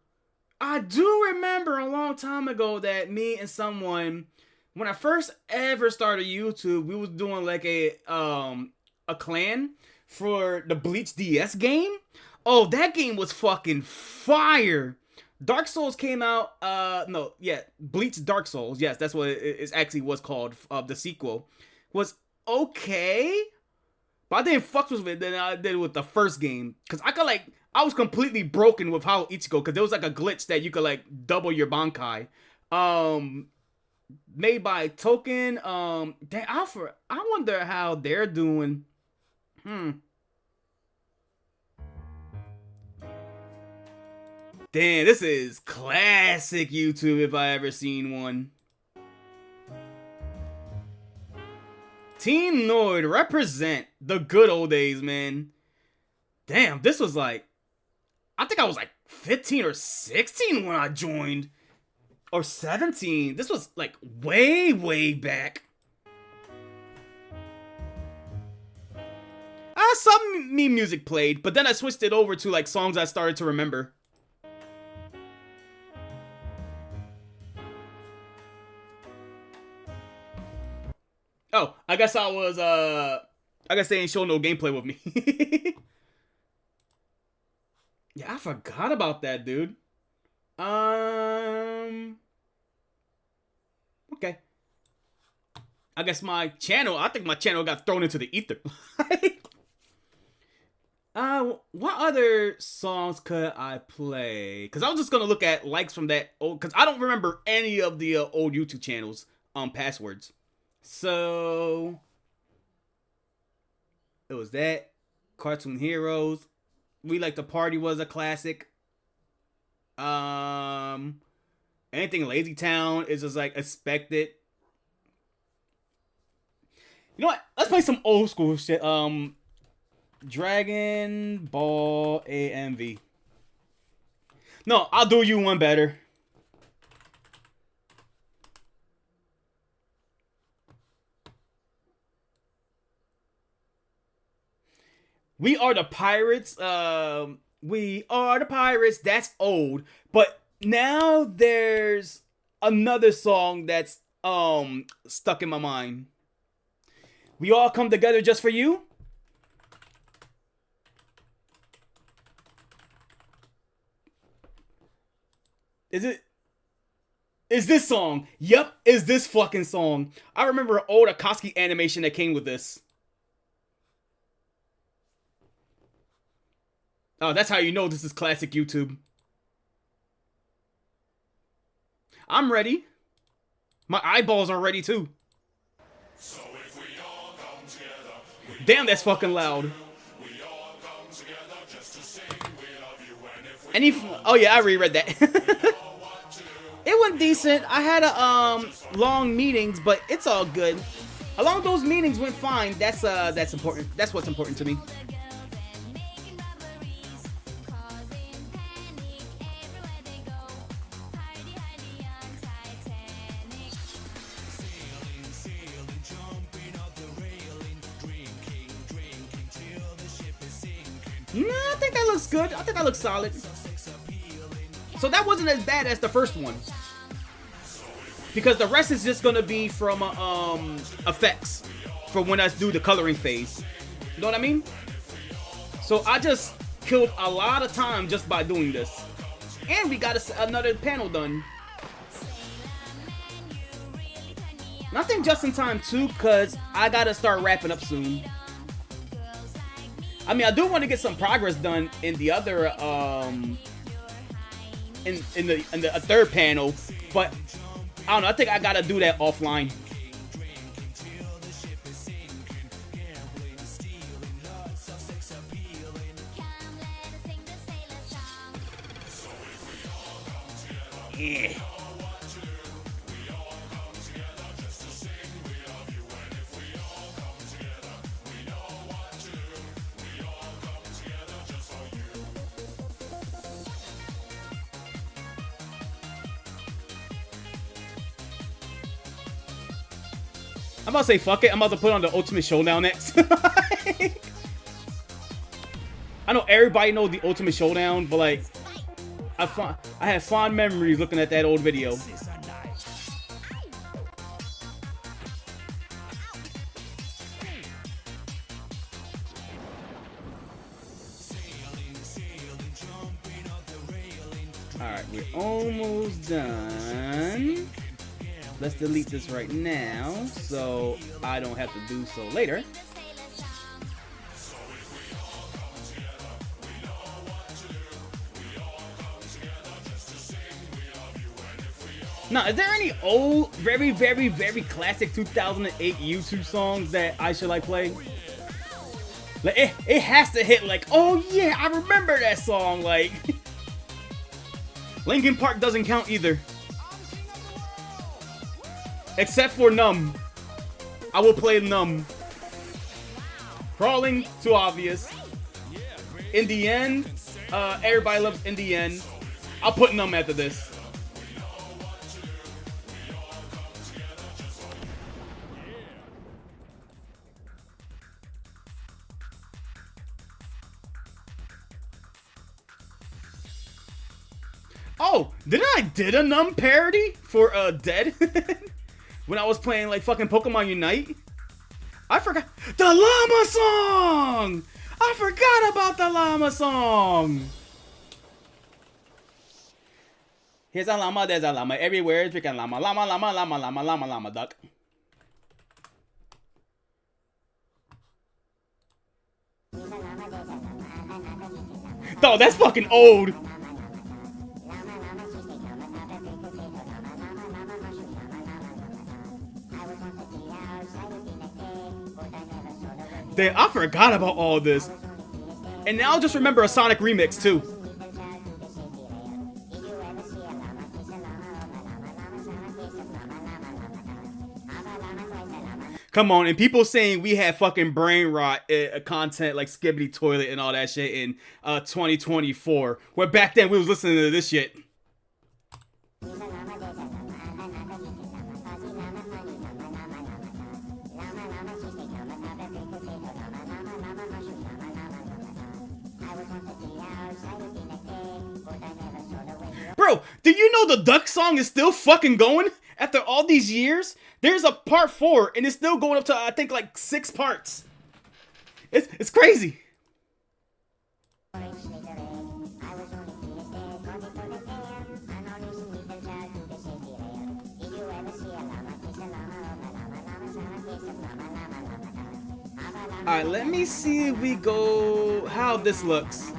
a long time ago that me and someone, when I first ever started YouTube, we was doing like a clan for the Bleach DS game. Oh, that game was fucking fire. Dark Souls came out, Bleach Dark Souls, yes, that's what it actually was called, the sequel, was okay, but I didn't fuck with it than I did with the first game, because I was completely broken with how Ichigo, because there was like a glitch that you could like double your Bankai, made by Token, damn, I wonder how they're doing, Damn, this is classic YouTube if I ever seen one. Team Noid represent the good old days, man. Damn, this was like, I think I was like 15 or 16 when I joined. Or 17. This was like way, way back. Some meme music played, but then I switched it over to like songs I started to remember. Oh, I guess they ain't showing no gameplay with me. Yeah, I forgot about that, dude. Okay. I guess I think my channel got thrown into the ether. What other songs could I play? Because I was just gonna look at likes from that old, because I don't remember any of the old YouTube channels passwords. So it was that Cartoon Heroes. We Like to Party was a classic. Anything Lazy Town is just like expected. You know what? Let's play some old school shit. Dragon Ball AMV. No, I'll do you one better. We Are the Pirates. We Are the Pirates. That's old. But now there's another song that's stuck in my mind. We All Come Together Just For You. Is this song? Yep, is this fucking song. I remember an old Akatsuki animation that came with this. Oh, that's how you know this is classic YouTube. I'm ready. My eyeballs are ready too. So if we all come together, damn, that's fucking loud. Oh yeah, I reread that. It went decent. I had long meetings, but it's all good. Along those meetings went fine. That's important. That's what's important to me. No, I think that looks good. I think that looks solid. So that wasn't as bad as the first one, because the rest is just gonna be from effects for when I do the coloring phase. You know what I mean? So I just killed a lot of time just by doing this, and we got another panel done. And I think just in time too, because I gotta start wrapping up soon. I mean, I do want to get some progress done in the other, in the third panel, but I don't know. I think I gotta do that offline. Yeah. I'm about to say fuck it. I'm about to put on the Ultimate Showdown next. I know everybody knows the Ultimate Showdown, but like, I have fond memories looking at that old video. Alright, we're almost done. Let's delete this right now so I don't have to do so later. Now, is there any old, very, very, very classic 2008 YouTube songs that I should like play? Like, it has to hit like, oh yeah, I remember that song. Like, Linkin Park doesn't count either. Except for Numb. I will play Numb. Crawling, too obvious. In the End, everybody loves In the End. I'll put Numb after this. Oh, didn't I did a Numb parody for Dead? When I was playing like fucking Pokemon Unite? I forgot the llama song! I forgot about the llama song! Here's a llama, there's a llama, everywhere is freaking llama, llama, llama, llama, llama, llama, llama, duck. Oh, that's fucking old! Damn, I forgot about all this. And now I'll just remember a Sonic remix too. Come on, and people saying we had fucking brain rot content like Skibbity Toilet and all that shit in 2024. Where back then we was listening to this shit. Bro, do you know the Duck song is still fucking going after all these years? There's a part 4 and it's still going up to I think like 6 parts. It's crazy. Alright, let me see if we go how this looks.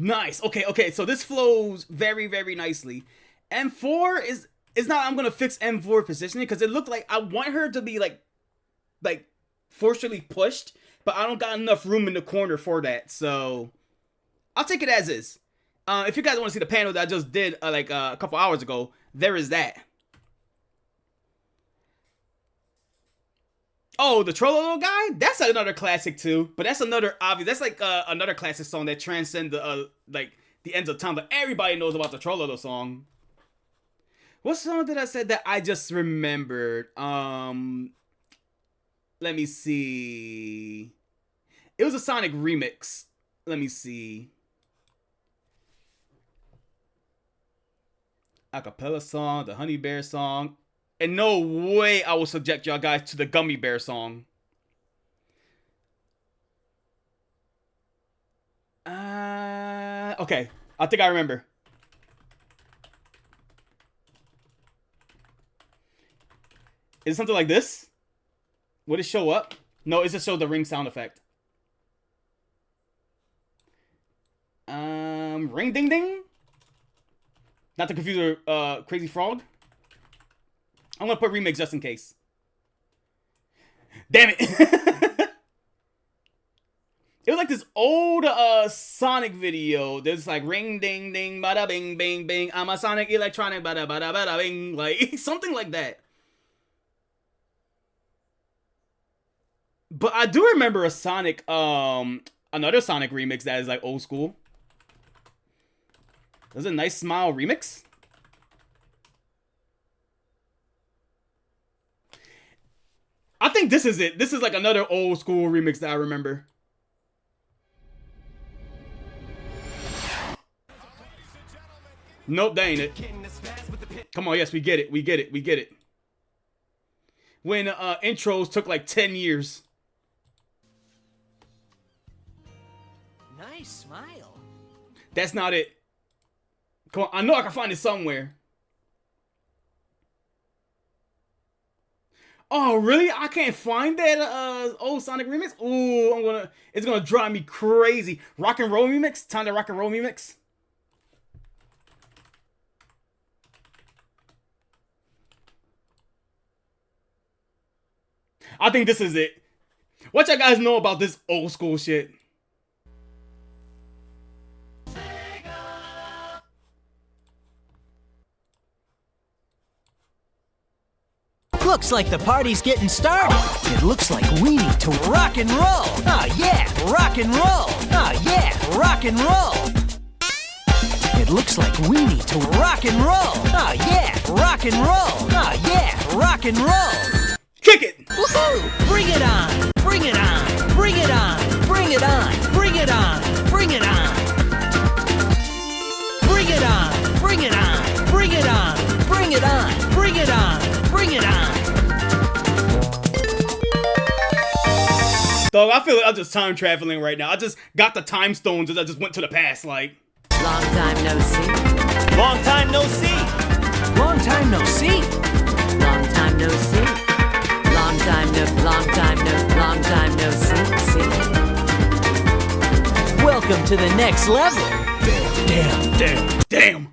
Nice. Okay, so this flows very, very nicely. M4 is not I'm gonna fix M4 positioning because it looked like I want her to be like forcefully pushed, but I don't got enough room in the corner for that. So I'll take it as is. If you guys want to see the panel that I just did a couple hours ago, there is that. Oh, the Trollolo guy? That's another classic too. But that's another obvious. That's like another classic song that transcends the the ends of time. But everybody knows about the Trollolo song. What song did I say that I just remembered? Let me see. It was a Sonic remix. Let me see. Acapella song, the Honey Bear song. And no way I will subject y'all guys to the Gummy Bear song. Okay. I think I remember. Is it something like this? Would it show up? No, it just show the ring sound effect. Ring ding ding? Not to confuse Crazy Frog? I'm gonna put remix just in case. Damn it. It was like this old Sonic video. There's like ring ding ding bada bing bing bing. I'm a Sonic electronic bada bada bada bing, like something like that. But I do remember a Sonic another Sonic remix that is like old school. There's a Nice Smile remix. I think this is it. This is like another old school remix that I remember. Nope, that ain't it. Come on, yes, we get it. We get it. We get it. When intros took like 10 years. Nice smile. That's not it. Come on, I know I can find it somewhere. Oh, really? I can't find that old Sonic remix? Ooh, it's gonna drive me crazy. Rock and Roll remix? Time to Rock and Roll remix? I think this is it. What y'all guys know about this old school shit? Looks like the party's getting started. It looks like we need to rock and roll. Oh yeah, rock and roll. Oh yeah, rock and roll. It looks like we need to rock and roll. Oh yeah, rock and roll. Oh yeah, rock and roll. Kick it! Woohoo! Bring it on! Bring it on! Bring it on! Bring it on! Bring it on! Bring it on! Bring it on! Bring it on! Bring it on! Bring it on! Bring it on! Bring it on! Dog, I feel like I'm just time traveling right now. I just got the time stones and I just went to the past, like. Long time no see. Long time no see. Long time no see. Long time no see. Long time no see. Welcome to the next level. Damn.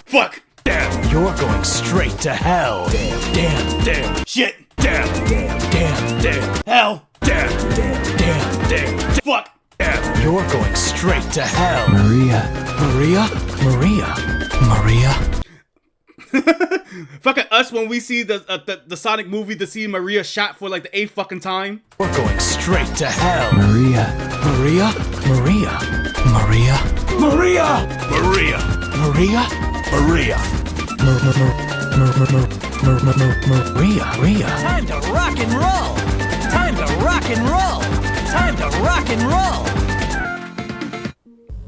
Fuck. You're going straight to hell. Damn. Shit. Damn. Hell. Damn. Fuck. You're going straight to hell. Maria. Fucking us when we see the Sonic movie to see Maria shot for like the 8th fucking time. We're going straight to hell. Maria. Time to rock and roll. Time to rock and roll. Time to rock and roll.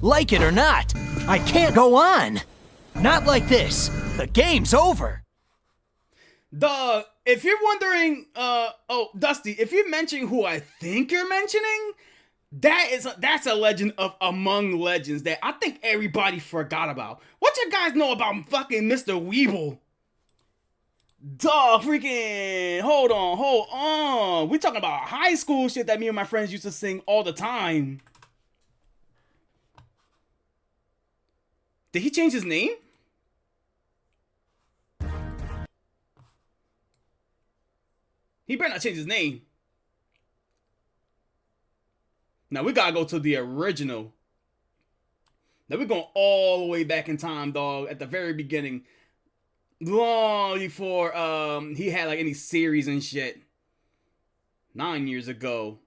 Like it or not, I can't go on. Not like this. The game's over. Dog, if you're wondering, Dusty, if you're mentioning who I think you're mentioning, that's a legend of among legends that I think everybody forgot about. What you guys know about fucking Mr. Weeble? Dog, freaking, hold on. We talking about high school shit that me and my friends used to sing all the time. Did he change his name? He better not change his name. Now we gotta go to the original. Now we're going all the way back in time, dog. At the very beginning. Long before he had like any series and shit. 9 years ago.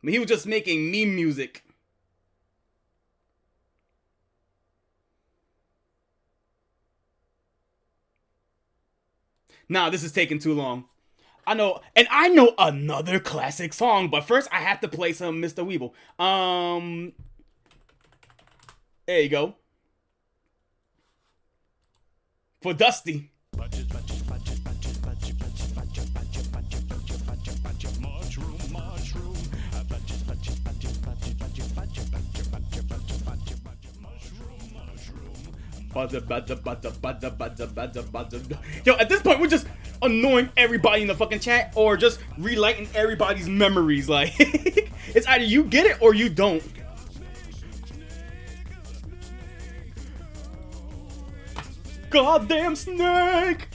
I mean, he was just making meme music. Nah, this is taking too long. I know another classic song, but first I have to play some Mr. Weeble. There you go. For Dusty. Yo, at this point, we're just annoying everybody in the fucking chat or just relighting everybody's memories. Like, it's either you get it or you don't. goddamn snake!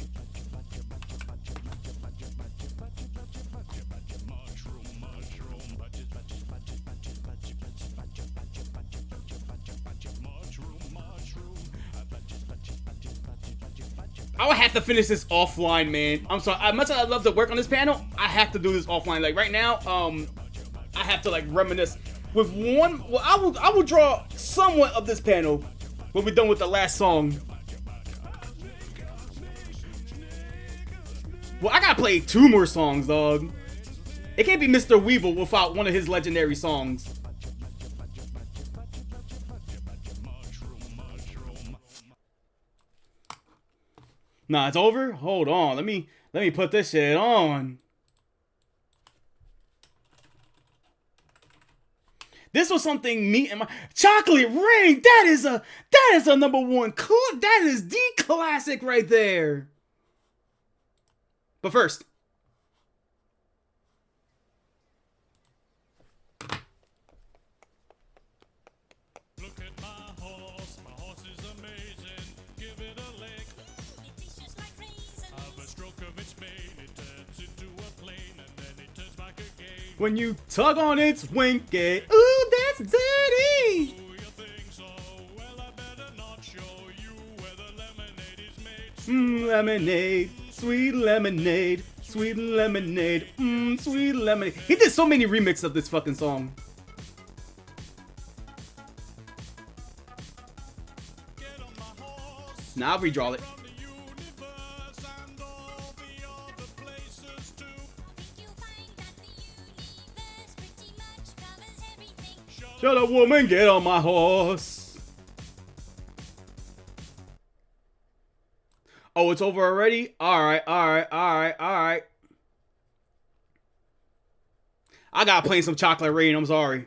I would have to finish this offline, man. I'm sorry. As much as I love to work on this panel, I have to do this offline. Like right now, I have to like reminisce with one. Well, I will draw somewhat of this panel when we're done with the last song. Well, I gotta play 2 more songs, dog. It can't be Mr. Weevil without one of his legendary songs. Nah, it's over? Hold on. Let me put this shit on. This was something me and my Chocolate Rain. That is a #1. That is the classic right there. But first, when you tug on its winky, ooh, that's dirty. Lemonade, sweet lemonade, sweet lemonade, sweet lemonade. He did so many remixes of this fucking song. Now I'll redraw it. Shut up, woman, get on my horse. Oh, it's over already? Alright. I gotta play some Chocolate Rain, I'm sorry.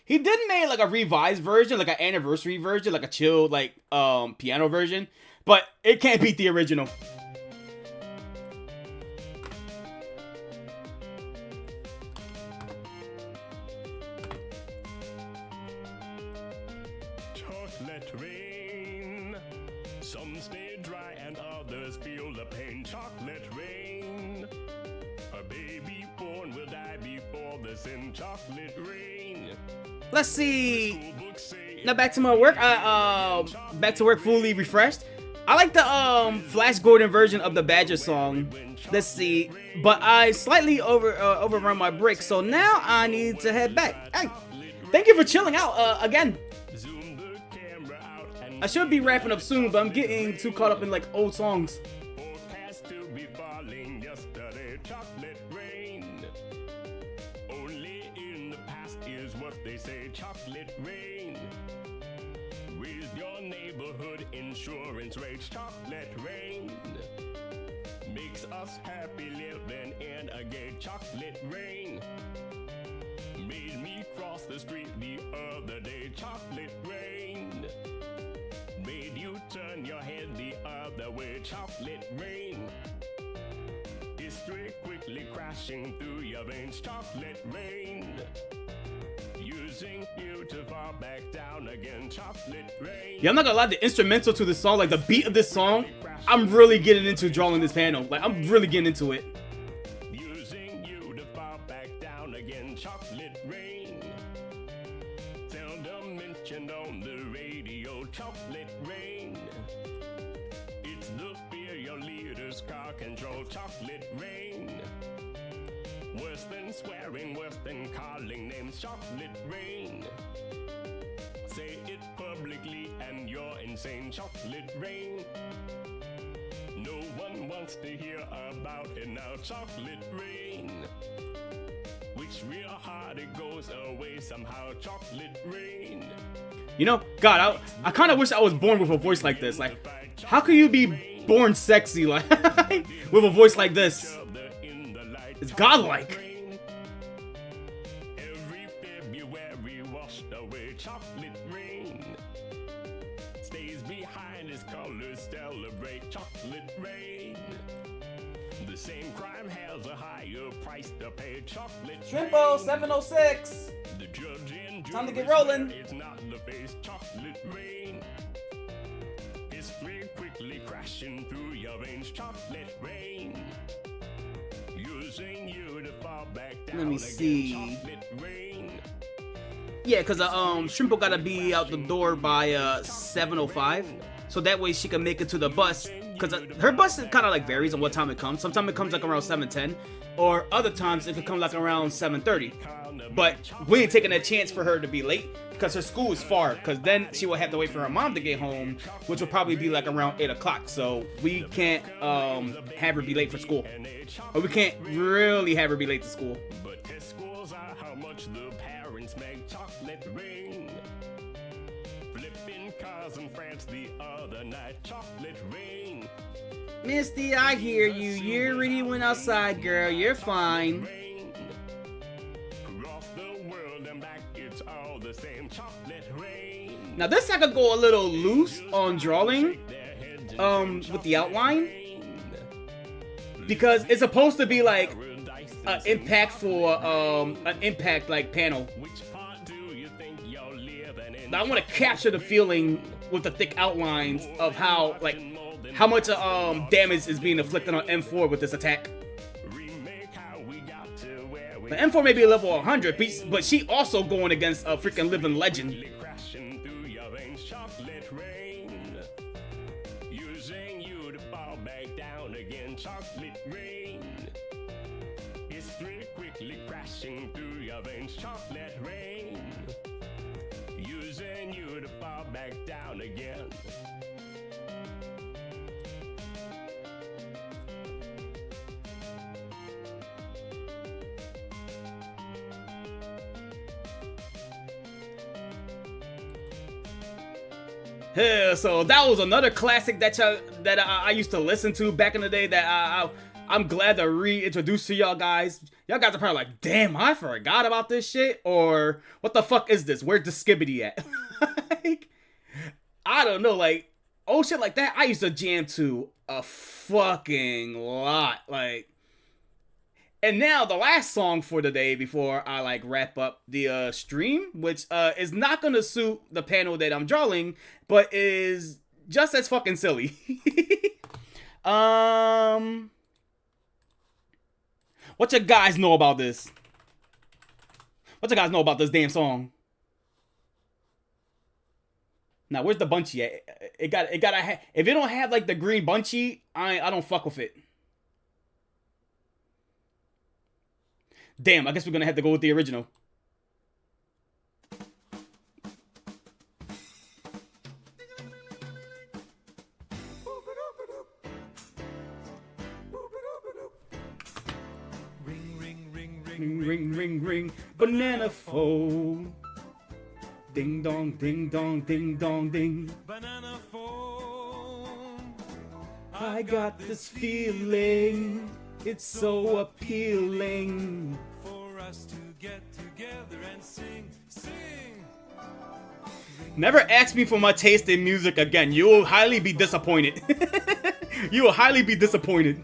He did make like a revised version, like an anniversary version, like a chill, like piano version, but it can't beat the original. Chocolate rain. Some stay dry and others feel the pain. Chocolate rain. A baby born will die before the sin. Chocolate rain. Let's see. Now back to my work. Back to work fully refreshed. I like the Flash Gordon version of the Badger song. Let's see. But I slightly overrun my break, so now I need to head back. Hey, thank you for chilling out again. I should be wrapping up soon, but I'm getting too caught up in like old songs. Chocolate rain. With your neighborhood insurance rates. Chocolate rain makes us happy living in a gay. Chocolate rain made me cross the street the other day. Chocolate rain made you turn your head the other way. Chocolate rain history quickly crashing through your veins. Chocolate rain using you to fall back down again. Chocolate rain. Yeah, I'm not gonna lie, the instrumental to this song, like the beat of this song, I'm really getting into drawing this panel. Like, I'm really getting into it. Using you to fall back down again. Chocolate rain. Seldom mentioned on the radio. Chocolate rain. It's the fear your leaders car control. Chocolate rain. Worse than swearing, worse than calling names. Chocolate rain. Say it publicly and you're insane. Chocolate rain. No one wants to hear about it now. Chocolate rain. Which real hard it goes away somehow. Chocolate rain. You know, God, I kind of wish I was born with a voice like this. Like, how could you be born sexy like with a voice like this? It's godlike. Every February washed away. Chocolate rain stays behind, his colors celebrate. Chocolate rain. The same crime price to pay. Chocolate Shrimpo, rain. 706. The judge and Time to get jury rolling. swear it's not the face. Chocolate rain. History quickly crashing through your veins. Chocolate rain. Using you to fall back down. Let me again. see. Chocolate rain. Yeah, cause Shrimpo gotta be out the door by 7:05, so that way she can make it to the bus. Cause her bus kind of like varies on what time it comes. Sometimes it comes like around 7:10, or other times it could come like around 7:30. But we ain't taking a chance for her to be late because her school is far. Cause then she will have to wait for her mom to get home, which will probably be like around 8 o'clock. So we can't have her be late for school, or we can't really have her be late to school. But test scores are how much the parents make. Chocolate rain. Flipping cars in France the other night. Chocolate rain. Misty, I hear you. You already went outside, girl. You're fine. Across the world and back, it's all the same. Chocolate rain. Now this I could go a little loose on drawing, with the outline, because it's supposed to be like an impactful, an impact like panel. Now I want to capture the feeling with the thick outlines of how much damage is being inflicted on M4 with this attack. The M4 may be level 100, but she also going against a freaking living legend. Crashing through your veins. Chocolate rain. Using you to fall back down again. Chocolate rain. History quickly crashing through your veins. Chocolate rain. Using you to fall back down again. Yeah, so that was another classic that I used to listen to back in the day that I'm glad to reintroduce to y'all guys. Y'all guys are probably like, damn, I forgot about this shit, or what the fuck is this? Where's the skibbity at? Like, I don't know, like, oh shit like that, I used to jam to a fucking lot, like. And now the last song for the day before I like wrap up the stream, which is not gonna suit the panel that I'm drawing, but is just as fucking silly. What you guys know about this? What you guys know about this damn song? Now where's the Bunchy at? It gotta if it don't have like the green Bunchy, I don't fuck with it. Damn, I guess we're gonna have to go with the original. Ring, ring, ring, ring, banana phone. Ding dong, ding dong, ding dong, ding. Banana phone. I got this feeling. It's so appealing for us to get together and sing, sing. Never ask me for my taste in music again. You will highly be disappointed. You will highly be disappointed.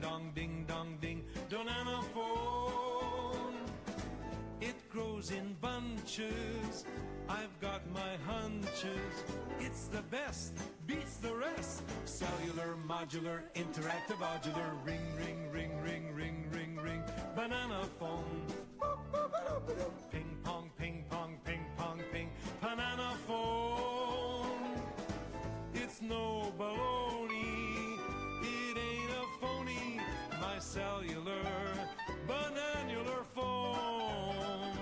It grows in bunches. I've got my hunches. It's the best, beats the rest. Cellular, modular, interactive, modular. Ring, ring, ring, ring, ring, ring, ring. Banana phone. Ping pong, ping pong, ping pong, ping. Banana phone. It's no baloney. It ain't a phony. My cellular, bananular phone.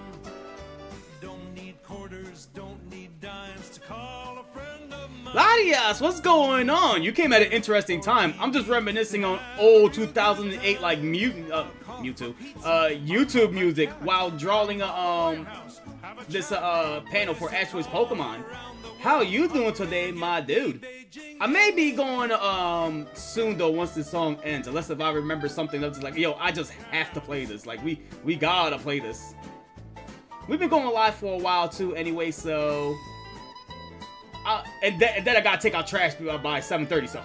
Don't need quarters, don't need dimes to call a friend of mine. Ladias, what's going on? You came at an interesting time. I'm just reminiscing on old 2008 like YouTube music while drawing this panel for Ashway's Pokemon. How you doing today, my dude? I may be going soon though once this song ends, unless if I remember something that's like, yo, I just have to play this. Like we gotta play this. We've been going live for a while too, anyway. So, and then I gotta take out trash by 7:30. So,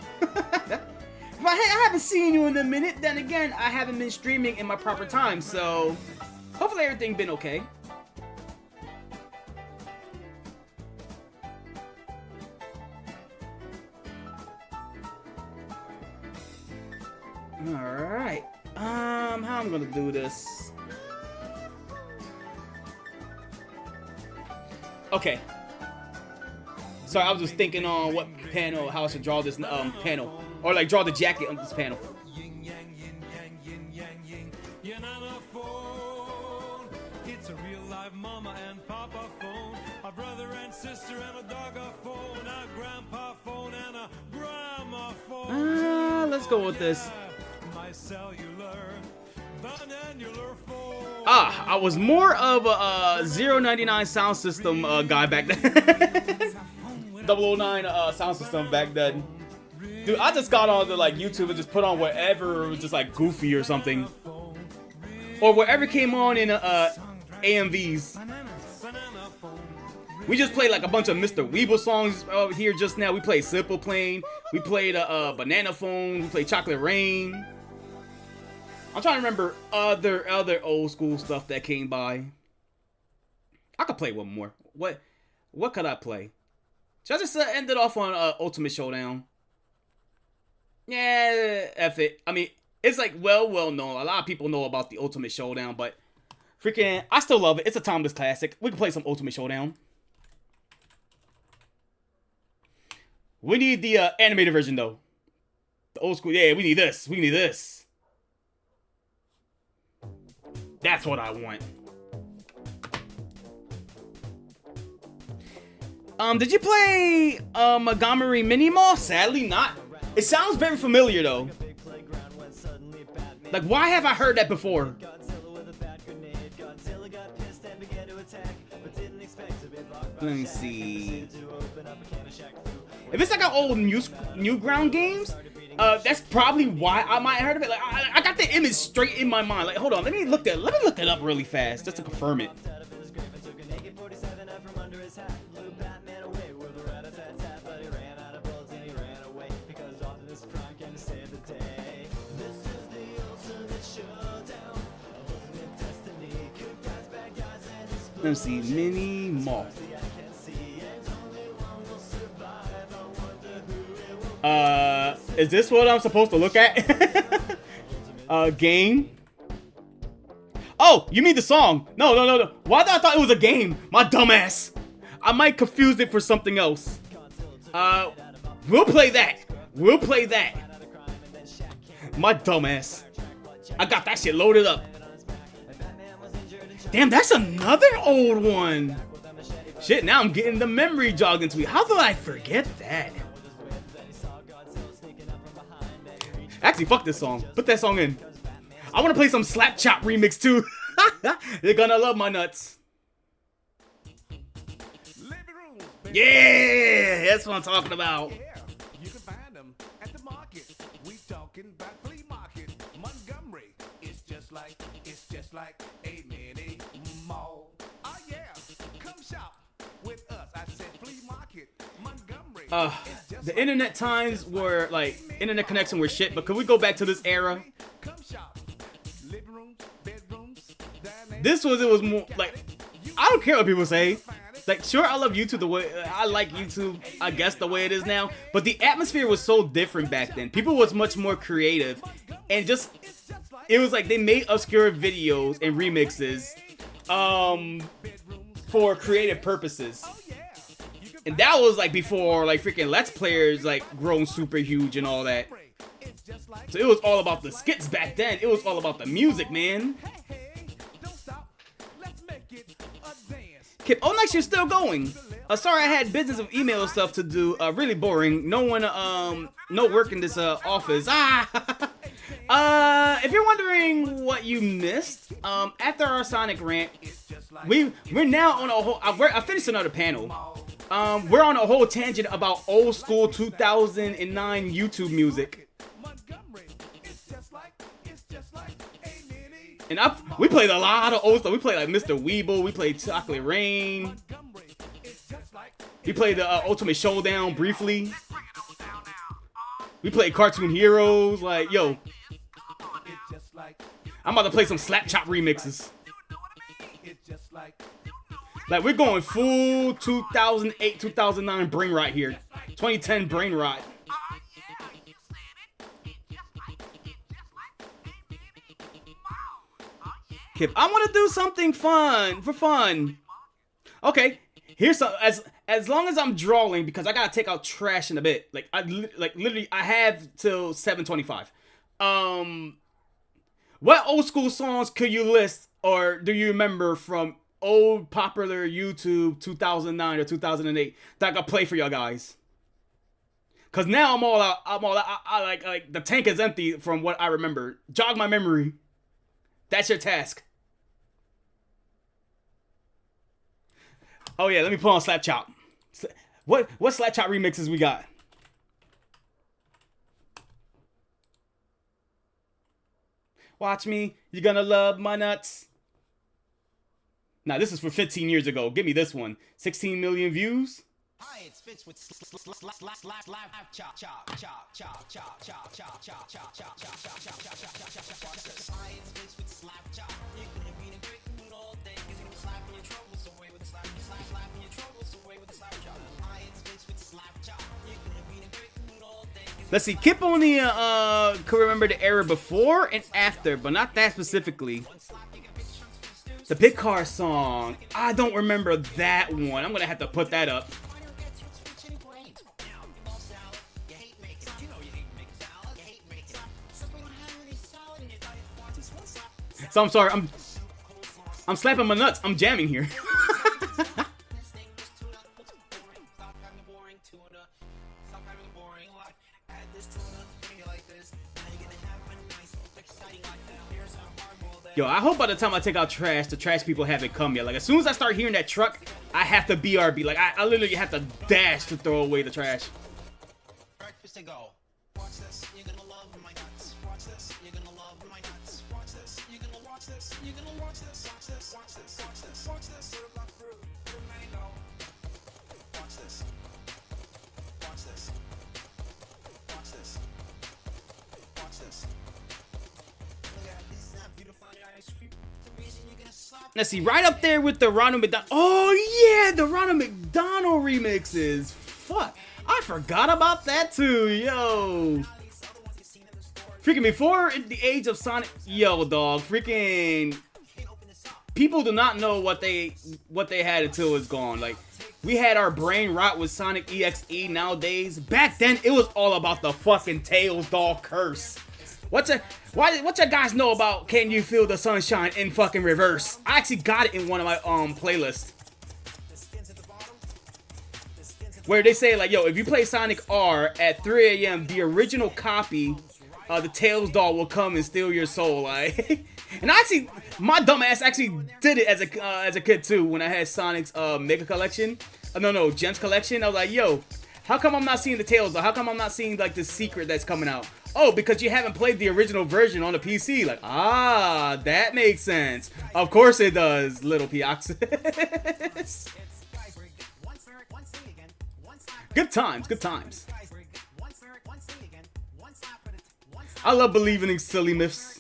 I haven't seen you in a minute. Then again, I haven't been streaming in my proper time, so hopefully everything been okay. Alright. How I'm gonna do this? Okay. Sorry, I was just thinking on what panel, how I should draw this panel. Or like draw the jacket on this panel. It's a real live mama and papa phone, a brother and sister and a dog a phone, a grandpa phone and a grandma phone. Let's go with this. My cellular, vanillular phone. I was more of a 099 sound system guy back then. 009 sound system back then. Dude, I just got on the like YouTube and just put on whatever was just like goofy or something. Or whatever came on in AMVs. We just played like a bunch of Mr. Weeble songs here just now. We played Simple Plane. We played Banana Phone. We played Chocolate Rain. I'm trying to remember other old school stuff that came by. I could play one more. What could I play? Should I just end it off on Ultimate Showdown? Yeah, F it. I mean, it's like well known. A lot of people know about the Ultimate Showdown, but freaking, I still love it. It's a timeless classic. We can play some Ultimate Showdown. We need the animated version though. The old school. Yeah, we need this. We need this. That's what I want. Did you play Montgomery Mini Mall? Sadly not. It sounds very familiar though. Like, why have I heard that before? Let me see. If it's like an old Newground games, that's probably why I might have heard of it. Like, I got the image straight in my mind. Like, hold on, let me look it up really fast just to confirm it. Let me see, Mini Mall. Is this what I'm supposed to look at? Game. Oh, you mean the song? No. Why did I thought it was a game? My dumbass. I might confuse it for something else. We'll play that. My dumbass. I got that shit loaded up. Damn, that's another old one. Shit, now I'm getting the memory jogged into me. How did I forget that? Actually, fuck this song. Put that song in. I want to play some Slap Chop remix too. They're gonna love my nuts. Yeah, that's what I'm talking about. You can find them at the market. We talking about flea market. Montgomery is just like a mini mall. Oh yeah, come shop with us. I said flea market. Montgomery. The internet times were like internet connection were shit, but could we go back to this era? It was more like, I don't care what people say. Like, sure, I love YouTube the way I like YouTube, I guess the way it is now, but the atmosphere was so different back then. People was much more creative, and just it was like they made obscure videos and remixes for creative purposes. And that was like before like freaking Let's Players like grown super huge and all that. So it was all about the skits back then. It was all about the music, man. Kip, oh nice, you're still going. Sorry, I had business of email stuff to do. Really boring. No one, no work in this office. If you're wondering what you missed, after our Sonic rant, we're now on a whole. I finished another panel. We're on a whole tangent about old school 2009 YouTube music. And we played a lot of old stuff. We played like Mr. Weeble. We played Chocolate Rain. We played the Ultimate Showdown briefly. We played Cartoon Heroes. Like, yo. I'm about to play some Slap Chop remixes. Like, we're going full 2008, 2009 brain rot here. 2010 brain rot. Kip, I want to do something fun for fun. Okay, here's some. As long as I'm drawing, because I gotta take out trash in a bit. Like literally, I have till 7:25. What old school songs could you list or do you remember from old popular YouTube 2009 or 2008 that I could play for y'all guys? Cause now I'm all out. I like the tank is empty from what I remember. Jog my memory. That's your task. Oh yeah, let me put on Slap Chop. What Slap Chop remixes we got? Watch me, you're gonna love my nuts. Now this is for 15 years ago. Give me this one. 16 million views. Hi, it's Fitz with slap chop chop chop chop chop chop chop chop chop chop chop chop chop. Hi, it's Fitz with slap chop. You can be in a great mood all day, 'cause you can slap your troubles away with a slap your troubles away with a slap chop. Hi, it's Fitz with slap chop. You can be in a great mood all day. Let's see. Kip only could remember the era before and after, but not that specifically. The Big Car song. I don't remember that one. I'm gonna have to put that up. So I'm sorry, I'm slapping my nuts. I'm jamming here. Yo, I hope by the time I take out trash, the trash people haven't come yet. Like, as soon as I start hearing that truck, I have to BRB. Like, I literally have to dash to throw away the trash. Breakfast to go. Watch this, you're gonna love my nuts. Watch this, you're gonna love my nuts. Watch this, you're gonna watch this, you're gonna watch this, watch this, watch this, watch this, watch this. Fruit mango. Watch this. Watch this. Watch this. Watch this. Let's see, right up there with the Ronald McDonald. Oh yeah, the Ronald McDonald remixes. Fuck, I forgot about that too, yo. Freaking before the age of Sonic, yo, dog. Freaking people do not know what they had until it's gone. Like, we had our brain rot with Sonic EXE nowadays. Back then, it was all about the fucking Tails doll curse. What you guys know about Can You Feel the Sunshine in fucking reverse? I actually got it in one of my playlists. Where they say like, yo, if you play Sonic R at 3 a.m., the original copy of the Tails doll will come and steal your soul. Like, and I actually, my dumb ass actually did it as a kid too when I had Sonic's Mega Collection. No, Gems Collection. I was like, yo, how come I'm not seeing the Tails doll? How come I'm not seeing like the secret that's coming out? Oh, because you haven't played the original version on the PC. Like, ah, that makes sense. Of course it does, little Pioxis. Good times, good times. I love believing in silly myths.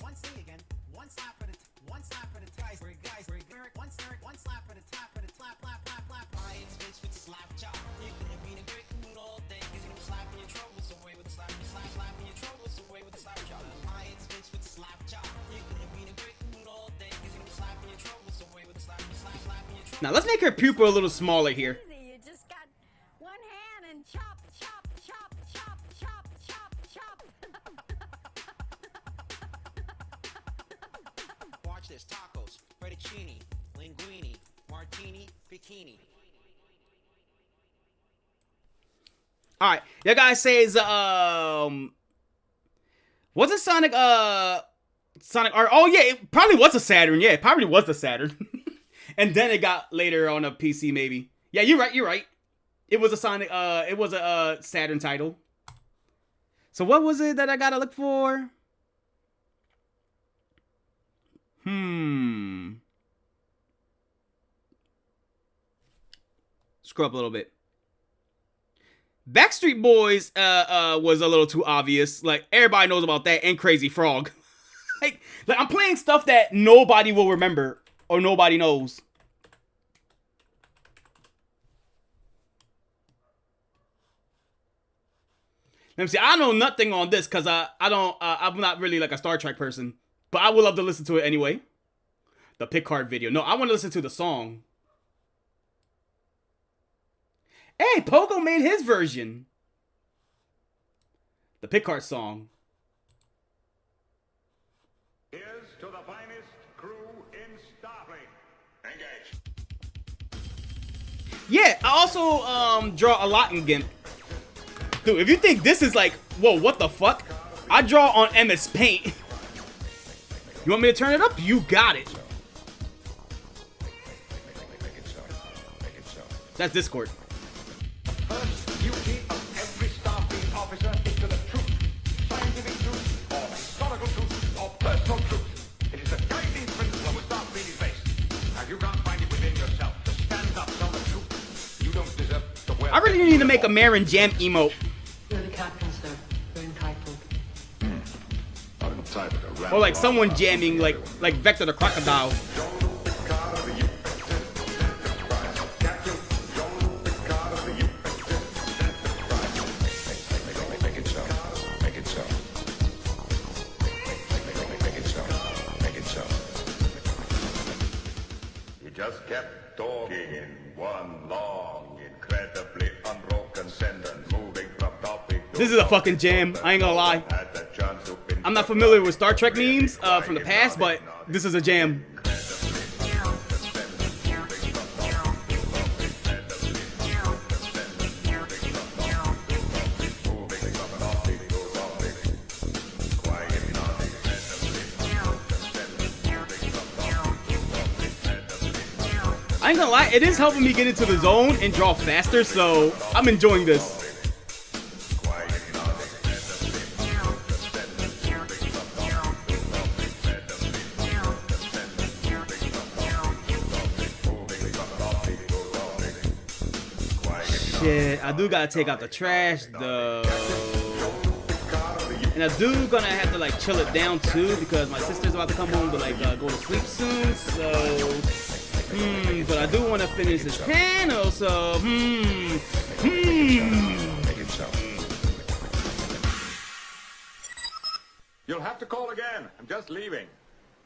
Now let's make her pupil a little smaller here. You just got one hand and chop, chop, chop, chop, chop, chop, chop. Watch this. Tacos, fettuccine, linguine, martini, bikini. Alright, you guys says was it Sonic Sonic R? Oh yeah, it probably was a Saturn. Yeah, it probably was the Saturn. And then it got later on a PC, maybe. Yeah, you're right. It was a Sonic, it was a Saturn title. So what was it that I gotta look for? Scroll up a little bit. Backstreet Boys was a little too obvious. Like, everybody knows about that and Crazy Frog. like I'm playing stuff that nobody will remember or nobody knows. Let me see. I know nothing on this because I'm not really like a Star Trek person, but I would love to listen to it anyway. The Picard video. No, I want to listen to the song. Hey, Pogo made his version. The Picard song. Here's to the finest crew in Starfleet. Engage. Yeah, I also draw a lot in GIMP. Dude, if you think this is like, whoa, what the fuck? I draw on MS Paint. You want me to turn it up? You got it. That's Discord. First duty of every Starfleet officer is to the truth. Scientific truth, or historical truth, or personal truth. It is the guiding principle of which Starfleet is based. Now, if you can't find it within yourself to stand up on the truth, you don't deserve to wear. I really need to make a Marin Jam emote. You're the captain, sir. You're entitled. Or like someone jamming like Vector the Crocodile. You just kept talking in one long, incredibly unbroken sentence, moving from topic to This is a fucking jam. I ain't gonna lie. I'm not familiar with Star Trek memes from the past, but this is a jam. I ain't gonna lie, it is helping me get into the zone and draw faster, so I'm enjoying this. Shit, I do gotta take out the trash though. And I do gonna have to like chill it down too because my sister's about to come home to like go to sleep soon, so but I do want to finish this panel, so You'll have to call again. I'm just leaving.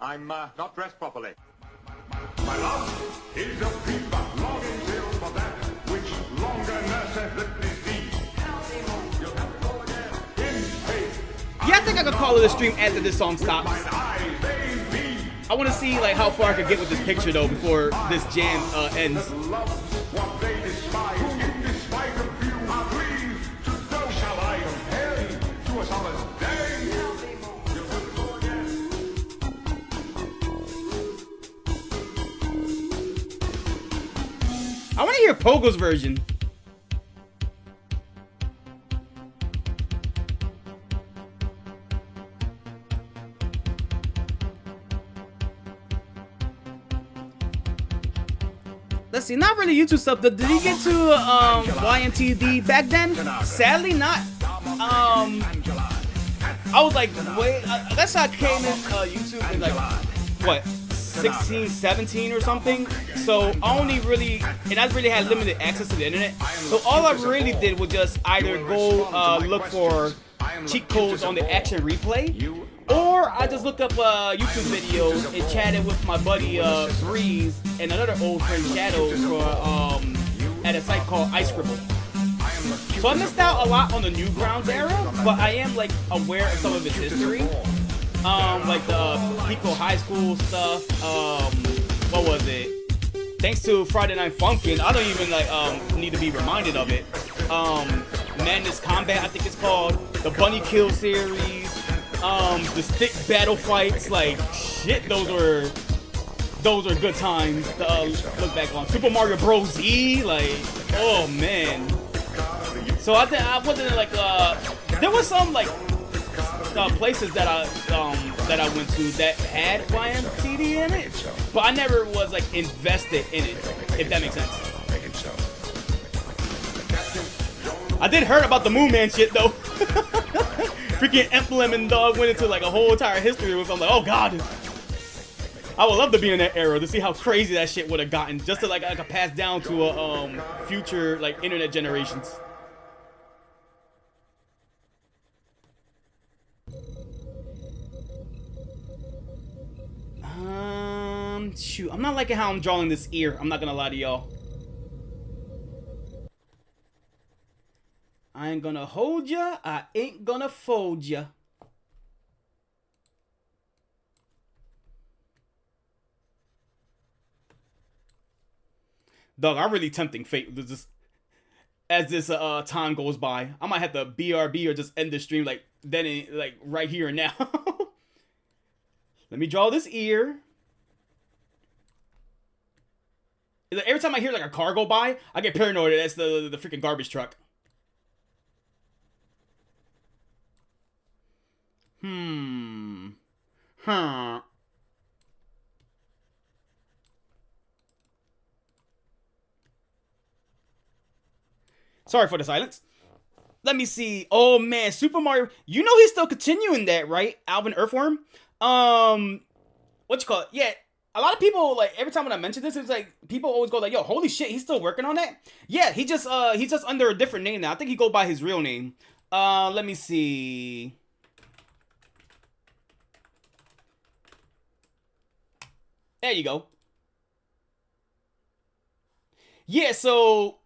I'm not dressed properly. My love is a fever, longing till for that which longer nurseth the disease. You'll have to call again. In faith. Yeah, I think I could call it a stream after this song stops. I want to see like how far I could get with this picture though before this jam ends. What they despise, in despite of you, are pleased to so shall I compare thee to a summer's day. You'll have to call again. I want to hear Pogo's version. Let's see, not really YouTube stuff. Did he get to YNTD back then? Sadly, not. I was like, wait, that's how I came in YouTube in like, what, 16, 17 or something? So I only really, and I really had limited access to the internet. So all I really did was just either go look for cheat codes on the Action Replay, or I just looked up YouTube videos and chatted with my buddy Breeze and another old friend Shadow for at a site called iScribble. So I missed out a lot on the Newgrounds era, but I am like aware of some of its history. Like the Pico High School stuff. What was it? Thanks to Friday Night Funkin', I don't even like need to be reminded of it. Madness Combat, I think it's called. The Bunny Kill series. The stick battle fights, like shit, those are good times to look back on. Super Mario Bros. Z, like, oh man. So I wasn't like there was some like places that I went to that had YMTD in it, but I never was like invested in it, if that makes sense. I did heard about the Moon Man shit though. Freaking Emblem and Dog went into like a whole entire history with. I'm like, oh god. I would love to be in that era to see how crazy that shit would have gotten, just to like pass down to a future like internet generations. Shoot, I'm not liking how I'm drawing this ear. I'm not gonna lie to y'all. I ain't gonna hold ya. I ain't gonna fold ya. Dog, I'm really tempting fate as this time goes by. I might have to BRB or just end the stream like then, like right here and now. Let me draw this ear. Every time I hear like a car go by, I get paranoid. That's the freaking garbage truck. Huh. Sorry for the silence. Let me see. Oh man, Super Mario. You know he's still continuing that, right? Alvin Earthworm. What you call it? Yeah. A lot of people, like, every time when I mention this, it's like, people always go like, yo, holy shit, he's still working on that? Yeah, he's just under a different name now. I think he go by his real name. Let me see. There you go. Yeah, so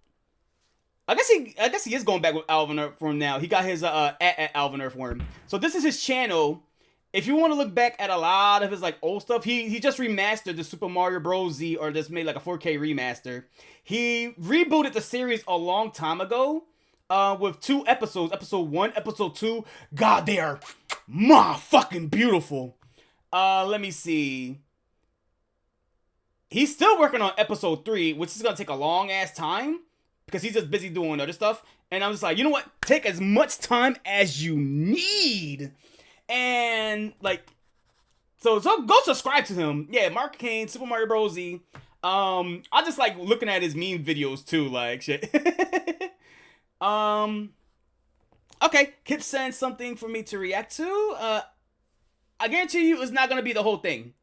I guess he is going back with Alvin Earthworm now. He got his at Alvin Earthworm. So this is his channel. If you want to look back at a lot of his like old stuff, he just remastered the Super Mario Bros. Z, or just made like a 4K remaster. He rebooted the series a long time ago with 2 episodes. Episode 1, Episode 2. God, they are fucking beautiful. Let me see. He's still working on Episode 3, which is going to take a long ass time because he's just busy doing other stuff. And I'm just like, you know what? Take as much time as you need. And like, so go subscribe to him. Yeah, Mark Kane, Super Mario Bros. Z. I just like looking at his meme videos too, like shit. Okay, Kip sent something for me to react to. I guarantee you it's not gonna be the whole thing.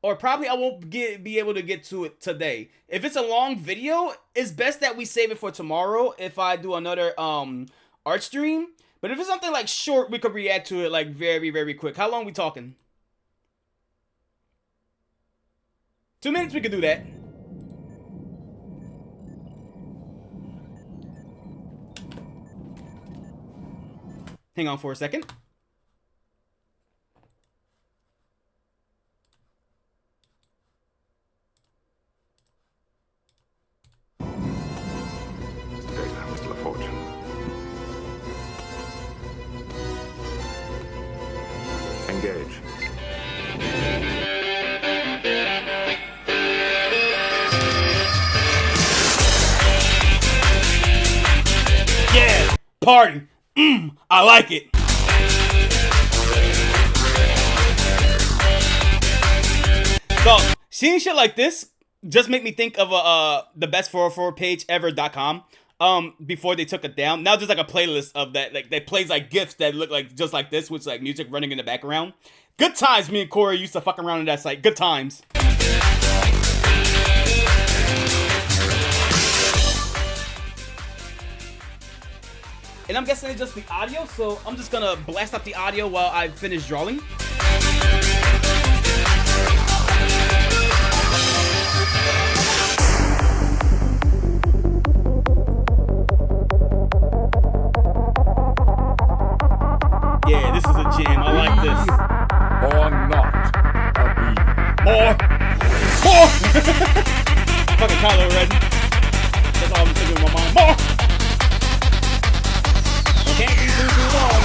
Or probably I won't be able to get to it today. If it's a long video, it's best that we save it for tomorrow if I do another art stream. But if it's something like short, we could react to it like very, very quick. How long we talking? 2 minutes, we could do that. Hang on for a second. Engage. Yeah, party. I like it. So, seeing shit like this just make me think of the best 404 page ever.com. Before they took it down. Now there's like a playlist of that, like that plays like GIFs that look like just like this, with like music running in the background. Good times. Me and Corey used to fuck around in that site. Good times. And I'm guessing it's just the audio, so I'm just gonna blast up the audio while I finish drawing. Yeah, this is a jam. I like this. Or not a bee. More! Fucking Kylo Ren. That's all I'm thinking in my mind. More! Can't be too long.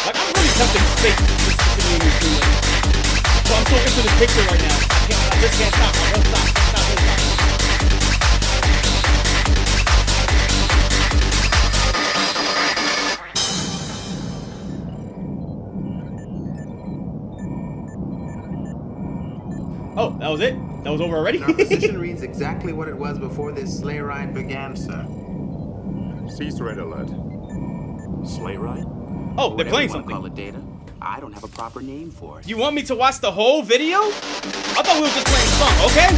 Like, I'm really tempting fate just continuing this thing. So I'm so into this picture right now. I just can't stop. I won't stop. Oh, that was it? That was over already? Our position reads exactly what it was before this sleigh ride began, sir. Cease red alert. Sleigh ride? Oh, they're playing something. Call it data. I don't have a proper name for it. You want me to watch the whole video? I thought we were just playing song, okay?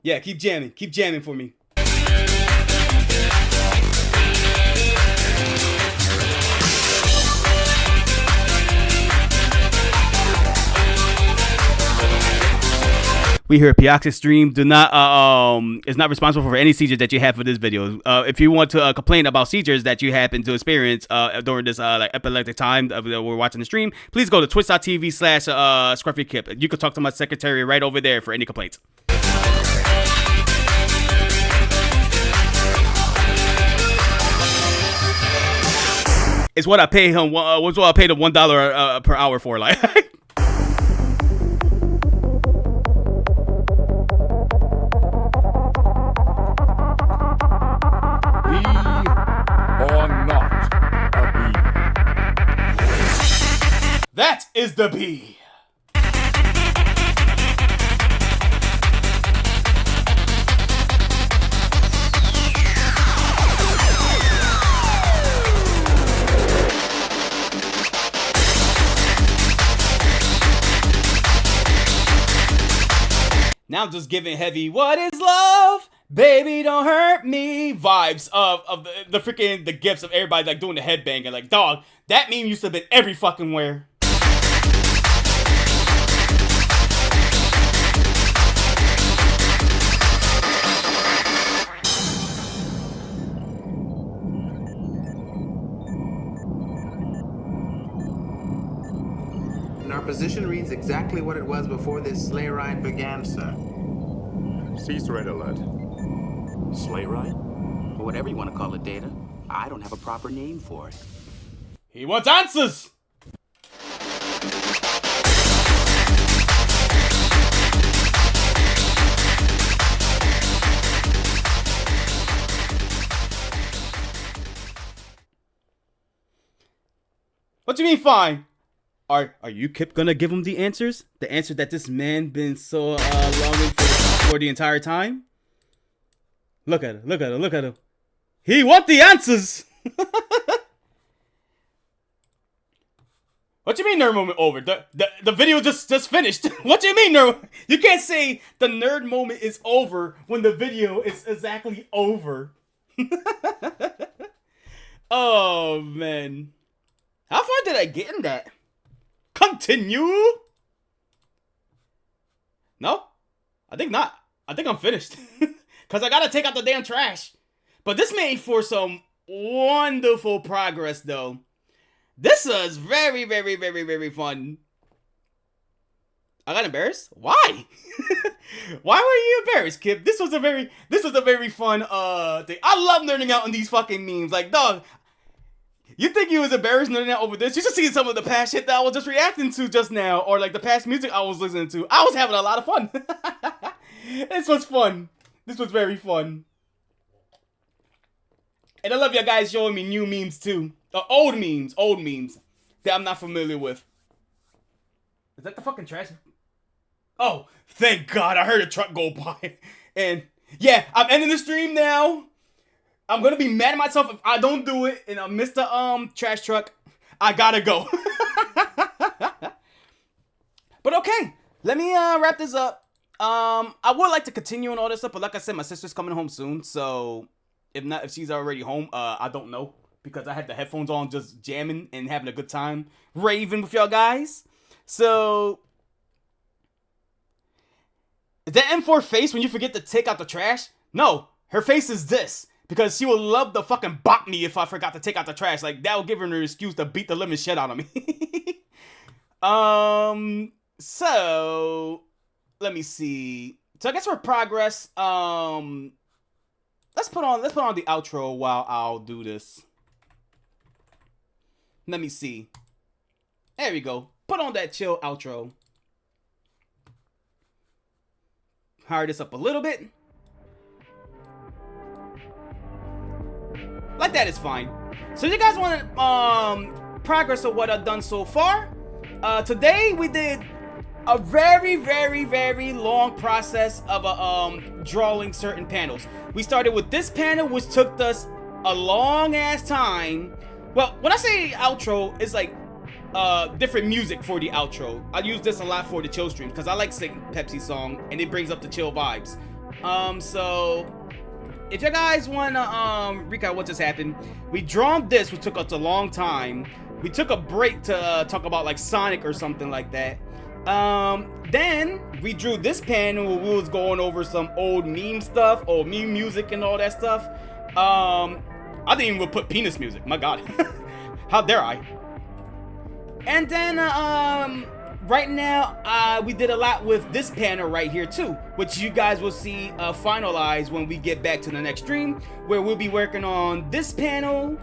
Yeah, keep jamming for me. We here at Piox Extreme is not responsible for any seizures that you have for this video. If you want to complain about seizures that you happen to experience during this like epileptic time that we're watching the stream, please go to twitch.tv/ScruffyKip. You can talk to my secretary right over there for any complaints. It's what I pay him. What's what I paid him $1 per hour for, like. That is the bee. Now I'm just giving heavy "What is love? Baby, don't hurt me" vibes of the freaking the gifs of everybody like doing the headbang and like, dog, that meme used to have been every fucking where. And our position reads exactly what it was before this sleigh ride began, sir. Cease red alert. Sleigh ride? Or whatever you want to call it, Data. I don't have a proper name for it. He wants answers! What do you mean fine? Are you Kip gonna give him the answers? The answer that this man been so longing for the entire time? Look at him, look at him, look at him. He want the answers! What do you mean nerd moment over? The video just finished. What do you mean nerd? You can't say the nerd moment is over when the video is exactly over. Oh man. How far did I get in that? Continue? No? I think not. I think I'm finished. Because I gotta take out the damn trash. But this made for some wonderful progress, though. This was very, very, very, very fun. I got embarrassed? Why? Why were you embarrassed, Kip? This was a very fun thing. I love nerding out on these fucking memes. Like, dog, you think you was embarrassed nerding out over this? You should see some of the past shit that I was just reacting to just now, or like the past music I was listening to. I was having a lot of fun. This was fun. This was very fun. And I love you guys showing me new memes too. Old memes that I'm not familiar with. Is that the fucking trash? Oh, thank God, I heard a truck go by. And yeah, I'm ending the stream now. I'm gonna be mad at myself if I don't do it and I miss the trash truck. I gotta go. But okay, let me wrap this up. I would like to continue on all this stuff, but like I said, my sister's coming home soon, so if she's already home, I don't know, because I had the headphones on just jamming and having a good time raving with y'all guys. So is that M4 face when you forget to take out the trash? No, her face is this, because she would love to fucking bop me if I forgot to take out the trash. Like, that would give her an excuse to beat the living shit out of me. So let me see. So I guess for progress, let's put on the outro while I'll do this. Let me see. There we go. Put on that chill outro. higher this up a little bit. Like that is fine. So you guys want progress of what I've done so far? Today we did a very, very, very long process of drawing certain panels. We started with this panel, which took us a long ass time. Well, when I say outro, it's like different music for the outro. I use this a lot for the chill stream because I like singing Pepsi song and it brings up the chill vibes. So if you guys wanna recap what just happened, we drawn this, which took us a long time. We took a break to talk about like Sonic or something like that. Then we drew this panel where we was going over some old meme stuff, or meme music and all that stuff. I didn't even put penis music, my god. How dare I? And then right now we did a lot with this panel right here too, which you guys will see finalized when we get back to the next stream, where we'll be working on this panel,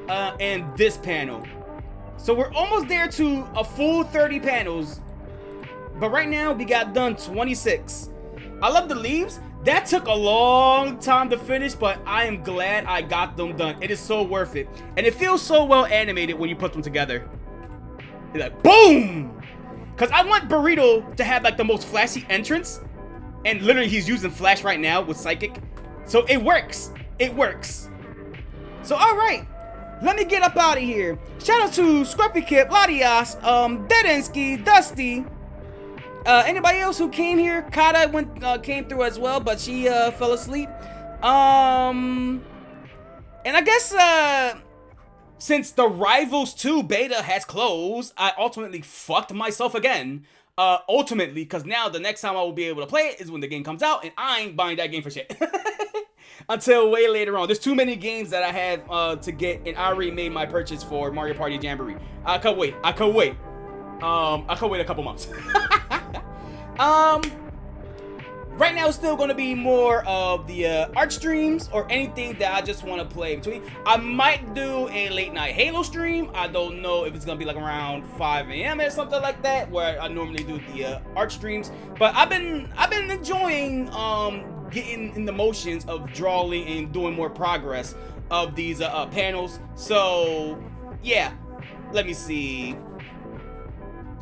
and this panel. So we're almost there to a full 30 panels, but right now we got done 26. I love the leaves. That took a long time to finish, but I am glad I got them done. It is so worth it. And it feels so well animated when you put them together. It's like, boom! Because I want Burrito to have like the most flashy entrance. And literally he's using Flash right now with Psychic. So it works. It works. So alright. Let me get up out of here. Shout out to Scruffy Kip, Latias, Dedinsky, Dusty. Anybody else who came here? Kata came through as well, but she fell asleep. And I guess since the Rivals 2 beta has closed, I ultimately fucked myself again. Ultimately, because now the next time I will be able to play it is when the game comes out, and I ain't buying that game for shit. Until way later on. There's too many games that I have to get, and I already made my purchase for Mario Party Jamboree. I could wait. I could wait a couple months. Right now it's still going to be more of the art streams or anything that I just want to play between. I might do a late night Halo stream. I don't know if it's going to be like around 5 a.m. or something like that, where I normally do the art streams. But I've been enjoying getting in the motions of drawing and doing more progress of these panels. So yeah, let me see.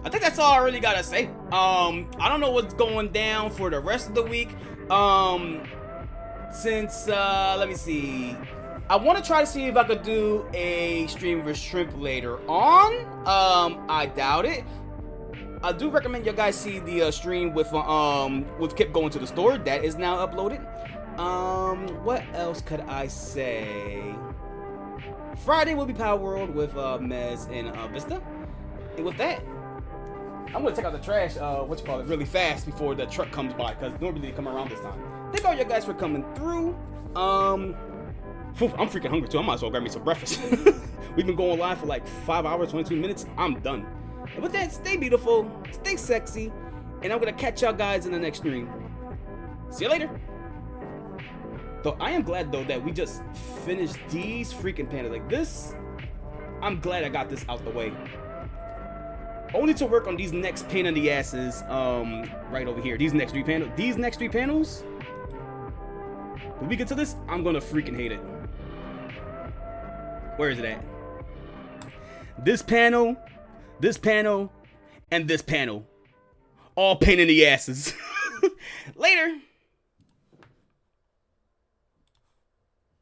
I think that's all I really gotta say. I don't know what's going down for the rest of the week. Since let me see. I want to try to see if I could do a stream with Shrimp later on. I doubt it. I do recommend you guys see the stream with Kip going to the store. That is now uploaded. What else could I say? Friday will be Power World with Mez and Vista. And with that, I'm gonna take out the trash, really fast before the truck comes by, because normally they come around this time. Thank all you guys for coming through. I'm freaking hungry too. I might as well grab me some breakfast. We've been going live for like 5 hours, 22 minutes. I'm done. And with that, stay beautiful, stay sexy, and I'm gonna catch y'all guys in the next stream. See you later. Though I am glad though that we just finished these freaking pandas like this. I'm glad I got this out the way. Only to work on these next pain in the asses right over here. These next three panels. When we get to this, I'm gonna freaking hate it. Where is it at? This panel, and this panel. All pain in the asses. Later.